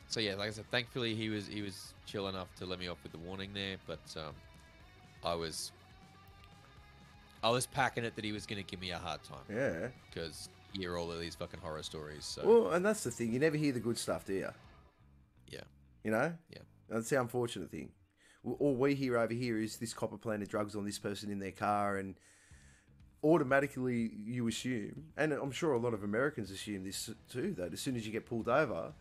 [SPEAKER 1] so yeah, like I said, thankfully he was chill enough to let me off with the warning there, but I was packing it that he was going to give me a hard time.
[SPEAKER 2] Yeah.
[SPEAKER 1] Because you hear all of these fucking horror stories. So.
[SPEAKER 2] Well, and that's the thing. You never hear the good stuff, do you?
[SPEAKER 1] Yeah.
[SPEAKER 2] You know?
[SPEAKER 1] Yeah.
[SPEAKER 2] That's the unfortunate thing. All we hear over here is this copper planted drugs on this person in their car, and automatically you assume, and I'm sure a lot of Americans assume this too, that as soon as you get pulled over,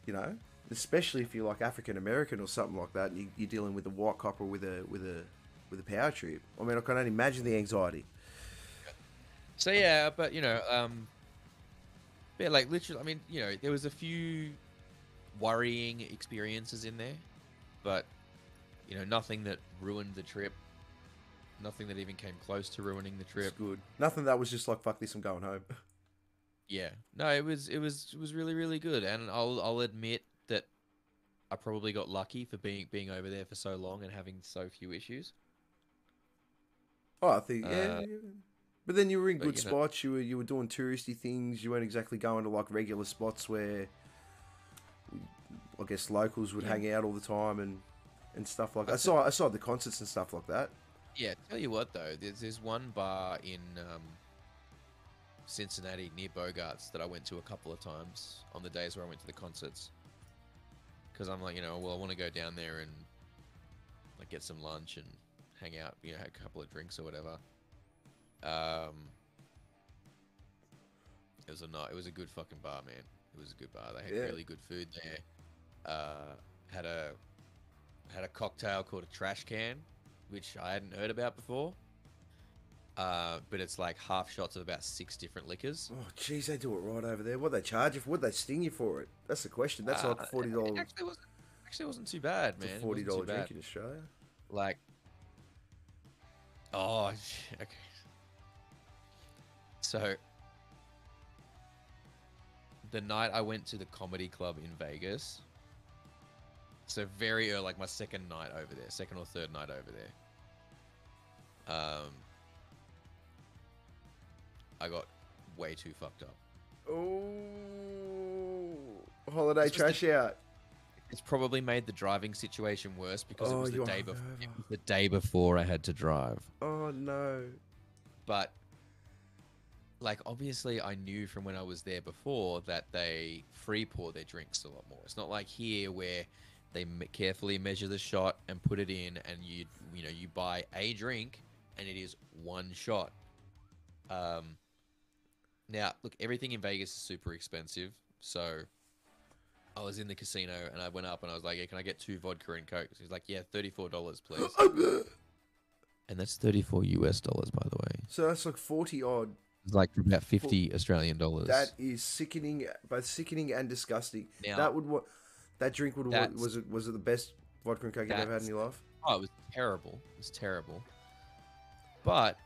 [SPEAKER 2] you know, especially if you're like African American or something like that, and you're dealing with a white copper with a power trip. I mean, I can only imagine the anxiety.
[SPEAKER 1] So yeah, but yeah, like literally, I mean, there was a few worrying experiences in there, but nothing that ruined the trip. Nothing that even came close to ruining the trip.
[SPEAKER 2] It's good. Nothing that was just like, fuck this, I'm going home.
[SPEAKER 1] Yeah, no, it was really really good, and I'll admit that I probably got lucky for being over there for so long and having so few issues.
[SPEAKER 2] Oh, I think yeah. But then you were in good
[SPEAKER 1] you know.
[SPEAKER 2] spots. You were doing touristy things. You weren't exactly going to like regular spots where I guess locals would hang out all the time and stuff like that. I saw the concerts and stuff like that.
[SPEAKER 1] Yeah, tell you what though, there's one bar in Cincinnati near Bogart's that I went to a couple of times on the days where I went to the concerts. Because I'm like, well, I want to go down there and like get some lunch and hang out, have a couple of drinks or whatever. It was a good fucking bar, man. It was a good bar. They had really good food there. Had a cocktail called a trash can, which I hadn't heard about before. But it's like half shots of about 6 different liquors.
[SPEAKER 2] Oh, jeez, they do it right over there. What they charge you for? What they sting you for it? That's the question. That's like $40.
[SPEAKER 1] It actually wasn't too bad, man.
[SPEAKER 2] It's a $40 drink in Australia.
[SPEAKER 1] Like, oh, okay. So, the night I went to the comedy club in Vegas, so very early, like my second night over there, second or third night over there, I got way too fucked up.
[SPEAKER 2] Oh, holiday trash out.
[SPEAKER 1] It's probably made the driving situation worse because it was the day before.
[SPEAKER 2] hungover.
[SPEAKER 1] It was the day before I had to drive.
[SPEAKER 2] Oh no.
[SPEAKER 1] But like obviously I knew from when I was there before that they free pour their drinks a lot more. It's not like here where they carefully measure the shot and put it in, and you buy a drink and it is one shot. Now look, everything in Vegas is super expensive, so I was in the casino and I went up and I was like, "Yeah, can I get 2 vodka and Coke?" He's like, "Yeah, $34, please." And that's $34 US, by the way.
[SPEAKER 2] So that's like 40 odd.
[SPEAKER 1] It's like about 50 Australian dollars.
[SPEAKER 2] That is sickening, both sickening and disgusting.
[SPEAKER 1] Now,
[SPEAKER 2] that drink was it the best vodka and Coke you've ever had in your life?
[SPEAKER 1] Oh, it was terrible. It was terrible. But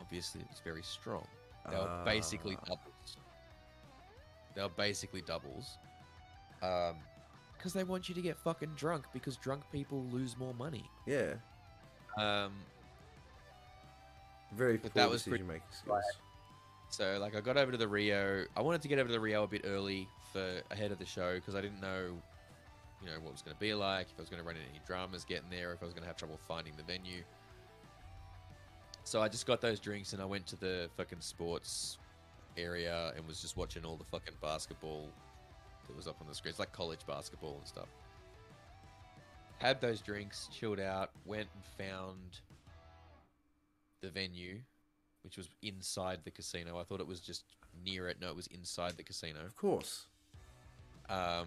[SPEAKER 1] obviously it was very strong. They were basically doubles. Because they want you to get fucking drunk, because drunk people lose more money.
[SPEAKER 2] Yeah. Very poor
[SPEAKER 1] that was
[SPEAKER 2] decision making skills.
[SPEAKER 1] So like I got over to the Rio. I wanted to get over to the Rio a bit early ahead of the show because I didn't know, what it was going to be like, if I was going to run into any dramas getting there, if I was going to have trouble finding the venue. So I just got those drinks and I went to the fucking sports area and was just watching all the fucking basketball that was up on the screen. It's like college basketball and stuff. Had those drinks, chilled out, went and found the venue, which was inside the casino. I thought it was just near it. No, it was inside the casino.
[SPEAKER 2] Of course.
[SPEAKER 1] I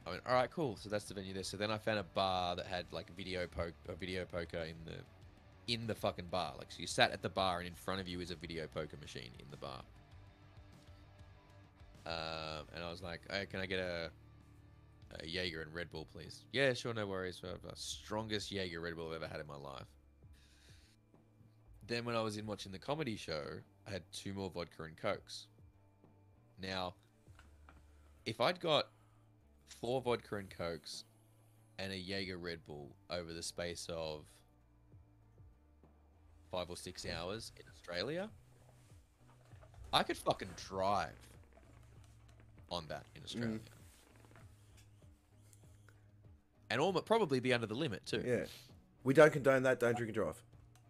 [SPEAKER 1] went, all right, cool. So that's the venue there. So then I found a bar that had like video poker in the fucking bar. Like, so you sat at the bar and in front of you is a video poker machine in the bar. And I was like, hey, can I get a Jaeger and Red Bull, please? Yeah, sure, no worries. So the strongest Jaeger Red Bull I've ever had in my life. Then when I was in watching the comedy show, I had 2 more vodka and Cokes. Now, if I'd got 4 vodka and Cokes and a Jaeger Red Bull over the space of 5 or 6 hours in Australia, I could fucking drive on that in Australia. And probably be under the limit too.
[SPEAKER 2] Yeah. We don't condone that. Don't drink and drive.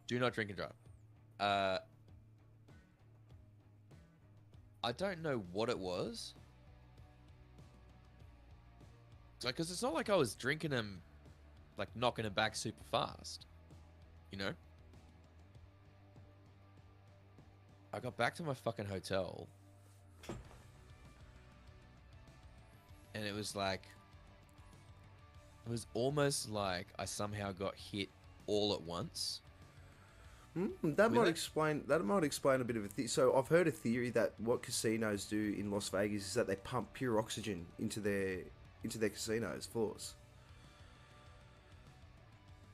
[SPEAKER 1] Do not drink and drive. I don't know what it was. Because it's not like I was drinking them, like knocking them back super fast. I got back to my fucking hotel. and it was like, it was almost like I somehow got hit all at once.
[SPEAKER 2] That might explain. That might explain a bit of a so I've heard a theory that what casinos do in Las Vegas is that they pump pure oxygen into their casinos floors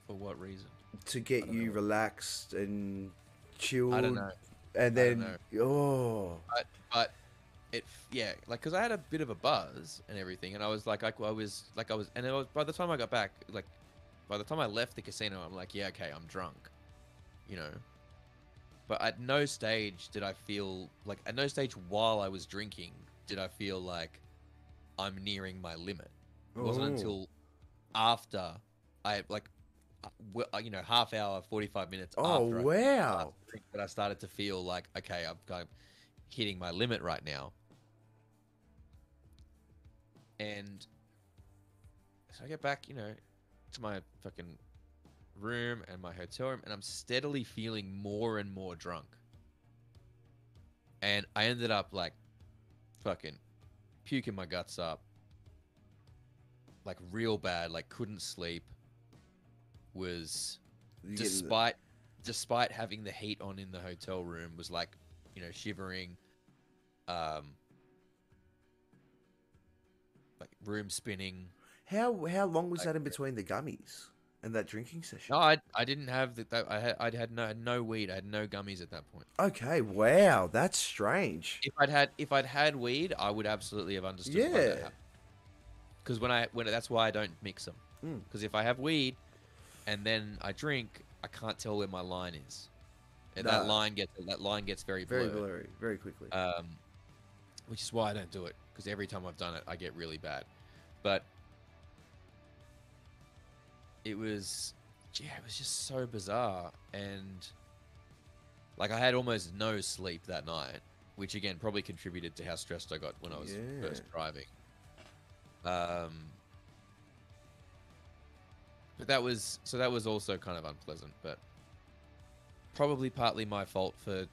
[SPEAKER 1] For what reason?
[SPEAKER 2] to get you relaxed and chilled.
[SPEAKER 1] I don't know.
[SPEAKER 2] And then
[SPEAKER 1] But it, yeah, like, because I had a bit of a buzz and everything, and I was like, and it was, by the time I got back, like, by the time I left the casino, I'm like, yeah, okay, I'm drunk, you know. But at no stage did I feel like, at no stage while I was drinking did I feel like I'm nearing my limit. It wasn't until after I, like, you know, half hour, 45 minutes after
[SPEAKER 2] wow,
[SPEAKER 1] that I started to feel like, okay, I'm hitting my limit right now. And so I get back, you know, to my fucking room and my hotel room, and I'm steadily feeling more and more drunk. And I ended up like fucking puking my guts up, like real bad, like couldn't sleep. Was despite having the heat on in the hotel room, was like, you know, shivering, like room spinning.
[SPEAKER 2] How long was that in between the gummies and that drinking session?
[SPEAKER 1] No, I didn't have that. I had no weed. I had no gummies at that point.
[SPEAKER 2] Okay, wow, that's strange.
[SPEAKER 1] If I'd had weed, I would absolutely have understood.
[SPEAKER 2] Yeah.
[SPEAKER 1] Because when that's why I don't mix them. Because if I have weed and then I drink, I can't tell where my line is, and that line gets very
[SPEAKER 2] blurry very quickly.
[SPEAKER 1] Which is why I don't do it, because every time I've done it, I get really bad. But it was just so bizarre, and like I had almost no sleep that night, which again probably contributed to how stressed I got when I was first driving. But that was also kind of unpleasant, but probably partly my fault for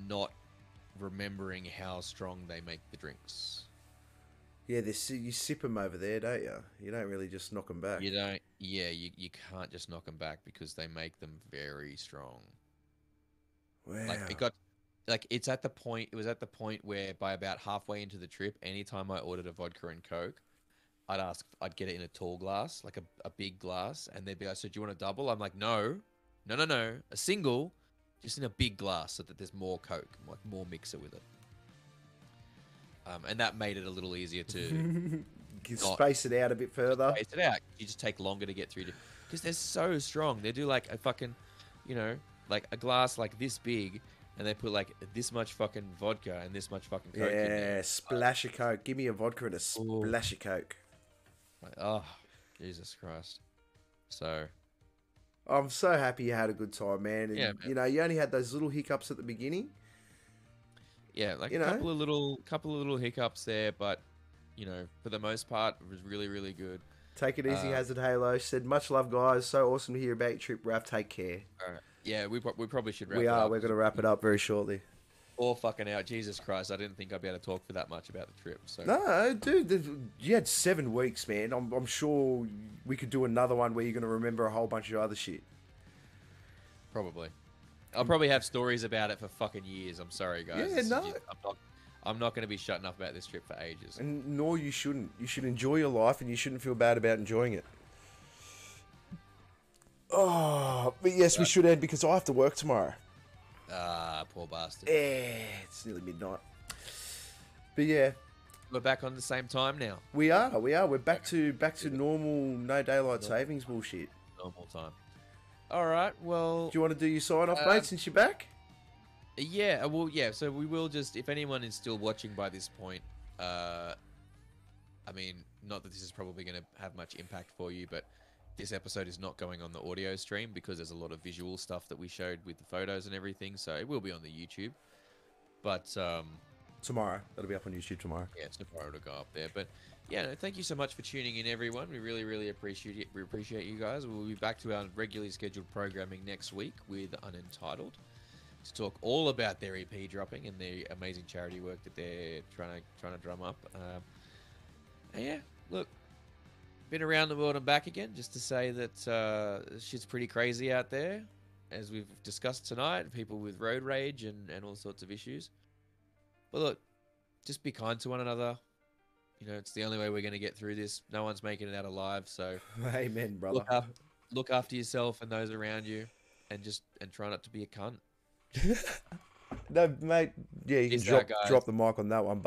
[SPEAKER 1] not remembering how strong they make the drinks.
[SPEAKER 2] Yeah, you sip them over there, don't you? You don't really just knock them back.
[SPEAKER 1] You don't. Yeah, you can't just knock them back because they make them very strong.
[SPEAKER 2] Wow.
[SPEAKER 1] Like it was at the point where by about halfway into the trip, anytime I ordered a vodka and Coke, I'd get it in a tall glass, like a big glass, and they'd be like, "So do you want a double?" I'm like, no, a single, just in a big glass, so that there's more Coke, like more mixer with it. And that made it a little easier to
[SPEAKER 2] space it out a bit further.
[SPEAKER 1] Space it out. You just take longer to get through, because they're so strong. They do like a fucking, you know, like a glass like this big, and they put like this much fucking vodka and this much fucking Coke in there.
[SPEAKER 2] Yeah, splash of Coke. Give me a vodka and a splash of Coke.
[SPEAKER 1] Like, oh, Jesus Christ. So
[SPEAKER 2] I'm so happy you had a good time, man. And,
[SPEAKER 1] yeah, man.
[SPEAKER 2] You know, you only had those little hiccups at the beginning.
[SPEAKER 1] Yeah, like a couple of little hiccups there, but you know, for the most part, it was really, really good.
[SPEAKER 2] Take it easy, Hazard Halo. Said, much love, guys. So awesome to hear about your trip, Raph. Take care.
[SPEAKER 1] All right. Yeah, we probably should wrap
[SPEAKER 2] it
[SPEAKER 1] up.
[SPEAKER 2] We are. We're going to wrap it up very shortly.
[SPEAKER 1] All fucking out. Jesus Christ, I didn't think I'd be able to talk for that much about the trip. So
[SPEAKER 2] no, dude, you had 7 weeks, man. I'm sure we could do another one where you're going to remember a whole bunch of other shit.
[SPEAKER 1] Probably. I'll probably have stories about it for fucking years. I'm sorry, guys.
[SPEAKER 2] Yeah, no.
[SPEAKER 1] I'm not going to be shutting up about this trip for ages.
[SPEAKER 2] And nor you shouldn't. You should enjoy your life, and you shouldn't feel bad about enjoying it. Oh, but yes, we should end because I have to work tomorrow.
[SPEAKER 1] Ah, poor bastard.
[SPEAKER 2] Yeah, it's nearly midnight. But yeah,
[SPEAKER 1] we're back on the same time now.
[SPEAKER 2] We are. We're back to normal, no daylight savings bullshit.
[SPEAKER 1] Normal time. All right. Well,
[SPEAKER 2] do you want to do your sign off, mate? Since you're back.
[SPEAKER 1] Yeah. Well, yeah. So we will just, if anyone is still watching by this point, I mean, not that this is probably going to have much impact for you, but this episode is not going on the audio stream because there's a lot of visual stuff that we showed with the photos and everything. So it will be on the YouTube. But
[SPEAKER 2] tomorrow, that'll be up on YouTube tomorrow.
[SPEAKER 1] Yeah, tomorrow it'll go up there. But yeah, no, thank you so much for tuning in, everyone. We really, really appreciate it. We appreciate you guys. We'll be back to our regularly scheduled programming next week with Unentitled to talk all about their EP dropping and the amazing charity work that they're trying to drum up. And yeah, look, been around the world and back again just to say that shit's pretty crazy out there, as we've discussed tonight. People with road rage and all sorts of issues. But look, just be kind to one another. You know, it's the only way we're going to get through this. No one's making it out alive, so
[SPEAKER 2] Amen, brother.
[SPEAKER 1] look after yourself and those around you, and try not to be a cunt.
[SPEAKER 2] No, mate. Yeah, you
[SPEAKER 1] Peace
[SPEAKER 2] can
[SPEAKER 1] out, guys.
[SPEAKER 2] drop the mic on that one.